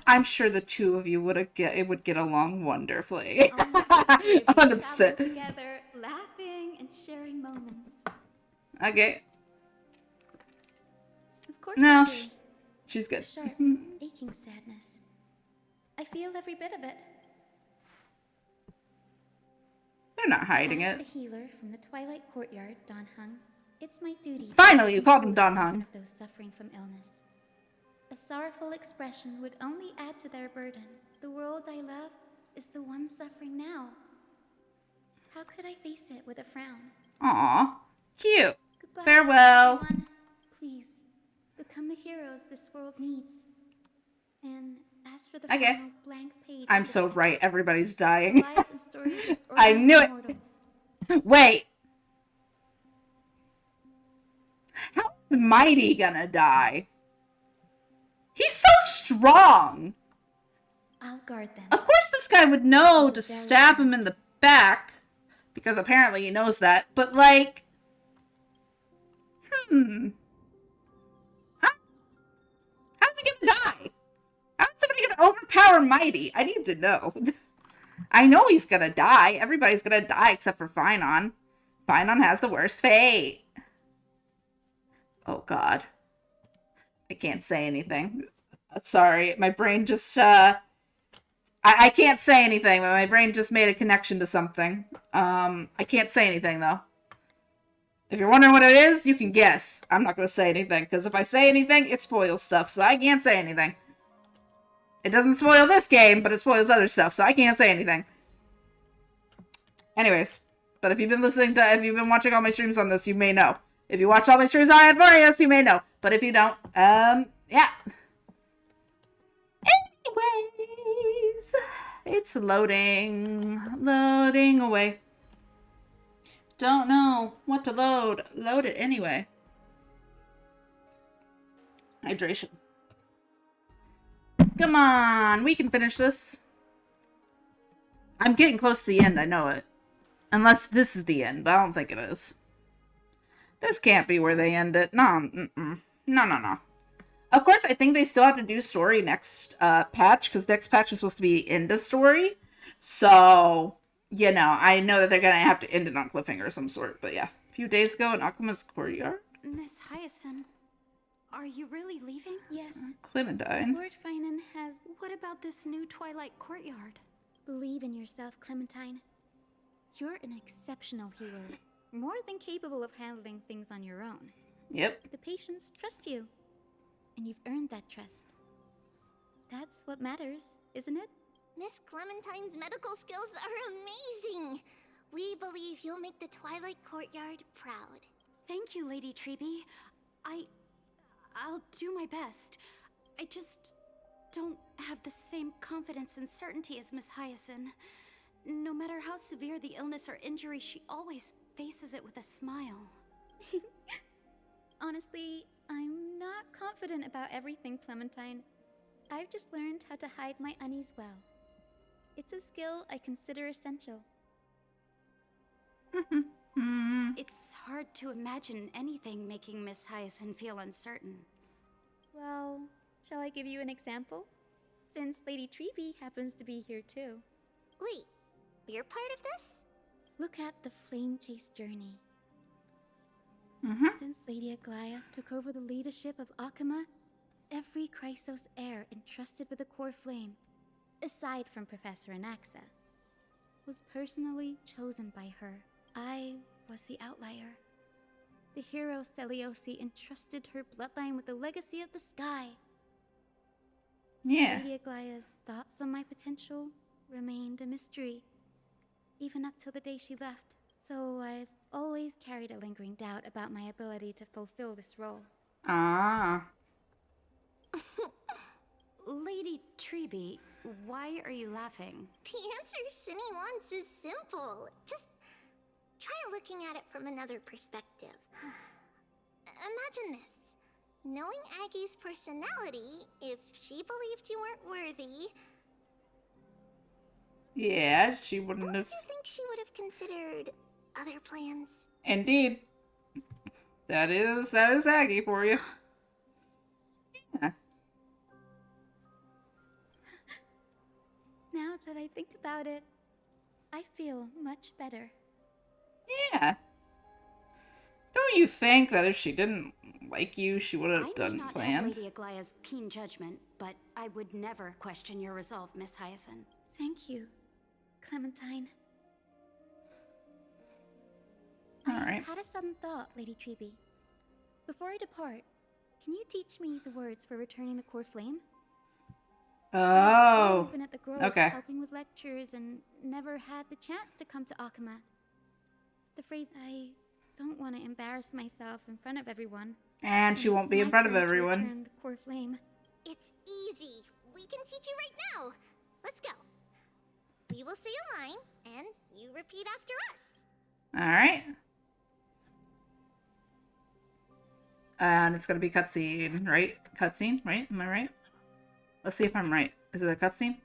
I'm sure the two of you would get along wonderfully. 100%. Together, laughing and sharing moments. Okay. Of course No, I do. she's good. Sharp, aching sadness. I feel every bit of it. They're not hiding As it. a healer from the Twilight Courtyard, Don Hung, it's my duty. Finally, you called him Don Hung. Those suffering from illness. A sorrowful expression would only add to their burden. The world I love is the one suffering now. How could I face it with a frown? Aw, cute. Goodbye, Farewell. everyone. Please, become the heroes this world needs. And as for the final blank page... I'm so right. Everybody's dying. Lives and stories of I knew it. immortals. Wait. How is Mighty gonna die? He's so strong. I'll guard them. Of course this guy would know to stab him in the back. Because apparently he knows that. But like... How's he gonna die? How's somebody gonna overpower Mighty? I need to know. I know he's gonna die. Everybody's gonna die except for Finon. Finon has the worst fate. Oh god. I can't say anything. Sorry, my brain just, I can't say anything, but my brain just made a connection to something. I can't say anything, though. If you're wondering what it is, you can guess. I'm not gonna say anything, because if I say anything, it spoils stuff, so I can't say anything. It doesn't spoil this game, but it spoils other stuff, so I can't say anything. Anyways, but if you've been watching all my streams on this, you may know. If you watch all my streams on Advarius, you may know. But if you don't, yeah. Anyways, it's loading. Loading away. Don't know what to load. Load it anyway. Hydration. Come on, we can finish this. I'm getting close to the end, I know it. Unless this is the end, but I don't think it is. This can't be where they end it. No, no. Of course, I think they still have to do story next patch, because next patch is supposed to be end of story. So, you know, I know that they're going to have to end it on cliffhanger of some sort. But yeah, a few days ago in Akuma's courtyard. Miss Hyacinth, are you really leaving? Yes. Clementine. Lord Finan has... What about this new Twilight Courtyard? Believe in yourself, Clementine. You're an exceptional healer. More than capable of handling things on your own. Yep. The patients trust you. And you've earned that trust. That's what matters, isn't it? Miss Clementine's medical skills are amazing. We believe you'll make the Twilight Courtyard proud. Thank you, Lady Treby. I'll do my best. I just don't have the same confidence and certainty as Miss Hyacinth. No matter how severe the illness or injury, she always faces it with a smile. Honestly, I'm not confident about everything, Clementine. I've just learned how to hide my unease well. It's a skill I consider essential. It's hard to imagine anything making Miss Hyacinth feel uncertain. Well, shall I give you an example? Since Lady Treby happens to be here too. Wait, you're part of this? Look at the Flame Chase journey. Since Lady Aglaya took over the leadership of Akuma, every Chrysos heir entrusted with the core flame, aside from Professor Anaxa, was personally chosen by her. I was the outlier. The hero Celiosi entrusted her bloodline with the legacy of the sky. Yeah. Lady Aglaya's thoughts on my potential remained a mystery, even up till the day she left. So I've always carried a lingering doubt about my ability to fulfill this role. Ah. Lady Treby, why are you laughing? The answer Cindy wants is simple. Just try looking at it from another perspective. Imagine this. Knowing Aggie's personality, if she believed you weren't worthy... Yeah, she wouldn't have... Don't you think she would have considered other plans? Indeed. That is Aggie for you. Yeah. Now that I think about it, I feel much better. Yeah. Don't you think that if she didn't like you, she would have done I planned? may not have Lady Aglaya's keen judgment, but I would never question your resolve, Miss Hyacinth. Thank you, Clementine. Alright. I had a sudden thought, Lady Treby. Before I depart, can you teach me the words for returning the core flame? I've always been at the Grove, okay. helping with lectures and never had the chance to come to Akuma. The phrase, I don't want to embarrass myself in front of everyone. And she won't be in front of everyone. Return the core flame. It's easy. We can teach you right now. Let's go. We will say a line, and you repeat after us. Alright. And it's gonna be cutscene, right? Cutscene, right? Am I right? Let's see if I'm right. Is it a cutscene?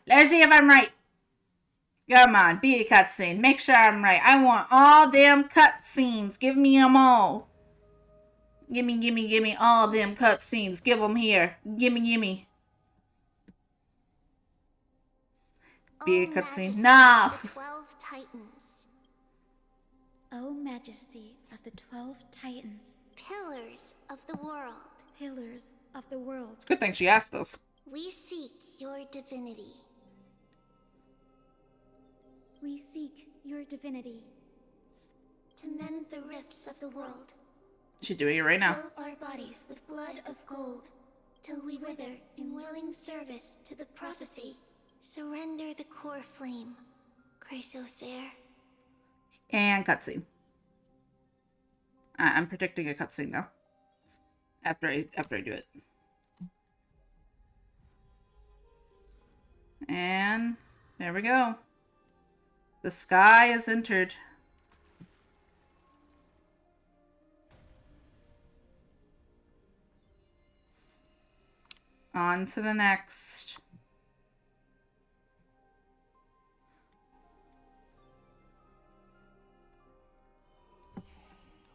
Let's see if I'm right. Come on, be a cutscene. Make sure I'm right. I want all them cutscenes. Give me them all. Gimme all them cutscenes. Give them here. Gimme. Be a cutscene. No! The 12 Titans. O Majesty of the 12 Titans. Pillars of the world. Pillars of the world. It's a good thing she asked us. We seek your divinity. We seek your divinity. To mend the rifts of the world. She's doing it right now. Fill our bodies with blood of gold, till we wither in willing service to the prophecy. Surrender the core flame, Chrysos heir. And cutscene. I'm predicting a cutscene though. After I do it. And there we go. The sky is entered. On to the next.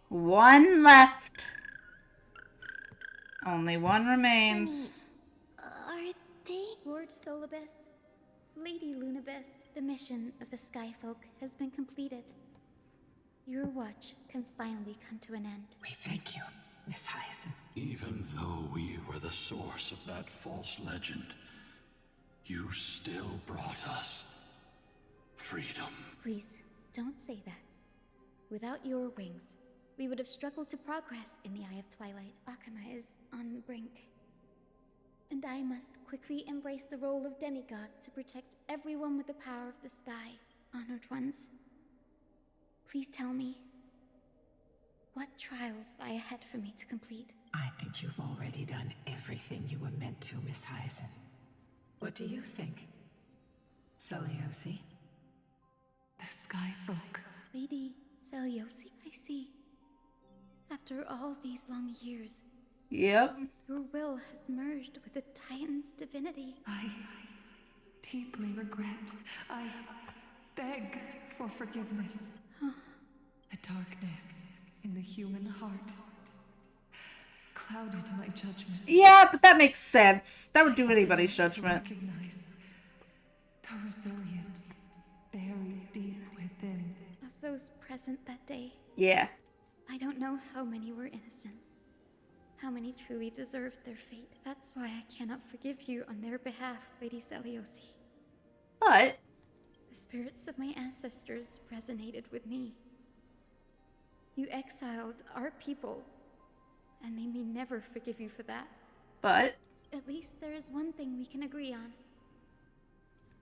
One left. Only one remains. Are they? Lord Solibus, Lady Lunabis, the mission of the Skyfolk has been completed. Your watch can finally come to an end. We thank you, Miss Hyacinth. Even though we were the source of that false legend, you still brought us freedom. Please, don't say that. Without your wings, we would have struggled to progress in the Eye of Twilight. Akama is on the brink. And I must quickly embrace the role of demigod to protect everyone with the power of the sky. Honored ones, please tell me, what trials lie ahead for me to complete? I think you've already done everything you were meant to, Miss Hyacinth. What do you think, Seliosi? The Skyfolk. Lady Seliosi, I see. After all these long years, yep, your will has merged with the Titan's divinity. I deeply regret. I beg for forgiveness. The darkness in the human heart clouded my judgment. Yeah, but that makes sense. That would do anybody's judgment. Recognize the resilience buried deep within. Of those present that day, Yeah. I don't know how many were innocent. How many truly deserved their fate. That's why I cannot forgive you on their behalf, Lady Seliosi. But the spirits of my ancestors resonated with me. You exiled our people, and they may never forgive you for that. But at least there is one thing we can agree on.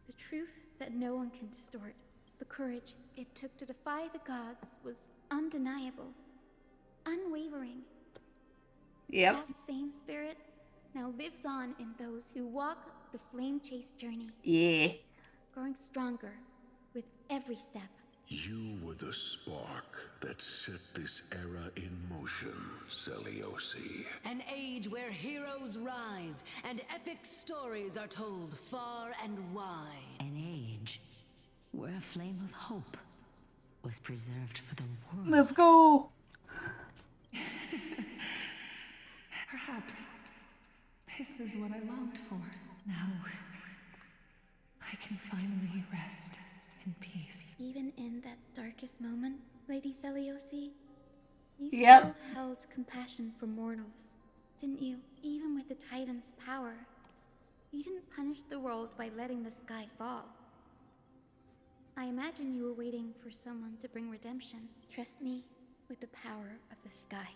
The truth that no one can distort. The courage it took to defy the gods was undeniable, unwavering. Yep. That same spirit now lives on in those who walk the flame-chased journey. Yeah. Growing stronger with every step. You were the spark that set this era in motion, Seliosi. An age where heroes rise and epic stories are told far and wide. An age where a flame of hope was preserved for the world. Let's go! Perhaps this is what I longed for. Now, I can finally rest in peace. Even in that darkest moment, Lady Seliosi, you Yep. still held compassion for mortals, didn't you? Even with the Titan's power, you didn't punish the world by letting the sky fall. I imagine you were waiting for someone to bring redemption. Trust me with the power of the sky.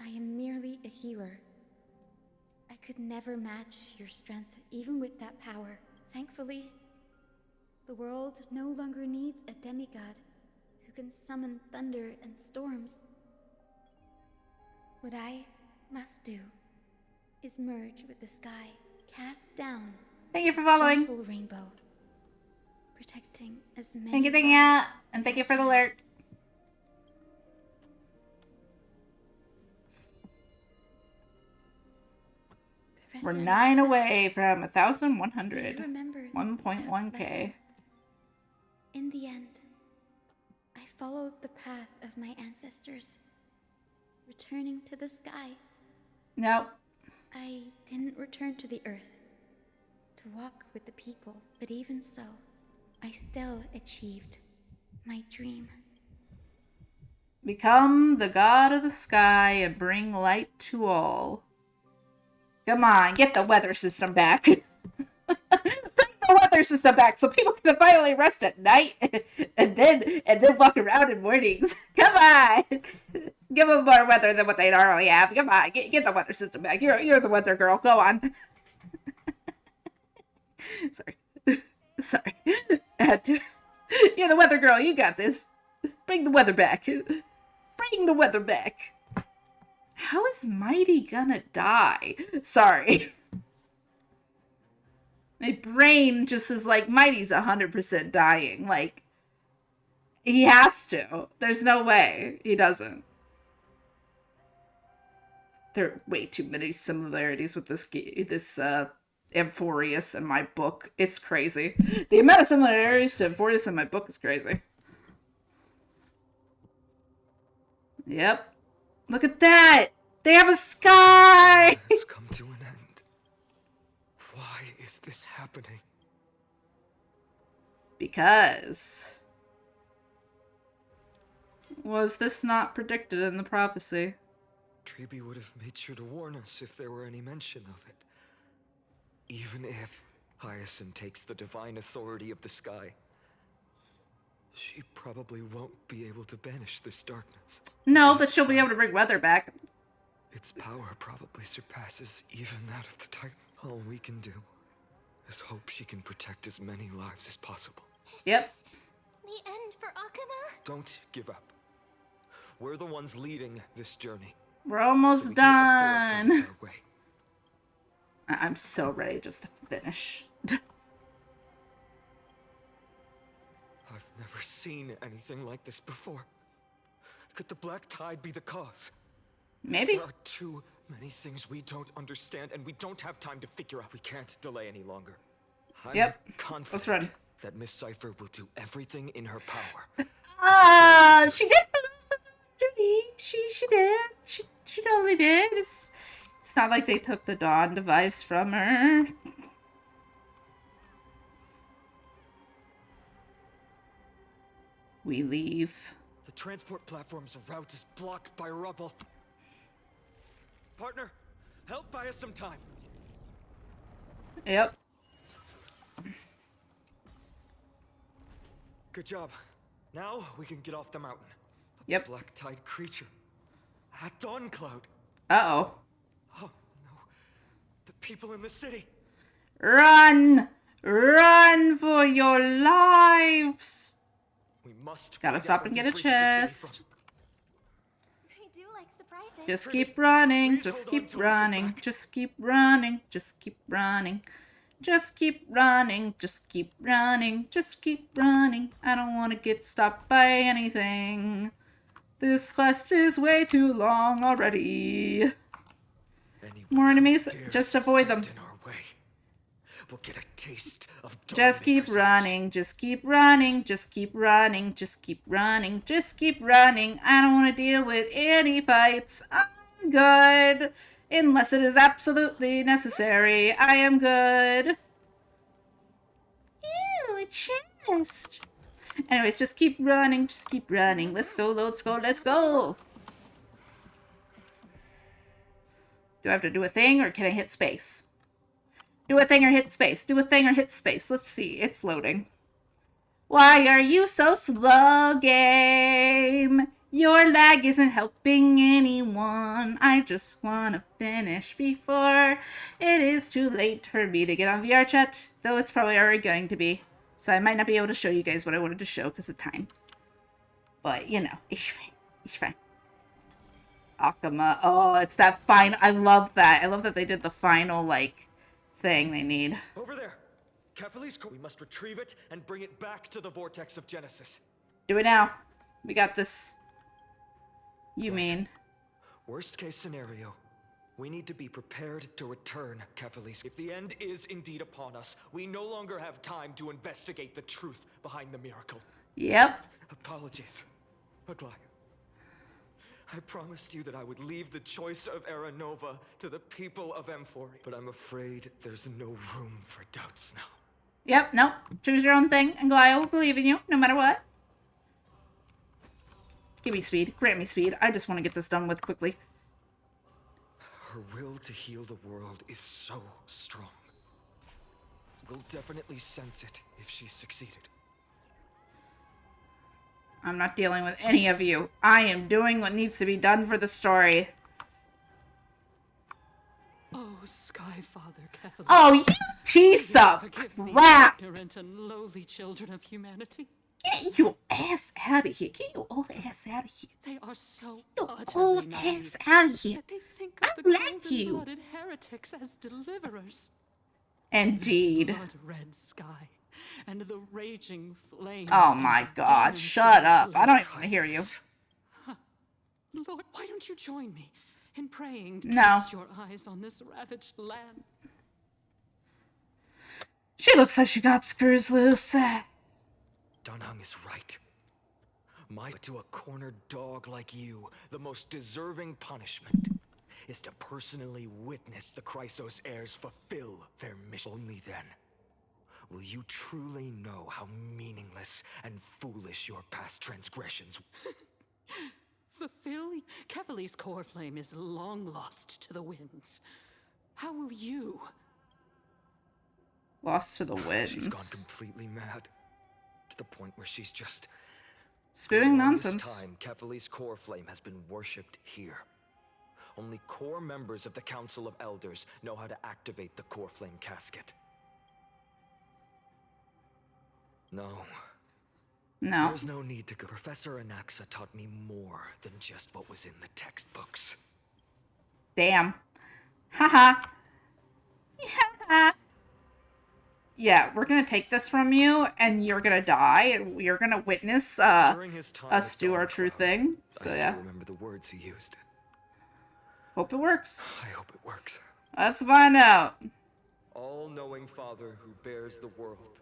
I am merely a healer. I could never match your strength, even with that power. Thankfully, the world no longer needs a demigod who can summon thunder and storms. What I must do is merge with the sky, cast down Thank you for following. gentle rainbow, protecting as many. Thank you, and thank you for the alert. We're 9 away from 1,100. 1.1k. In the end, I followed the path of my ancestors, returning to the sky. Nope. I didn't return to the earth to walk with the people, but even so, I still achieved my dream. Become the god of the sky and bring light to all. Come on, get the weather system back. Bring the weather system back so people can finally rest at night and then walk around in mornings. Come on. Give them more weather than what they normally have. Come on, get the weather system back. You're the weather girl. Go on. Sorry. You're the weather girl. You got this. Bring the weather back. Bring bring the weather back. How is Mighty gonna die? Sorry. My brain just is like, Mighty's 100% dying. Like, he has to. There's no way he doesn't. There are way too many similarities with this Amphorius in my book. It's crazy. The amount of similarities to Amphorius in my book is crazy. Yep. Look at that! They have a sky! It's come to an end. Why is this happening? Because... was this not predicted in the prophecy? Treby would have made sure to warn us if there were any mention of it. Even if Hyacinth takes the divine authority of the sky, she probably won't be able to banish this darkness. No, but she'll be able to bring weather back. Its power probably surpasses even that of the Titan. All we can do is hope she can protect as many lives as possible. Yep. The end for Akuma? Don't give up. We're the ones leading this journey. We're almost done. I'm so ready just to finish. I've never seen anything like this before. Could the Black Tide be the cause? Maybe. There are too many things we don't understand, and we don't have time to figure out. We can't delay any longer. I'm confident Let's run. that Miss Cipher will do everything in her power. She did. She did. She totally did. It's not like they took the Dawn device from her. We leave. The transport platform's route is blocked by rubble. Partner, help buy us some time. Yep. Good job. Now we can get off the mountain. Yep. Black Tide creature. At Dawn Cloud. Uh-oh. Oh, no. The people in the city. Run! Run for your lives! We must gotta stop and get a chest. I do like surprises. Just keep running, just keep running, just keep running, just keep running. Just keep running, just keep running, just keep running. I don't want to get stopped by anything. This quest is way too long already. More enemies, just avoid them. We'll get a taste of just keep running, just keep running, just keep running, just keep running, just keep running. I don't want to deal with any fights. I'm good. Unless it is absolutely necessary. I am good. Ew, a chest. Anyways, just keep running, just keep running. Let's go, let's go, let's go. Do I have to do a thing or can I hit space? Do a thing or hit space. Do a thing or hit space. Let's see. It's loading. Why are you so slow, game? Your lag isn't helping anyone. I just want to finish before it is too late for me to get on VR chat. Though it's probably already going to be. So I might not be able to show you guys what I wanted to show because of time. But, you know, it's fine. It's fine. Akuma. Oh, it's that final. I love that. I love that they did the final, like, thing they need. Over there. We must retrieve it and bring it back to the vortex of Genesis. Do it now. We got this. You mean? Worst case scenario. We need to be prepared to return, Kephalis. If the end is indeed upon us, we no longer have time to investigate the truth behind the miracle. Yep. Apologies, Aglaia. I promised you that I would leave the choice of Era Nova to the people of Amphori, but I'm afraid there's no room for doubts now. Yep, nope. Choose your own thing, and Goliath will believe in you, no matter what. Give me speed. Grant me speed. I just want to get this done with quickly. Her will to heal the world is so strong. We'll definitely sense it if she's succeeded. I'm not dealing with any of you. I am doing what needs to be done for the story. Oh, Skyfather Kephalis. Oh, you piece of crap! Ignorant and lowly children of humanity. Get your ass out of here. Get your old ass out of here. They are so Your utterly old naive ass out of here. that they think I of the don't like you. golden-blooded heretics as deliverers. Indeed. This blood-red sky and the raging flames. Oh my god, shut up. I don't even want to hear you. Lord, why don't you join me in praying to No. cast your eyes on this ravaged land? She looks like she got screws loose. Dunhung is right. To a cornered dog like you, the most deserving punishment is to personally witness the Chrysos heirs fulfill their mission. Only then will you truly know how meaningless and foolish your past transgressions. Fulfill? Kevali's core flame is long lost to the winds. How will you? Lost to the winds. She's gone completely mad. To the point where she's just... spewing For the longest nonsense. time, Kefali's core flame has been worshipped here. Only core members of the Council of Elders know how to activate the core flame casket. No. No. There's no need to go. Professor Anaxa taught me more than just what was in the textbooks. Damn. Haha. Yeah, we're gonna take this from you, and you're gonna die, and you're gonna witness us do our true thing. So I yeah. still remember the words he used. Hope it works. I hope it works. Let's find out. All-knowing Father who bears the world,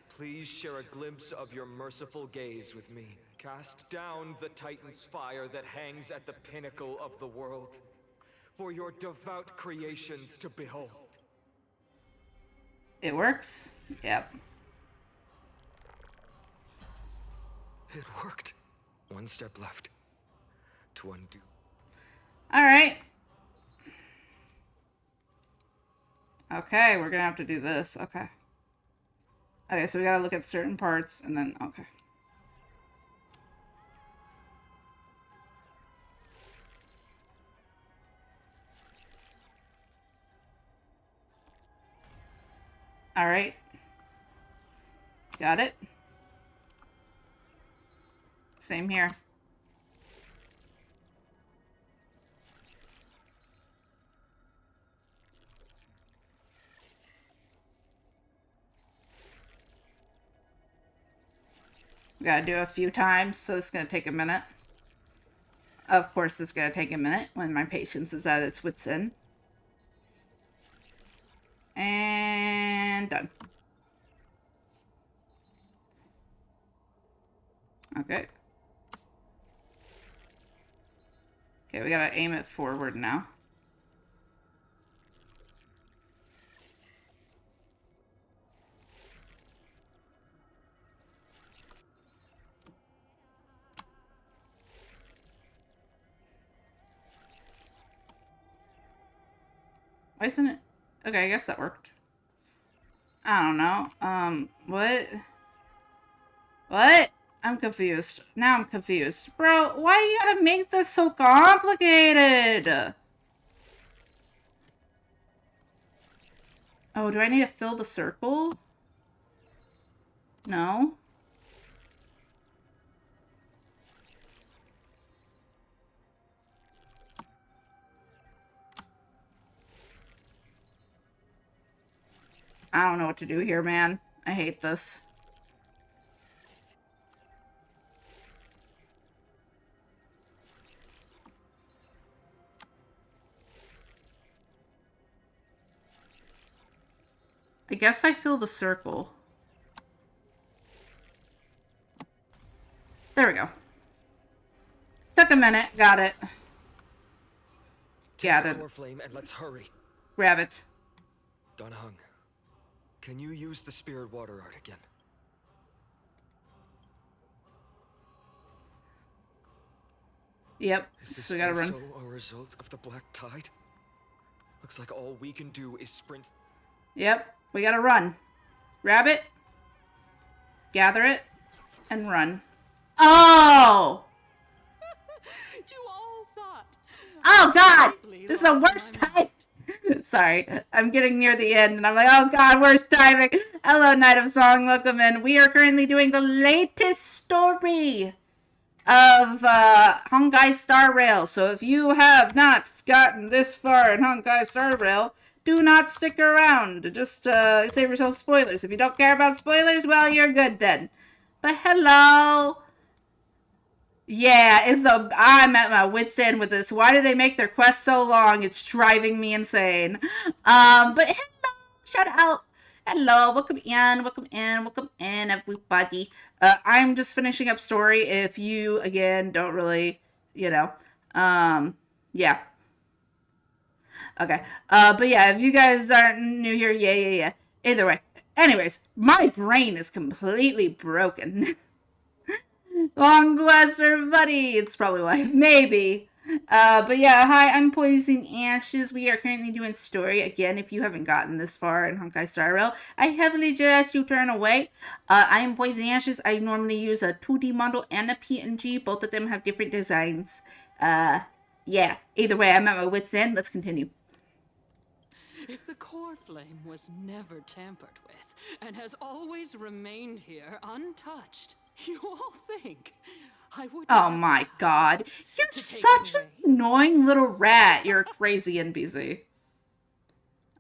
please share a glimpse of your merciful gaze with me. Cast down the Titan's fire that hangs at the pinnacle of the world, for your devout creations to behold. It works. Yep. It worked. One step left to undo. Alright. Okay, we're gonna have to do this. Okay. Okay, so we gotta look at certain parts and then, okay. Alright. Got it. Same here. We gotta do it a few times, so it's gonna take a minute. Of course, it's gonna take a minute when my patience is at its wit's end. And done. Okay. Okay, we gotta aim it forward now. Why isn't it? Okay, I guess that worked. I don't know. What? What? I'm confused. Now I'm confused. Bro, why do you gotta make this so complicated? Oh, do I need to fill the circle? No. I don't know what to do here, man. I hate this. I guess I fill the circle. There we go. Took a minute. Got it. Gather. Core flame and let's hurry. Grab it. Donahung, can you use the spirit water art again? Yep. Is this So we gotta run. also a result of the black tide? Looks like all we can do is sprint. Yep. We gotta run. Grab it. Gather it. And run. Oh! You all thought. Oh god! This is the worst time. Sorry, I'm getting near the end, and I'm like, oh god, where's timing? Hello, Night of Song, welcome in. We are currently doing the latest story of Honkai Star Rail. So if you have not gotten this far in Honkai Star Rail, do not stick around. Just save yourself spoilers. If you don't care about spoilers, well, you're good then. But hello. Yeah, I'm at my wit's end with this. Why do they make their quest so long? It's driving me insane. But hello, shout out. Hello, welcome in, everybody. I'm just finishing up story. If you, again, don't really, yeah. Okay. But yeah, if you guys aren't new here, yeah. Either way. Anyways, my brain is completely broken. Long quest or buddy. It's probably why. Maybe. But yeah, hi, I'm PoisonAshes. We are currently doing story. Again, if you haven't gotten this far in Honkai Star Rail, I heavily suggest you turn away. I am PoisonAshes. I normally use a 2D model and a PNG. Both of them have different designs. Yeah. Either way, I'm at my wit's end. Let's continue. If the core flame was never tampered with and has always remained here untouched, you all think I would. Oh my god. You're such an annoying little rat. You're a crazy NPC.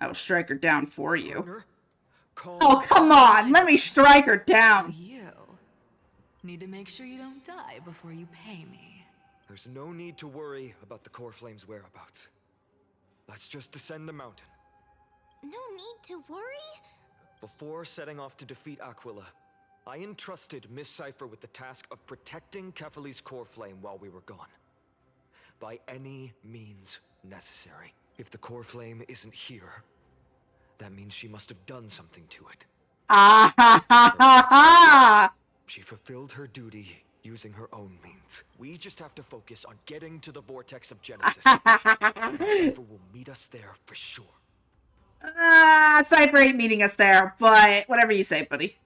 I will strike her down for you. Oh, come on. Let me strike her down. You need to make sure you don't die before you pay me. There's no need to worry about the core flame's whereabouts. Let's just descend the mountain. No need to worry? Before setting off to defeat Aquila, I entrusted Miss Cipher with the task of protecting Kefali's core flame while we were gone. By any means necessary. If the core flame isn't here, that means she must have done something to it. Ah ha ha ha ha! She fulfilled her duty using her own means. We just have to focus on getting to the Vortex of Genesis. Cipher will meet us there for sure. Cipher ain't meeting us there, but whatever you say, buddy.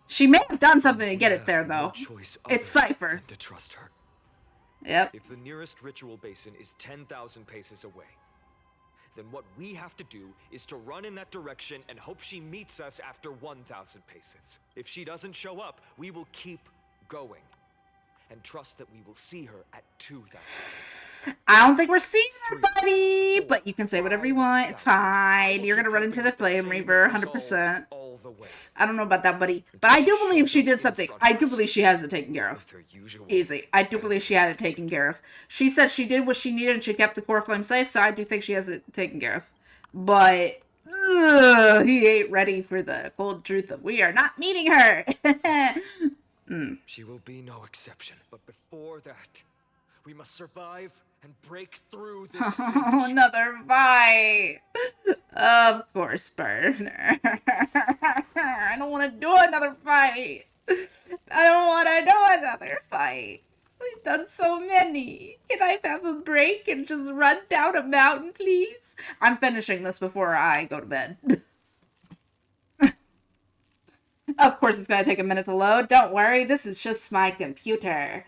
She may have done something to get it there, though. It's Cipher. To trust her. Yep. If the nearest ritual basin is 10,000 paces away, then what we have to do is to run in that direction and hope she meets us after 1,000 paces. If she doesn't show up, we will keep going and trust that we will see her at 2,000. I don't think we're seeing her, buddy, but you can say whatever you want. It's fine. You're gonna run into the Flame Reaver, 100%. I don't know about that, buddy, but I do believe she did something. I do believe she has it taken care of. Easy. I do believe she had it taken care of. She said she did what she needed and she kept the core flame safe, so I do think she has it taken care of. But he ain't ready for the cold truth of we are not meeting her. She will be no exception. But before that, we must survive and break through this Oh, another fight. Of course, Burner. I don't want to do another fight. I don't want to do another fight. We've done so many. Can I have a break and just run down a mountain, please? I'm finishing this before I go to bed. Of course, it's going to take a minute to load. Don't worry, this is just my computer.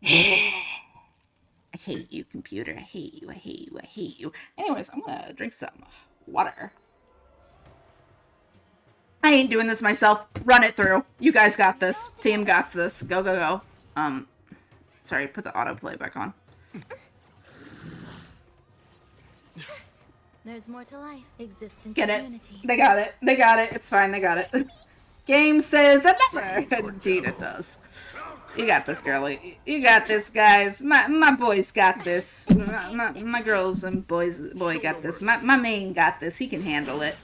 I hate you, computer. I hate you, I hate you, I hate you. Anyways, I'm gonna drink some water. I ain't doing this myself. Run it through. You guys got this. Team got this. Go, go, go. Sorry, put the autoplay back on. There's more to life. Existence Get is it. unity. They got it. They got it. It's fine. They got it. Game says never. Indeed it does. You got this, girlie. You got this, guys. My boys got this. My girls and boy got this. My main got this. He can handle it.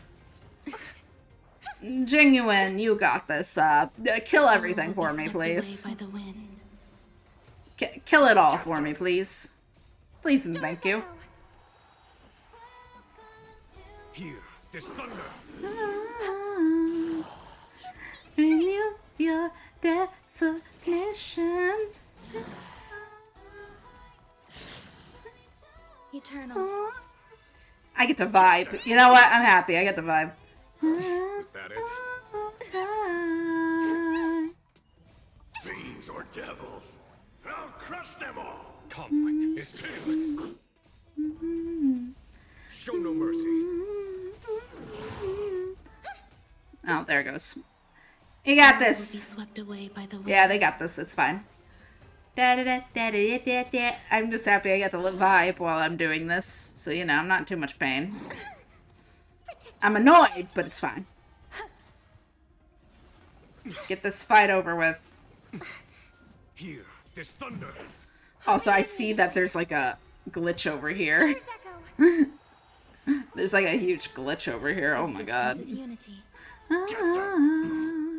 Genuine, you got this. Kill everything for me, please. By the wind. Kill it all for me, please. Please and thank you. Here, this thunder. Renew your definition. Eternal. I get to vibe. You know what? I'm happy. I get to vibe. Is that it? Fiends or devils? I'll crush them all. Conflict is painless. Show Oh, there it goes. You got All will be this. swept away by the wind. Yeah, they got this. It's fine. I'm just happy I get the vibe while I'm doing this. So, you know, I'm not in too much pain. I'm annoyed, but it's fine. Get this fight over with. Here, there's thunder. Also, I see that there's like a glitch over here. There's like a huge glitch over here. Oh my god.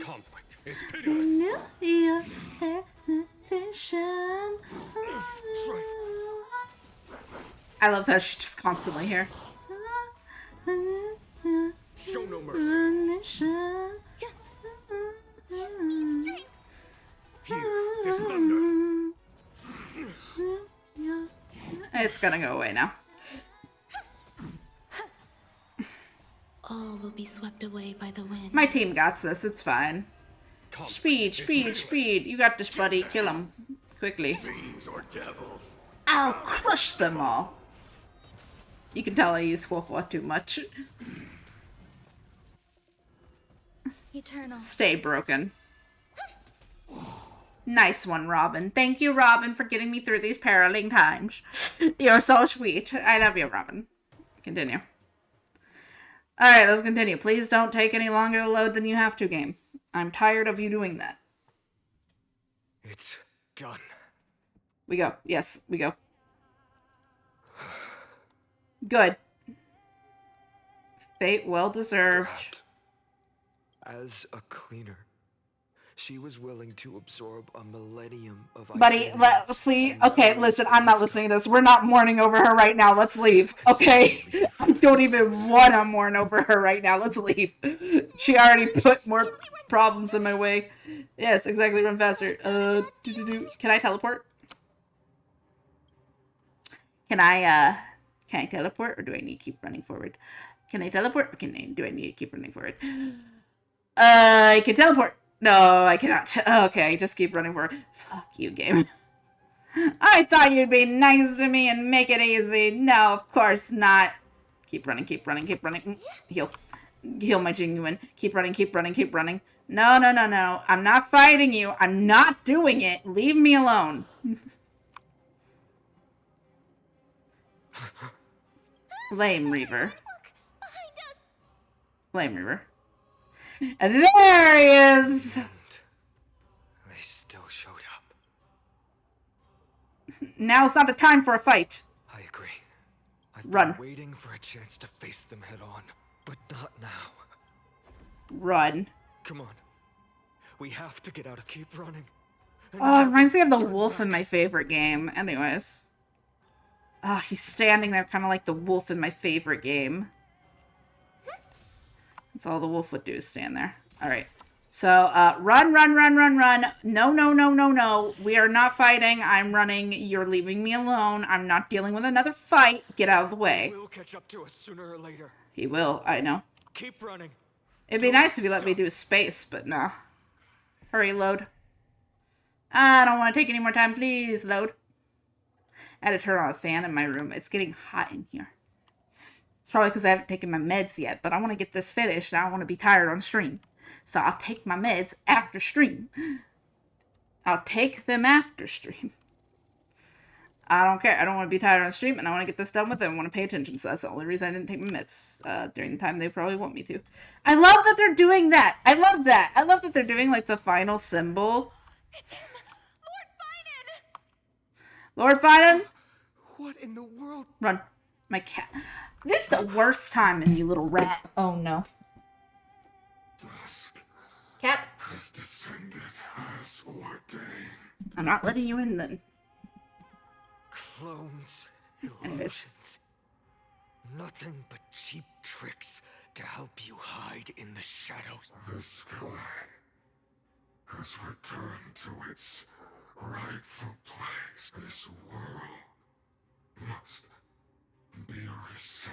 Conflict is pitiless. I love that she's just constantly here. Show no mercy. Here, there's thunder. It's gonna go away now. All will be swept away by the wind. My team got this. It's fine. Speed, speed, speed. You got this, buddy. Kill him. Quickly. Fiends or devils. I'll crush them all. You can tell I use Huohua too much. Eternal. Stay broken. Nice one, Robin. Thank you, Robin, for getting me through these perilling times. You're so sweet. I love you, Robin. Continue. Alright, let's continue. Please don't take any longer to load than you have to, game. I'm tired of you doing that. It's done. We go. Yes, we go. Good. Fate well deserved. As a cleaner, she was willing to absorb a millennium of Buddy, please. Okay, listen, I'm not listening to this. We're not mourning over her right now. Let's leave. Okay? I don't even want to mourn over her right now. Let's leave. She already put more problems in my way. Yes, exactly. Run faster. Can I teleport? Can I teleport, or do I need to keep running forward? Can I teleport, or do I need to keep running forward? I can teleport. No, I cannot. Okay, just keep running forward. Fuck you, game. I thought you'd be nice to me and make it easy. No, of course not. Keep running, keep running, keep running. Heal. Heal my genuine. Keep running, keep running, keep running. No, no, no, no. I'm not fighting you. I'm not doing it. Leave me alone. Flame Reaver. Flame Reaver. And there he is! They still showed up. Now's not the time for a fight. I agree. I've Run. been waiting for a chance to face them head on, but not now. Run. Come on. We have to get out of Keep Running. Oh, it reminds me of the wolf in my favorite game. Anyways. Oh, he's standing there kind of like the wolf in my favorite game. That's all the wolf would do is stand there. Alright. So, run, run, run, run, run. No, no, no, no, no. We are not fighting. I'm running. You're leaving me alone. I'm not dealing with another fight. Get out of the way. He will catch up to us sooner or later. He will. I know. Keep running. It'd be nice if you let me do space, but no. Hurry, load. I don't want to take any more time. Please, load. I had to turn on a fan in my room. It's getting hot in here. It's probably because I haven't taken my meds yet, but I want to get this finished and I don't want to be tired on stream. So I'll take my meds after stream. I'll take them after stream. I don't care. I don't want to be tired on stream and I want to get this done with it. I want to pay attention. So that's the only reason I didn't take my meds during the time they probably want me to. I love that they're doing that. I love that. I love that they're doing like the final symbol. It's him! Lord Finan? What in the world? Run. My cat. This is the worst timing, you little rat. Oh no. Cat. Has descended as ordained. I'm not letting you in then. Clones, Anyways. illusions. Nothing but cheap tricks to help you hide in the shadows. The sky has returned to its rightful place. This world must be reset.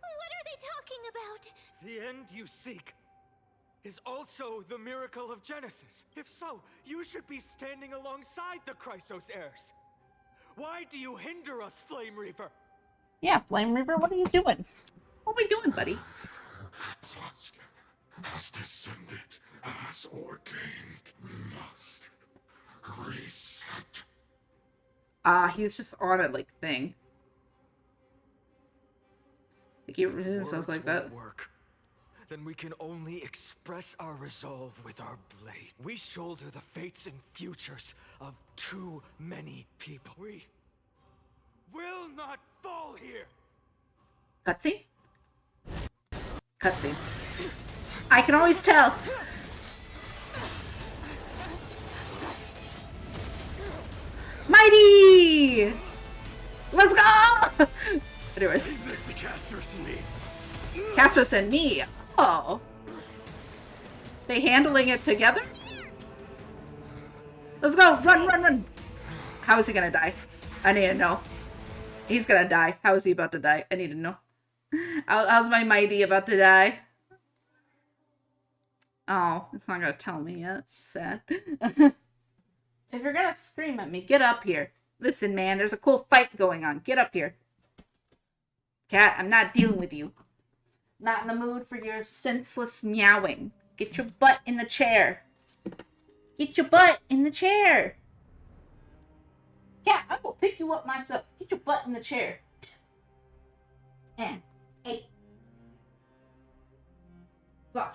What are they talking about? The end you seek is also the miracle of Genesis. If so, you should be standing alongside the Chrysos heirs. Why do you hinder us, Flame Reaver? Yeah, Flame Reaver, what are you doing? What are we doing, buddy? Tusk has descended as ordained, must reset. He's just on it like thing. Like he stuff like that. Work. Then we can only express our resolve with our blade. We shoulder the fates and futures of too many people. We will not fall here. Cutscene? Cutscene. I can always tell. Mighty! Let's go! Anyways. Castros and me. Oh. They handling it together? Let's go! Run, run, run! How is he gonna die? I need to know. He's gonna die. How is he about to die? I need to know. How's my Mighty about to die? Oh, it's not gonna tell me yet. Sad. If you're gonna scream at me, get up here. Listen, man, there's a cool fight going on. Get up here. Cat, I'm not dealing with you. Not in the mood for your senseless meowing. Get your butt in the chair. Get your butt in the chair. Cat, I will pick you up myself. Get your butt in the chair. And, hey. Go.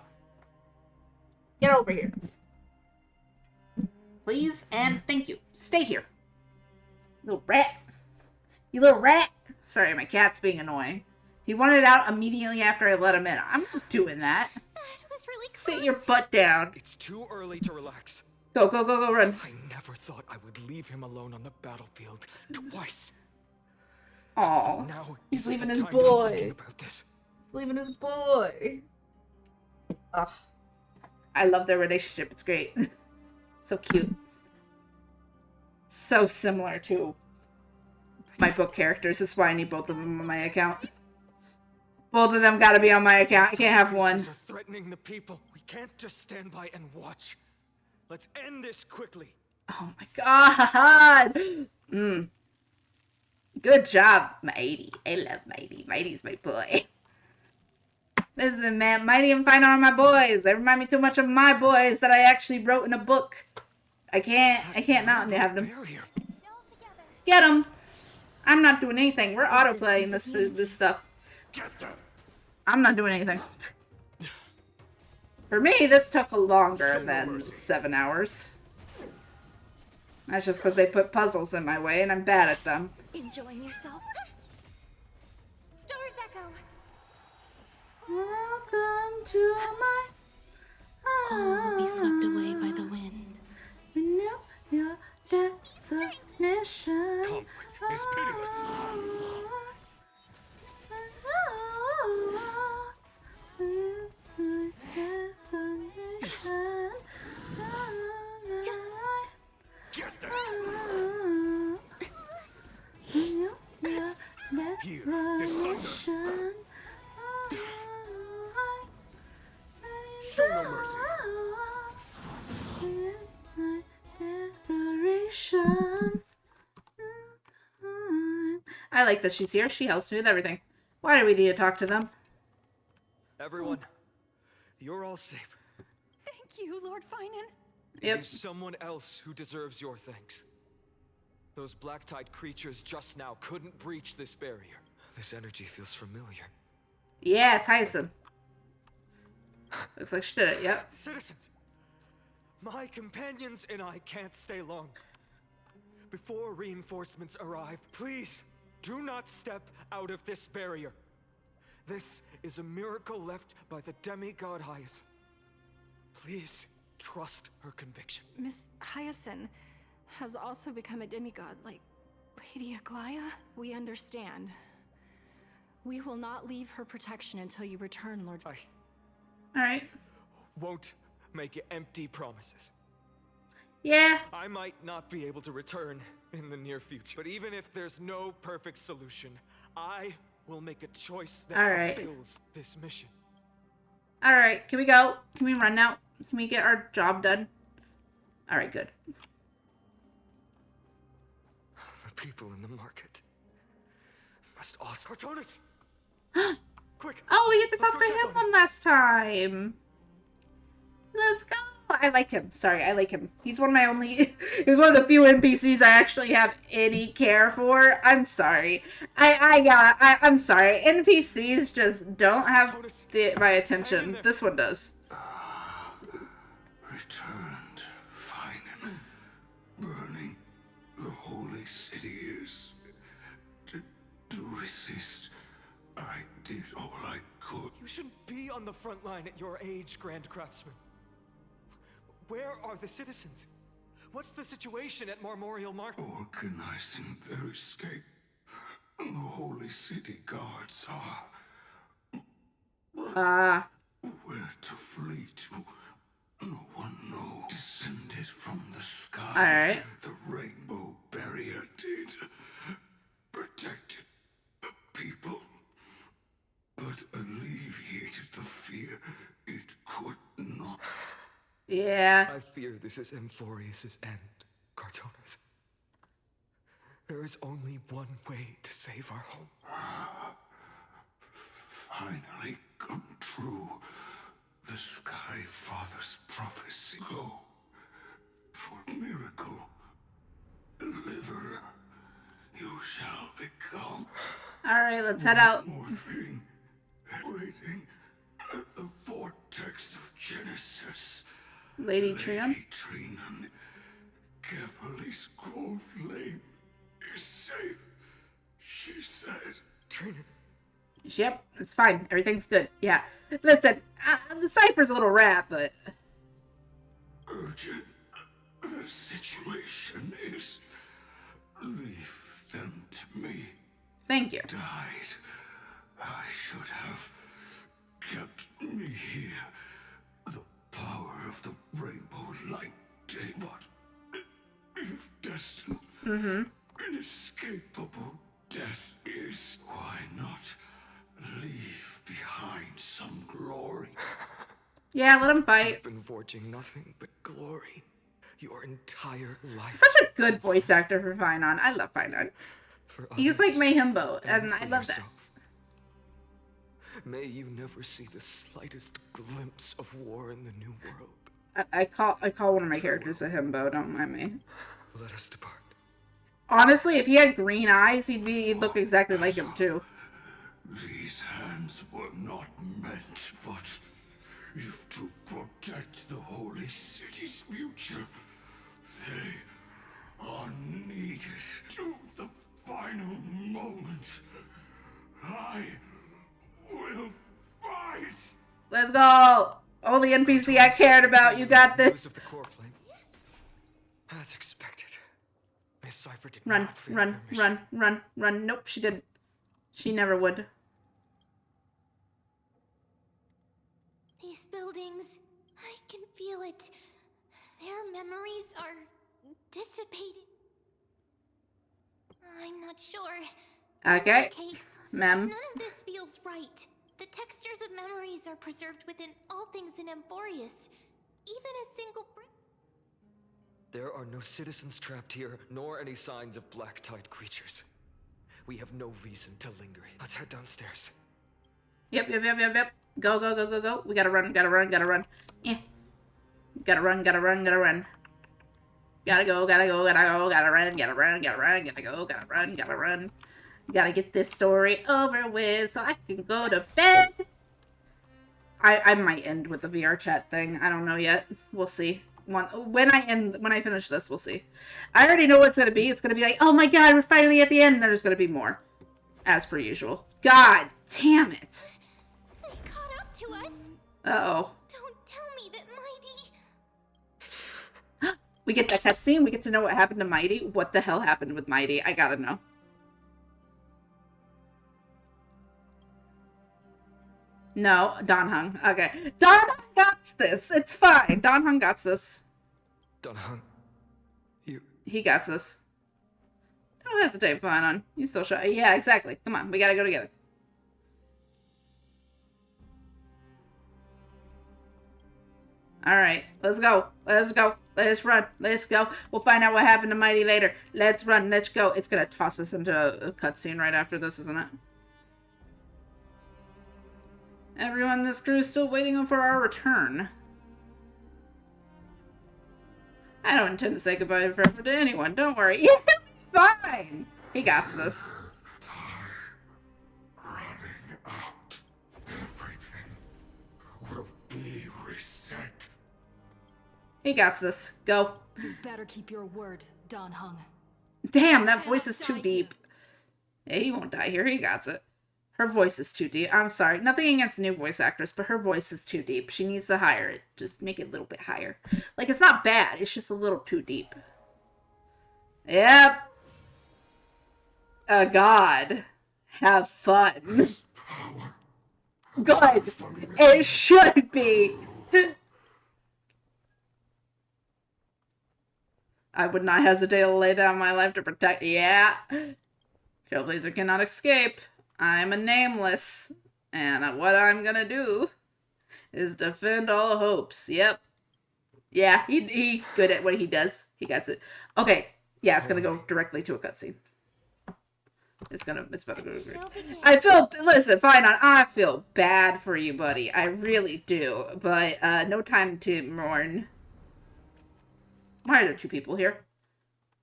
Get over here. Please and thank you. Stay here. Little rat. You little rat. Sorry, my cat's being annoying. He wanted out immediately after I let him in. I'm not doing that. That was really close. Sit your butt down. It's too early to relax. Go, go, go, go, run. I never thought I would leave him alone on the battlefield twice. Aw. Now he's leaving his time boy. thinking about this. He's leaving his boy. Ugh. I love their relationship. It's great. So cute. So similar to my book characters. That's why I need both of them on my account. Both of them gotta be on my account. I can't have one. Are threatening the people. We can't just stand by and watch. Let's end this quickly. Oh my god. Good job, Mighty. I love Mighty. Mighty's my boy. Listen, man, Mighty and Fine are my boys. They remind me too much of my boys that I actually wrote in a book. I can't not have them. Get them. I'm not doing anything. We're autoplaying this stuff. I'm not doing anything. For me, this took longer than 7 hours. That's just because they put puzzles in my way and I'm bad at them. Enjoying yourself? Stars Echo! Welcome to my... All will be swept away by the wind. Renew your definition. Conflict is pitiless. Get there. Here, this thunder. Show no mercy. I like that she's here. She helps me with everything. Why do we need to talk to them? Everyone, you're all safe. Thank you, Lord Finan. Yep. There's someone else who deserves your thanks. Those black-tide creatures just now couldn't breach this barrier. This energy feels familiar. Yeah, it's Hyacinth. Looks like she did it, yep. Citizens, my companions and I can't stay long. Before reinforcements arrive, please do not step out of this barrier. This is a miracle left by the demigod Hyacinth. Please trust her conviction. Miss Hyacinth has also become a demigod, like Lady Aglaya. We understand. We will not leave her protection until you return, Lord. Alright. Won't make empty promises. Yeah. I might not be able to return in the near future, but even if there's no perfect solution, I will make a choice that fulfills this mission. Alright, can we go? Can we run now? Can we get our job done? Alright, good. The people in the market must also... Cortonis! Quick! Oh, we get to talk to him one last time. Let's go. I like him. Sorry, I like him. He's one of my only... He's one of the few NPCs I actually have any care for. I'm sorry. I'm sorry. NPCs just don't have my attention. This one does. Returned, finally. Burning the holy city is... To resist, I did all I could. You shouldn't be on the front line at your age, Grand Craftsman. Where are the citizens? What's the situation at Marmorial Market? Organizing their escape. The holy city guards are... Where to flee to, no one knows. Descended from the sky. Alright. The rainbow barrier did. Protected the people. But alleviated the fear it could not. Yeah. I fear this is Amphorius' end, Cartonis. There is only one way to save our home. Finally come true. The Sky Father's prophecy. Go for miracle. Deliverer, you shall become. Alright, let's head out. One more thing. Waiting at the vortex of Genesis. Lady Trion? Trinon, Kephal's cold flame is safe, she said. Trinon. Yep, it's fine. Everything's good. Yeah. Listen, the cipher's a little rap, but... Urgent. The situation is... Leave them to me. Thank you. Died. I should have kept me here. The power of the rainbow light day. But if destined, inescapable death is, why not leave behind some glory? Yeah, let him fight. You've been forging nothing but glory your entire life. Such a good voice actor for Finon. I love Finon. He's like Mayhimbo, and I love that. May you never see the slightest glimpse of war in the New World. I call one of my characters a himbo, don't mind me. Let us depart. Honestly, if he had green eyes, he'd look exactly like him too. These hands were not meant, but if to protect the holy city's future, they are needed to the final moment. I will fight. Let's go. Only NPC I cared about. You got this. Of the core flame. As expected, Miss Cipher did Run, not fail run, her mission. run. Nope, she didn't. She never would. These buildings, I can feel it. Their memories are dissipating. I'm not sure. Okay, ma'am. None of this feels right. The textures of memories are preserved within all things in Amphorius. Even a single brick. There are no citizens trapped here, nor any signs of black-tide creatures. We have no reason to linger. Let's head downstairs. Yep. Go. We gotta run. Yeah. Gotta run. Gotta go, gotta run. Gotta get this story over with so I can go to bed. I might end with the VR chat thing. I don't know yet. We'll see. When I finish this, we'll see. I already know what it's gonna be. It's gonna be like, oh my god, we're finally at the end. And there's gonna be more. As per usual. God damn it. They caught up to us. Uh-oh. Don't tell me that Mighty... We get that cutscene. We get to know what happened to Mighty. What the hell happened with Mighty? I gotta know. No, Donhung. Okay. Donhung got this. It's fine. Donhung got this. Donhung. He got this. Don't hesitate, Finon. You still shy. Yeah, exactly. Come on. We gotta go together. Alright. Let's go. Let's run. Let's go. We'll find out what happened to Mighty later. Let's run. Let's go. It's gonna toss us into a cutscene right after this, isn't it? Everyone in this crew is still waiting for our return. I don't intend to say goodbye forever to anyone. Don't worry. You'll be fine. He got this. Running out. Everything will be reset. He got this. Go. You better keep your word, Don Hung. Damn, that voice is too deep. Yeah, he won't die here. He got it. Her voice is too deep. I'm sorry. Nothing against a new voice actress, but her voice is too deep. She needs to hire it. Just make it a little bit higher. Like, it's not bad. It's just a little too deep. Yep. God. Have fun. Good. It should be. I would not hesitate to lay down my life to protect. Yeah. Trailblazer cannot escape. I'm a nameless. And what I'm gonna do is defend all hopes. Yep. Yeah, he good at what he does. He gets it. Okay. Yeah, it's gonna go directly to a cutscene. It's about to go to listen, fine, I feel bad for you, buddy. I really do. But, no time to mourn. Why are there two people here?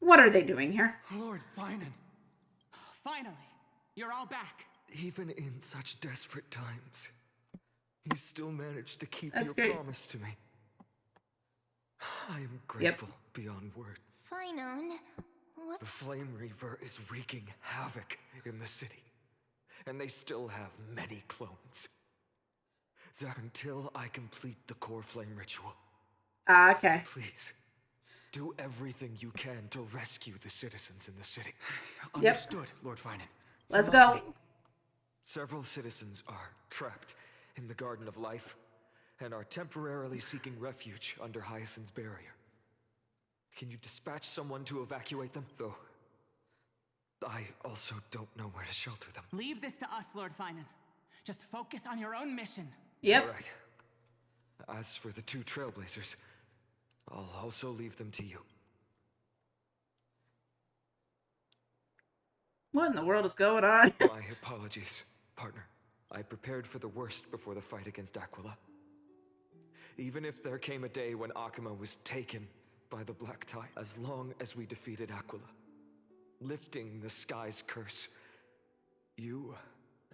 What are they doing here? Lord Finan. Finally, you're all back. Even in such desperate times, you still managed to keep your great. promise to me. I am grateful beyond words. Finan, what? The Flame Reaver is wreaking havoc in the city, and they still have many clones. So until I complete the core flame ritual, okay. Please, do everything you can to rescue the citizens in the city. Understood, Lord Finan. Let's go. Several citizens are trapped in the Garden of Life and are temporarily seeking refuge under Hyacinth's barrier. Can you dispatch someone to evacuate them? Though, I also don't know where to shelter them. Leave this to us, Lord Finan. Just focus on your own mission. Yep. All right. As for the two Trailblazers, I'll also leave them to you. What in the world is going on? My apologies, partner. I prepared for the worst before the fight against Aquila. Even if there came a day when Akuma was taken by the Black Tide, as long as we defeated Aquila, lifting the sky's curse, you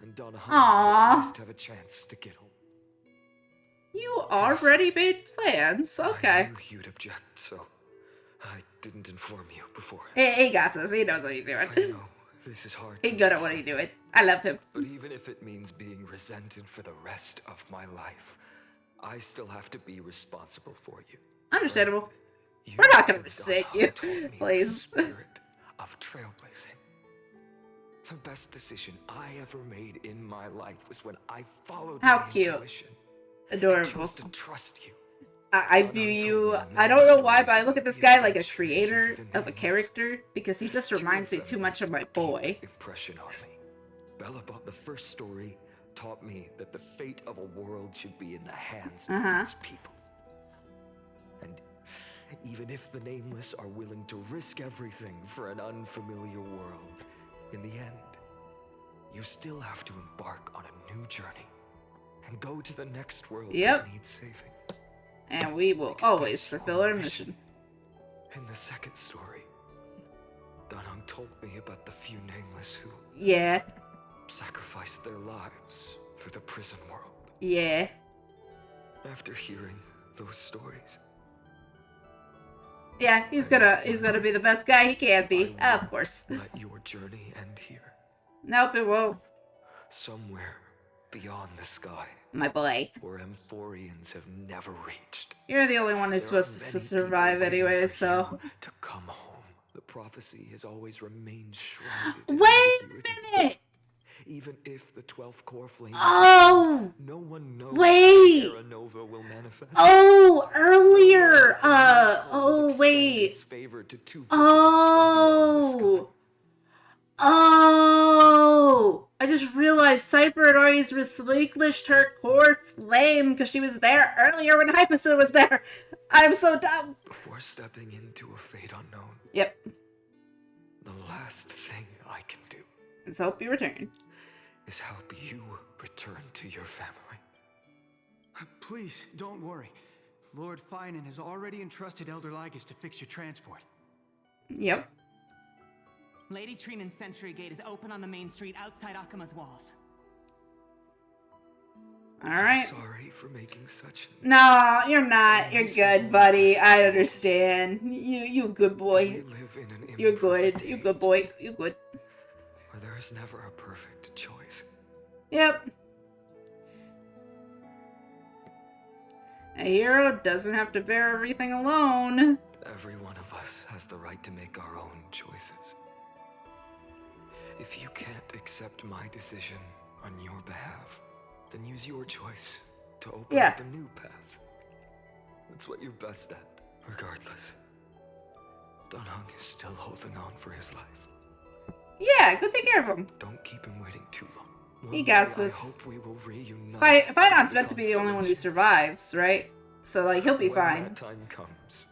and Don Hung at least have a chance to get home. You already made plans. Okay. I knew you'd object, so I didn't inform you before. He got this. He knows what he's doing. I know this is hard. He's good at what he's doing. I love him. But even if it means being resented for the rest of my life, I still have to be responsible for you. Understandable. We're not gonna resent you, please. Spirit of trailblazing. The best decision I ever made in my life was when I followed my intuition. Adorable. I chose to trust you. I view you, I don't know why, but I look at this guy like a creator of a character because he just reminds me too much of my boy. Impression on me. Bellabot, the first story, taught me that the fate of a world should be in the hands of its people. And even if the Nameless are willing to risk everything for an unfamiliar world, in the end, you still have to embark on a new journey and go to the next world that needs saving. And we will always fulfill our mission. In the second story, Danhong told me about the few Nameless who sacrificed their lives for the prison world. Yeah. After hearing those stories, yeah, he's gonna be the best guy he can be. Of course. Let your journey end here. Nope, it won't. Somewhere beyond the sky. My boy. Where Amphorians have never reached. You're the only one who's supposed to survive anyway, so. To come home. The prophecy has always remained shrouded. Wait a minute! Even if the 12th core flame no one knows Terra Nova will manifest. Oh, earlier! Wait. I just realized Cypher had always relinquished her core flame because she was there earlier when Hyphason was there. I'm so dumb. Before stepping into a fate unknown. Yep. The last thing I can do is help you return. Is help you return to your family. Please, don't worry. Lord Finan has already entrusted Elder Lygus to fix your transport. Yep. Lady Trinan's Sentry Gate is open on the main street outside Akima's walls. Alright. Sorry for making such... No, you're not. You're good, buddy. I understand. You good boy. You're good. You good boy. You good. Where there is never a perfect choice. Yep. A hero doesn't have to bear everything alone. Every one of us has the right to make our own choices. If you can't accept my decision on your behalf, then use your choice to open up a new path. That's what you're best at, regardless. Dunhung is still holding on for his life. Yeah, go take care of him. Don't keep him waiting too long. He got this. Finon's meant to be the only one who survives, right? So, like, he'll be fine. When that time comes,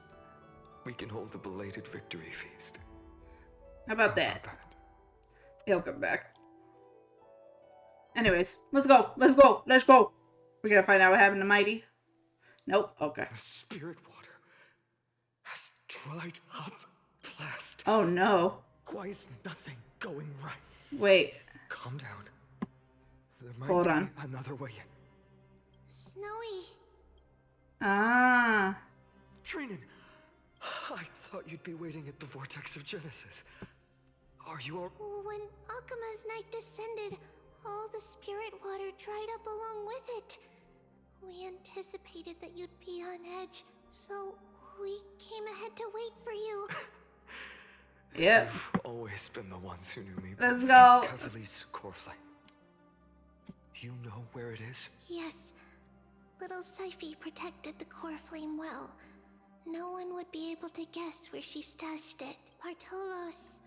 we can hold a belated victory feast. How about that? He'll come back. Anyways, let's go. Let's go. Let's go. We're gonna find out what happened to Mighty. Nope. Okay. The spirit water has dried up at last. Oh no. Why is nothing going right? Wait. Calm down. There might Hold be on. another way in. Snowy. Ah. Trinan, I thought you'd be waiting at the Vortex of Genesis. Are you all... When Akima's night descended, all the spirit water dried up along with it. We anticipated that you'd be on edge, so we came ahead to wait for you. Yep. You've always been the ones who knew me. Let's go. Cavalier's core flame. You know where it is? Yes. Little Syphie protected the core flame well. No one would be able to guess where she stashed it. Bartolos,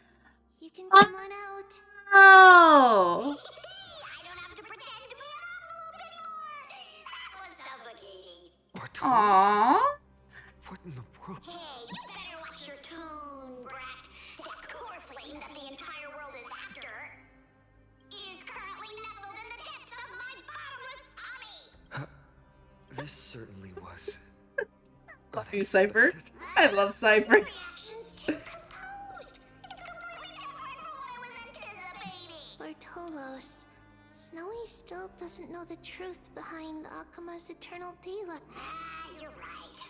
you can come on out. Oh. I don't have to pretend to be an envelope anymore. That was suffocating. Aww. What in the world? Hey, you better watch your tone, brat. That core flame that the entire world is after is currently nestled in the depths of my bottomless tummy. This certainly was. Love you, Cypher. I love Cypher. Bartolos, Snowy still doesn't know the truth behind Akima's eternal daylight. You're right.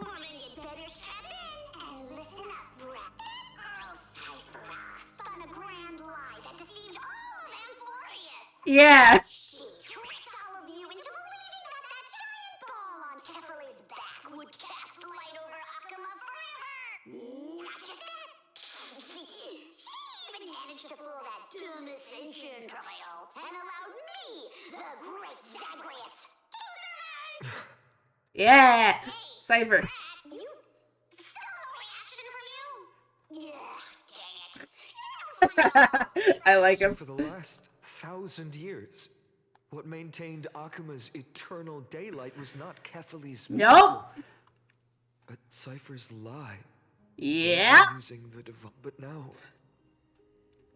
Woman, you'd better strap in and listen up, brat. That girl Cypher spun a grand lie that deceived all of Amphorius. Yeah. She tricked all of you into believing that that giant ball on Kefali's back would cast light over Akima forever. Not just that. She even managed to fool that dumb Ascension trial and allowed me, the great Zagreus, to survive. Yeah. Cypher. You still no reaction from you? Yeah, dang it. I like him. For the last 1,000 years, what maintained Akima's eternal daylight was not Kefali's Nope. but Cypher's lie. Yeah. Using the but now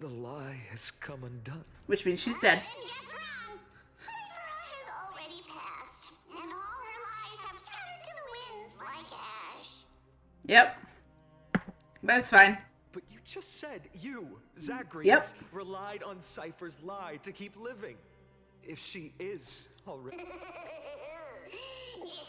the lie has come undone. Which means she's dead. Guess wrong. Cypher has already passed, and all her lies have scattered to the winds like ash. Yep. But it's fine. But you just said you, Zagreus, relied on Cypher's lie to keep living. If she is already... Guess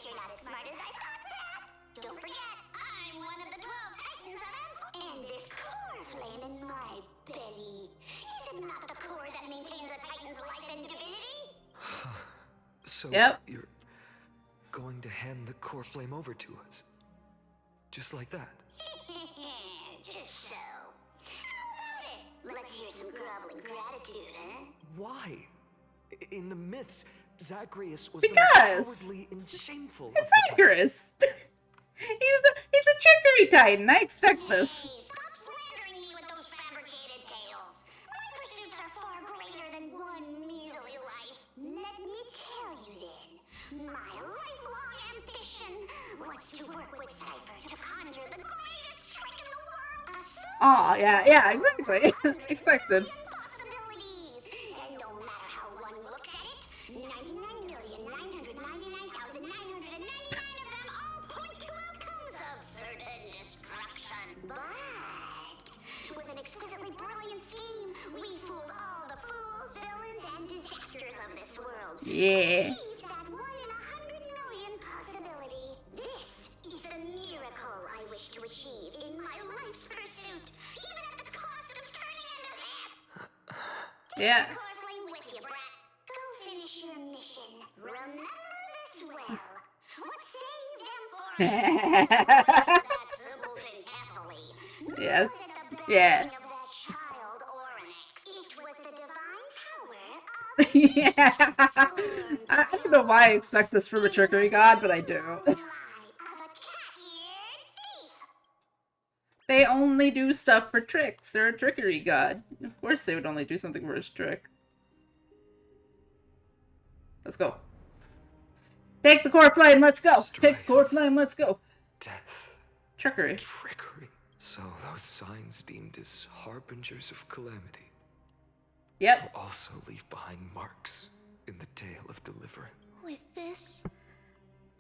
you're not as smart as I thought, Pat. Don't forget, I'm one of the 12 Titans of Ems, and this core flame in my belly. Is it not the core that maintains a Titan's life and divinity? So Yep. you're going to hand the core flame over to us? Just like that? Just so. How about it? Let's hear some groveling gratitude, huh? Why? In the myths, Zagreus was Because the most cowardly and shameful. It's Zagreus. He's a trickery titan. I expect this. Stop slandering me with those fabricated tales. My pursuits are far greater than one measly life. Let me tell you then. My lifelong ambition was to work with Cypher to conjure the greatest trick in the world. Oh, yeah, exactly. Expected. Possibilities. And no matter how one looks at it, 99,999,999 of them all certain destruction. But with an exquisitely brilliant scheme, we fooled all the fools, villains, and disasters of this world. Yeah. Achieved that 1 in 100 million possibility. This is the miracle I wish to achieve in my life's pursuit, even at the cost of turning into this. Yeah. Core flame with you, brat. Go finish your mission. Remember this well. What saved Amphoris? That simpleton carefully. Yes. Yeah. Of that child Oryx. It was the divine power of Yeah. I don't know why I expect this from a trickery god, but I do. They only do stuff for tricks. They're a trickery god. Of course they would only do something for his trick. Let's go. Take the core flame, let's go. Take the core flame, let's go. Death. Trickery. Trickery. So those signs deemed as harbingers of calamity. Yep. Will also leave behind marks in the tale of deliverance. With this,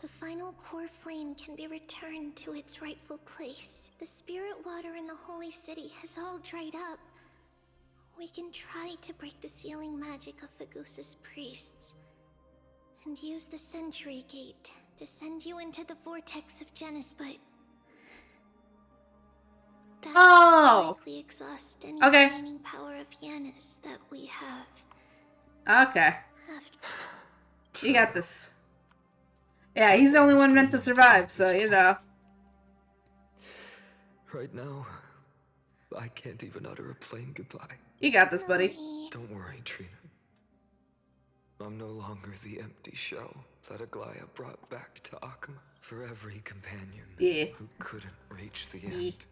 the final core flame can be returned to its rightful place. The spirit water in the holy city has all dried up. We can try to break the sealing magic of Fagusa's priests and use the Century Gate to send you into the vortex of Genis, but that will likely exhaust any remaining power of Yanis that we have. Okay. You got this. Yeah, he's the only one meant to survive, so, you know. Right now, I can't even utter a plain goodbye. You got this, buddy. Don't worry, Trina. I'm no longer the empty shell that Aglaya brought back to Akama. For every companion who couldn't reach the end,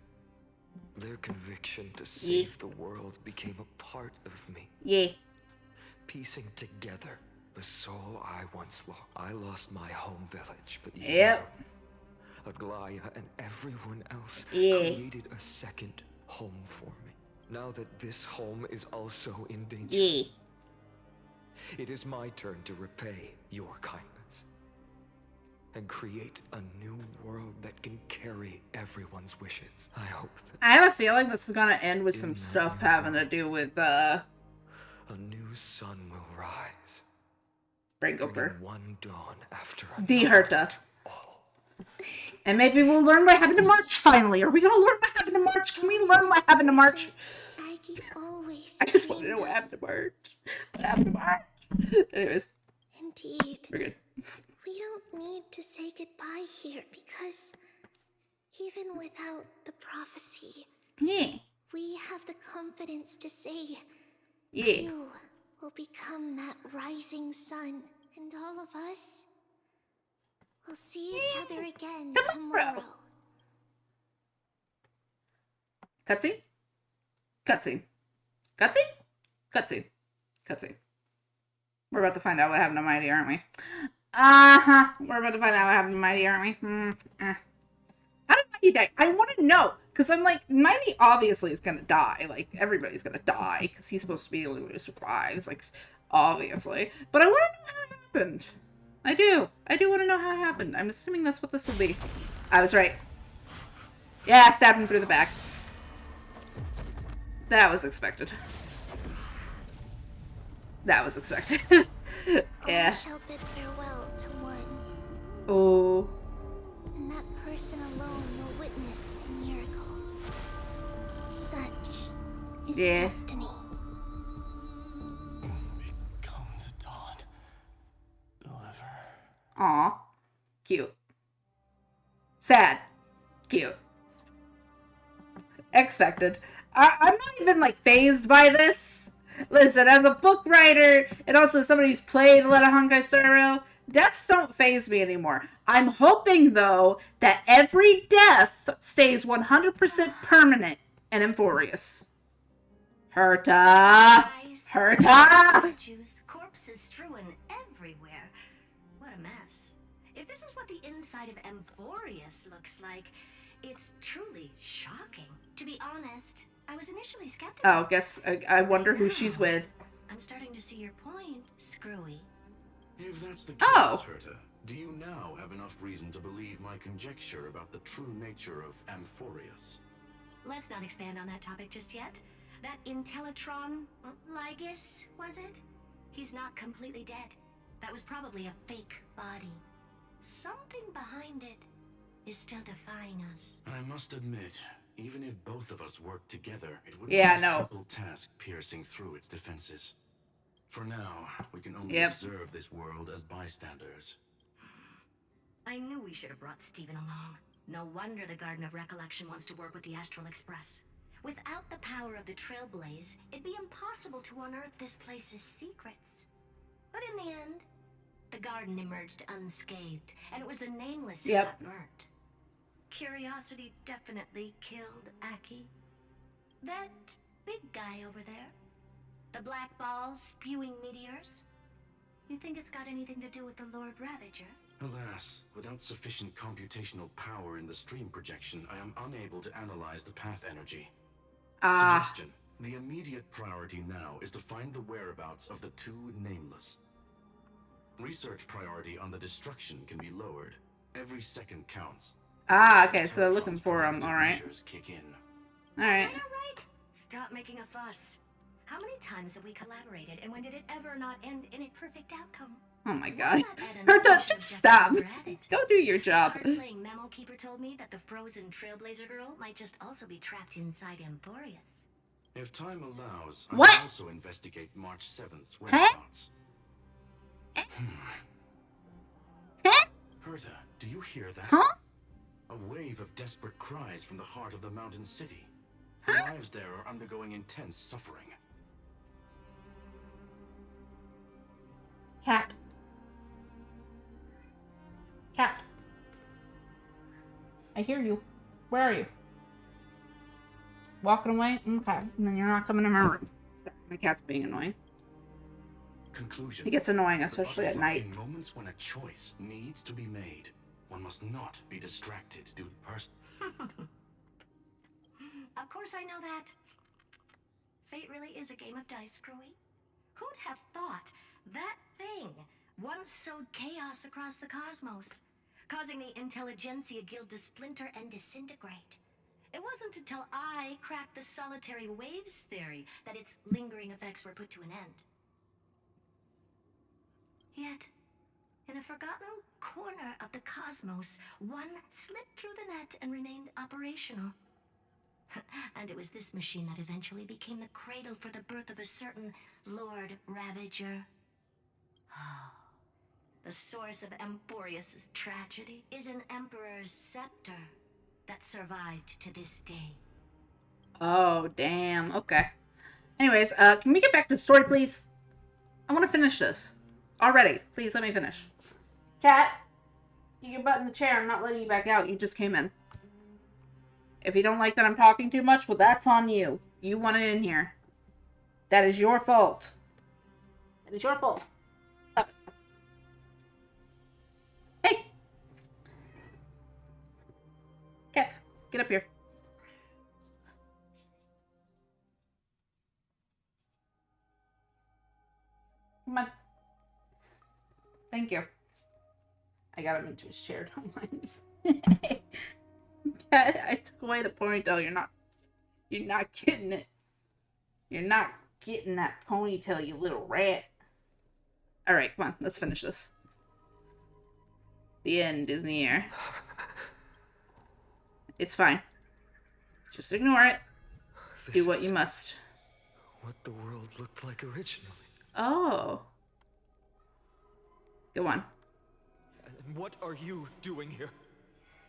their conviction to save the world became a part of me. Piecing together the soul I once lost. I lost my home village, but you, Aglaya, and everyone else created a second home for me. Now that this home is also in danger, it is my turn to repay your kindness and create a new world that can carry everyone's wishes. I hope that I have a feeling this is gonna end with some stuff having to do with, a new sun will rise. Bring over one dawn after the Herta. And maybe we'll learn what happened to March finally. Are we gonna learn what happened to March? Can we learn what happened to March? I just want to know what happened to March. What happened to March? Anyways. Indeed. We're good. We don't need to say goodbye here because even without the prophecy, we have the confidence to say you will become that rising sun, and all of us will see each other again tomorrow. Cutscene? Cutscene. Cutscene? Cutscene. Cutscene. We're about to find out what happened to Mighty, aren't we? We're about to find out what happened to Mighty, aren't we? How did Mighty die? I want to know. Because I'm like, Mighty obviously is going to die. Like, everybody's going to die. Because he's supposed to be the only one who survives. Like, obviously. But I want to know how it happened. I do. I do want to know how it happened. I'm assuming that's what this will be. I was right. Yeah, stabbed him through the back. That was expected. That was expected. Yeah. All shall bid farewell to one. Oh. And that person alone will witness the miracle. Such is destiny. Become the dawn. Deliver. Aw. Cute. Sad. Cute. Expected. I'm not even, like, phased by this. Listen, as a book writer, and also somebody who's played a lot of Honkai Star Rail, deaths don't phase me anymore. I'm hoping, though, that every death stays 100% permanent and Amphorius. Herta! Herta! Juice, corpses strewn everywhere. What a mess. If this is what the inside of Amphorius looks like, it's truly shocking. To be honest, I was initially skeptical. Oh, guess I wonder who she's with. I'm starting to see your point, Screwy. If that's the case, Oh. Herta, do you now have enough reason to believe my conjecture about the true nature of Amphorius? Let's not expand on that topic just yet. That Intellitron, Lygus, was it? He's not completely dead. That was probably a fake body. Something behind it is still defying us. I must admit, even if both of us worked together, it wouldn't Yeah, be a no. simple task piercing through its defenses. For now, we can only Yep. observe this world as bystanders. I knew we should have brought Stephen along. No wonder the Garden of Recollection wants to work with the Astral Express. Without the power of the Trailblaze, it'd be impossible to unearth this place's secrets. But in the end, the garden emerged unscathed, and it was the Nameless who got burnt. Curiosity definitely killed Aki. That big guy over there, the black ball spewing meteors, you think it's got anything to do with the Lord Ravager? Alas, without sufficient computational power in the stream projection, I am unable to analyze the path energy. Suggestion. The immediate priority now is to find the whereabouts of the two Nameless. Research priority on the destruction can be lowered. Every second counts. Okay, so looking for him, alright. Kick in. Alright. Alright, stop making a fuss. How many times have we collaborated, and when did it ever not end in a perfect outcome? Oh my god. Herta, just stop. Go do your job. Hard-playing Memo Keeper told me that the frozen Trailblazer girl might just also be trapped inside Emporius. If time allows, I What? will also investigate March 7th's whereabouts. Herta, do you hear that? Huh? A wave of desperate cries from the heart of the mountain city. The lives there are undergoing intense suffering. Cat. Cat. I hear you. Where are you? Walking away? Okay. And then you're not coming to my room. My cat's being annoying. Conclusion. He gets annoying, especially at night. In moments when a choice needs to be made, one must not be distracted due to person. Of course I know that. Fate really is a game of dice, Screwy. Who'd have thought that thing once sowed chaos across the cosmos, causing the Intelligentsia Guild to splinter and disintegrate? It wasn't until I cracked the solitary waves theory that its lingering effects were put to an end. Yet, in a forgotten corner of the cosmos, one slipped through the net and remained operational. And it was this machine that eventually became the cradle for the birth of a certain Lord Ravager. The source of Emporius' tragedy is an Emperor's scepter that survived to this day. Oh, damn. Okay. Anyways, can we get back to the story, please? I want to finish this. Already. Please let me finish. Cat, get your butt in the chair. I'm not letting you back out. You just came in. If you don't like that I'm talking too much, well, that's on you. You want it in here. That is your fault. That is your fault. Stop it. Hey! Cat, get up here. Come on. Thank you. I got him into his chair, don't mind me. Cat, I took away the ponytail. You're not getting it. You're not getting that ponytail, you little rat. Alright, come on, let's finish this. The end is near. It's fine. Just ignore it. Do what you must. What the world looked like originally. Oh. Go on. And what are you doing here?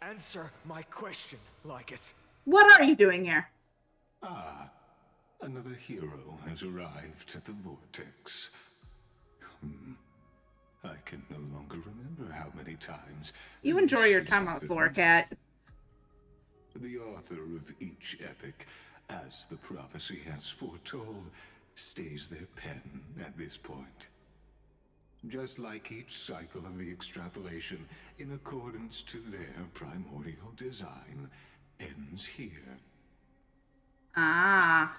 Answer my question, Lycus. What are you doing here? Ah, another hero has arrived at the vortex. I can no longer remember how many times. You enjoy your time on the floor, Cat. The author of each epic, as the prophecy has foretold, stays their pen at this point. Just like each cycle of the extrapolation, in accordance to their primordial design, ends here. Ah.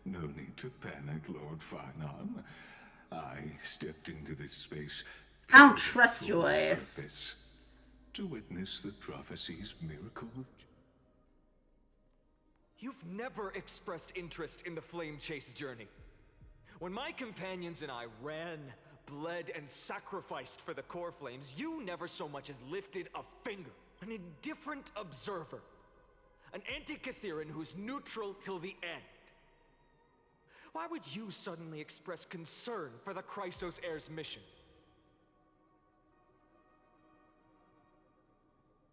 No need to panic, Lord Farnham. I stepped into this space. I don't trust your ass. Purpose, to witness the prophecy's miracle of... You've never expressed interest in the flame chase journey. When my companions and I ran, bled, and sacrificed for the core flames, you never so much as lifted a finger. An indifferent observer. An anti-Catharan who's neutral till the end. Why would you suddenly express concern for the Chrysos Heir's mission?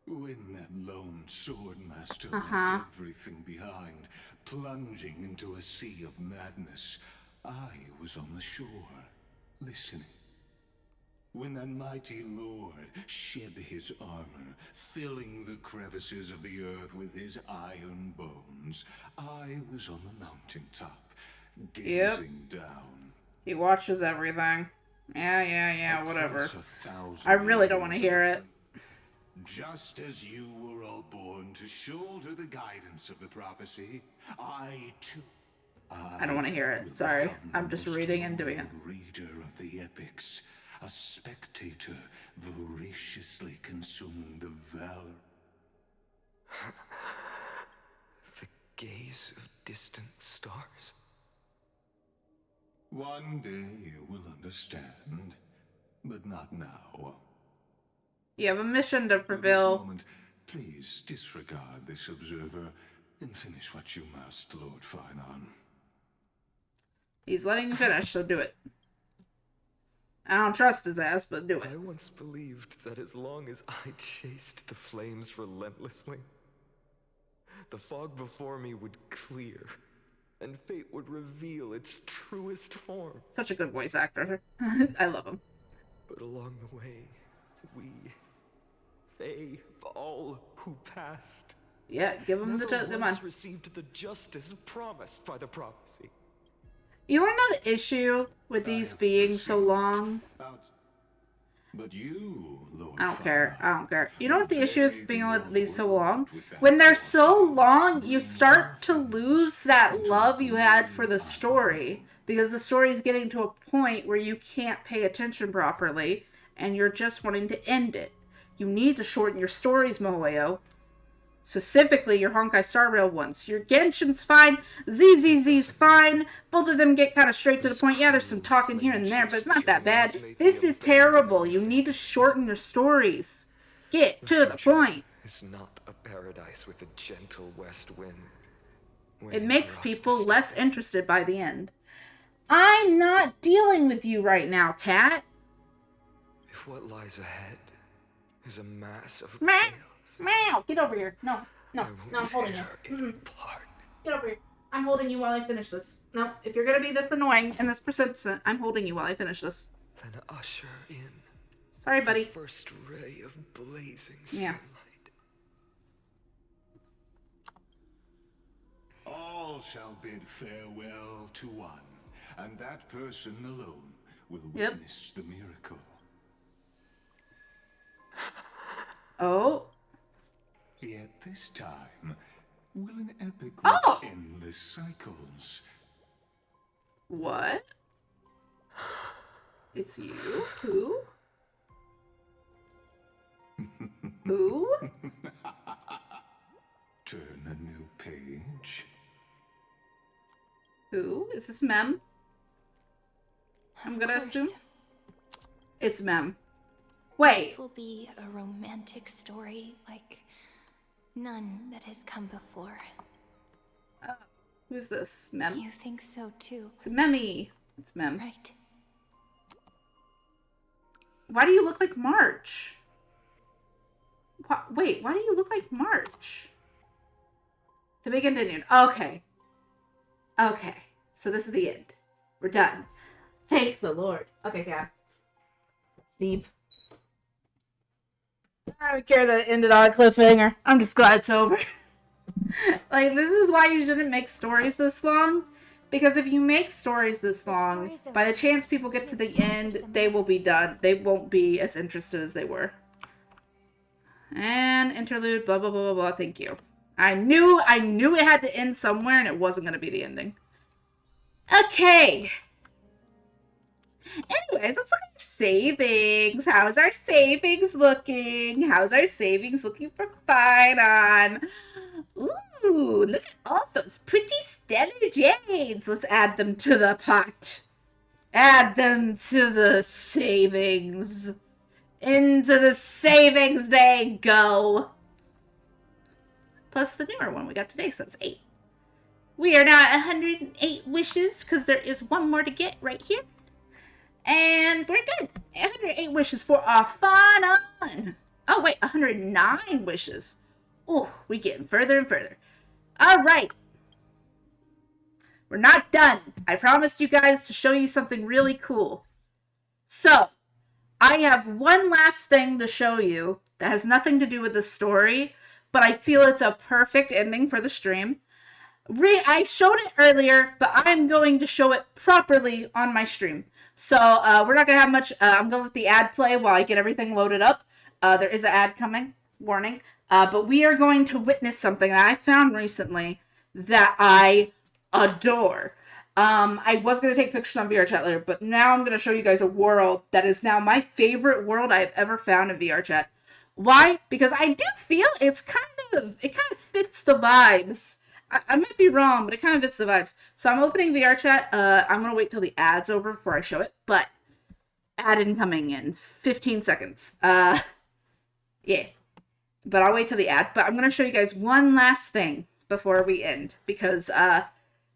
When that lone swordmaster left everything behind, plunging into a sea of madness, I was on the shore, listening. When that mighty lord shed his armor, filling the crevices of the earth with his iron bones, I was on the mountaintop, gazing down. He watches everything. Yeah, whatever. I really don't want to hear it. Just as you were all born to shoulder the guidance of the prophecy, I too... I don't want to hear it. Sorry. I'm just reading and doing it. Reader of the epics, a spectator voraciously consuming the valor. The gaze of distant stars. One day you will understand, but not now. You have a mission to fulfill. Please disregard this observer and finish what you must, Lord Finon. He's letting you finish, so do it. I don't trust his ass, but do it. I once believed that as long as I chased the flames relentlessly, the fog before me would clear, and fate would reveal its truest form. Such a good voice actor. I love him. But along the way, they, all who passed, yeah, give him the come on. Received the justice promised by the prophecy. You want to know the issue with these being so long? But you, Lord I don't care. You know what the issue is with being with these so long? When they're so long, you start to lose that love you had for the story. Because the story is getting to a point where you can't pay attention properly. And you're just wanting to end it. You need to shorten your stories, Mihoyo. Specifically, your Honkai Star Rail ones. Your Genshin's fine. ZZZ's fine. Both of them get kind of straight to the point. Yeah, there's some talking here and there, but it's not that bad. This is terrible. You need to shorten your stories. Get to the point. It's not a paradise with a gentle west wind. It makes people less interested by the end. I'm not dealing with you right now, Cat. If what lies ahead is a mass of Meow! Get over here. No, I'm holding you. Get over here. I'm holding you while I finish this. No, if you're gonna be this annoying and this persistent, I'm holding you while I finish this. Then usher in. Sorry, buddy. The first ray of blazing sunlight. All shall bid farewell to one, and that person alone will witness the miracle. Oh. Yet this time, will an epic with endless cycles. What? It's you? Who? Who? Turn a new page. Who? Is this Mem? I'm gonna assume. It's Mem. Wait. This will be a romantic story like none that has come before. Who's this? Mem? You think so too? It's Memmy. It's Mem. Right. Why do you look like March? Wait, why do you look like March? To be continued. Okay. Okay. So this is the end. We're done. Thank the Lord. Okay, Gab. Leave. I don't care that it ended on a cliffhanger. I'm just glad it's over. Like, this is why you shouldn't make stories this long. Because if you make stories this long, by the chance people get to the end, they will be done. They won't be as interested as they were. And interlude, blah, blah, blah, blah, blah. Thank you. I knew it had to end somewhere and it wasn't going to be the ending. Okay. Anyways, let's look at our savings. How's our savings looking? How's our savings looking for Finon? Ooh, look at all those pretty stellar jades. Let's add them to the pot. Add them to the savings. Into the savings they go. Plus the newer one we got today, so that's 8. We are now at 108 wishes, because there is one more to get right here. And we're good. 108 wishes for our Finon. Oh, wait, 109 wishes. Oh, we're getting further and further. All right. We're not done. I promised you guys to show you something really cool. So, I have one last thing to show you that has nothing to do with the story, but I feel it's a perfect ending for the stream. I showed it earlier, but I'm going to show it properly on my stream. So, we're not going to have much. I'm going to let the ad play while I get everything loaded up. There is an ad coming. Warning. But we are going to witness something that I found recently that I adore. I was going to take pictures on VR chat later, but now I'm going to show you guys a world that is now my favorite world I've ever found in VR chat. Why? Because I do feel it kind of fits the vibes. I might be wrong, but it kind of fits the vibes. So I'm opening VR chat. I'm going to wait till the ad's over before I show it, but ad incoming in 15 seconds. Yeah. But I'll wait till the ad. But I'm going to show you guys one last thing before we end, because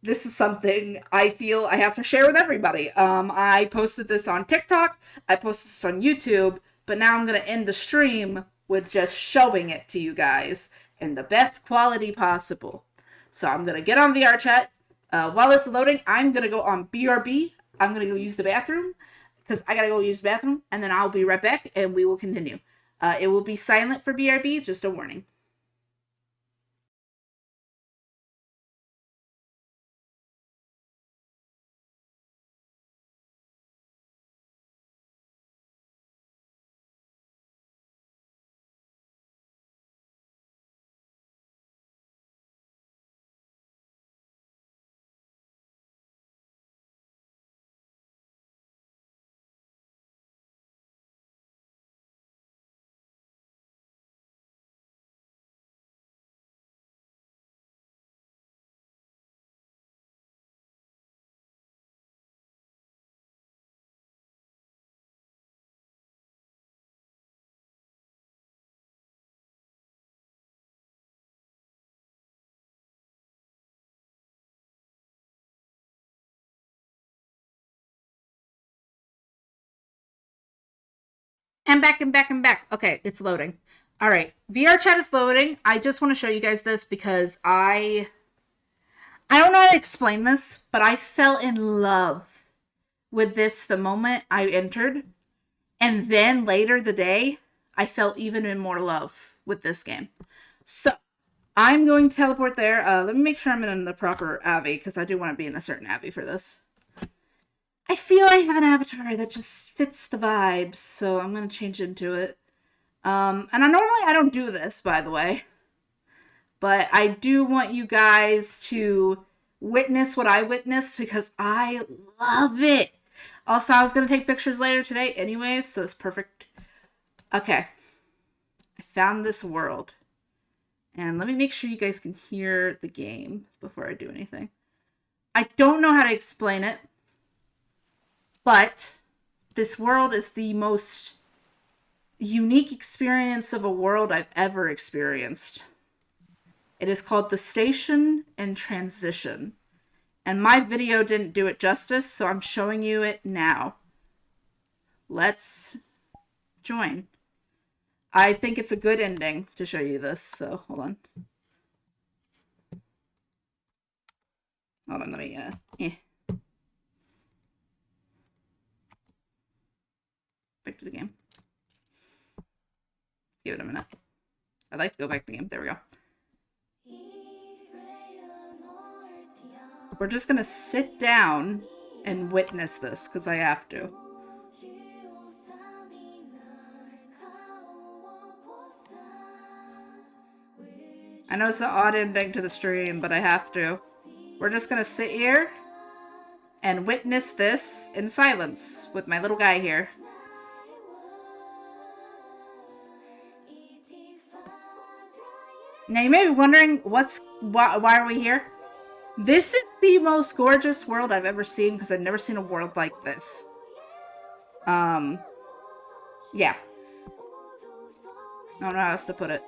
this is something I feel I have to share with everybody. I posted this on TikTok, I posted this on YouTube, but now I'm going to end the stream with just showing it to you guys in the best quality possible. So I'm going to get on VR chat. While it's loading, I'm going to go on BRB. I'm going to go use the bathroom, because I got to go use the bathroom, and then I'll be right back, and we will continue. It will be silent for BRB, just a warning. And back and back and back. Okay, it's loading. All right, VR chat is loading. I just want to show you guys this because I don't know how to explain this, but I fell in love with this the moment I entered. And then later the day, I fell even in more love with this game. So, I'm going to teleport there. Let me make sure I'm in the proper Avi, because I do want to be in a certain Avi for this. I feel I have an avatar that just fits the vibes, so I'm going to change into it. And I don't do this, by the way. But I do want you guys to witness what I witnessed, because I love it. Also, I was going to take pictures later today anyways, so it's perfect. Okay. I found this world. And let me make sure you guys can hear the game before I do anything. I don't know how to explain it, but this world is the most unique experience of a world I've ever experienced. It is called The Station in Transition. And my video didn't do it justice, so I'm showing you it now. Let's join. I think it's a good ending to show you this, so hold on. Hold on, let me, back to the game. Give it a minute. I'd like to go back to the game. There we go. We're just gonna sit down and witness this, because I have to. I know it's an odd ending to the stream, but I have to. We're just gonna sit here and witness this in silence with my little guy here. Now you may be wondering, why are we here? This is the most gorgeous world I've ever seen because I've never seen a world like this. Yeah. I don't know how else to put it.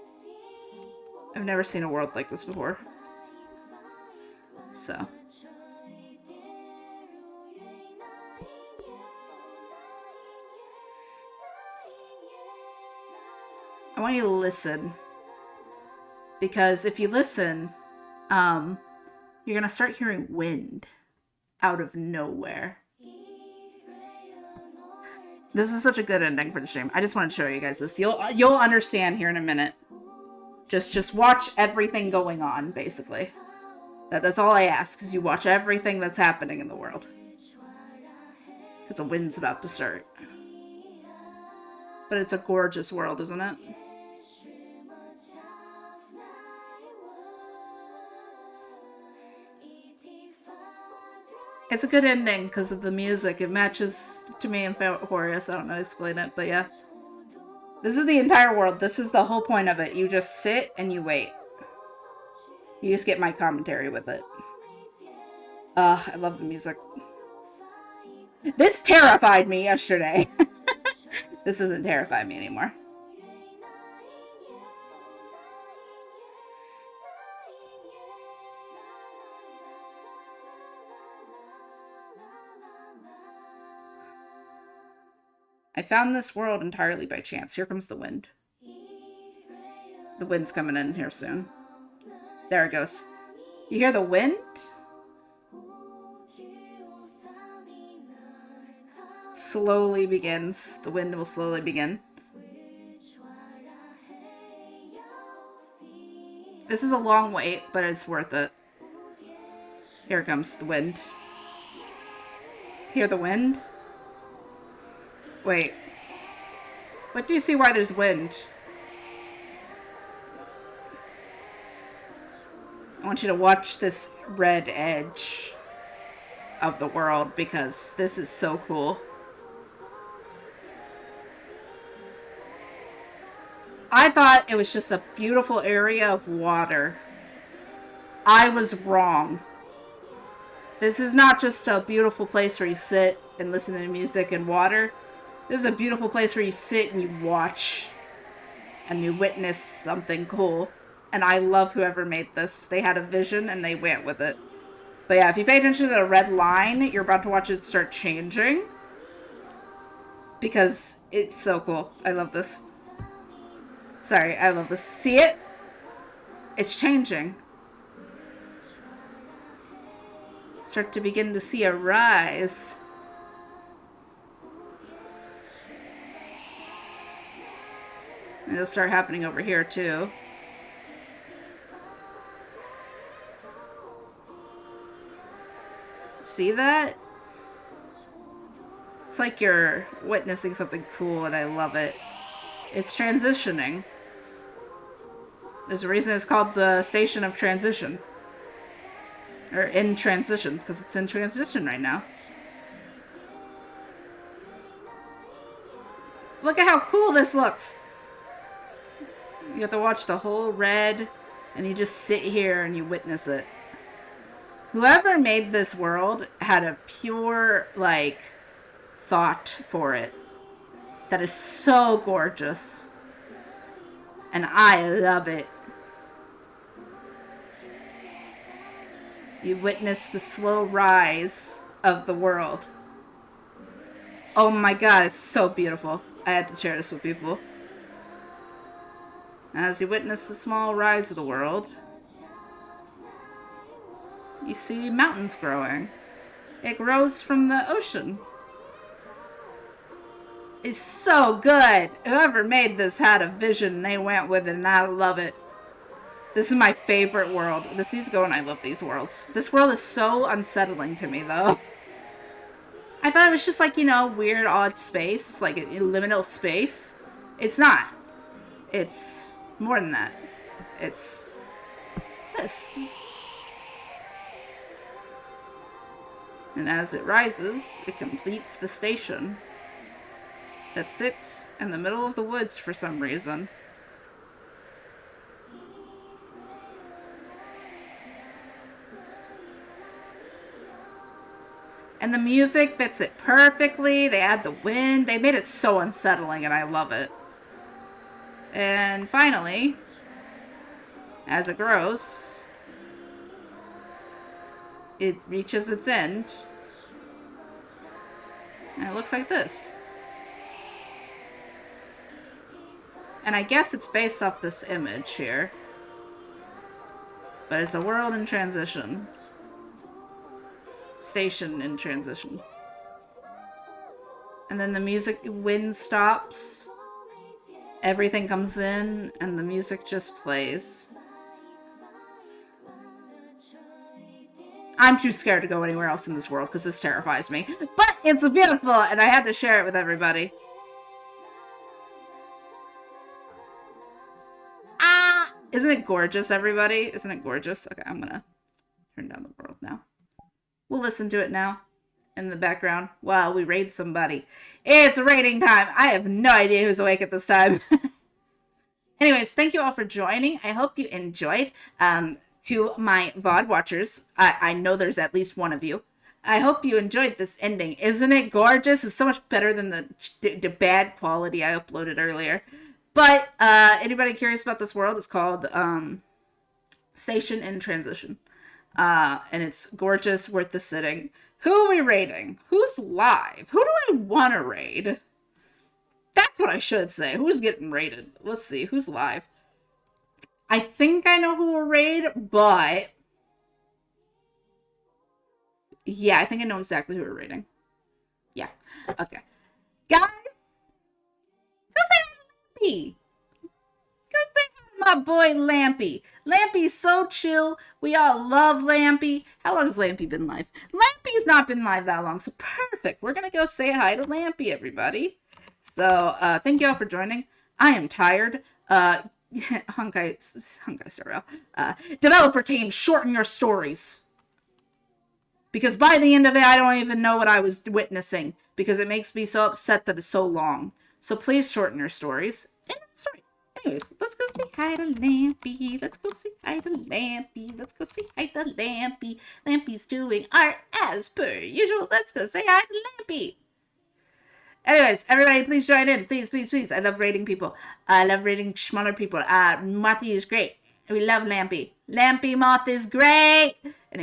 I've never seen a world like this before. So. I want you to listen. Because if you listen, you're gonna start hearing wind out of nowhere. This is such a good ending for the stream. I just want to show you guys this. You'll understand here in a minute. Just watch everything going on, basically. That's all I ask, is you watch everything that's happening in the world. Because the wind's about to start. But it's a gorgeous world, isn't it? It's a good ending because of the music. It matches to me and Horus. I don't know how to explain it, but yeah. This is the entire world. This is the whole point of it. You just sit and you wait. You just get my commentary with it. I love the music. This terrified me yesterday. This doesn't terrify me anymore. I found this world entirely by chance. Here comes the wind. The wind's coming in here soon. There it goes. You hear the wind? Slowly begins. The wind will slowly begin. This is a long wait, but it's worth it. Here comes the wind. Hear the wind? Wait. What do you see why there's wind? I want you to watch this red edge of the world because this is so cool. I thought it was just a beautiful area of water. I was wrong. This is not just a beautiful place where you sit and listen to music and water. This is a beautiful place where you sit and you watch and you witness something cool. And I love whoever made this. They had a vision and they went with it. But yeah, if you pay attention to the red line, you're about to watch it start changing. Because it's so cool. I love this. Sorry, I love this. See it? It's changing. Start to begin to see a rise. And it'll start happening over here too. See that? It's like you're witnessing something cool and I love it. It's transitioning. There's a reason it's called the Station of Transition. Or in transition, because it's in transition right now. Look at how cool this looks! You have to watch the whole red, and you just sit here and you witness it. Whoever made this world had a pure, like, thought for it. That is so gorgeous. And I love it. You witness the slow rise of the world. Oh my god, it's so beautiful. I had to share this with people. As you witness the small rise of the world, you see mountains growing. It grows from the ocean. It's so good. Whoever made this had a vision and they went with it and I love it. This is my favorite world. This needs to go and I love these worlds. This world is so unsettling to me though. I thought it was just like, you know, weird odd space, like liminal space. It's not. It's more than that. It's this. And as it rises, it completes the station that sits in the middle of the woods for some reason. And the music fits it perfectly. They add the wind. They made it so unsettling, and I love it. And finally, as it grows, it reaches its end. And it looks like this. And I guess it's based off this image here. But it's a world in transition. Station in transition. And then the music, wind stops. Everything comes in, and the music just plays. I'm too scared to go anywhere else in this world because this terrifies me. But it's beautiful, and I had to share it with everybody. Ah! Isn't it gorgeous, everybody? Isn't it gorgeous? Okay, I'm gonna turn down the world now. We'll listen to it now in the background while we raid somebody. It's raiding time. I have no idea who's awake at this time. Anyways, thank you all for joining. I hope you enjoyed. To my VOD watchers, I know there's at least one of you. I hope you enjoyed this ending. Isn't it gorgeous? It's so much better than the bad quality I uploaded earlier. But anybody curious about this world? It's called Station in Transition. And it's gorgeous, worth the sitting. Who are we raiding? Who's live? Who do I want to raid? That's what I should say. Who's getting raided? Let's see. Who's live? I think I know who will raid, but... yeah, I think I know exactly who we're raiding. Yeah. Okay. Guys! Go say hi to Lampy! Go say hi to my boy Lampy. Lampy's so chill. We all love Lampy. How long has Lampy been live? Lampy's not been live that long, so perfect. We're gonna go say hi to Lampy, everybody. So, thank you all for joining. I am tired. Honkai Serial. Developer team, shorten your stories. Because by the end of it, I don't even know what I was witnessing. Because it makes me so upset that it's so long. So please shorten your stories. Sorry. Anyways, let's go say hi to Lampy. Let's go say hi to Lampy. Let's go say hi to Lampy. Lampy's doing art as per usual. Let's go say hi to Lampy. Anyways, everybody, please join in. Please, please, please. I love raiding people. I love raiding smaller people. Mothy is great. We love Lampy. Lampy Moth is great. Anyway.